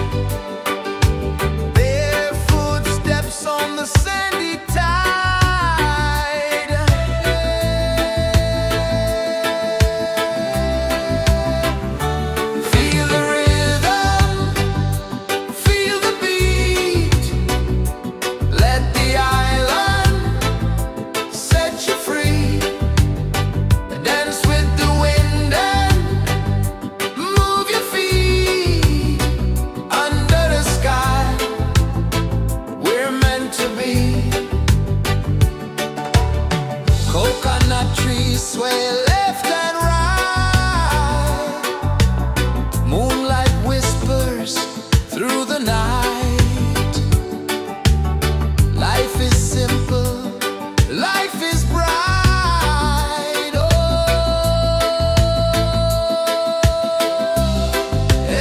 Bare footsteps on the sandy tide. Feel the rhythm, feel the beat. Let the island set you free. Dance with the wind and move your feet. Under the sky, we're meant to be. Coconut trees sway left and right. Moonlight whispers through the night. Life is simple, life is bright. Oh,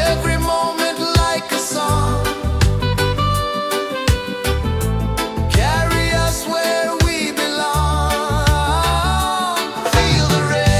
every moment like a song. Carry us where we belong. Feel the rhythm.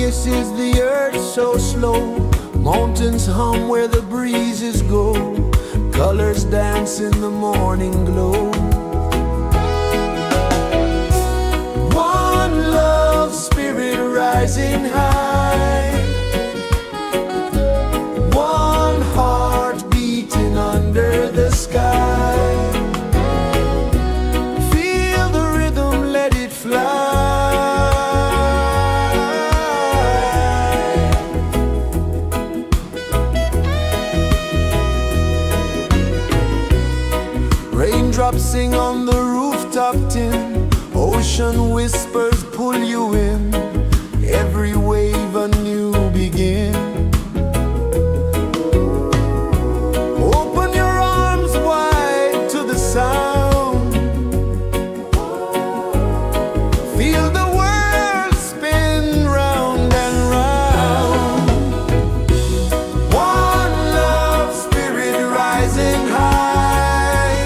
guess is the earth so slow? Mountains hum where the breezes go, colors dance in the morning glow. One love spirit rising high, one heart beating under the sky. Feel the rhythm, let it fly. Raindrops sing on the rooftop tin, ocean whispers pull you in, every wave a new begin. Open your arms wide to the sound, feel the world spin round and round. One love spirit rising high,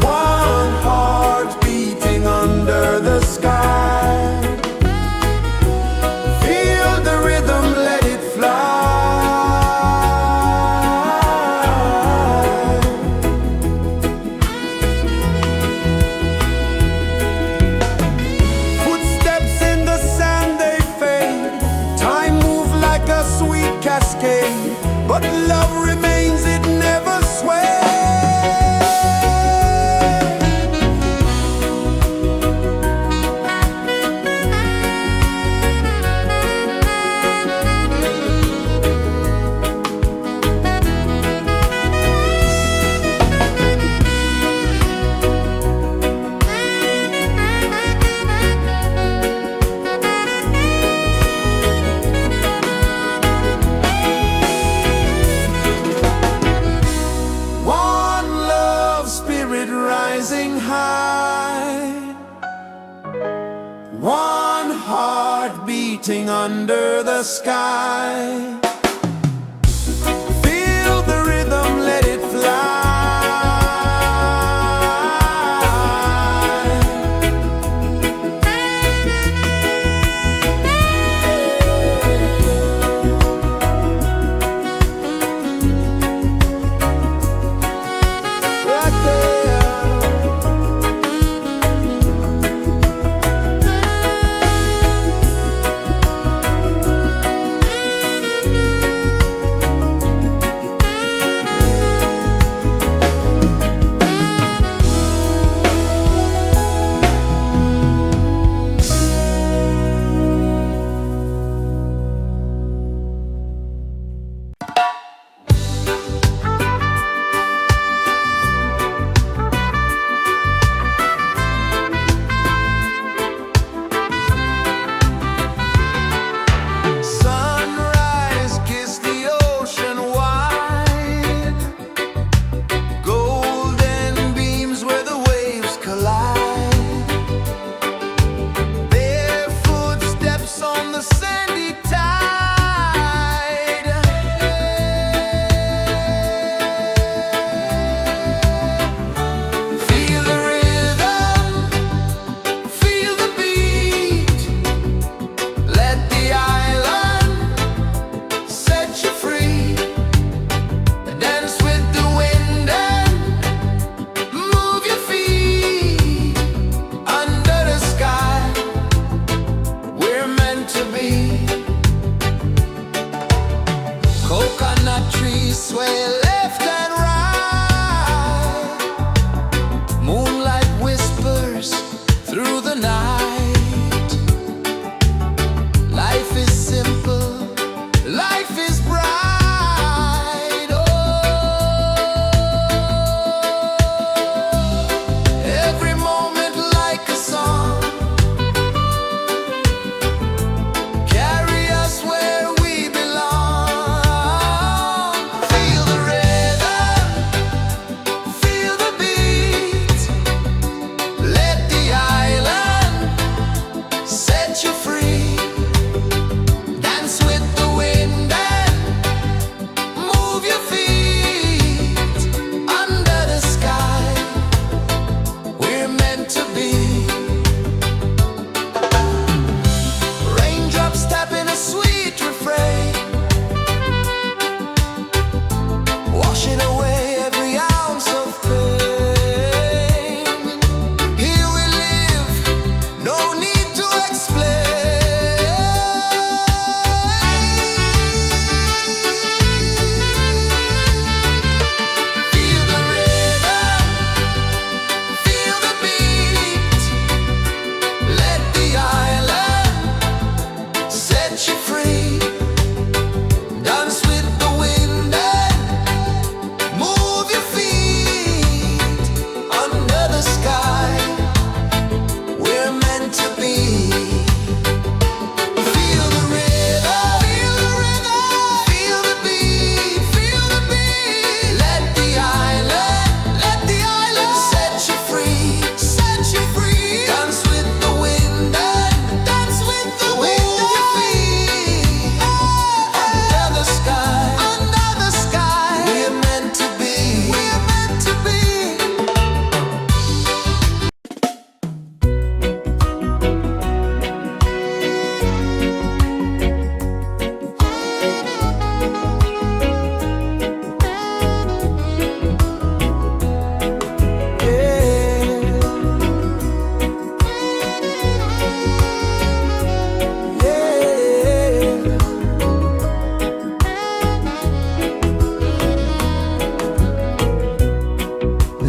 one heart beating under the sky. Feel the rhythm, let it fly. Footsteps in the sand, they fade. Time moves like a sweet cascade, but love remains, it never sways. Rising high, one heart beating under the sky. Feel the rhythm, let it fly.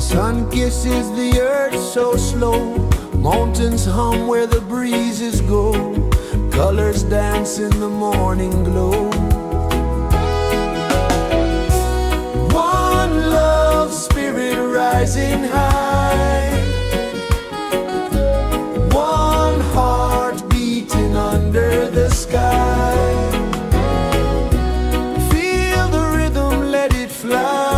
Sun kisses the earth so slow, mountains hum where the breezes go, colors dance in the morning glow. One love spirit rising high, one heart beating under the sky. Feel the rhythm, let it fly.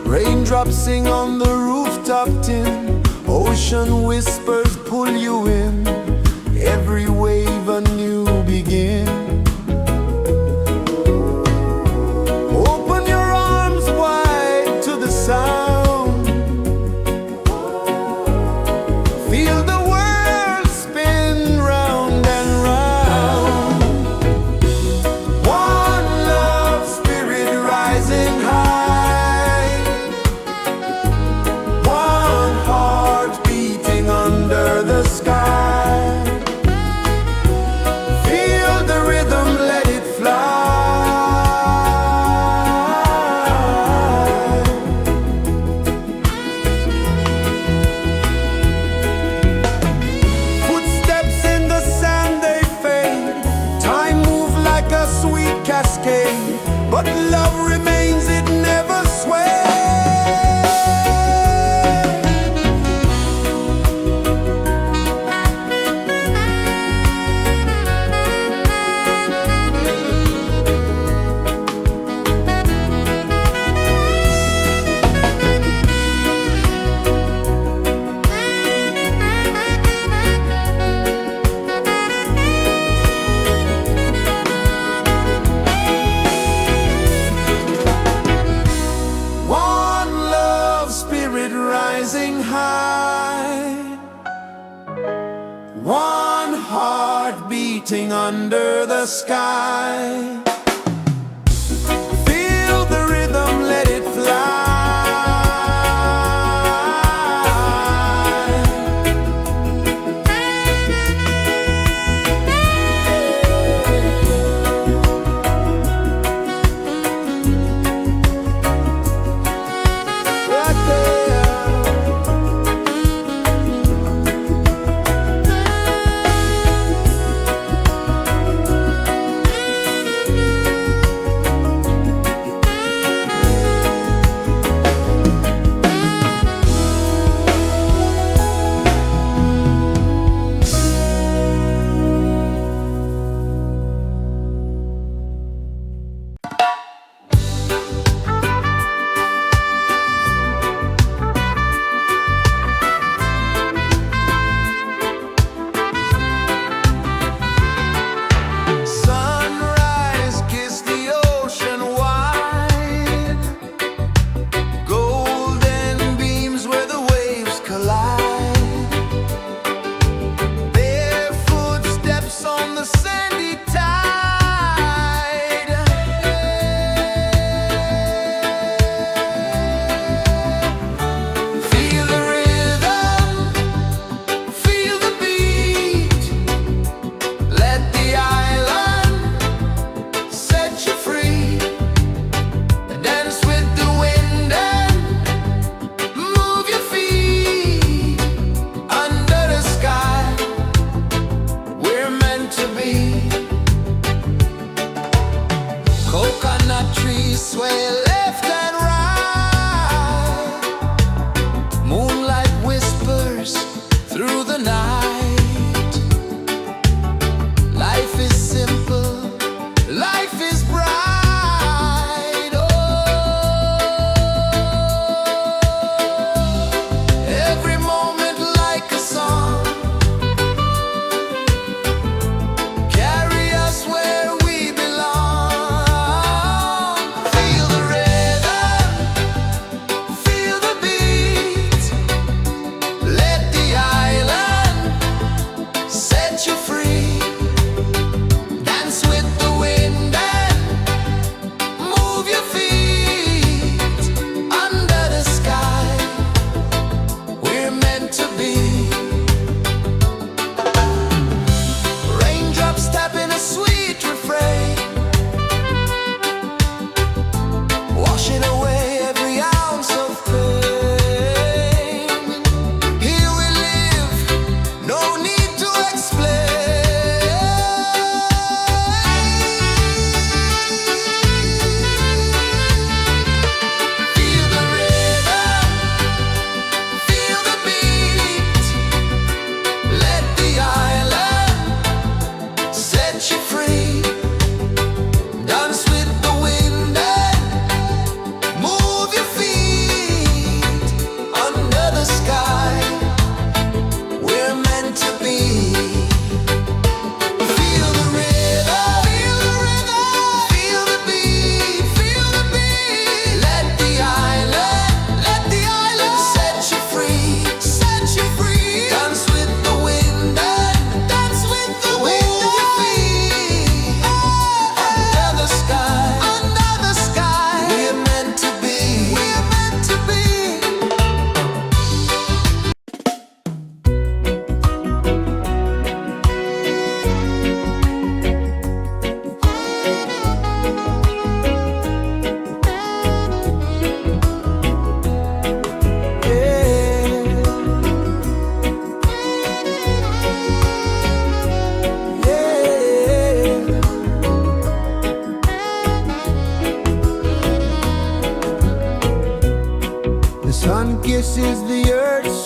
Raindrops sing on the rooftop tin, ocean whispers pull you in, every wave a new begin. Open your arms wide to the sound, feel the world spin round and round. One love spirit rising high, under the sky. Feel the rhythm, let it fly. Footsteps in the sand, they fade. Time moves like a sweet cascade, but love remains, it never sways. Rising high, one heart beating under the sky. Feel the rhythm, let it fly.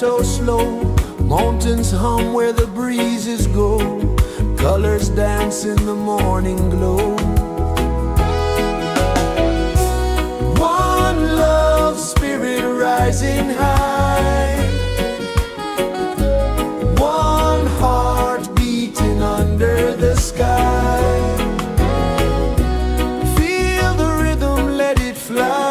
so slow. Mountains hum where the breezes go. Colors dance in the morning glow. One love, spirit rising high. One heart beating under the sky. Feel the rhythm, let it fly.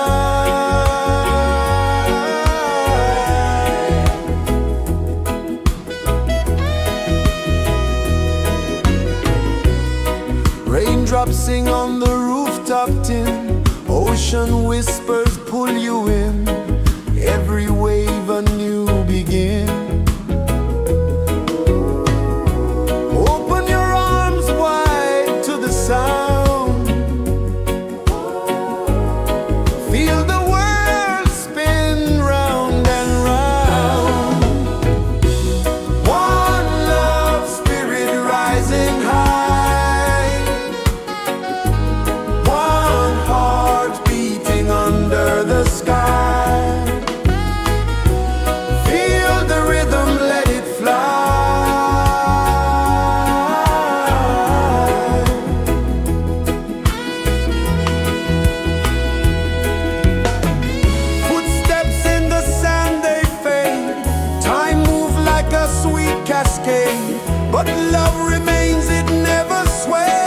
Raindrops sing on the rooftop tin. Ocean whispers pull you in. Every wave a new begin. Open your arms wide to the sound. Feel the world spin round and round. One love, spirit rising high. One heart beating under the sky. Feel the rhythm, let it fly. Footsteps in the sand, they fade. Time moves like a sweet cascade, but love remains, it never sways.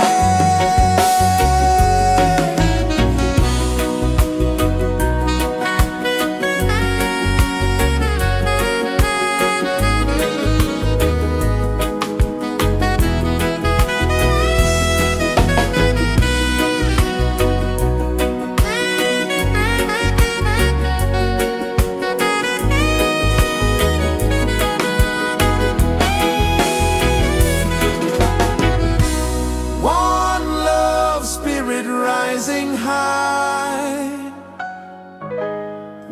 One love, spirit rising high.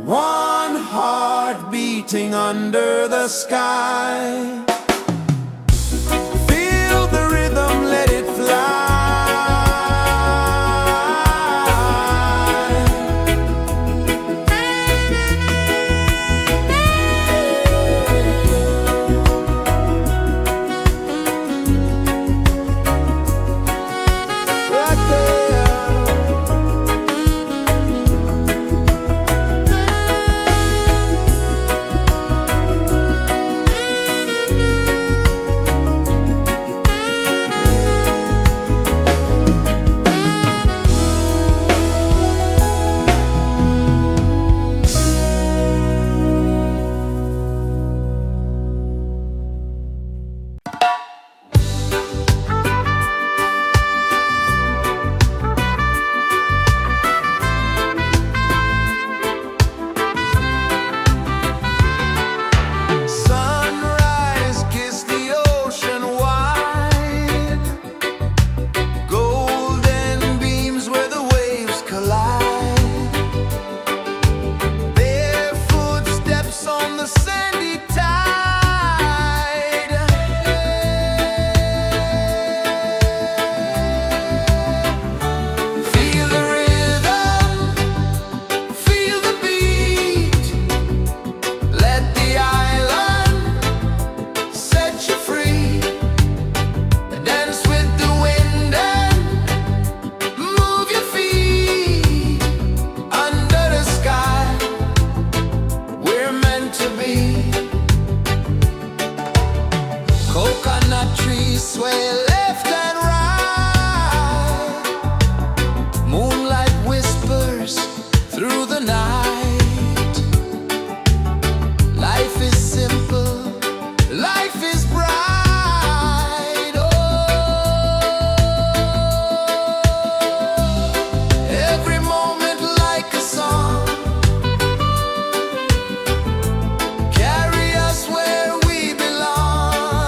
One heart beating under the sky. Feel the rhythm, let it fly. Right there. Sunrise, kiss the ocean wide. Golden beams where the waves collide. Bare footsteps on the sandy tide. Feel the rhythm, feel the beat. Let the island set you free. Dance with the wind and move your feet. Under the sky, we're meant to be. Coconut trees sway left and right. Moonlight whispers through the night. Life is simple, life is bright. Oh, every moment like a song. Carry us where we belong.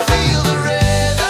Feel the rhythm.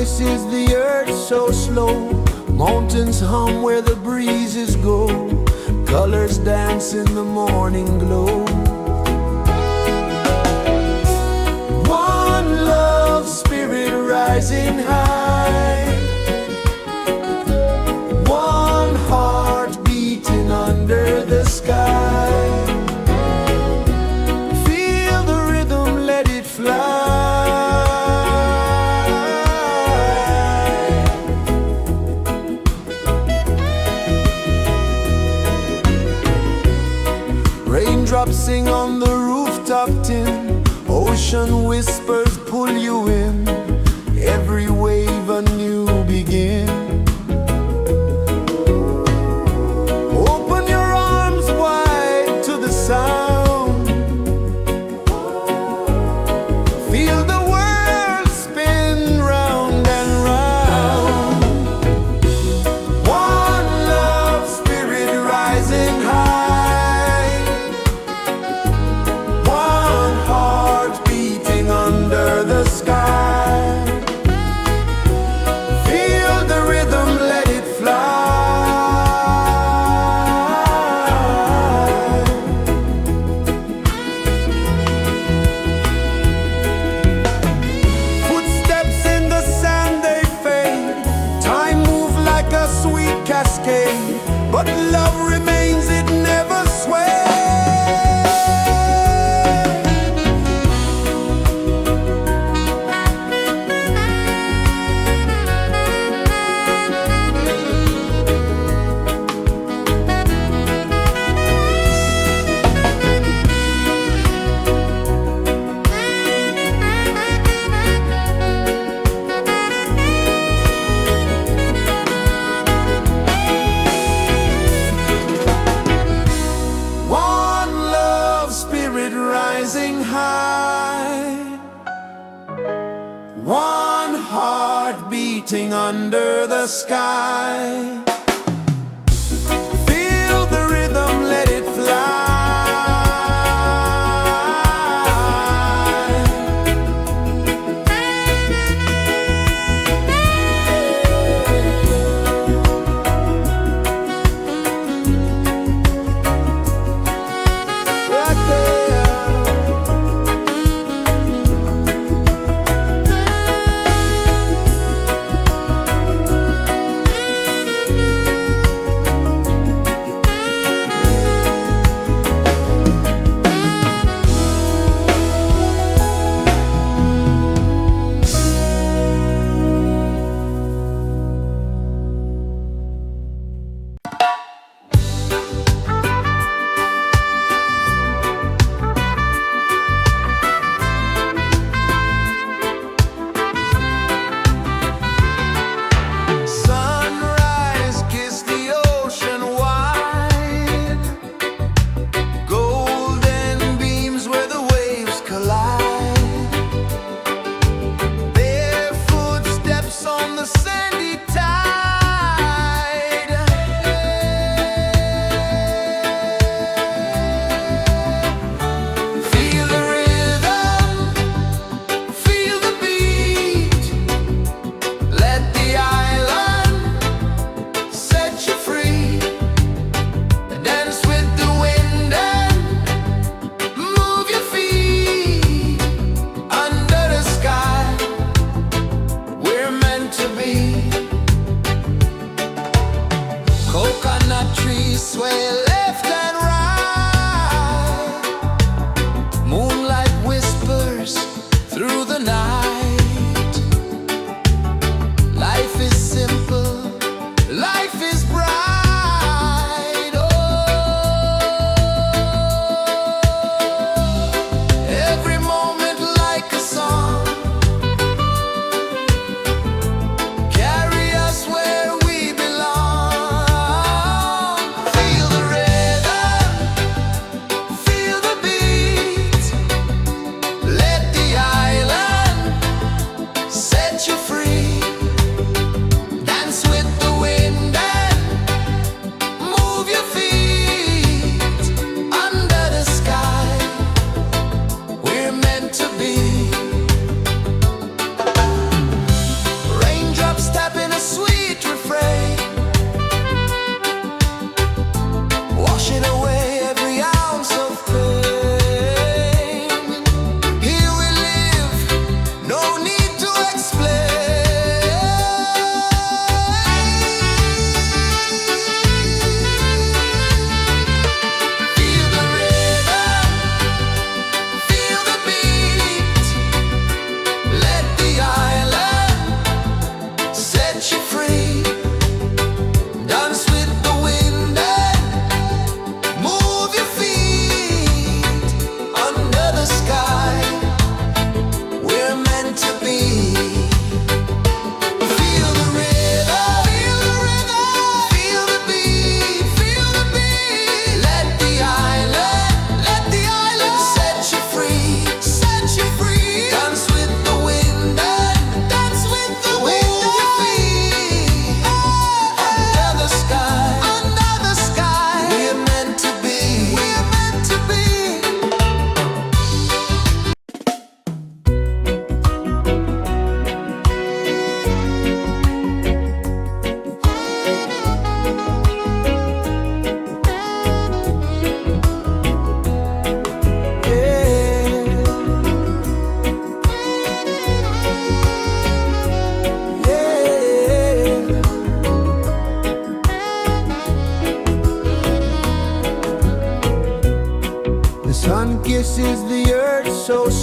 kisses the earth so slow. Mountains hum where the breezes go. Colors dance in the morning glow. One love spirit rising high. One heart beating under the sky. Feel the rhythm, let it fly. Raindrops sing on the rooftop tin. Ocean whispers pull you in. Every wave a new begin. Open your arms wide to the sound. Feel the world spin round and round. One love spirit rising high. One heart beating under the sky. Feel the rhythm, let it fly. Footsteps in the sand, they fade. Time moves like a sweet cascade, but love remains, it never sways. One love spirit rising high. One heart beating under the sky. Feel the rhythm, let it fly. Right there.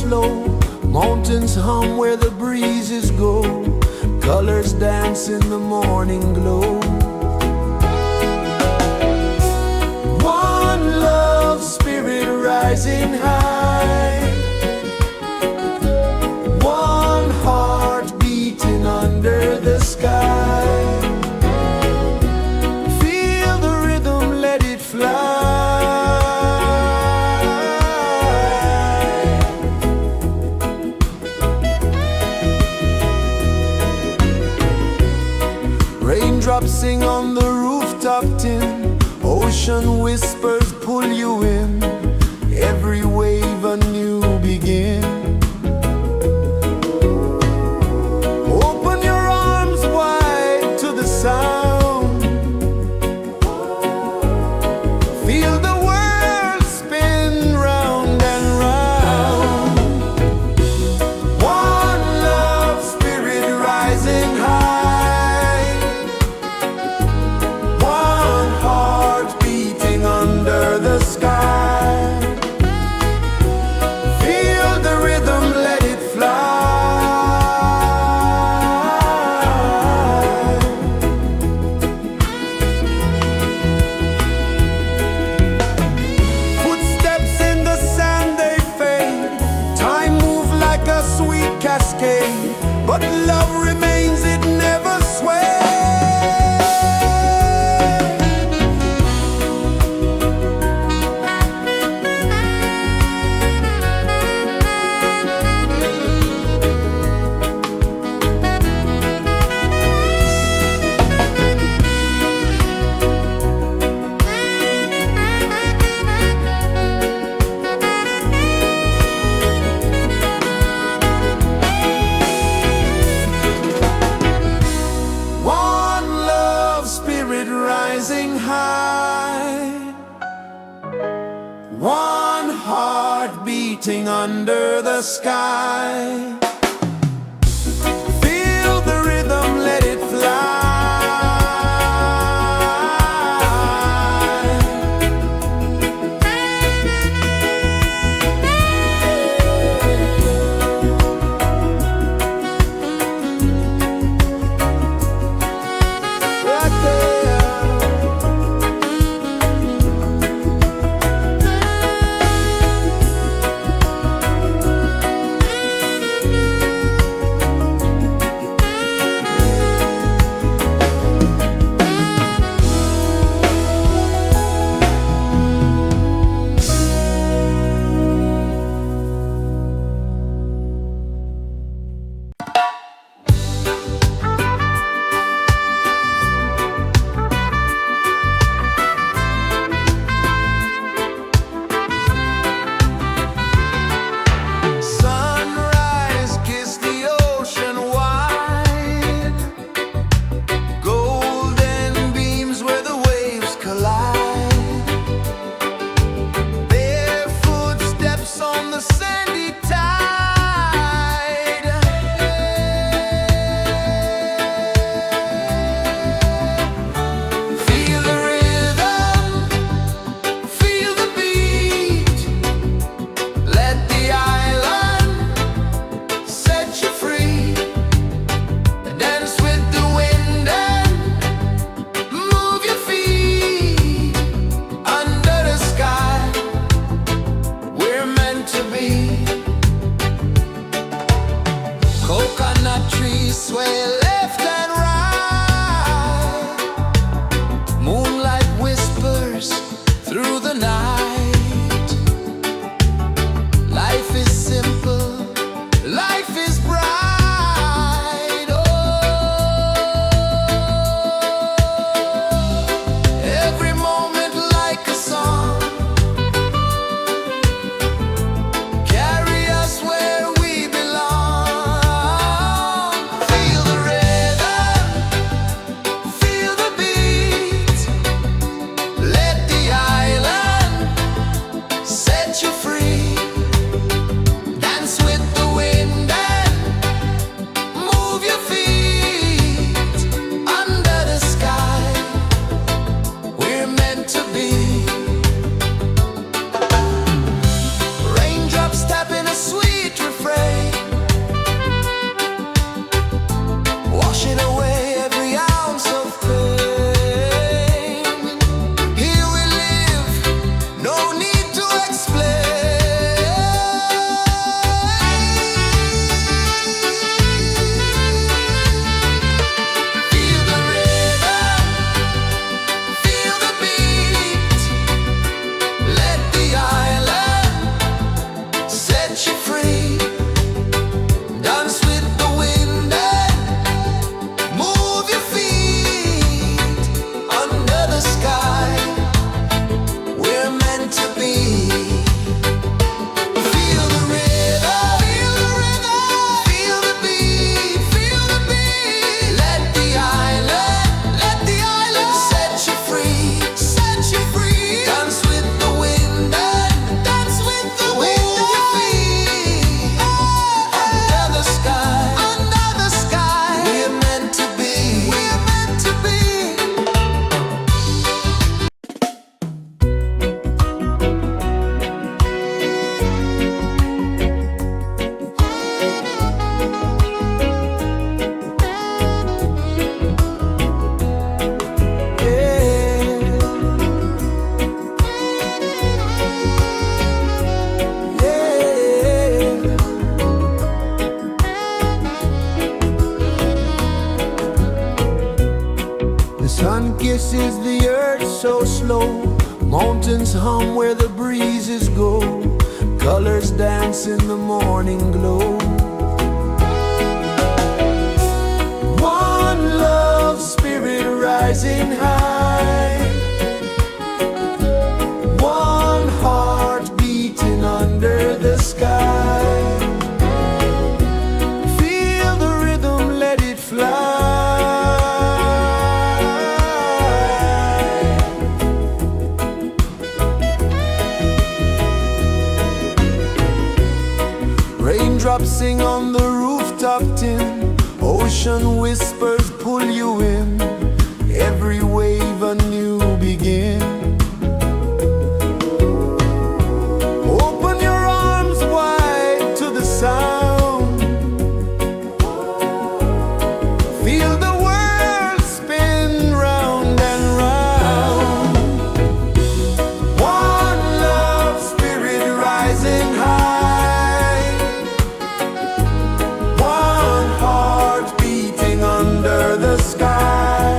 flow, mountains hum where the breezes go, colors dance in the morning glow. One love, spirit rising high, one heart beating under the sky. Feel the rhythm, let it fly. Raindrops sing on the rooftop tin, ocean whispers pull you in, every wave a new begin. Open your arms wide to the sound, feel the world spin round and round. One love, spirit rising high, one heart beating under the sky. Feel the rhythm, let it fly. Footsteps in the sand, they fade, time moves like a sweet cascade, but love remains, it never sways. One love, spirit rising high, one heart beating under the sky. Feel the rhythm, let it fly. Right there. Sunrise, kiss the ocean wide, golden beams where the waves collide, bare footsteps on the sandy tide. Feel the rhythm, feel the beat, let the island set you free. Dance with the wind and move your feet. Under the sky, we're meant to be. Coconut trees sway left and right, moonlight whispers through the night. Life is simple, life is bright. Oh, every moment like a song, carry us where we belong. Feel the rhythm. guess is the earth so slow? Mountains hum where the breezes go, colors dance in the morning glow. One love spirit rising high, one heart beating under the sky. Feel the rhythm, let it fly. Raindrops sing on the rooftop tin, ocean whispers pull you in, every wave a new begin. Open your arms wide to the sound, feel the world spin round and round. One love spirit rising high, one heart beating under the sky.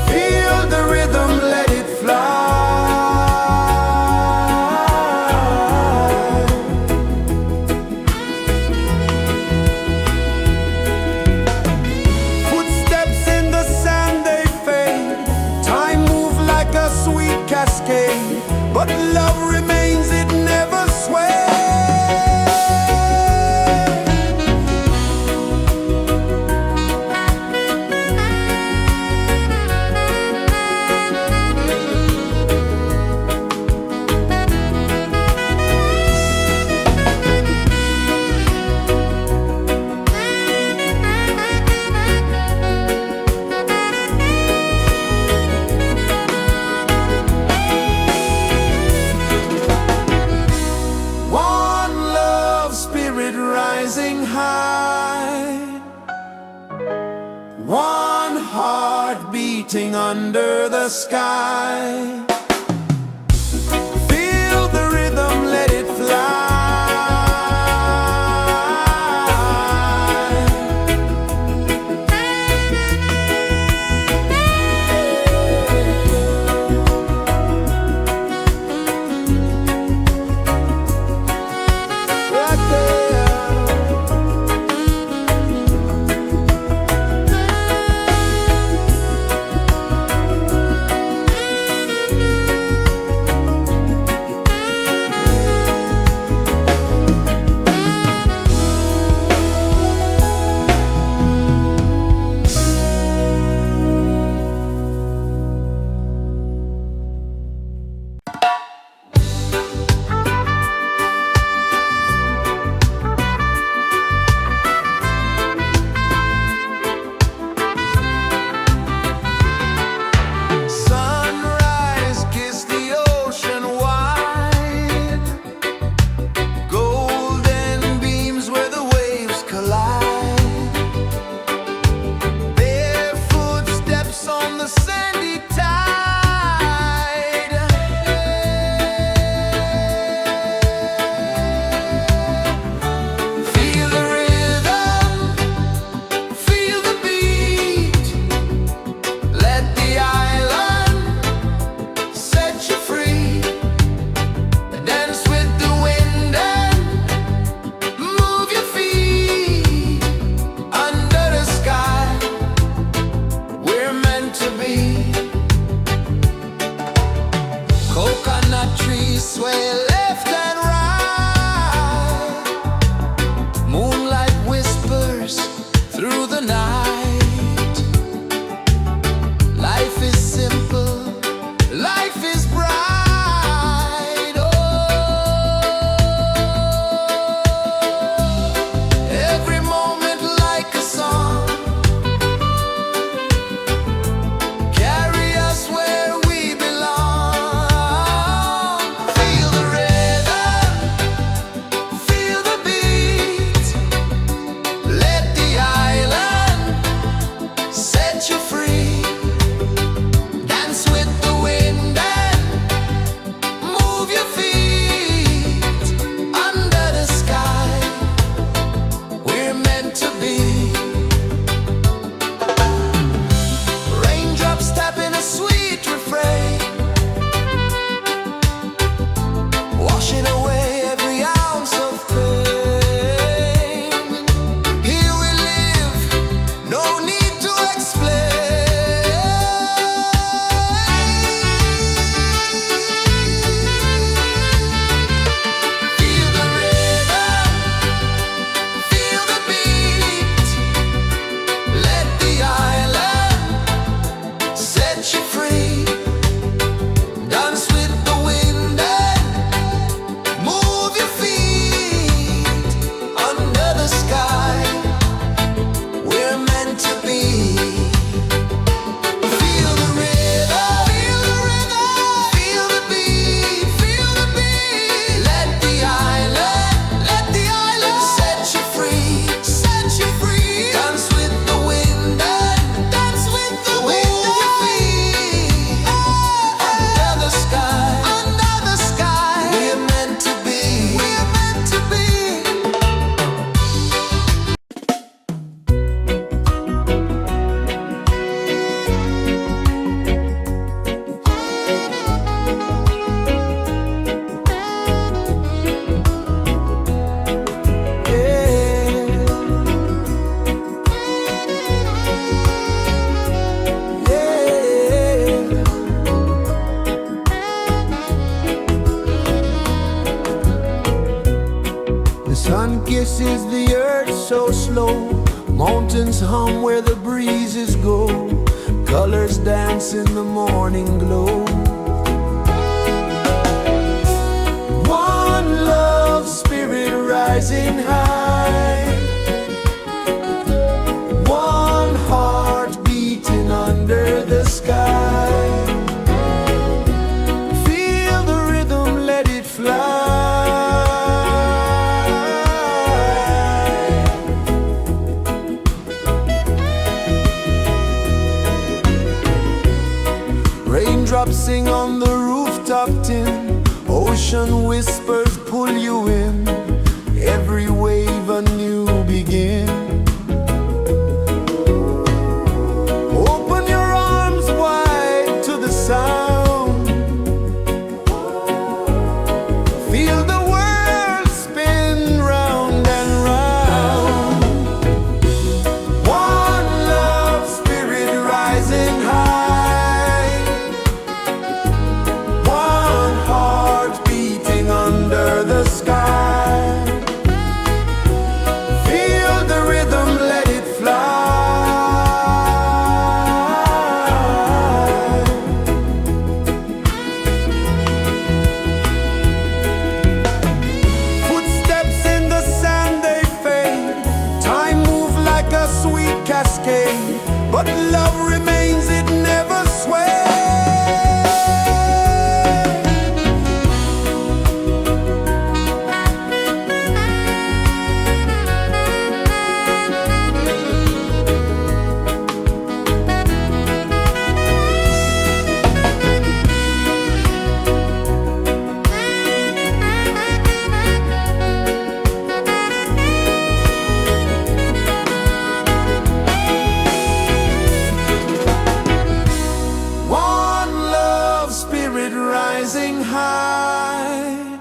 Feel the rhythm, let it fly. Footsteps in the sand, they fade. Time moves like a sweet cascade, but love remains, it never sways. Rising high, one heart beating under the sky. Feel the rhythm, let it fly. Right there. kisses the earth so slow. Mountains hum where the breezes go. Colors dance in the morning glow. One love spirit rising high. One heart beating under the sky. Feel the rhythm, let it fly. Raindrops sing on the rooftop tin. Ocean whispers pull you in. Every wave a new begin. Open your arms wide to the sound. Feel the world spin round and round. One love spirit rising high. One heart beating under the sky. Feel the rhythm, let it fly. Footsteps in the sand, they fade. Time moves like a sweet cascade, but love remains, it never sways. One love spirit rising high.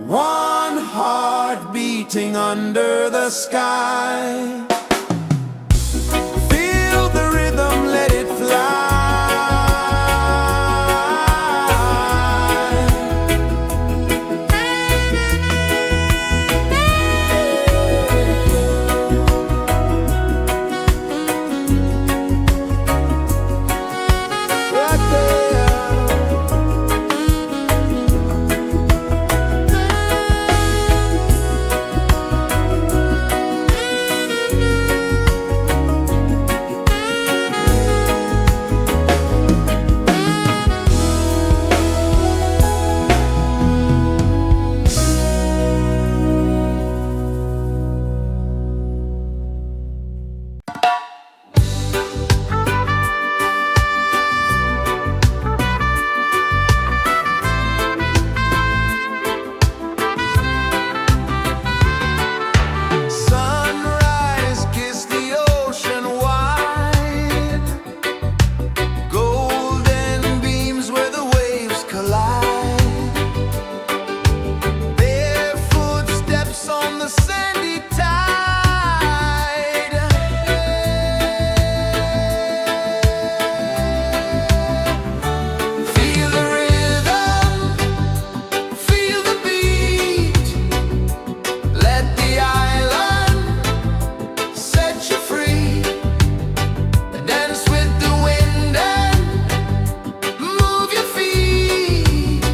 One heart beating under the sky. Feel the rhythm, let it fly. Right there. Sunrise, kiss the ocean wide. Golden beams where the waves collide. Barefoot steps on the sandy tide. Feel the rhythm, feel the beat. Let the island set you free. Dance with the wind and move your feet.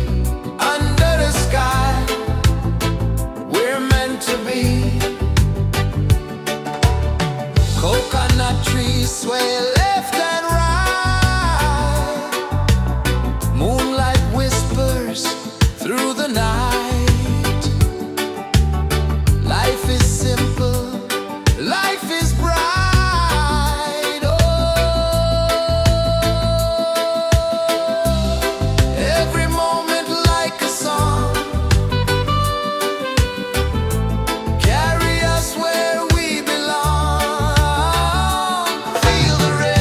Under the sky, we're meant to be. Coconut trees sway left and right. Moonlight whispers through the night. Life is simple, life is bright. Oh, every moment like a song. Carry us where we belong. Feel the rhythm.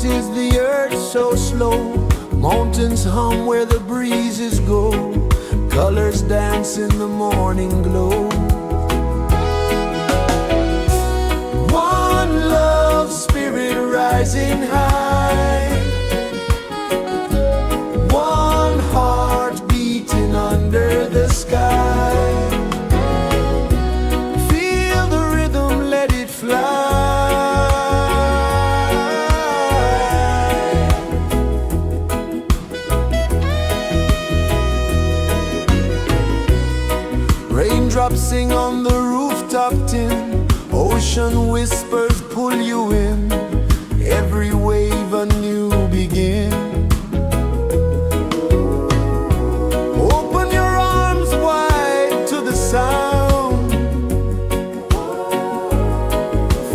pulses the earth so slow. Mountains hum where the breezes go. Colors dance in the morning glow. One love spirit rising high. One heart beating under the sky. Feel the rhythm, let it fly. Raindrops sing on the rooftop tin. Ocean whispers pull you in. Every wave a new begin. Open your arms wide to the sound.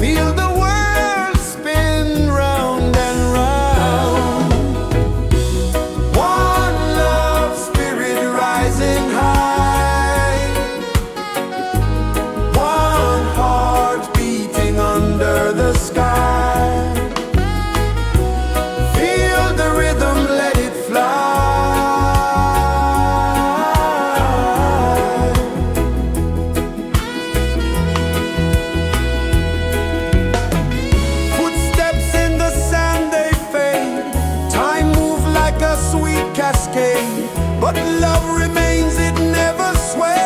Feel the world spin round and round. One love spirit rising high. One heart beating under the sky. Feel the rhythm, let it fly. Footsteps in the sand, they fade. Time moves like a sweet cascade, but love remains, it never sways.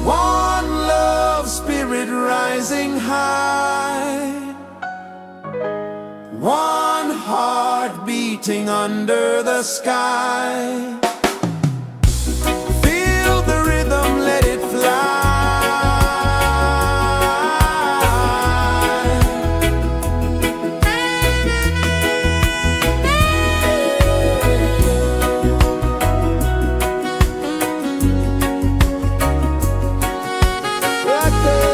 One love spirit rising high. One heart beating under the sky. Feel the rhythm, let it fly. Right there.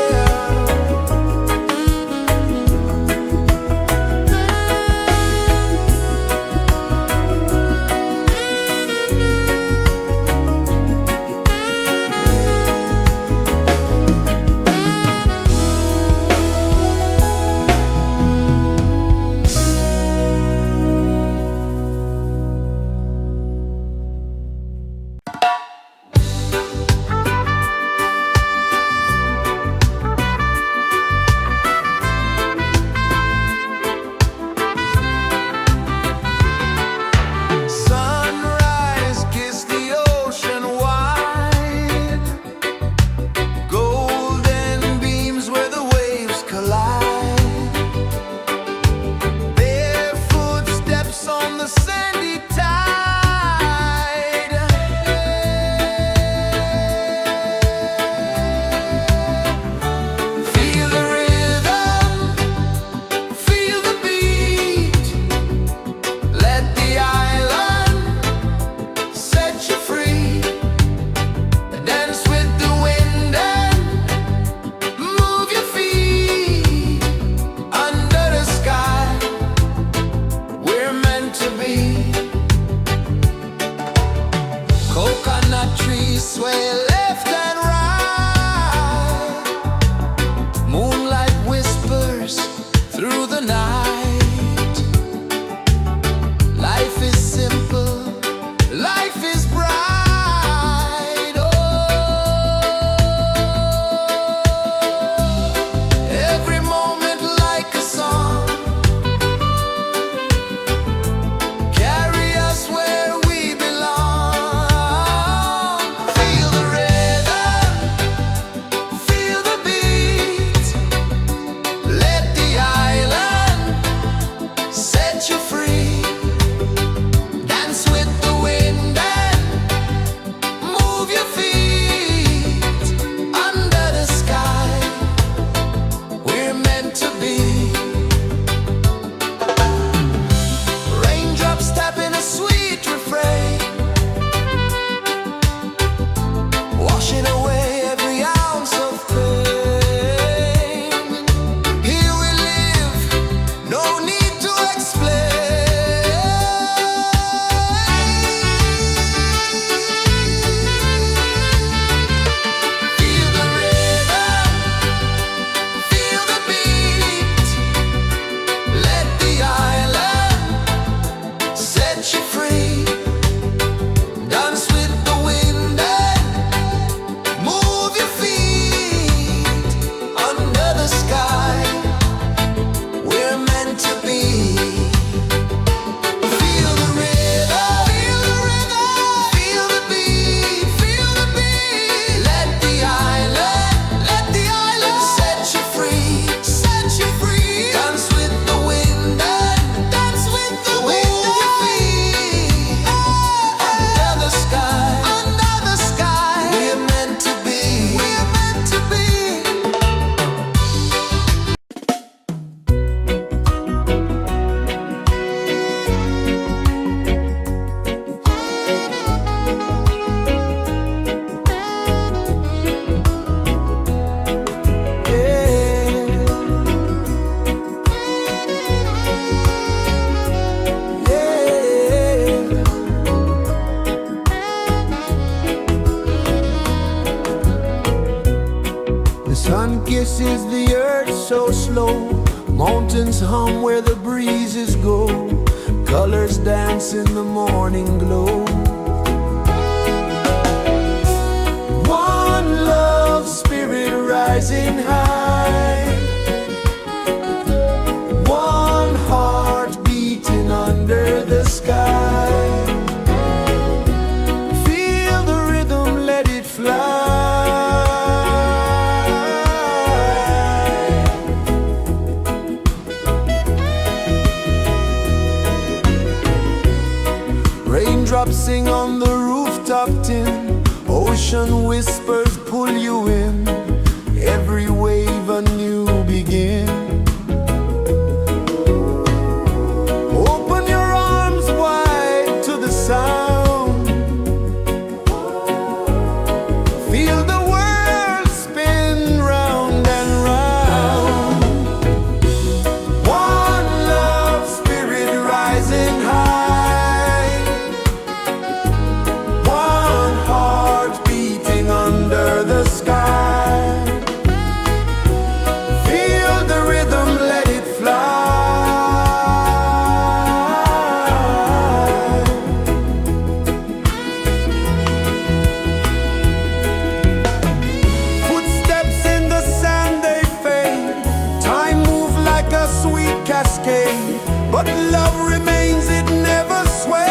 Sun kisses the earth so slow, mountains hum where the breezes go, colors dance in the morning glow. One love spirit rising high, one heart beating under the sky. Feel the rhythm, let it fly. Raindrops sing on the rooftop tin, ocean whispers pull you in, every wave a new begin. Open your arms wide to the sound, feel the world spin round and round. One love spirit rising high, one heart beating under the sky. Feel the rhythm, let it fly. Footsteps in the sand, they fade, time moves like a sweet cascade, but love remains, it never sways.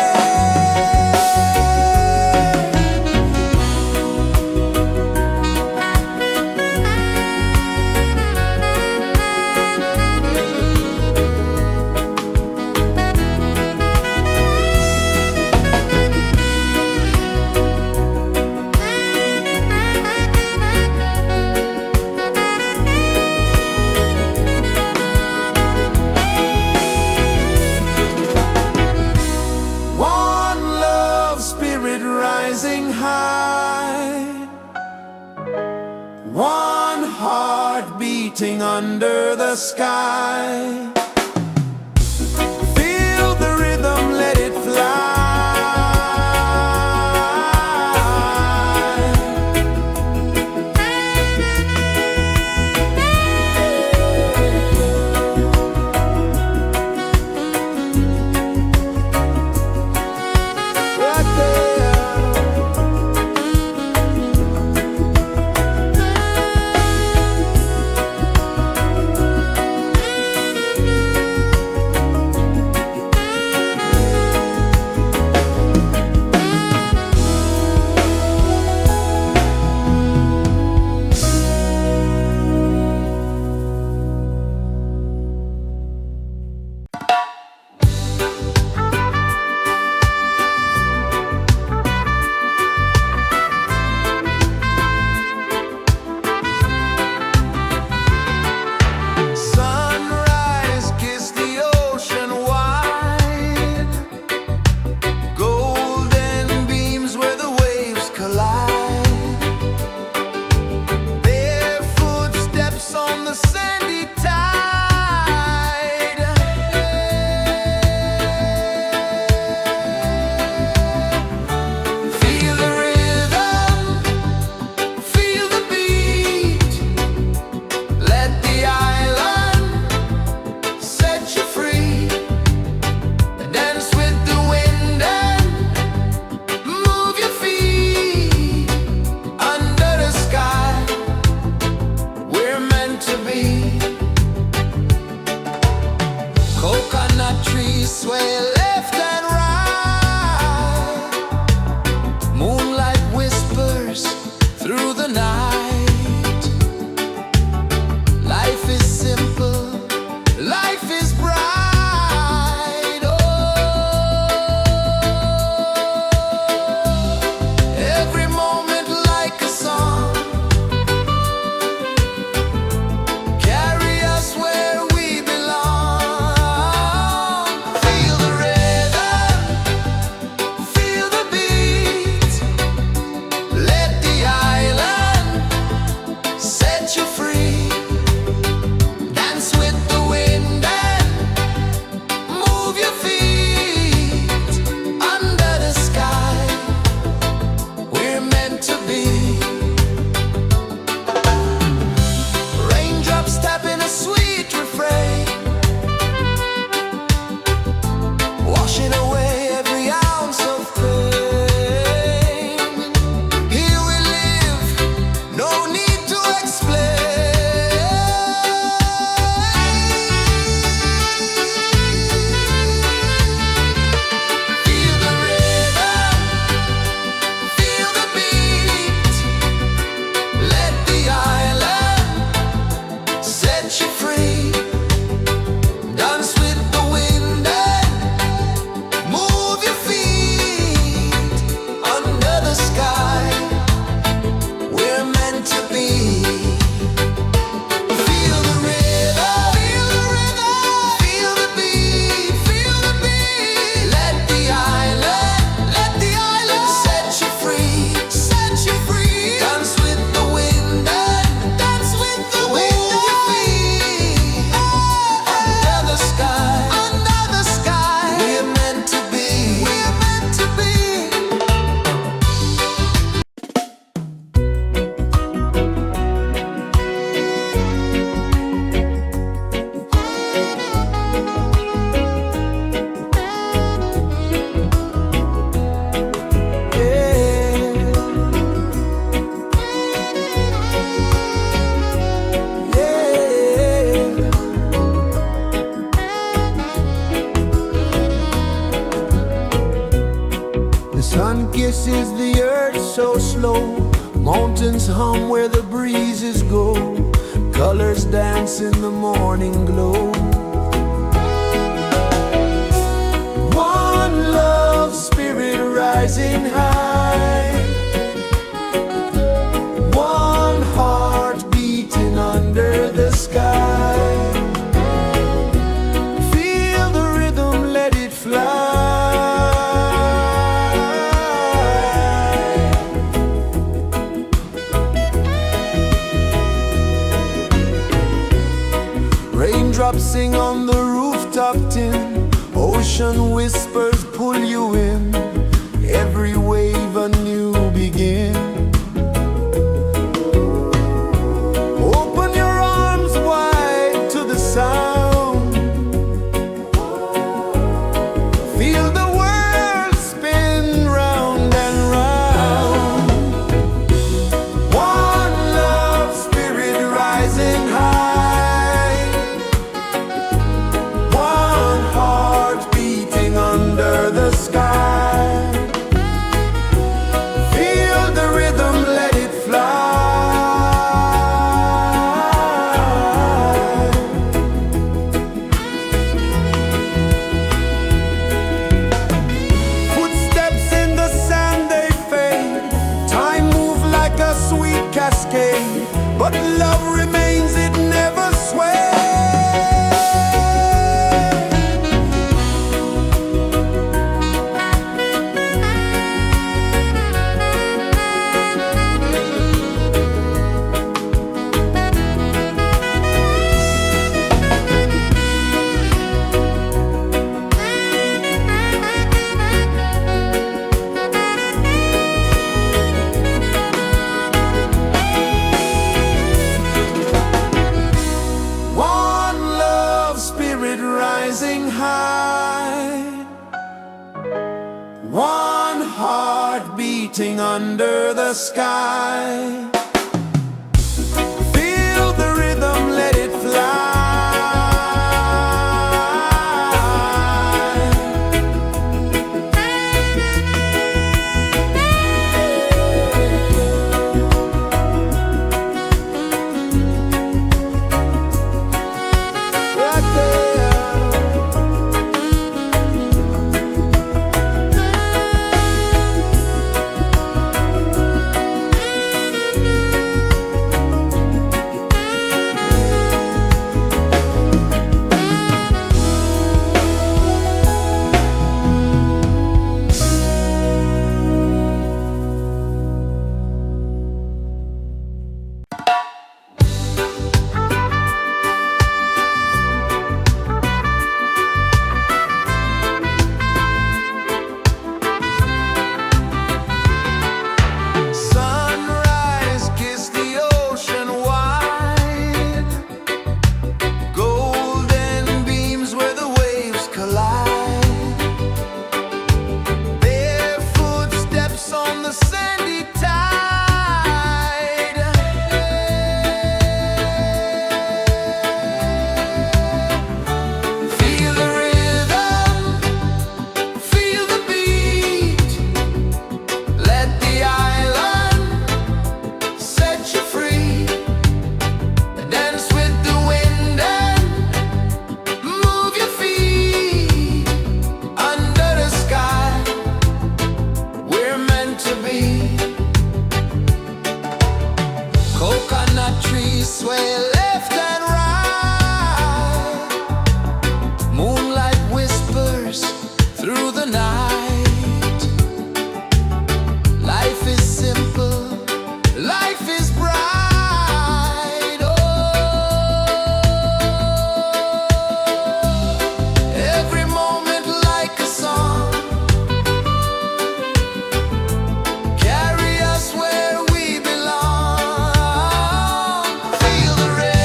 One love spirit rising high, one heart beating under the sky. Feel the rhythm, let it fly. Right there. is the earth so slow? Mountains hum where the breezes go. Colors dance in the morning glow. One love, spirit rising high. One heart beating under the sky. Feel the rhythm, let it fly. Raindrops sing on the rooftop tin. Ocean whispers pull you in. Every wave a new begin. Open your arms wide to the sound. Feel the world spin round and round. One love, spirit rising high. One heart beating under the sky. Feel the rhythm, let it fly. Footsteps in the sand, they fade. Time moves like a sweet cascade, but love remains, it never sways. One love, spirit rising high. One heart beating under the sky. Feel the rhythm, let it fly. Right there. Sunrise, kiss the ocean wide. Golden beams where the waves collide. Bare footsteps on the sandy tide. Feel the rhythm, feel the beat. Let the island set you free. Dance with the wind and move your feet. Under the sky, we're meant to be. Coconut trees sway left and right. Moonlight whispers through the night. Life is simple, life is bright. Oh, every moment like a song. Carry us where we belong. Feel the rhythm.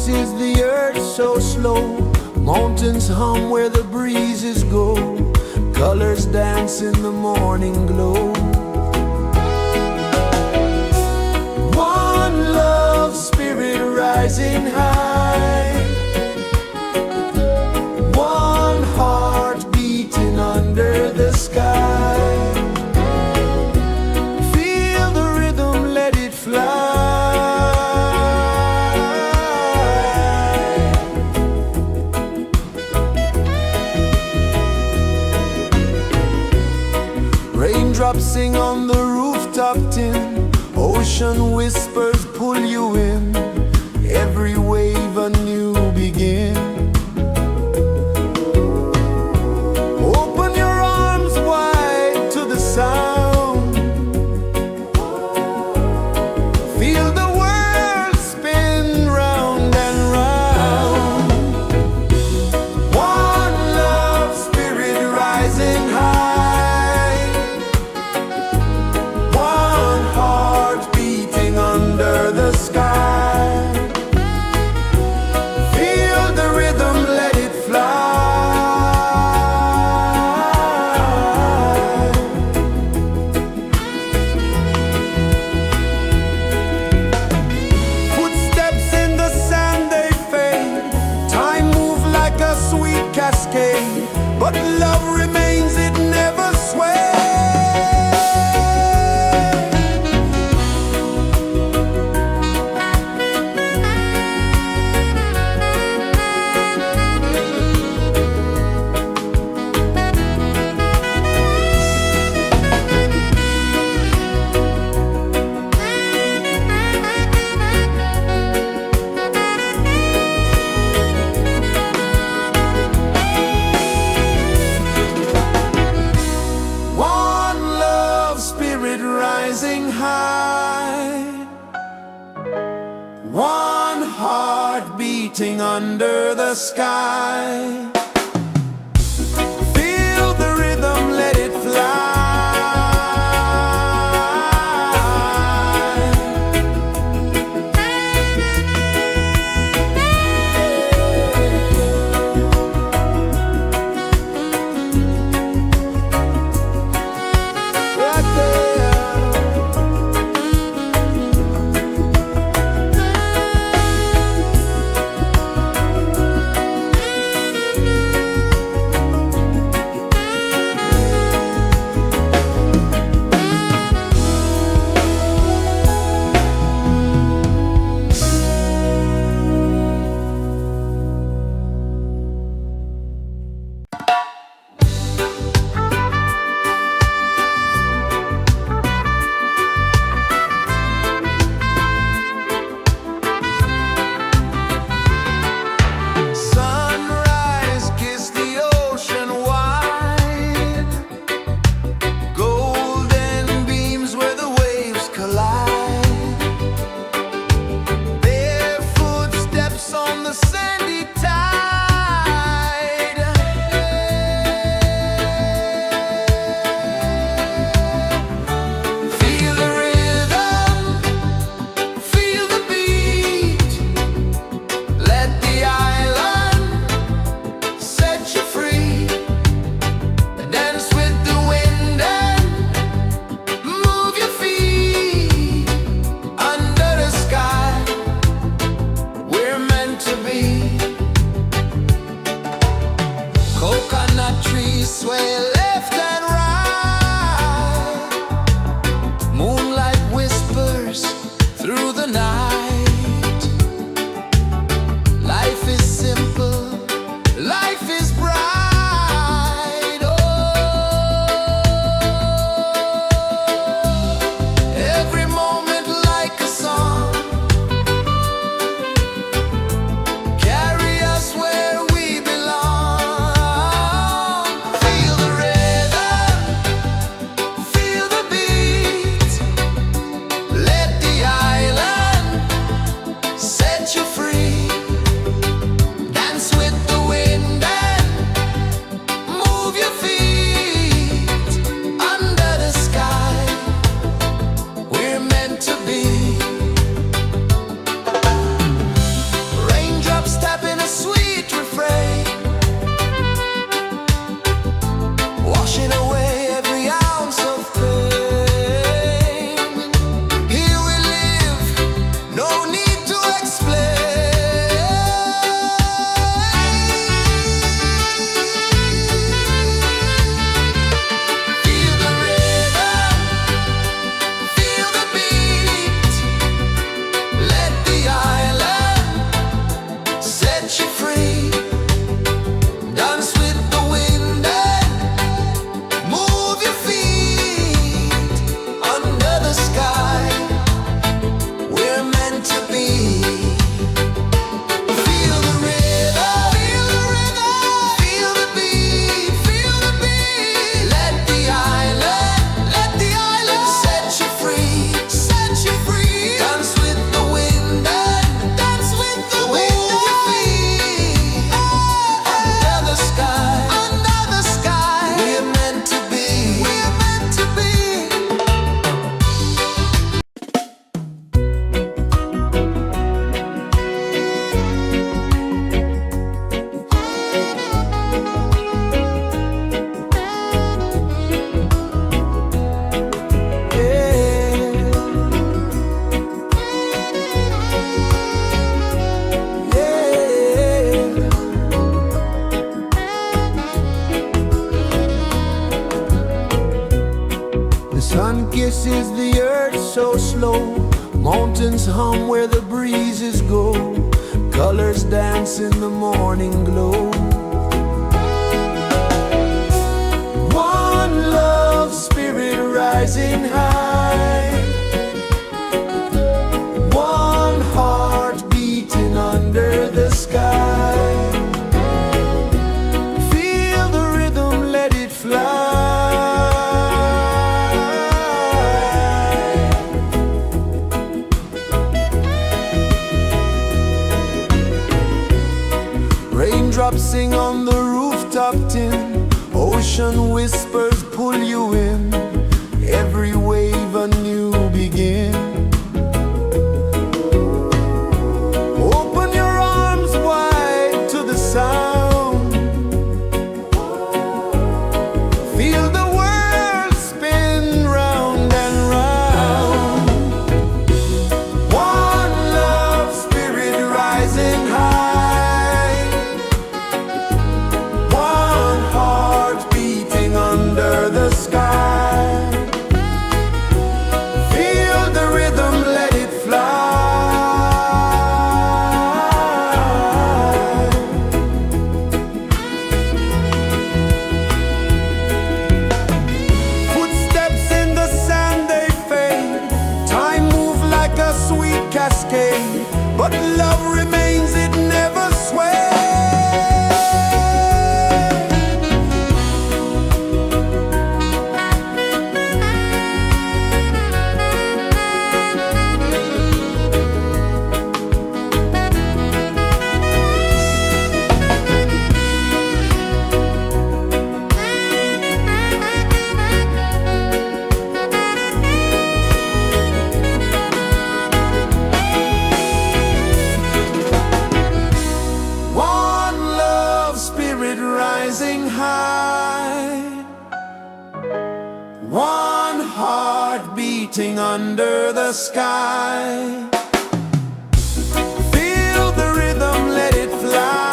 is the earth so slow? Mountains hum where the breezes go. Colors dance in the morning glow. One love spirit rising high. One heart beating under the sky. Feel the rhythm, let it fly. Raindrops sing on the rooftop tin. Ocean whispers pull you in. Every wave a new begin. Open your arms wide to the sound. Feel the world spin round and round. One love spirit rising high. One heart beating under the sky. Feel the rhythm, let it fly. Footsteps in the sand, they fade. Time moves like a sweet cascade, but love remains, it never sways. One love spirit rising high. One heart beating under the sky. Feel the rhythm, let it fly. Right there. is the earth so slow? Mountains hum where the breezes go. Colors dance in the morning glow. One love spirit rising high. One heart beating under the sky. Feel the rhythm, let it fly. Raindrops sing on the rooftop tin. Ocean whispers pull you in. Every wave a new begin. Open your arms wide to the sound. Feel the world spin round and round. One love spirit rising high. One heart beating under the sky. Feel the rhythm, let it fly. Footsteps in the sand, they fade. Time moves like a sweet cascade, but love remains, it never sways. One love spirit rising high. One heart beating under the sky. Feel the rhythm, let it fly.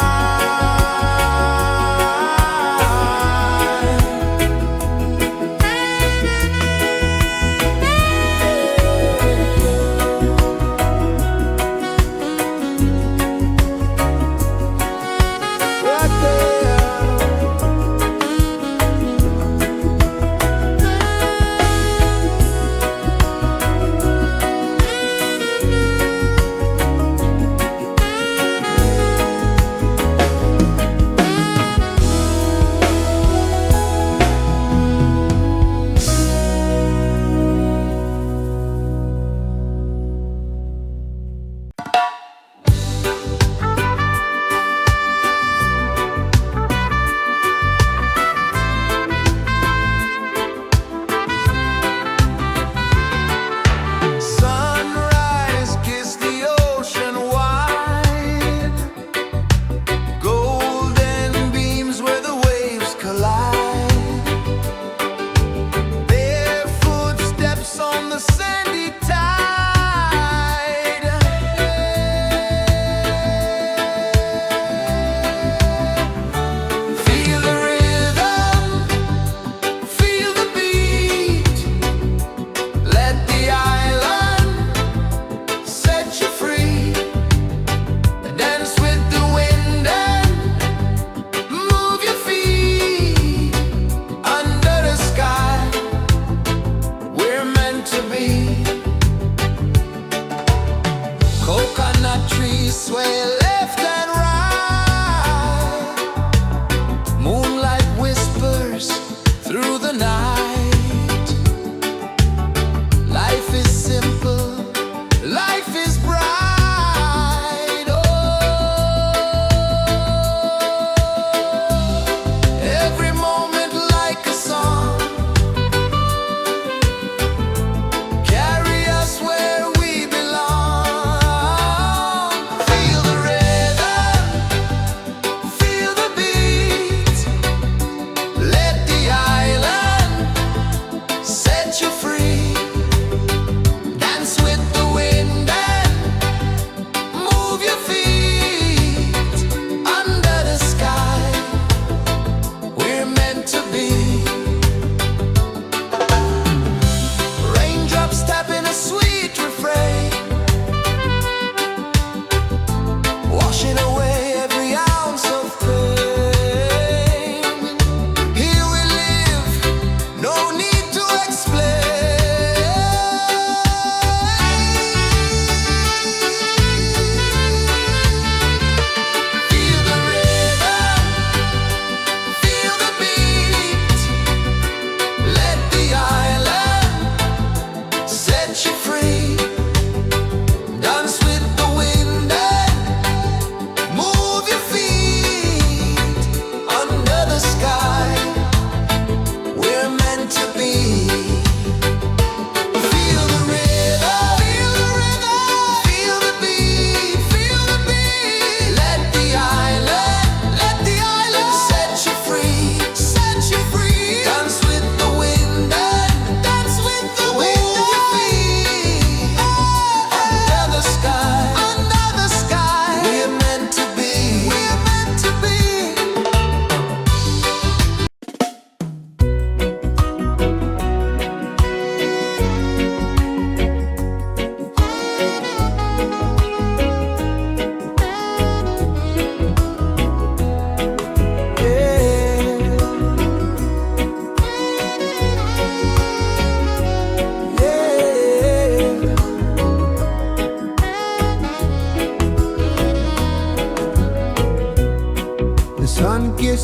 Right there.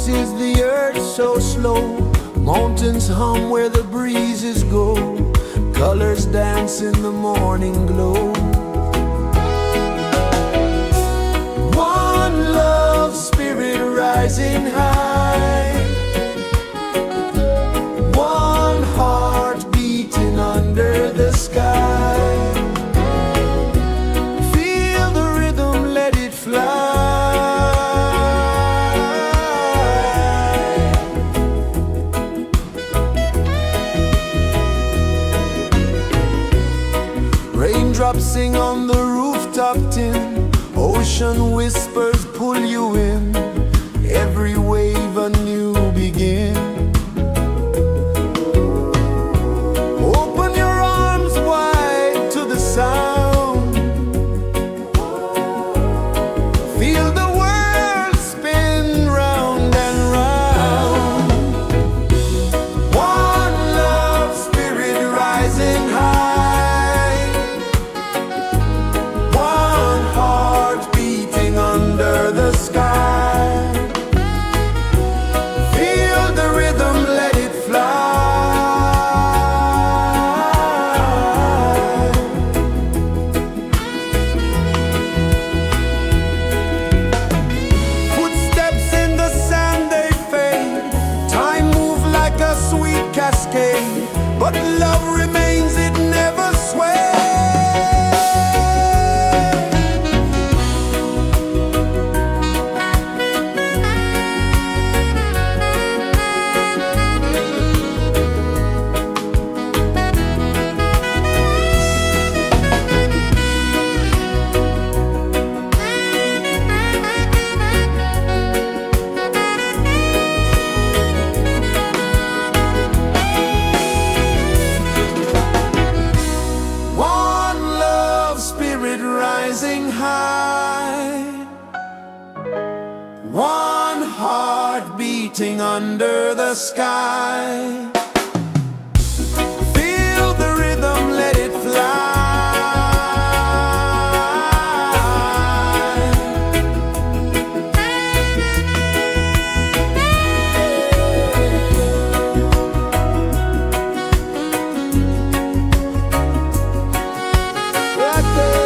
is the earth so slow? Mountains hum where the breezes go. Colors dance in the morning glow. One love, spirit rising high. One heart beating under the sky. Feel the rhythm, let it fly. Raindrops sing on the rooftop tin. Ocean whispers pull you in. Every wave a new begin. Open your arms wide to the sound. Feel the world spin round and round. One love, spirit rising high. One heart beating under the sky. Feel the rhythm, let it fly. Footsteps in the sand, they fade. Time moves like a sweet cascade, but love remains, it never sways. One love, spirit rising high. One heart beating under the sky. Feel the rhythm, let it fly. Right there.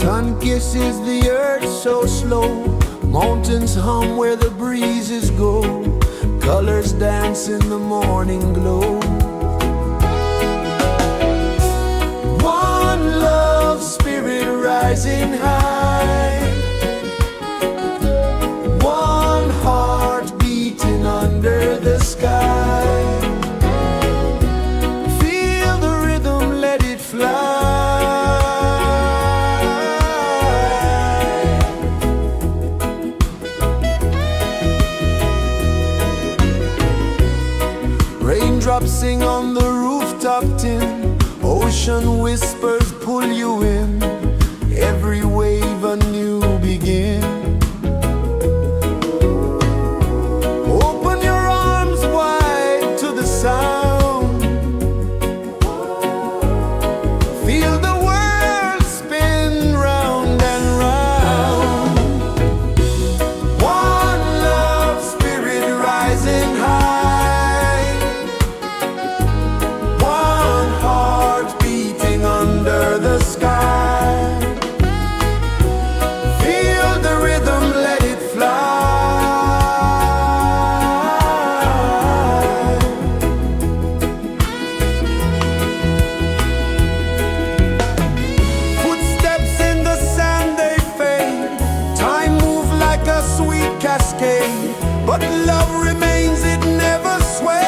Sun kisses the earth so slow, mountains hum where the breezes go, colors dance in the morning glow. One love spirit rising high, one heart beating under the sky. Feel the rhythm, let it fly. Raindrops sing on the rooftop tin, ocean whispers pull you in, every wave a new begin. Open your arms wide to the sound, feel the world spin round and round. One love spirit rising high, one heart beating under the sky. Feel the rhythm, let it fly. Footsteps in the sand, they fade, time moves like a sweet cascade, but love remains, it never sways.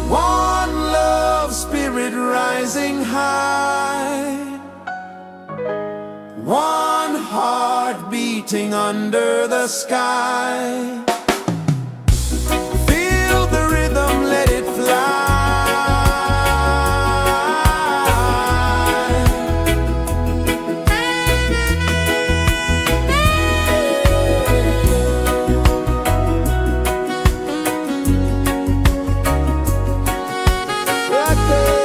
One love spirit rising high, one heart beating under the sky. Feel the rhythm, let it fly. Right there.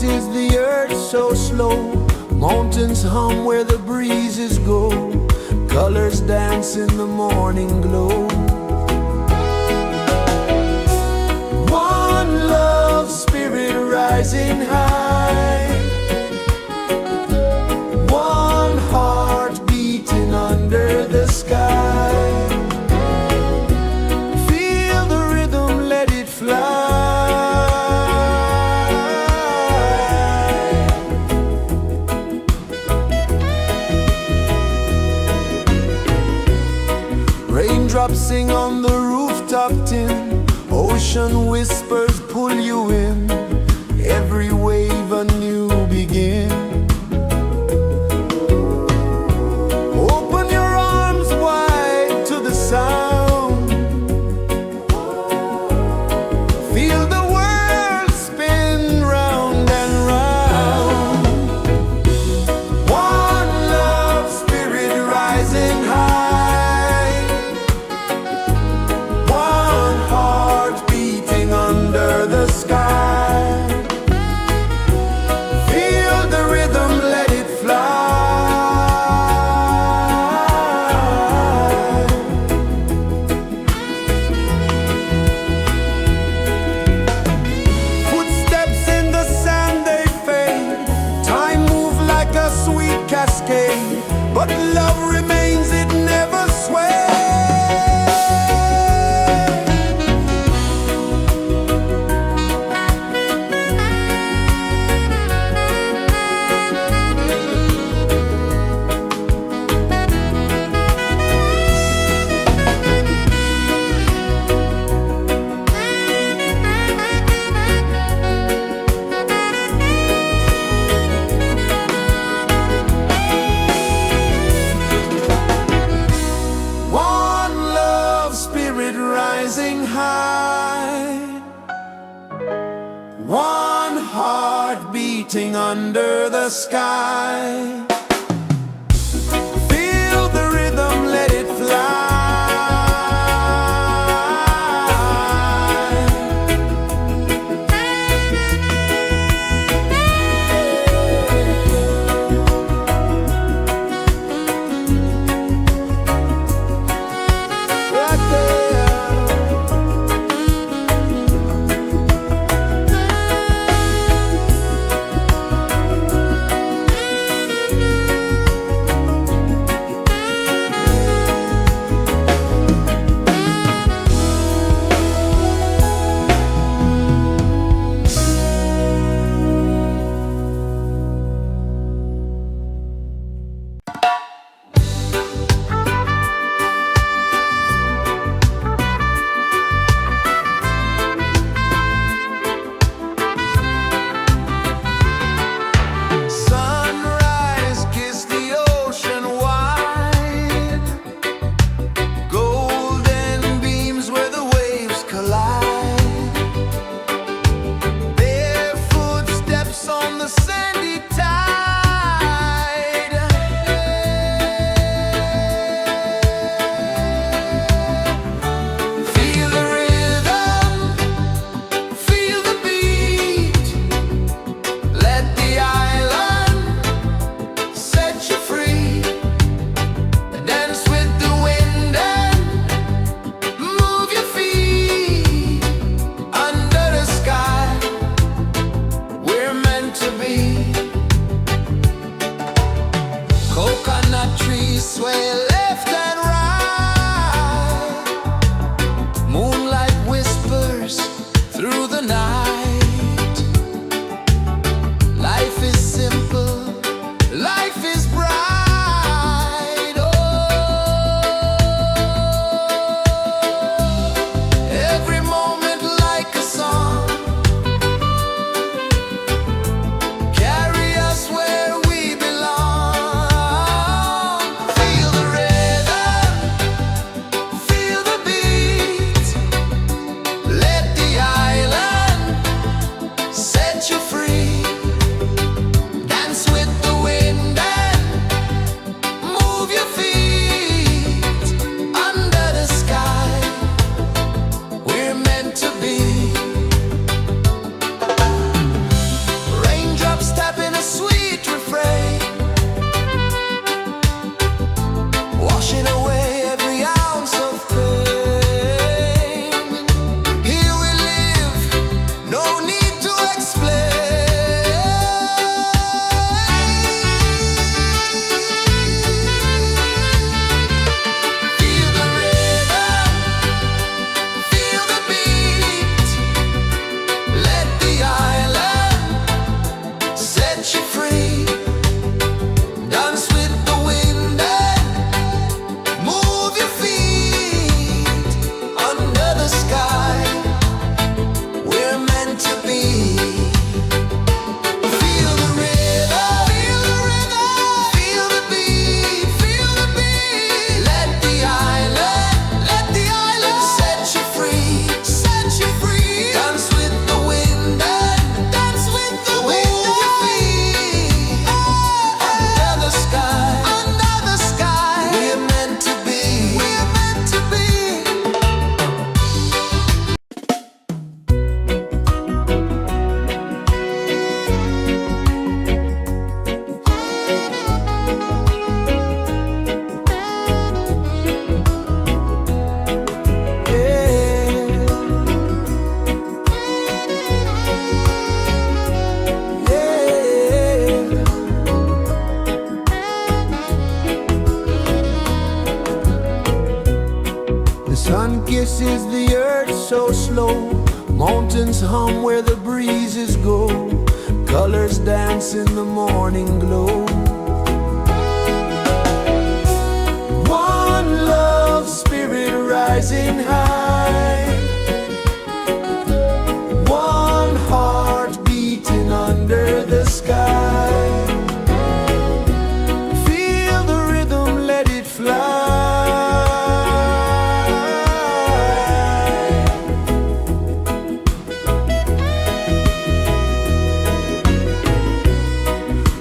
is the earth so slow? Mountains hum where the breezes go. Colors dance in the morning glow. One love spirit rising high. One heart beating under the sky. Feel the rhythm, let it fly. Raindrops sing on the rooftop tin. Ocean whispers pull you in. Every wave a new begin. Open your arms wide to the sound. Feel the world spin round and round. One love spirit rising high. One heart beating under the sky. Feel the rhythm, let it fly. Footsteps in the sand, they fade. Time moves like a sweet cascade, but love remains, it never sways. One love spirit rising high. One heart beating under the sky. Feel the rhythm, let it fly. Right there. Sunrise, kiss the ocean wide. Golden beams where the waves collide. Bare footsteps on the sandy tide. Feel the rhythm, feel the beat. Let the island set you free. Dance with the wind and move your feet. Under the sky, we're meant to be. Coconut trees sway left and right. Moonlight whispers through the night. Life is simple, life is bright. Oh, every moment like a song. Carry us where we belong. Feel the rhythm, Sun kisses the earth so slow, mountains hum where the breezes go, colors dance in the morning glow. One love spirit rising high, one heart beating under the sky. Feel the rhythm, let it fly.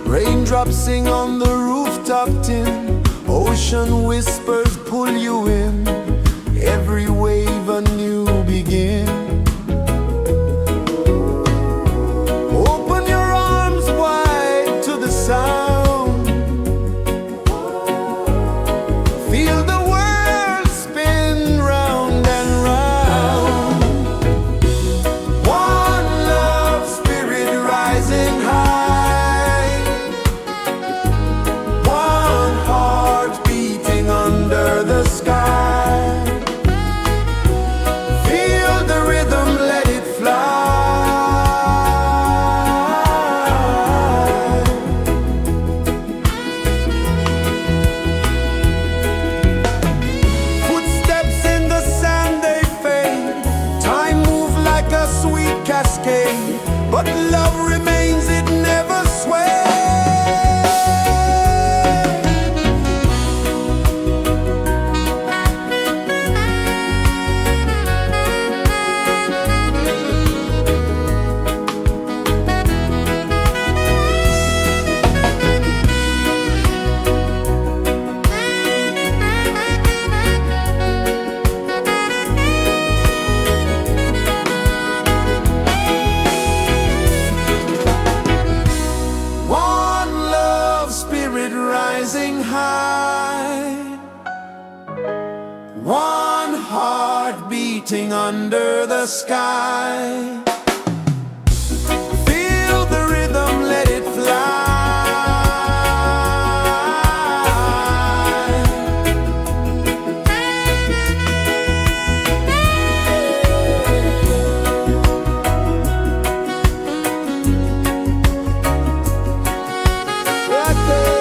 Raindrops sing on the rooftop tin, ocean whispers pull you in, every wave a new begin. Open your arms wide to the sound, feel the world spin round and round. One love spirit rising high, one heart beating under the sky. Feel the rhythm, let it fly. Footsteps in the sand, they fade, time moves like a sweet cascade, but love remains, it never sways. One love spirit rising high, one heart beating under the sky. Feel the rhythm, let it fly. Right there.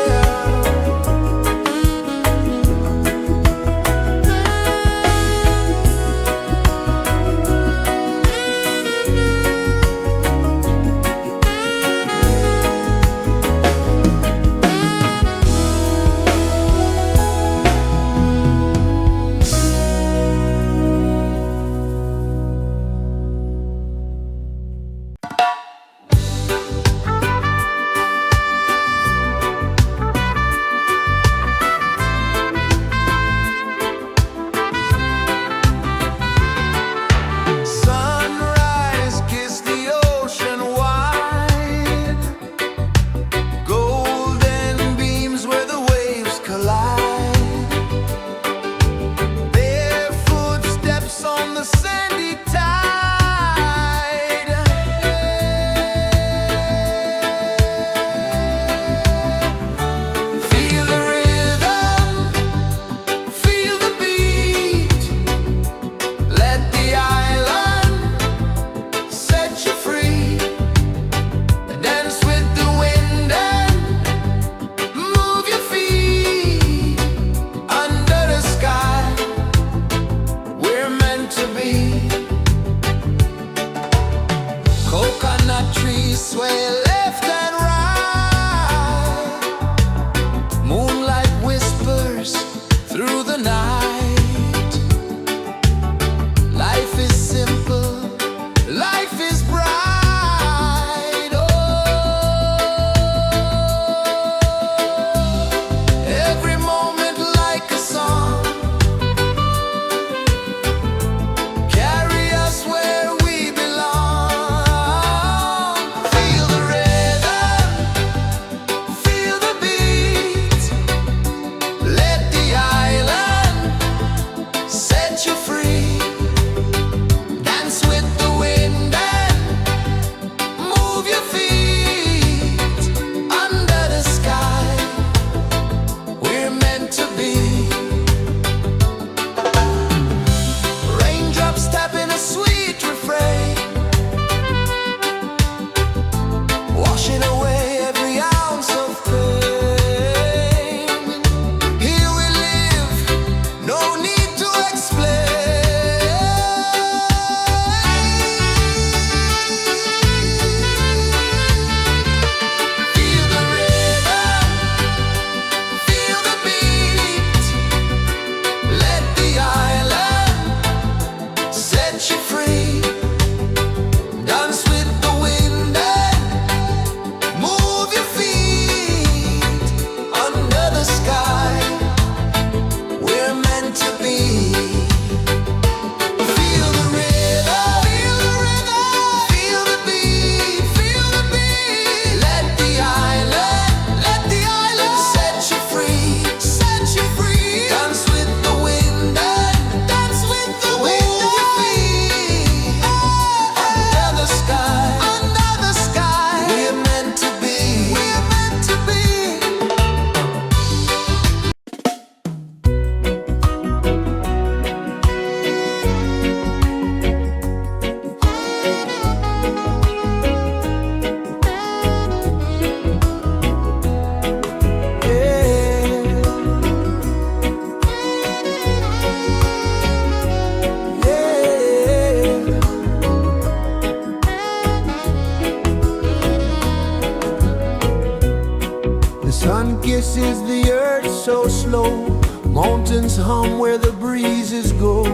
so slow. Mountains hum where the breezes go.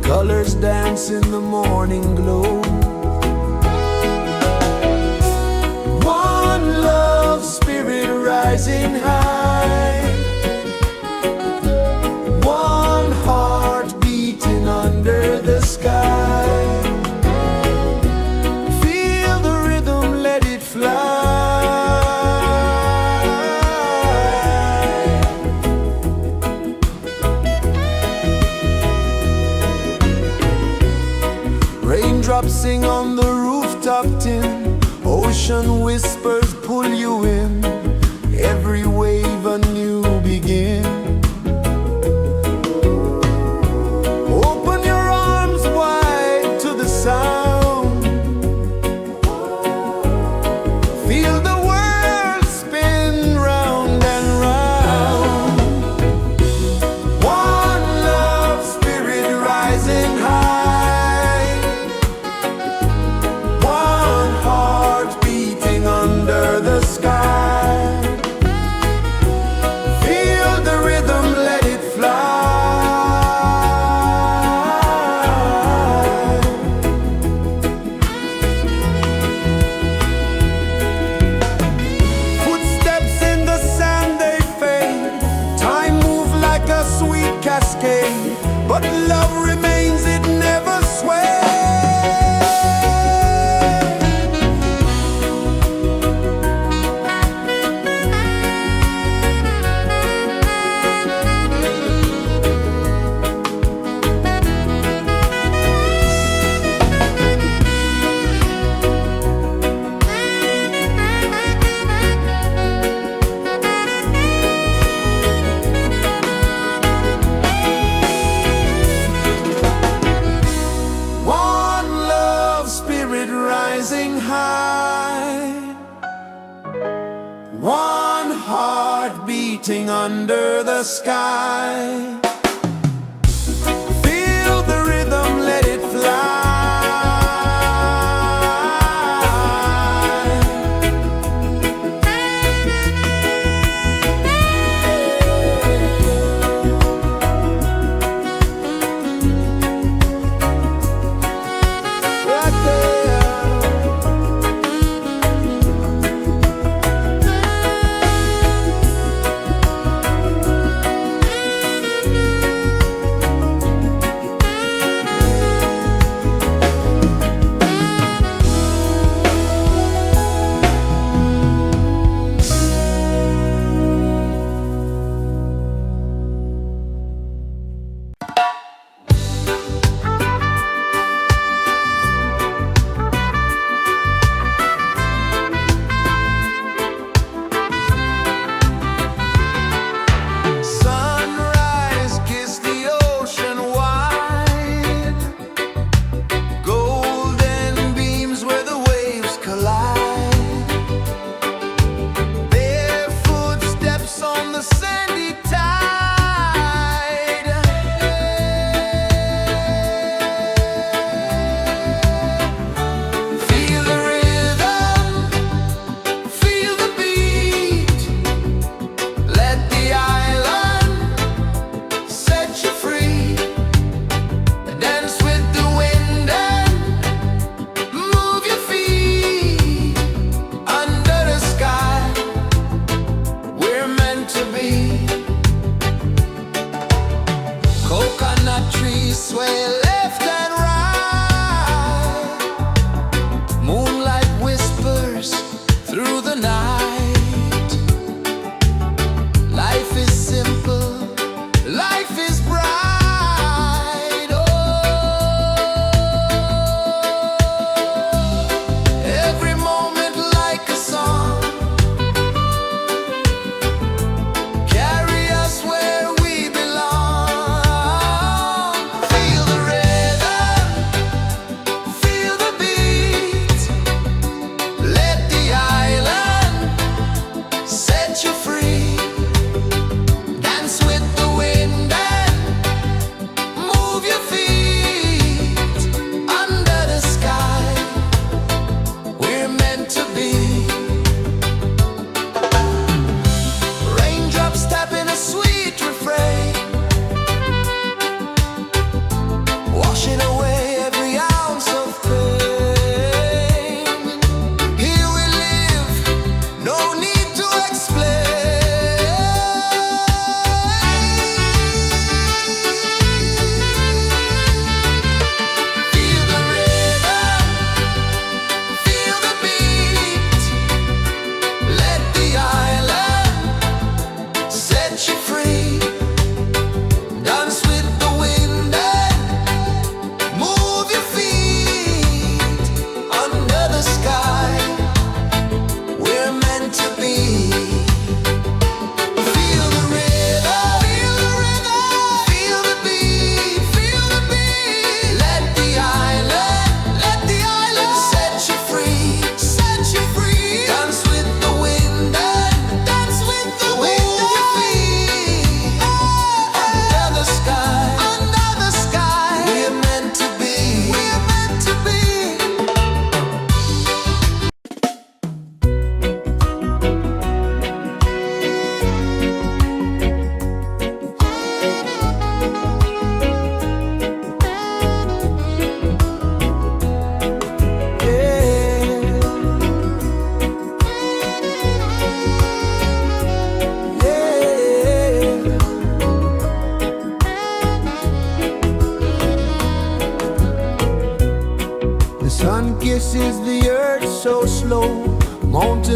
Colors dance in the morning glow. One love spirit rising high. One heart beating under the sky. Feel the rhythm, let it fly. Raindrops sing on the rooftop tin. Ocean whispers pull you in. Every wave a new begin. Open your arms wide to the sound. Feel the world spin round and round. One love spirit rising high. One heart beating under the sky. Feel the rhythm, let it fly. Footsteps in the sand, they fade. Time moves like a sweet cascade, but love remains, it never sways. One love spirit rising high. One heart beating under the sky. Feel the rhythm, let it fly. Right there.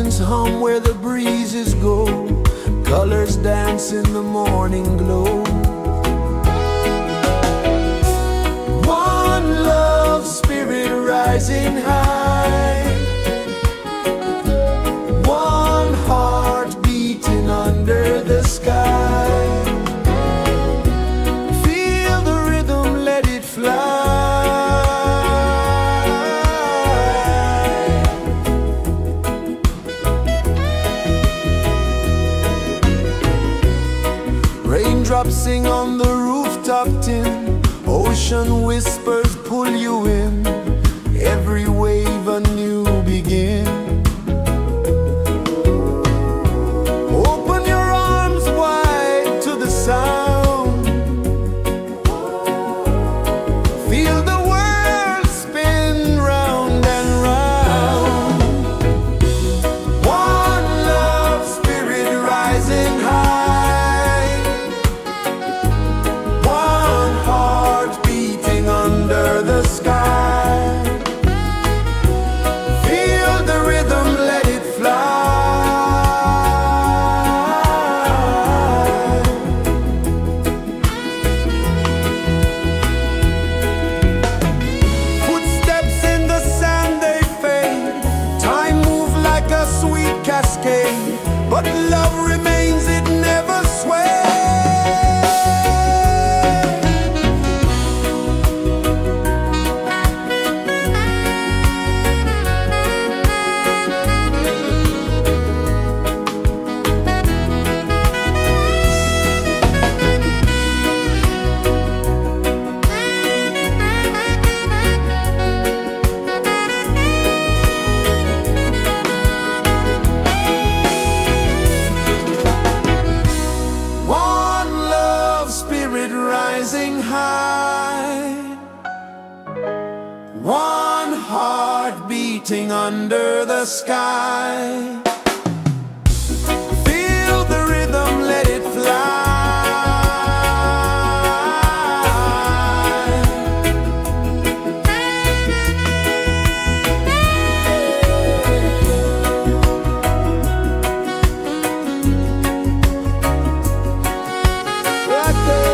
Oceans hum where the breezes go, colors dance in the morning glow. One love spirit rising high, one heart beating under the sky. Feel the rhythm, let it fly. Raindrops sing on the rooftop tin, ocean whispers pull you in, every wave a new begin. Open your arms wide to the sound, feel the world spin round and round. One love spirit rising high, one heart beating under the sky. Feel the rhythm, let it fly. Footsteps in the sand, they fade. Time moves like a sweet cascade, but love remains, it never sways. One love spirit rising high, one heart beating under the sky. Feel the rhythm, let it fly. Right there.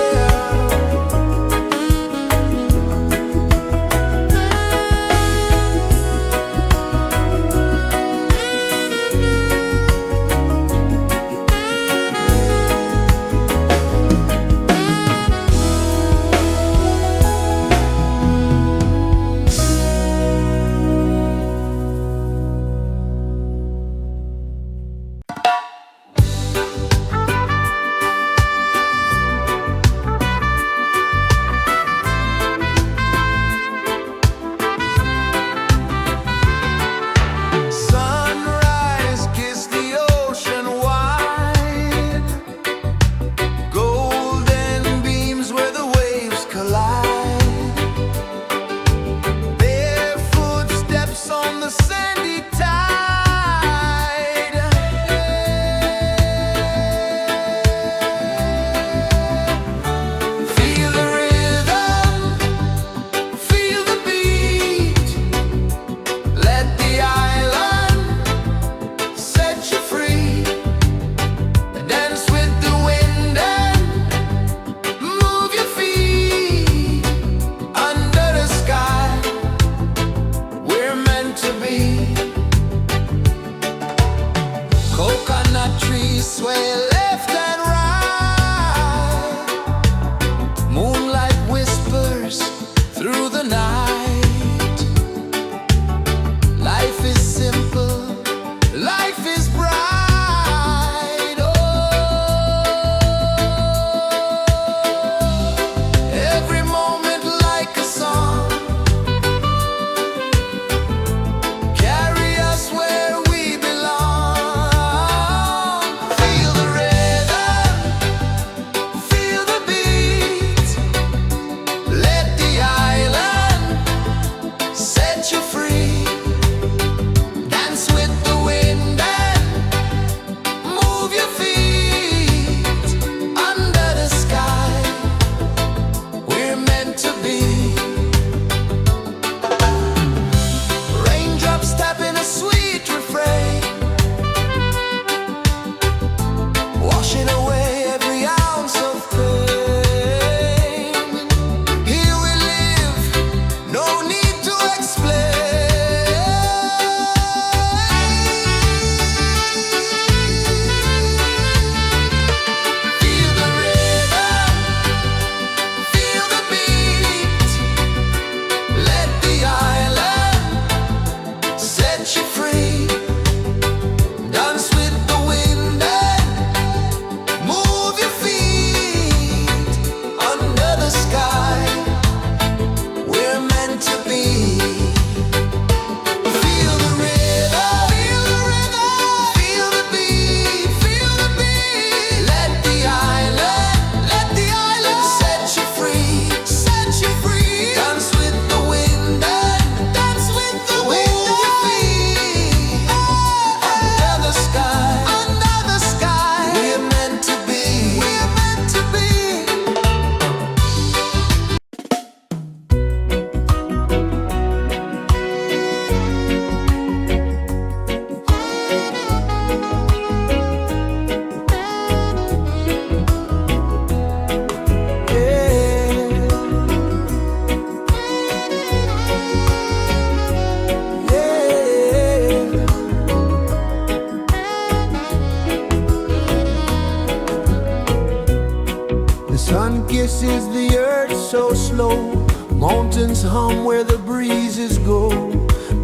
Sun kisses the earth so slow, mountains hum where the breezes go,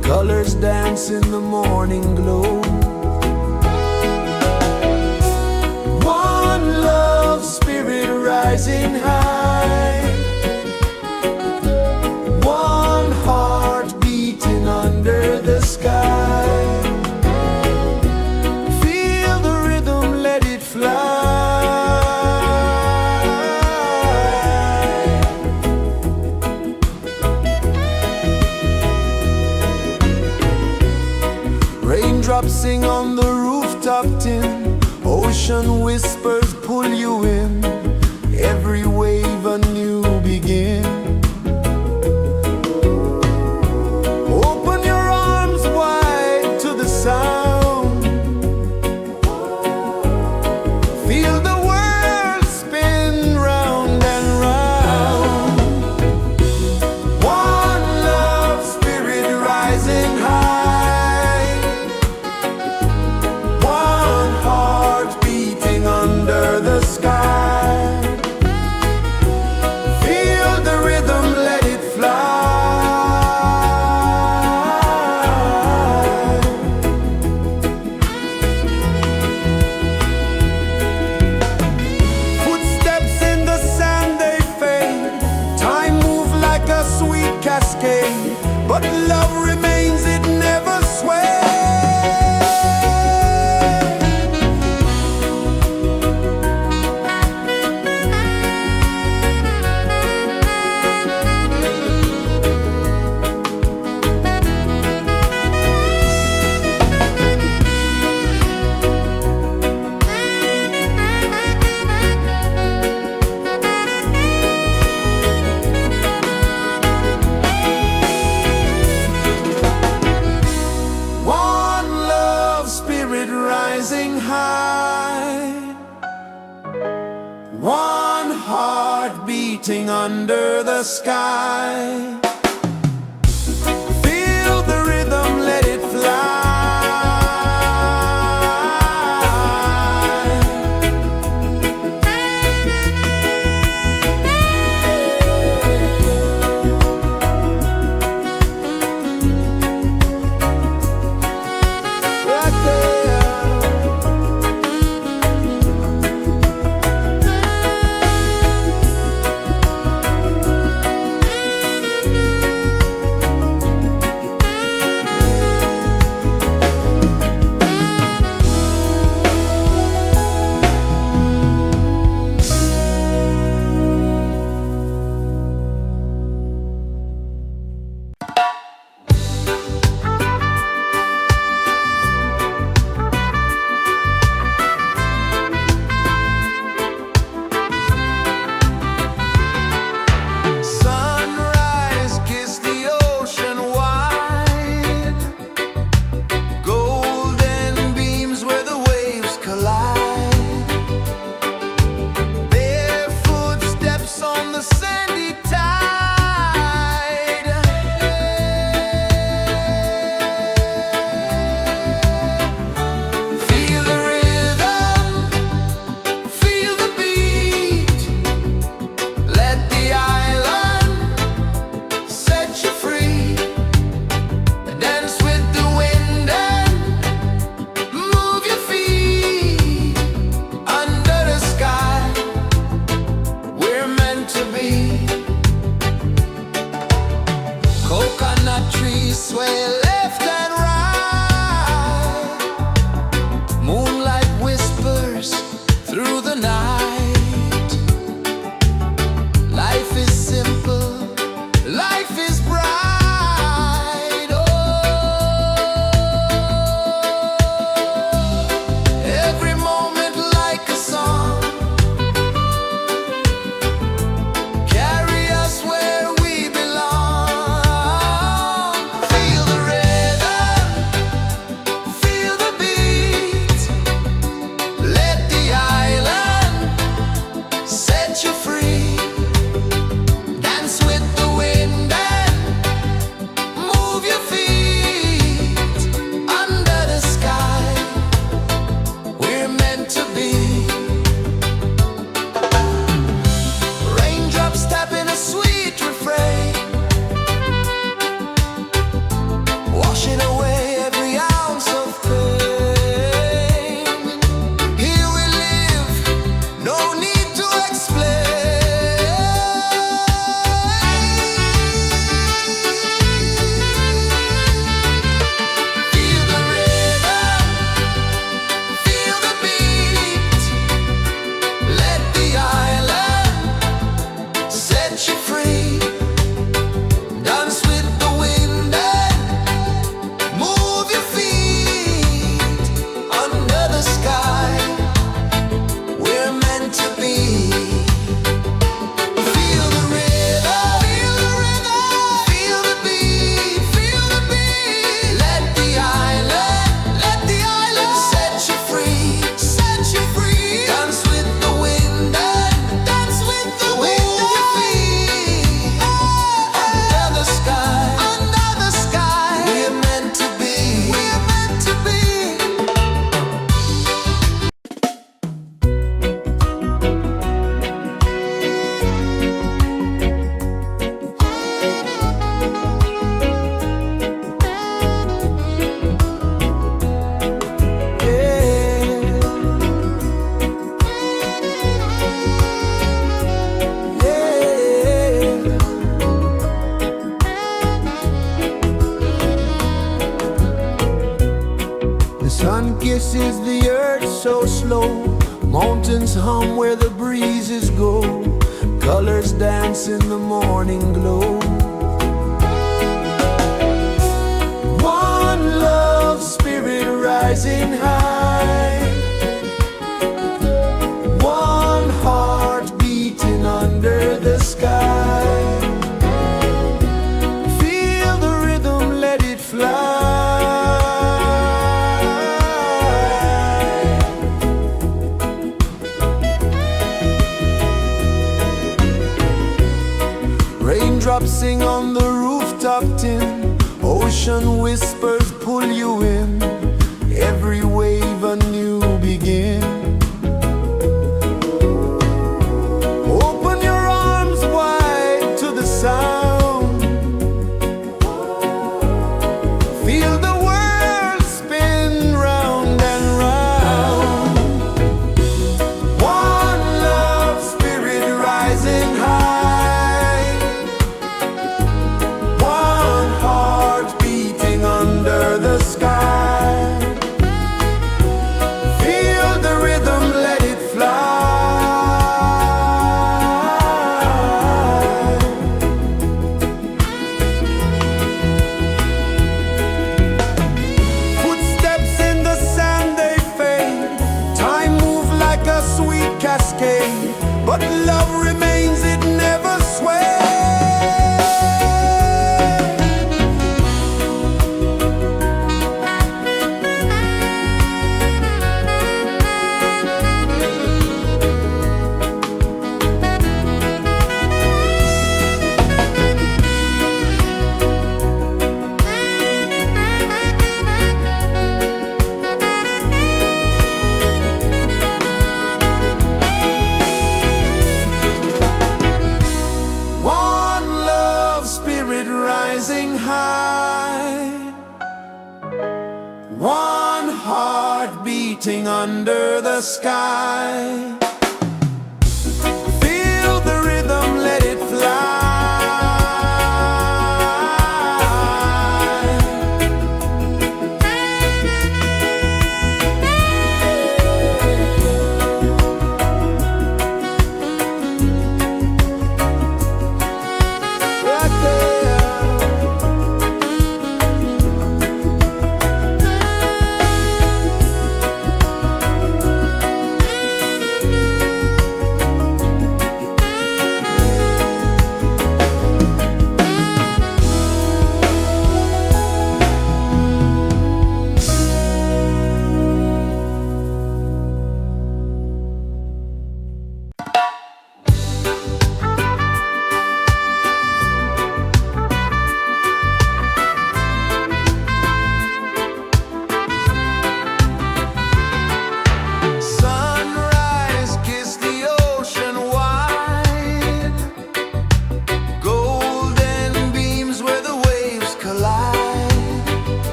colors dance in the morning glow. One love spirit rising high, one heart beating under the sky. Feel the rhythm, let it fly. Raindrops sing on the rooftop tin, ocean whispers pull you in, every wave a new begin. Open your arms wide to the sound, feel the world spin round and round. One love spirit rising high, one heart beating under the sky. Feel the rhythm, let it fly. Footsteps in the sand, they fade, time moves like a sweet cascade, but love remains, it never sways. One love spirit rising high, one heart beating under the sky. Feel the rhythm, let it fly. Right there. is the earth so slow? Mountains hum where the breezes go. Colors dance in the morning glow. One love, spirit rising high. One heart beating under the sky. Feel the rhythm, let it fly. Raindrops sing on the rooftop tin. Ocean whispers pull you in. Every wave a new begin. Open your arms wide to the sound. Feel the world spin round and round. One love, spirit rising high. One heart beating under the sky. Feel the rhythm, let it fly. Footsteps in the sand, they fade. Time moves like a sweet cascade, but love remains, it never sways. One love, spirit rising high. One heart beating under the sky. Feel the rhythm, let it fly. Right there.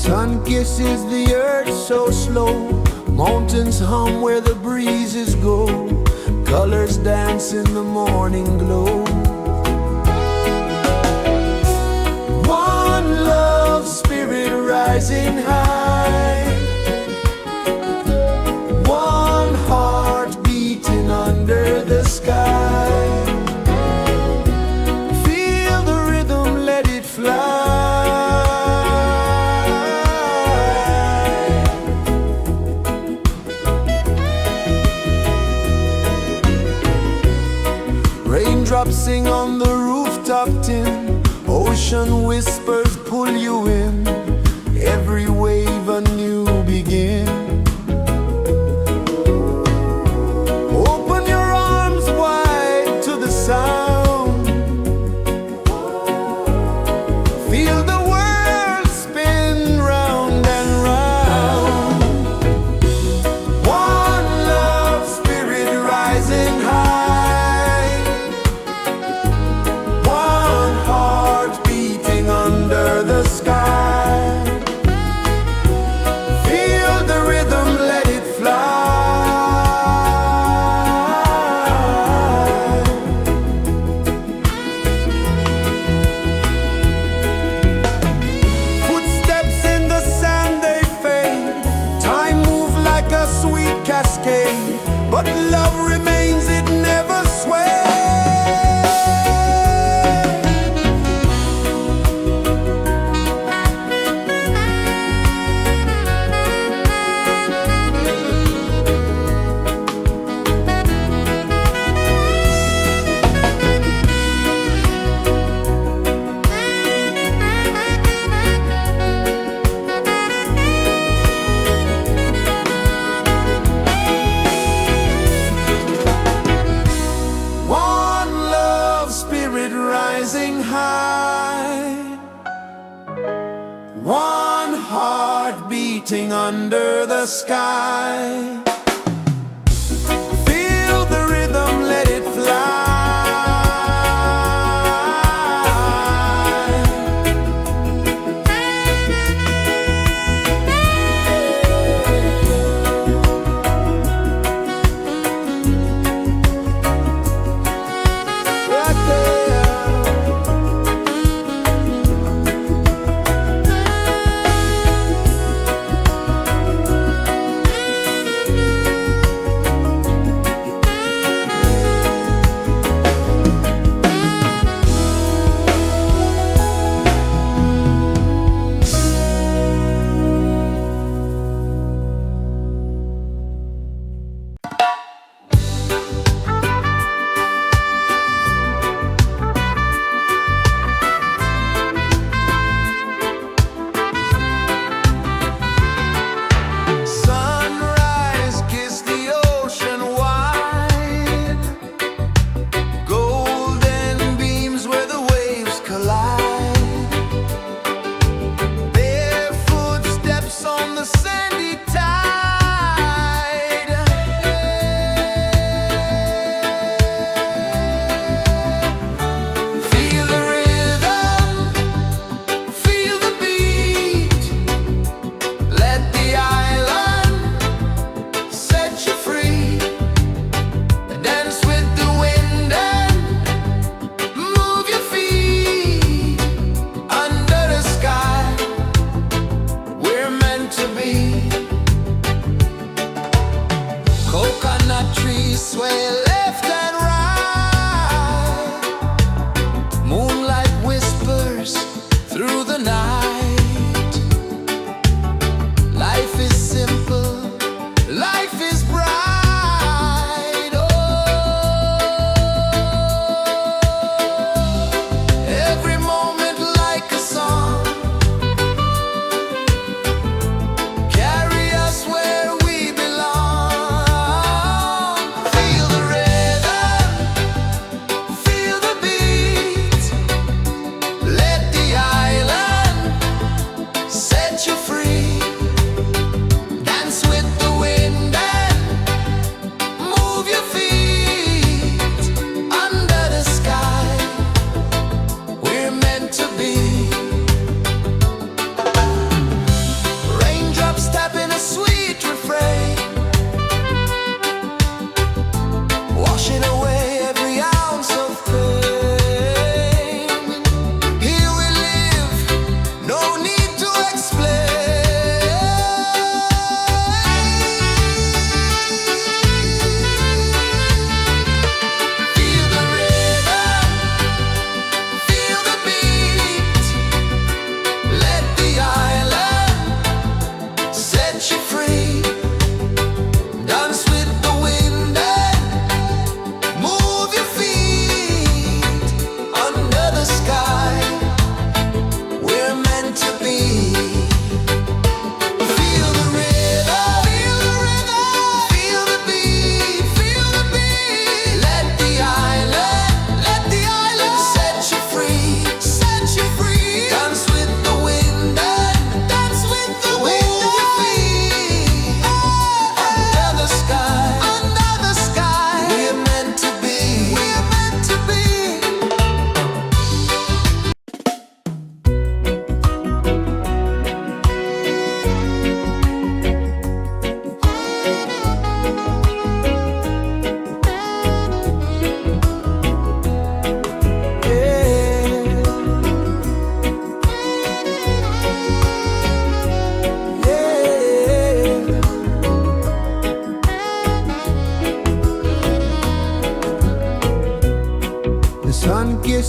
Sun kisses the earth so slow, mountains hum where the breezes go, colors dance in the morning glow. One love spirit rising high, one heart beating under the sky. Feel the rhythm, let it fly. Raindrops sing on the rooftop tin, ocean whispers pull you in, every wave a new begin. Open your arms wide to the sound, feel the world spin round and round. One love spirit rising high, one heart beating under the sky. Feel the rhythm, let it fly. Footsteps in the sand, they fade, time moves like a sweet cascade, but love remains, it never sways. One love spirit rising high, one heart beating under the sky. Feel the rhythm, let it fly. Right there.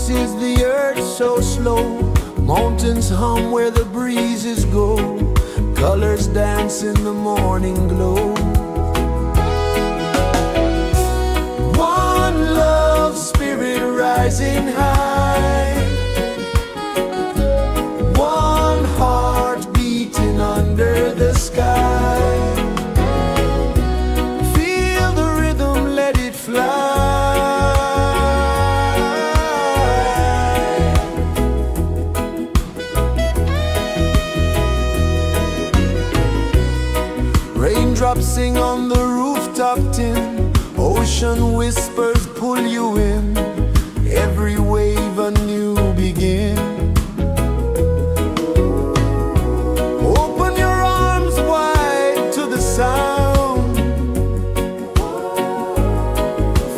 pulses the earth so slow. Mountains hum where the breezes go. Colors dance in the morning glow. One love spirit rising high. One heart beating under the sky. Feel the rhythm, let it fly. Raindrops sing on the rooftop tin. Ocean whispers pull you in. Every wave a new begin. Open your arms wide to the sound.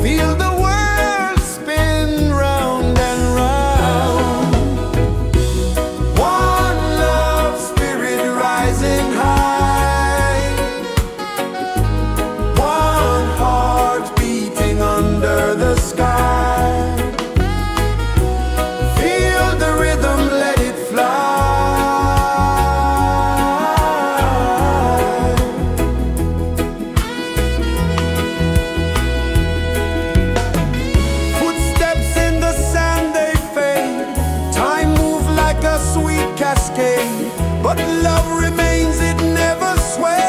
Feel the world spin round and round. One love spirit rising high. One heart beating under the sky. Feel the rhythm, let it fly. Footsteps in the sand, they fade. Time moves like a sweet cascade, but love remains, it never sways.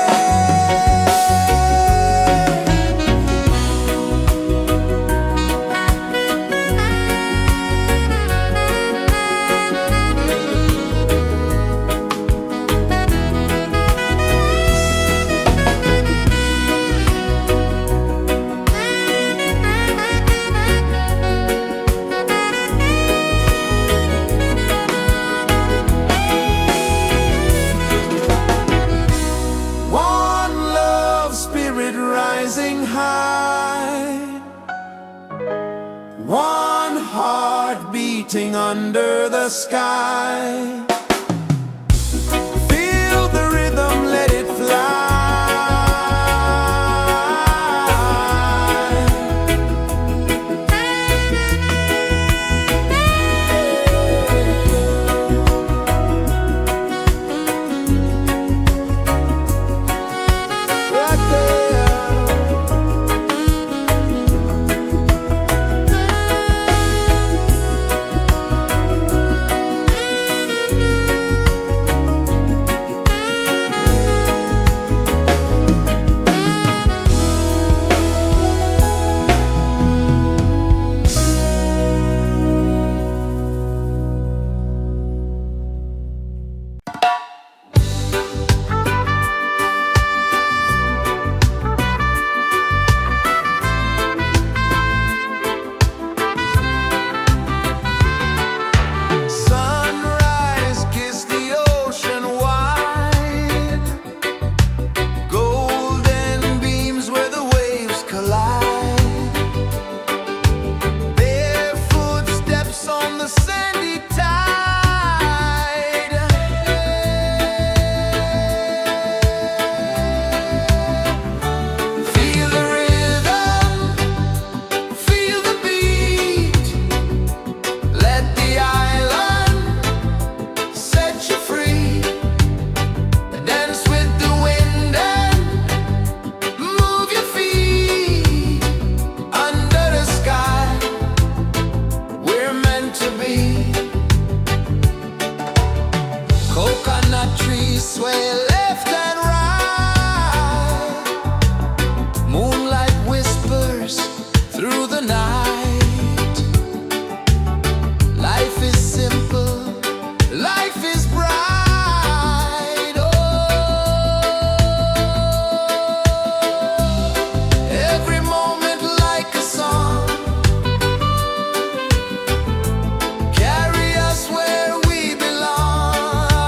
One love spirit rising high. One heart beating under the sky. Feel the rhythm, let it fly. Right there. Sunrise, kiss the ocean wide. Golden beams where the waves collide. Barefoot steps on the sandy tide. Feel the rhythm, feel the beat. Let the island set you free. Dance with the wind and move your feet. Under the sky, we're meant to be. Coconut trees sway left and right. Moonlight whispers through the night. Life is simple, life is bright. Oh, every moment like a song. Carry us where we belong.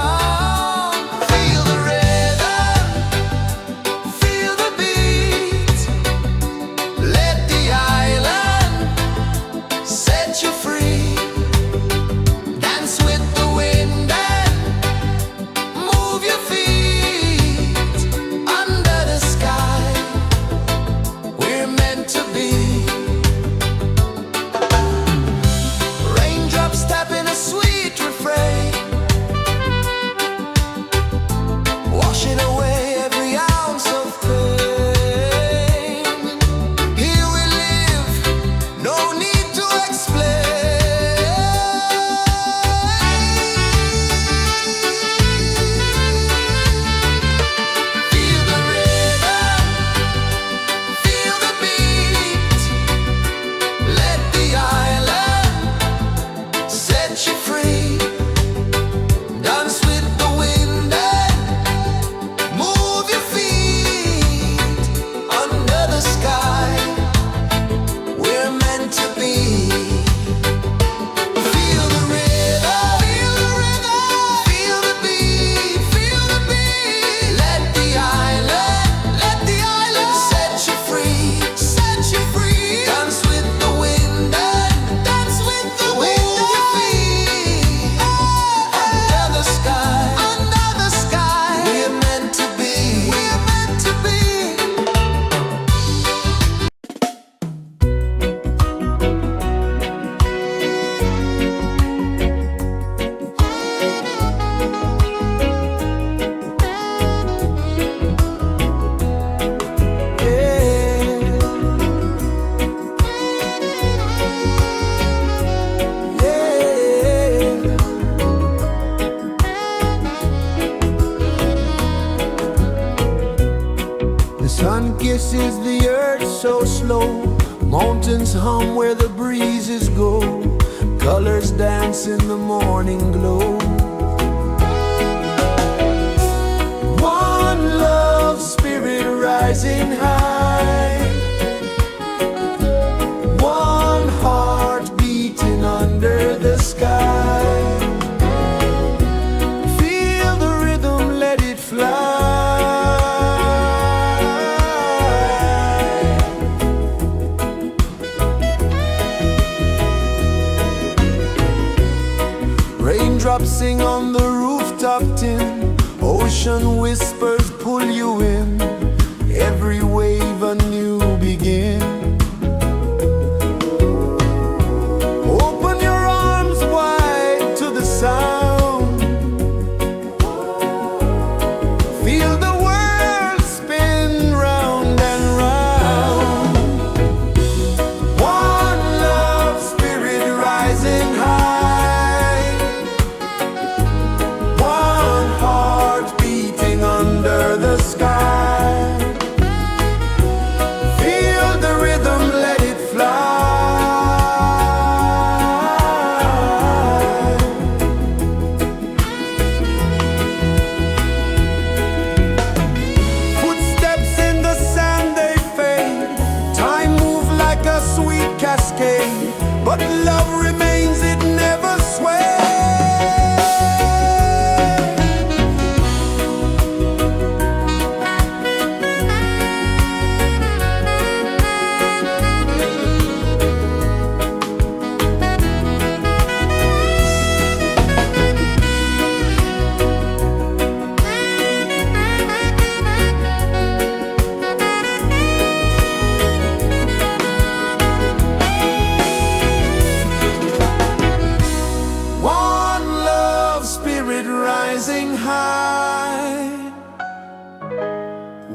Feel the rhythm, sun kisses the earth so slow, mountains hum where the breezes go, colors dance in the morning glow. One love spirit rising high, one heart beating under the sky. Feel the rhythm, let it fly. Raindrops sing on the rooftop tin, ocean whispers pull you in, every wave a new begin. Open your arms wide to the sound, feel the world spin round and round. One love spirit rising high, one heart beating under the sky. Feel the rhythm, let it fly. Footsteps in the sand, they fade, time moves like a sweet cascade, but love remains, it never sways. One love spirit rising high,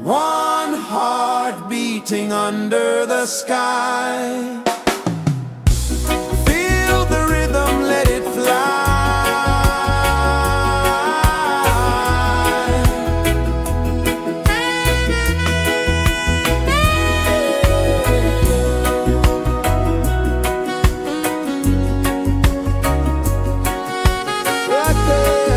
one heart beating under the sky. Feel the rhythm, let it fly. Right there.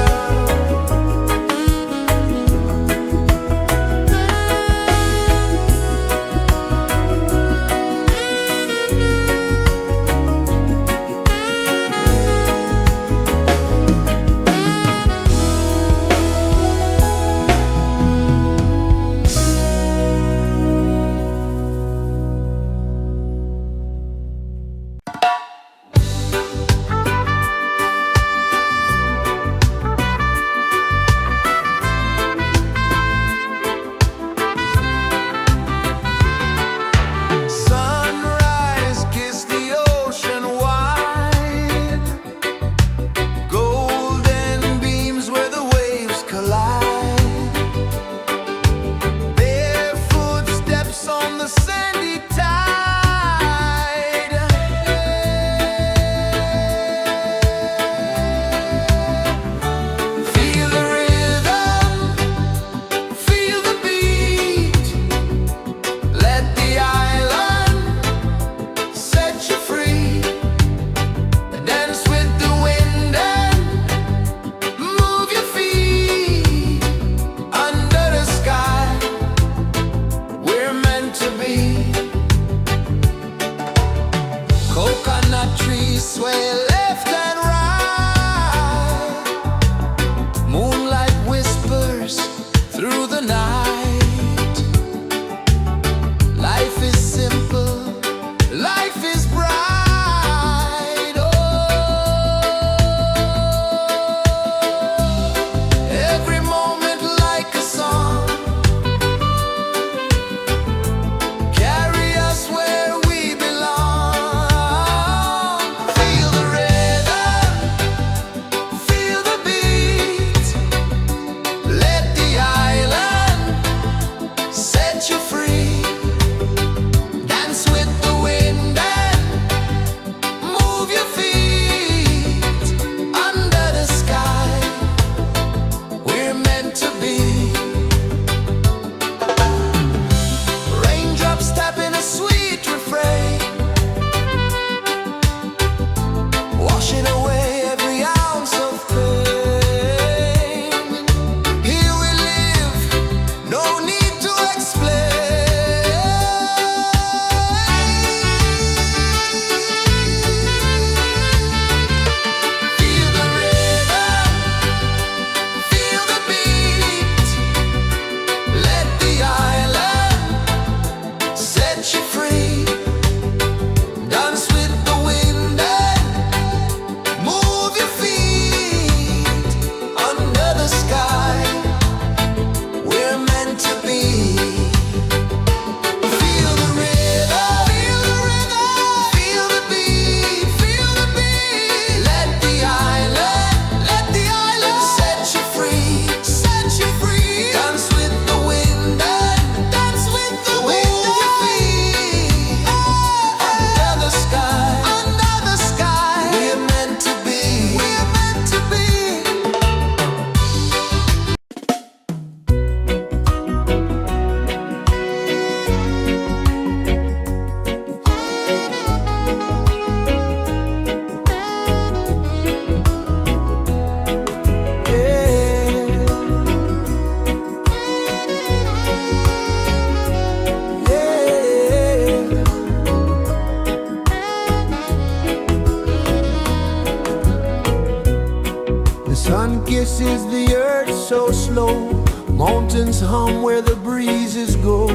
the earth so slow. Mountains hum where the breezes go.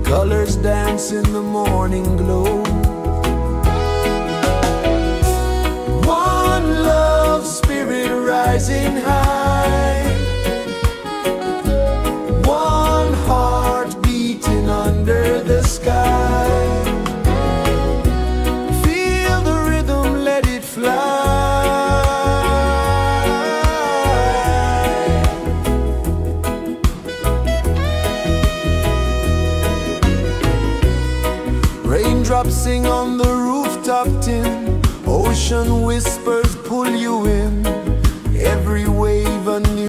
Colors dance in the morning glow. One love spirit rising high. One heart beating under the sky. Feel the rhythm, let it fly. Raindrops sing on the rooftop tin. Ocean whispers pull you in.